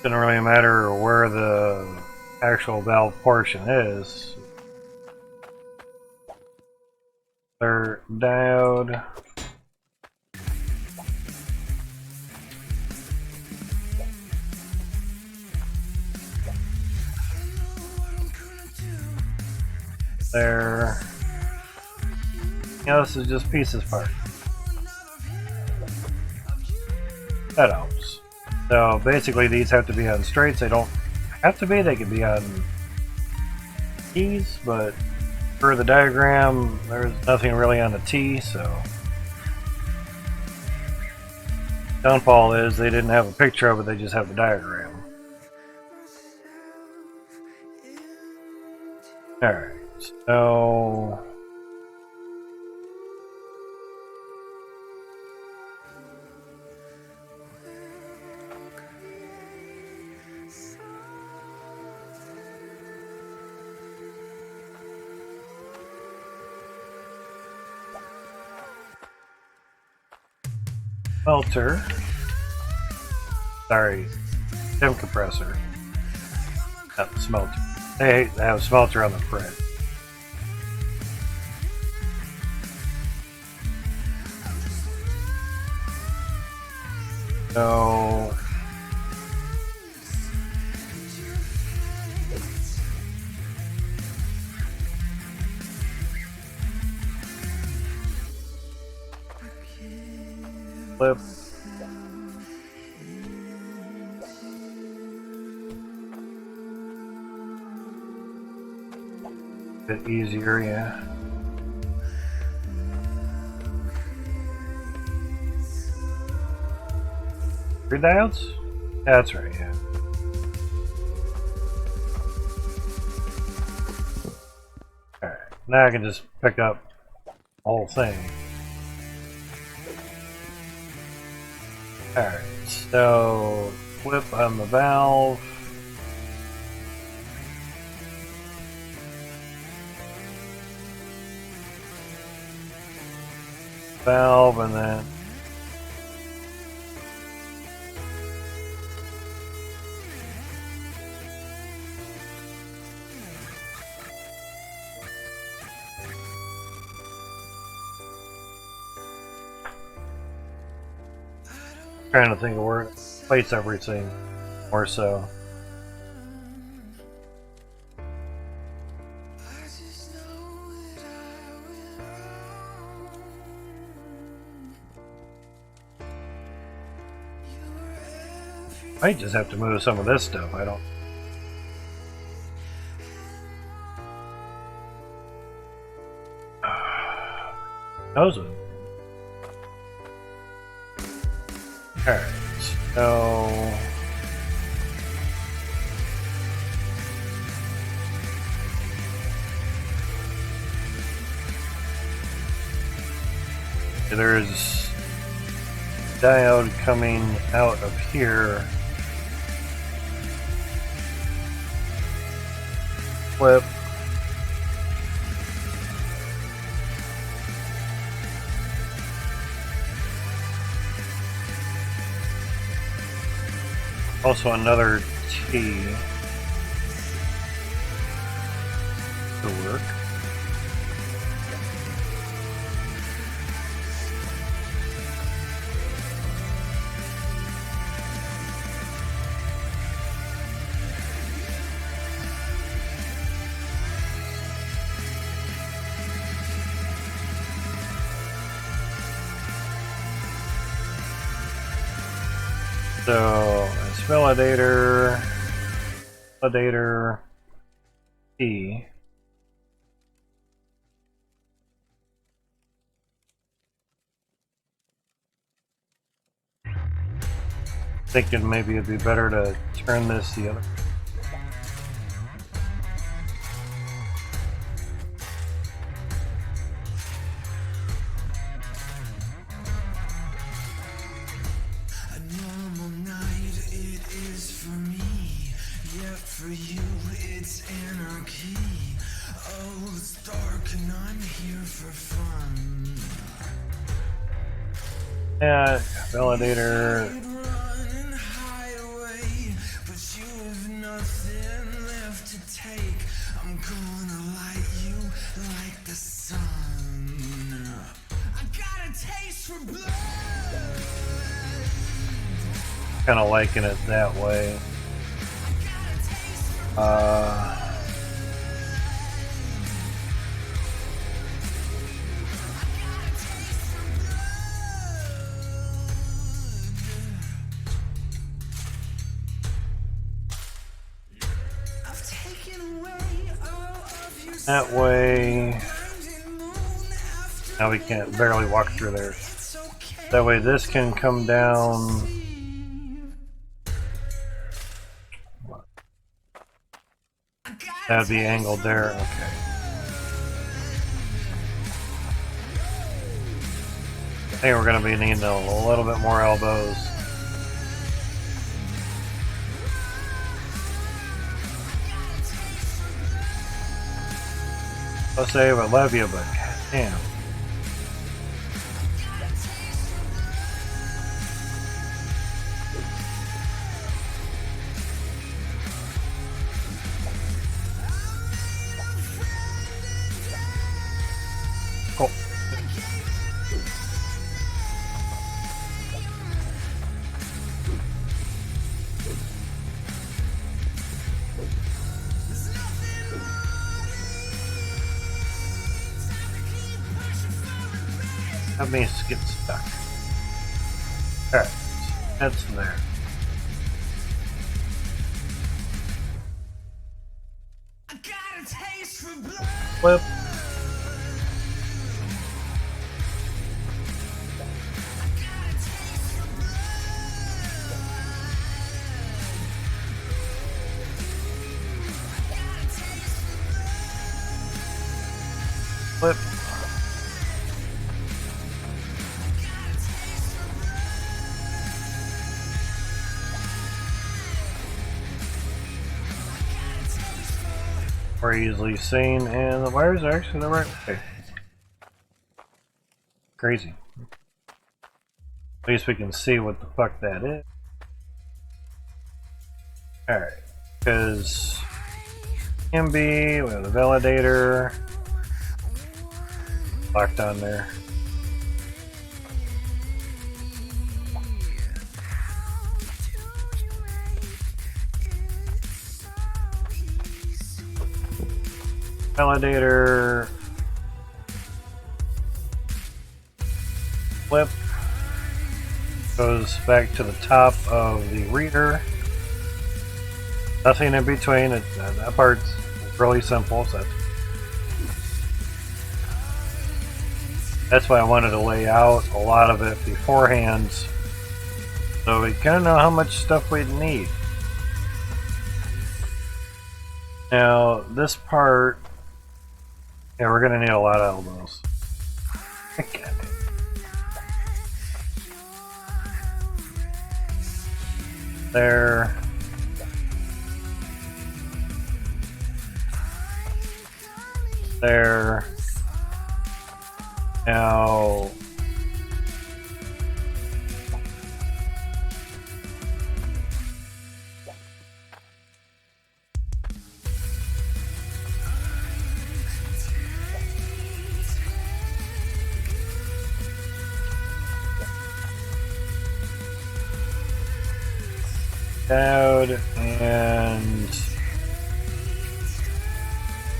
Doesn't really matter where the actual valve portion is. Third diode. There. You know, this is just pieces part. That helps. So basically these have to be on straights. They don't have to be, they can be on T's, but for the diagram there's nothing really on the T, so downfall is they didn't have a picture of it, they just have the diagram. Alright, so Smelter. Sorry, temp compressor. Not the smelter. They have a smelter on the fridge. So flip. Bit easier, yeah. Three diodes? That's right, yeah. Alright, now I can just pick up the whole thing. Alright, so flip on the valve. Valve and then trying to think of where it plates everything or so. Might just have to move some of this stuff. I don't. Those are. Alright, so. There's diode coming out of here. Flip. Also another T to work. So it's validator E. Thinking maybe it'd be better to turn this the other. For you, it's anarchy. Oh, it's dark and I'm here for fun. Yeah, validator. Running highway, but you have nothing left to take. I'm gonna light you like the sun. I got a taste for blood. Kind of liking it that way. That way. Now we can't barely walk through there. That way this can come down. That'd be angled there, okay. I think we're going to be needing a little bit more elbows. I'll say I love you, but damn. That means get stuck. Alright, that's there. Flip. Flip. More easily seen, and the wires are actually the right way. Crazy. At least we can see what the fuck that is. Alright, because MB, we have the validator locked on there. Validator, flip, goes back to the top of the reader. Nothing in between. That part's really simple. So that's why I wanted to lay out a lot of it beforehand, so we kind of know how much stuff we'd need. Now this part. Yeah, we're gonna need a lot of elbows. Okay. There. There. Now. Out and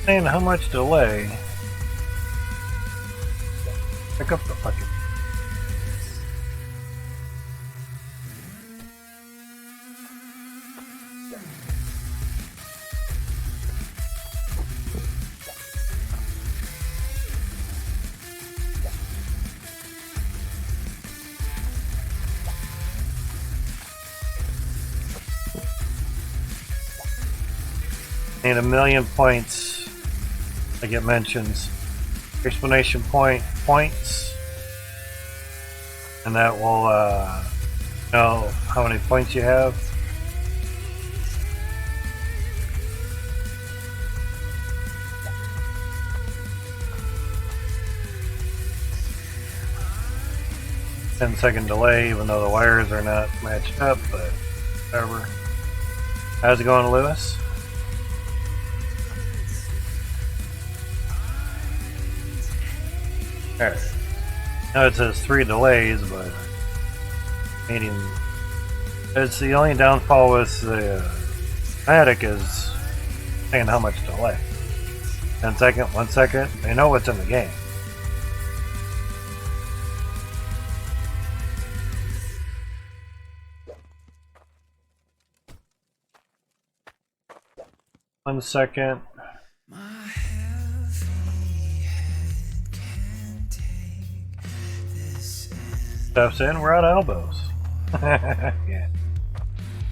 saying how much delay. Pick up the fucking. Need 1,000,000 points, like it mentions. Explanation points, and that will know how many points you have. "10-second delay," even though the wires are not matched up, but whatever. How's it going, Lewis? Alright. Now it says 3 delays, but meaning it's the only downfall with the Matic is saying how much delay. 10 second, 1 second, they know what's in the game. One second. Stuff's in, we're out of elbows. Yeah.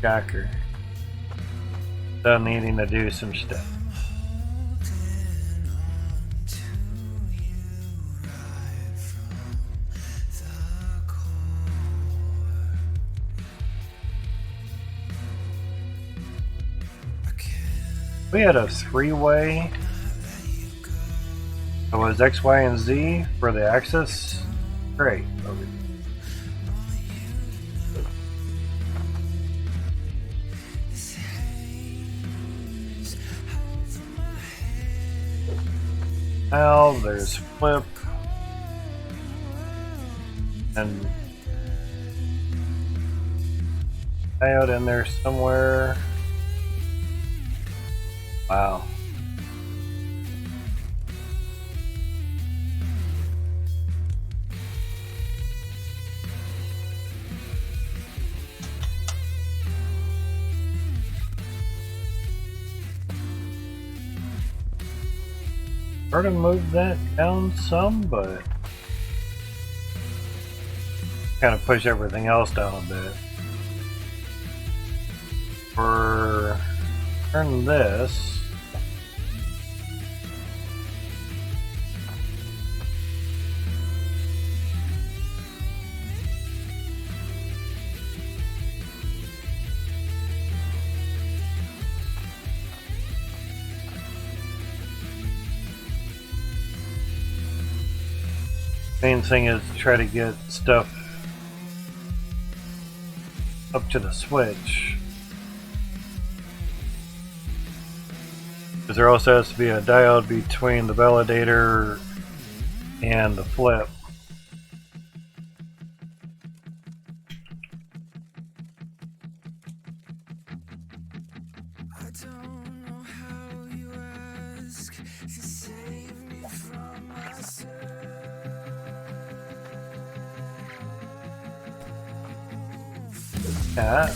Shocker. Still needing to do some stuff. We had a 3-way. It was X, Y, and Z for the axis. Great. Okay. Now there's flip and diode in there somewhere. Wow. Try to move that down some, but kind of push everything else down a bit. Or turn this. Main thing is to try to get stuff up to the switch. Because there also has to be a diode between the validator and the flip. I don't know how you ask to save me from myself. Yeah.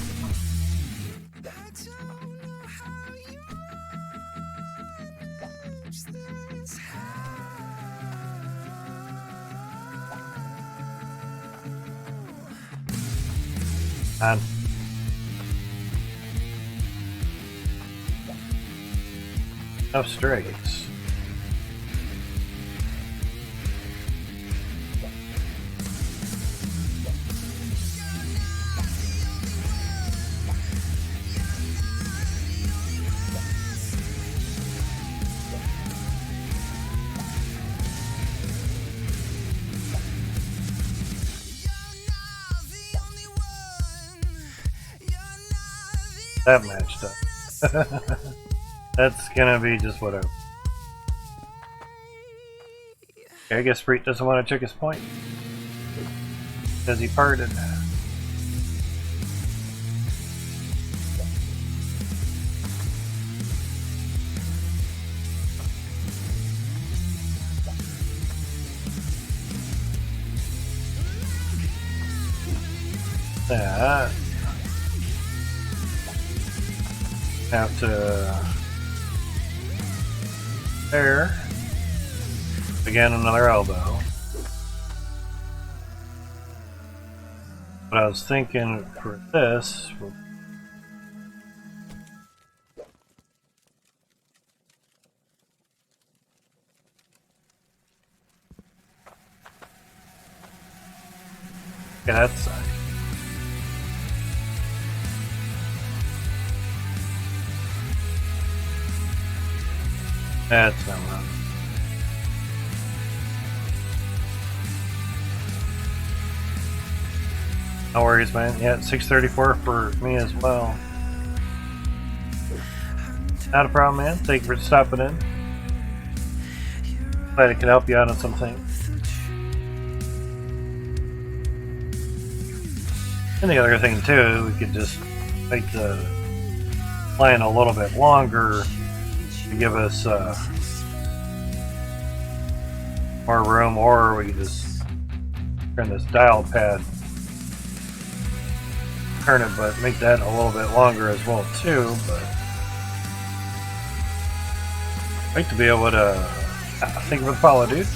I don't know how you reach this And enough straights. That matched up. That's gonna be just whatever. Okay, I guess Freet doesn't want to check his point. Because he parted. That. Have to there. Again, another elbow. But I was thinking for this. Okay, that's. That's not wrong. No worries, man. Yeah, 634 for me as well. Not a problem, man. Thank you for stopping in. Glad I could help you out on something. And the other thing too, we could just make the line a little bit longer to give us more room, or we could just turn this dial pad, turn it, but make that a little bit longer as well too. But I'd like to be able to think of a follow, dude.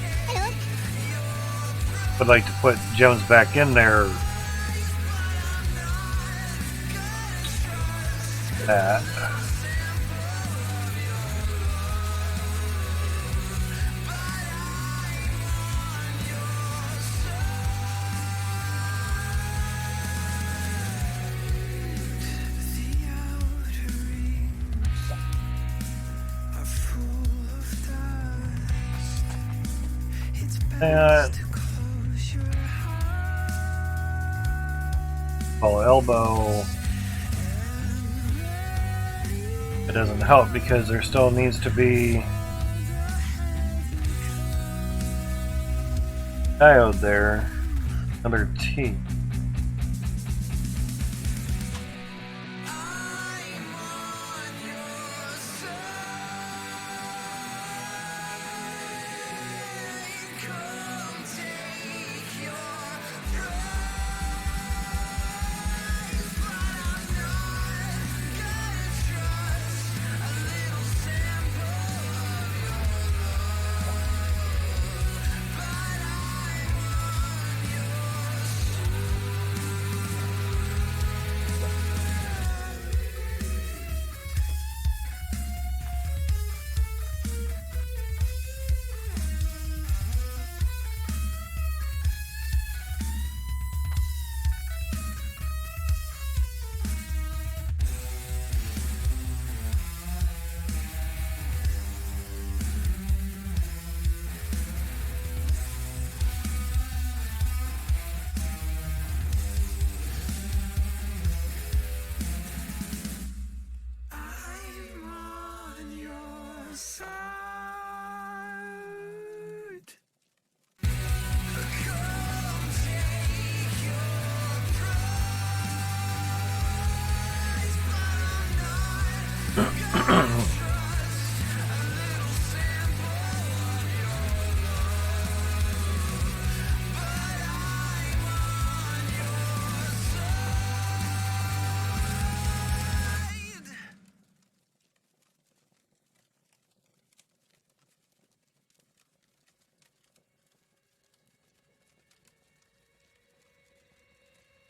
Would like to put gems back in there. That. Follow elbow. It doesn't help because there still needs to be diode there. Another T.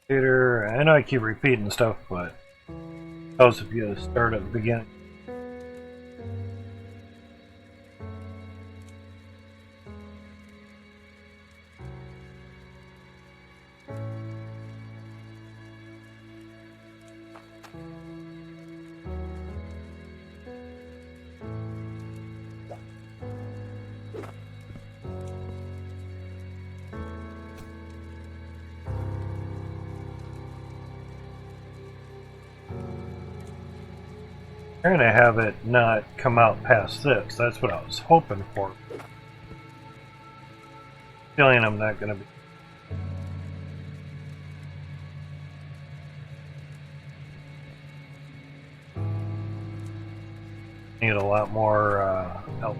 Peter, I know I keep repeating stuff, but it helps if you start at the beginning. Trying to have it not come out past this. That's what I was hoping for. Feeling I'm not going to be. Need a lot more help.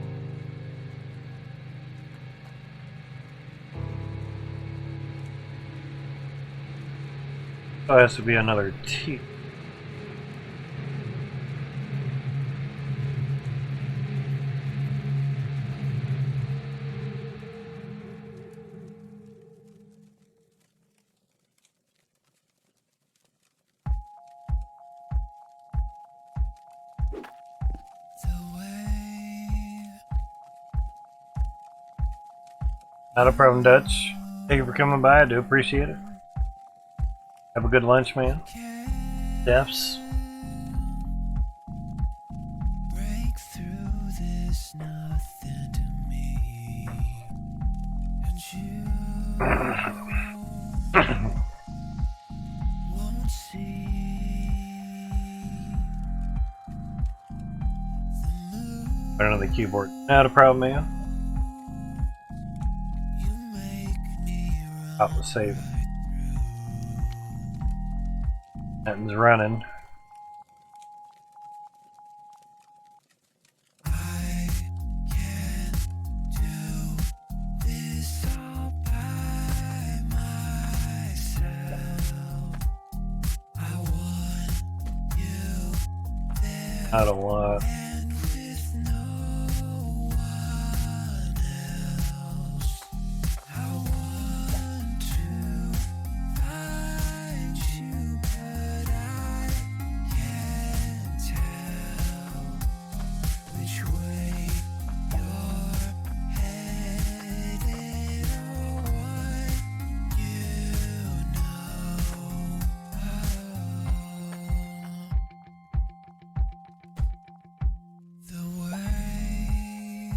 So it has to be another T. Not a problem, Dutch. Thank you for coming by. I do appreciate it. Have a good lunch, man. Defs. Break through this nothing to me, and you won't see the moon. Right on the keyboard. Not a problem, man. You make me run Pop the save. right through. Nothing's running. I can't do this all by myself. I want you there Not a lot. and with no one else. I want to find you, but I can't tell which way you're headed or what you know. The way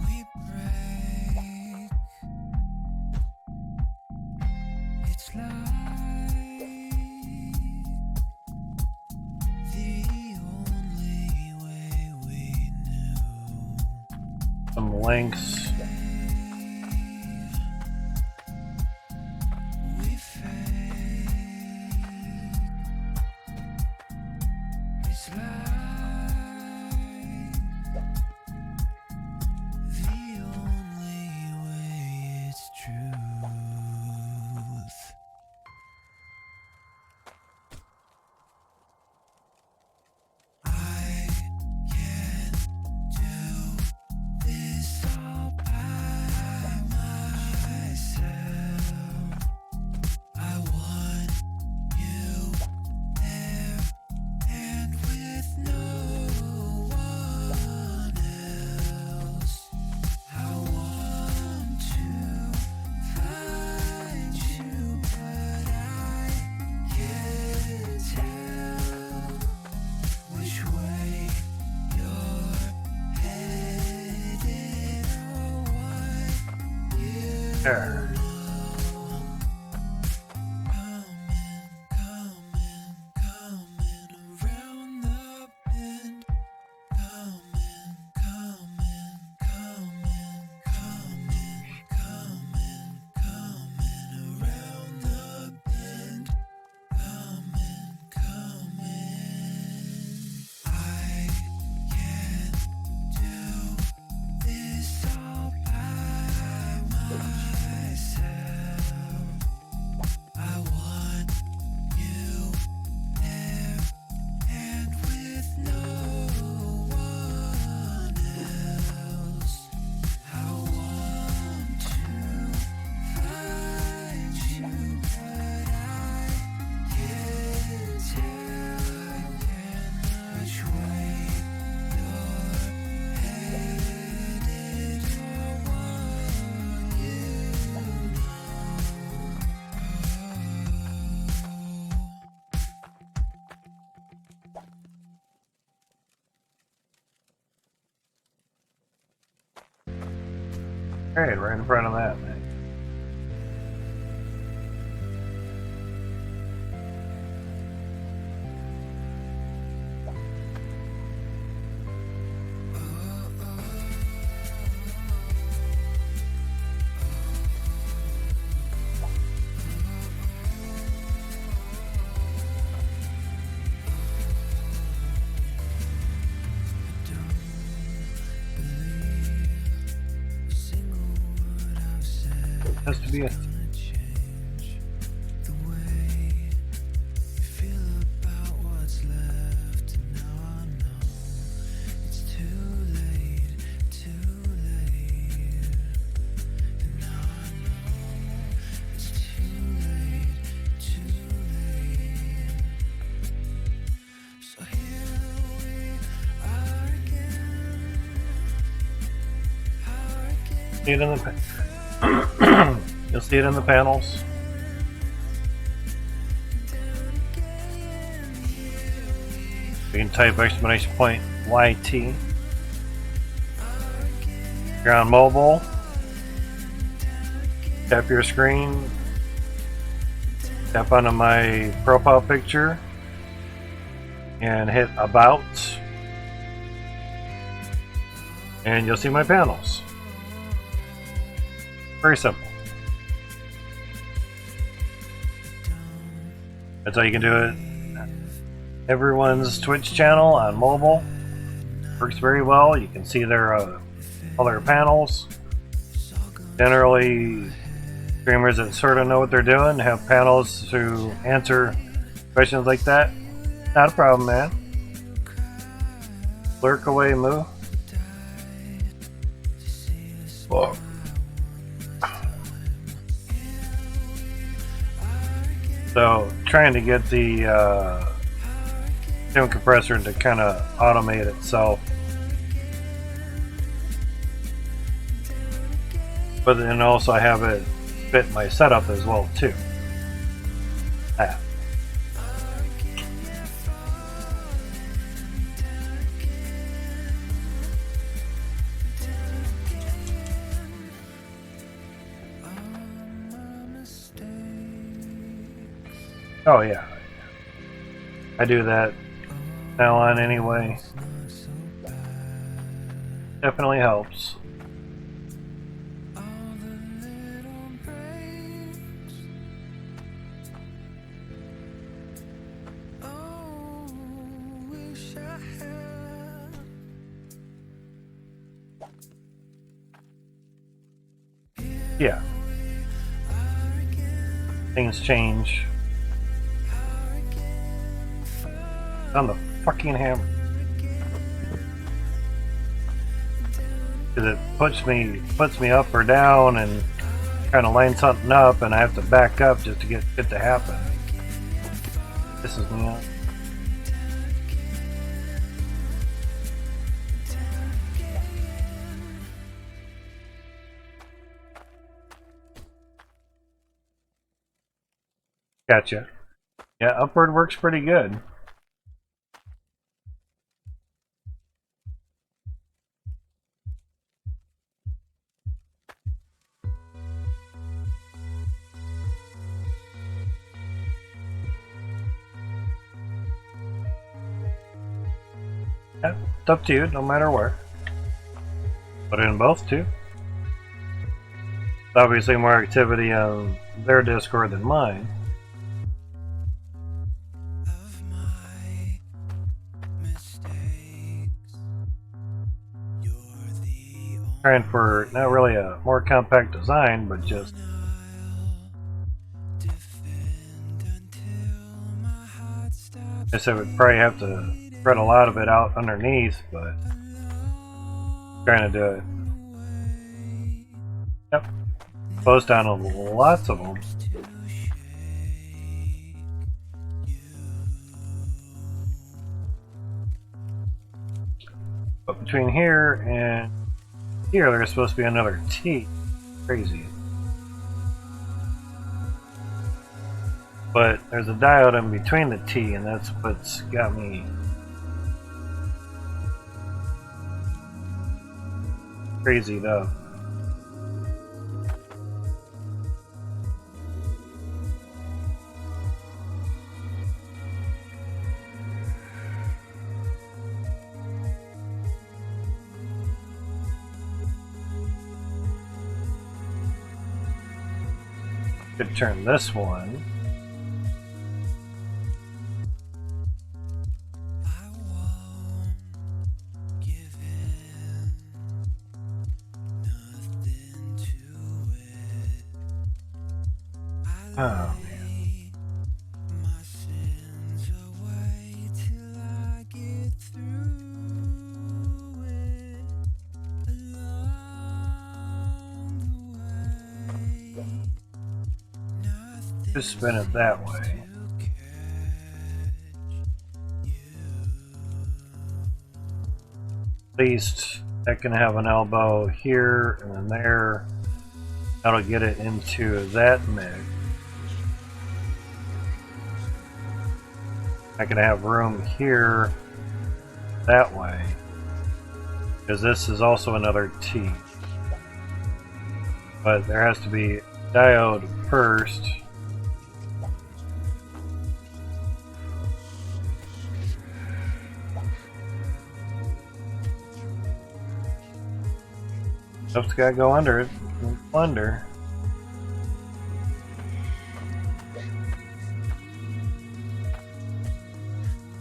we break, it's like the only way we knew. Some links. We fake. It's like the only way it's truth. I can't do this all by myself. I want you there and with no one else. I want to find you, but I can't tell which way you're headed or what you There. coming around the bend. Coming around the bend. I can't do this all by myself. Alright, right in front of that. Has to be a see it in the you'll see it in the panels. You can type exclamation point YT. If you're on mobile, tap your screen, tap onto my profile picture, and hit About, and you'll see my panels. Very simple. That's how you can do it. Everyone's Twitch channel on mobile works very well. You can see their all their panels. Generally, streamers that sort of know what they're doing have panels to answer questions like that. Not a problem, man. Lurk away, Moo. Whoa. So, trying to get the tune compressor to kind of automate itself. But then also I have it fit my setup as well too. Ah. Oh yeah, I do that now on anyway. Definitely helps. Yeah, things change. On the fucking hammer, because it puts me up or down and kind of line something up, and I have to back up just to get it to happen. This is me up. Gotcha. Yeah, upward works pretty good. Yeah, it's up to you, no matter where. Put it in both too. There's obviously more activity on their Discord than mine. Trying for not really a more compact design, but just I guess I would probably have to spread a lot of it out underneath, but trying to do it. Yep, post on lots of them. But between here and here, there's supposed to be another T. Crazy. But there's a diode in between the T, and that's what's got me crazied up. Could turn this one. I won't give in, nothing to it. Oh, I lay my sins away till I get through it. Along the way, nothing just spin it that way. to catch you. At least that can have an elbow here and then there. That'll get it into that mix. I can have room here that way, because this is also another T. But there has to be diode first. Stuff's got to go under it. Blender.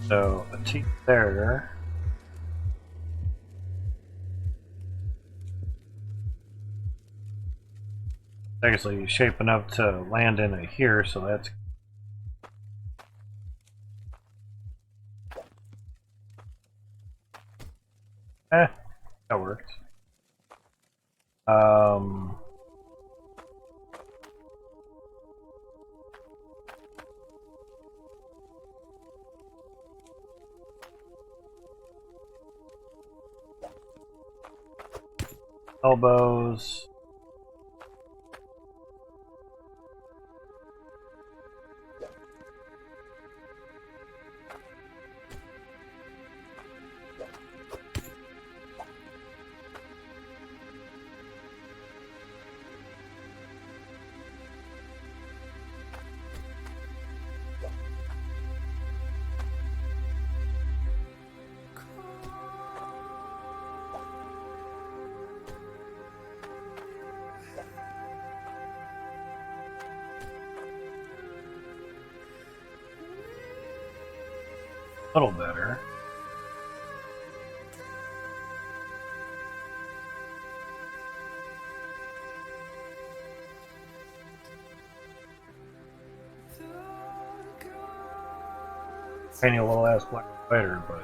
So a T there. Actually shaping up to land in it here, so that's that works. Elbows. A little better. Painting a little ass black spider, but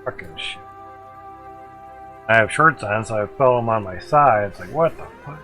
fucking shit. I have shorts on, so I fell them on my side. It's like, what the fuck?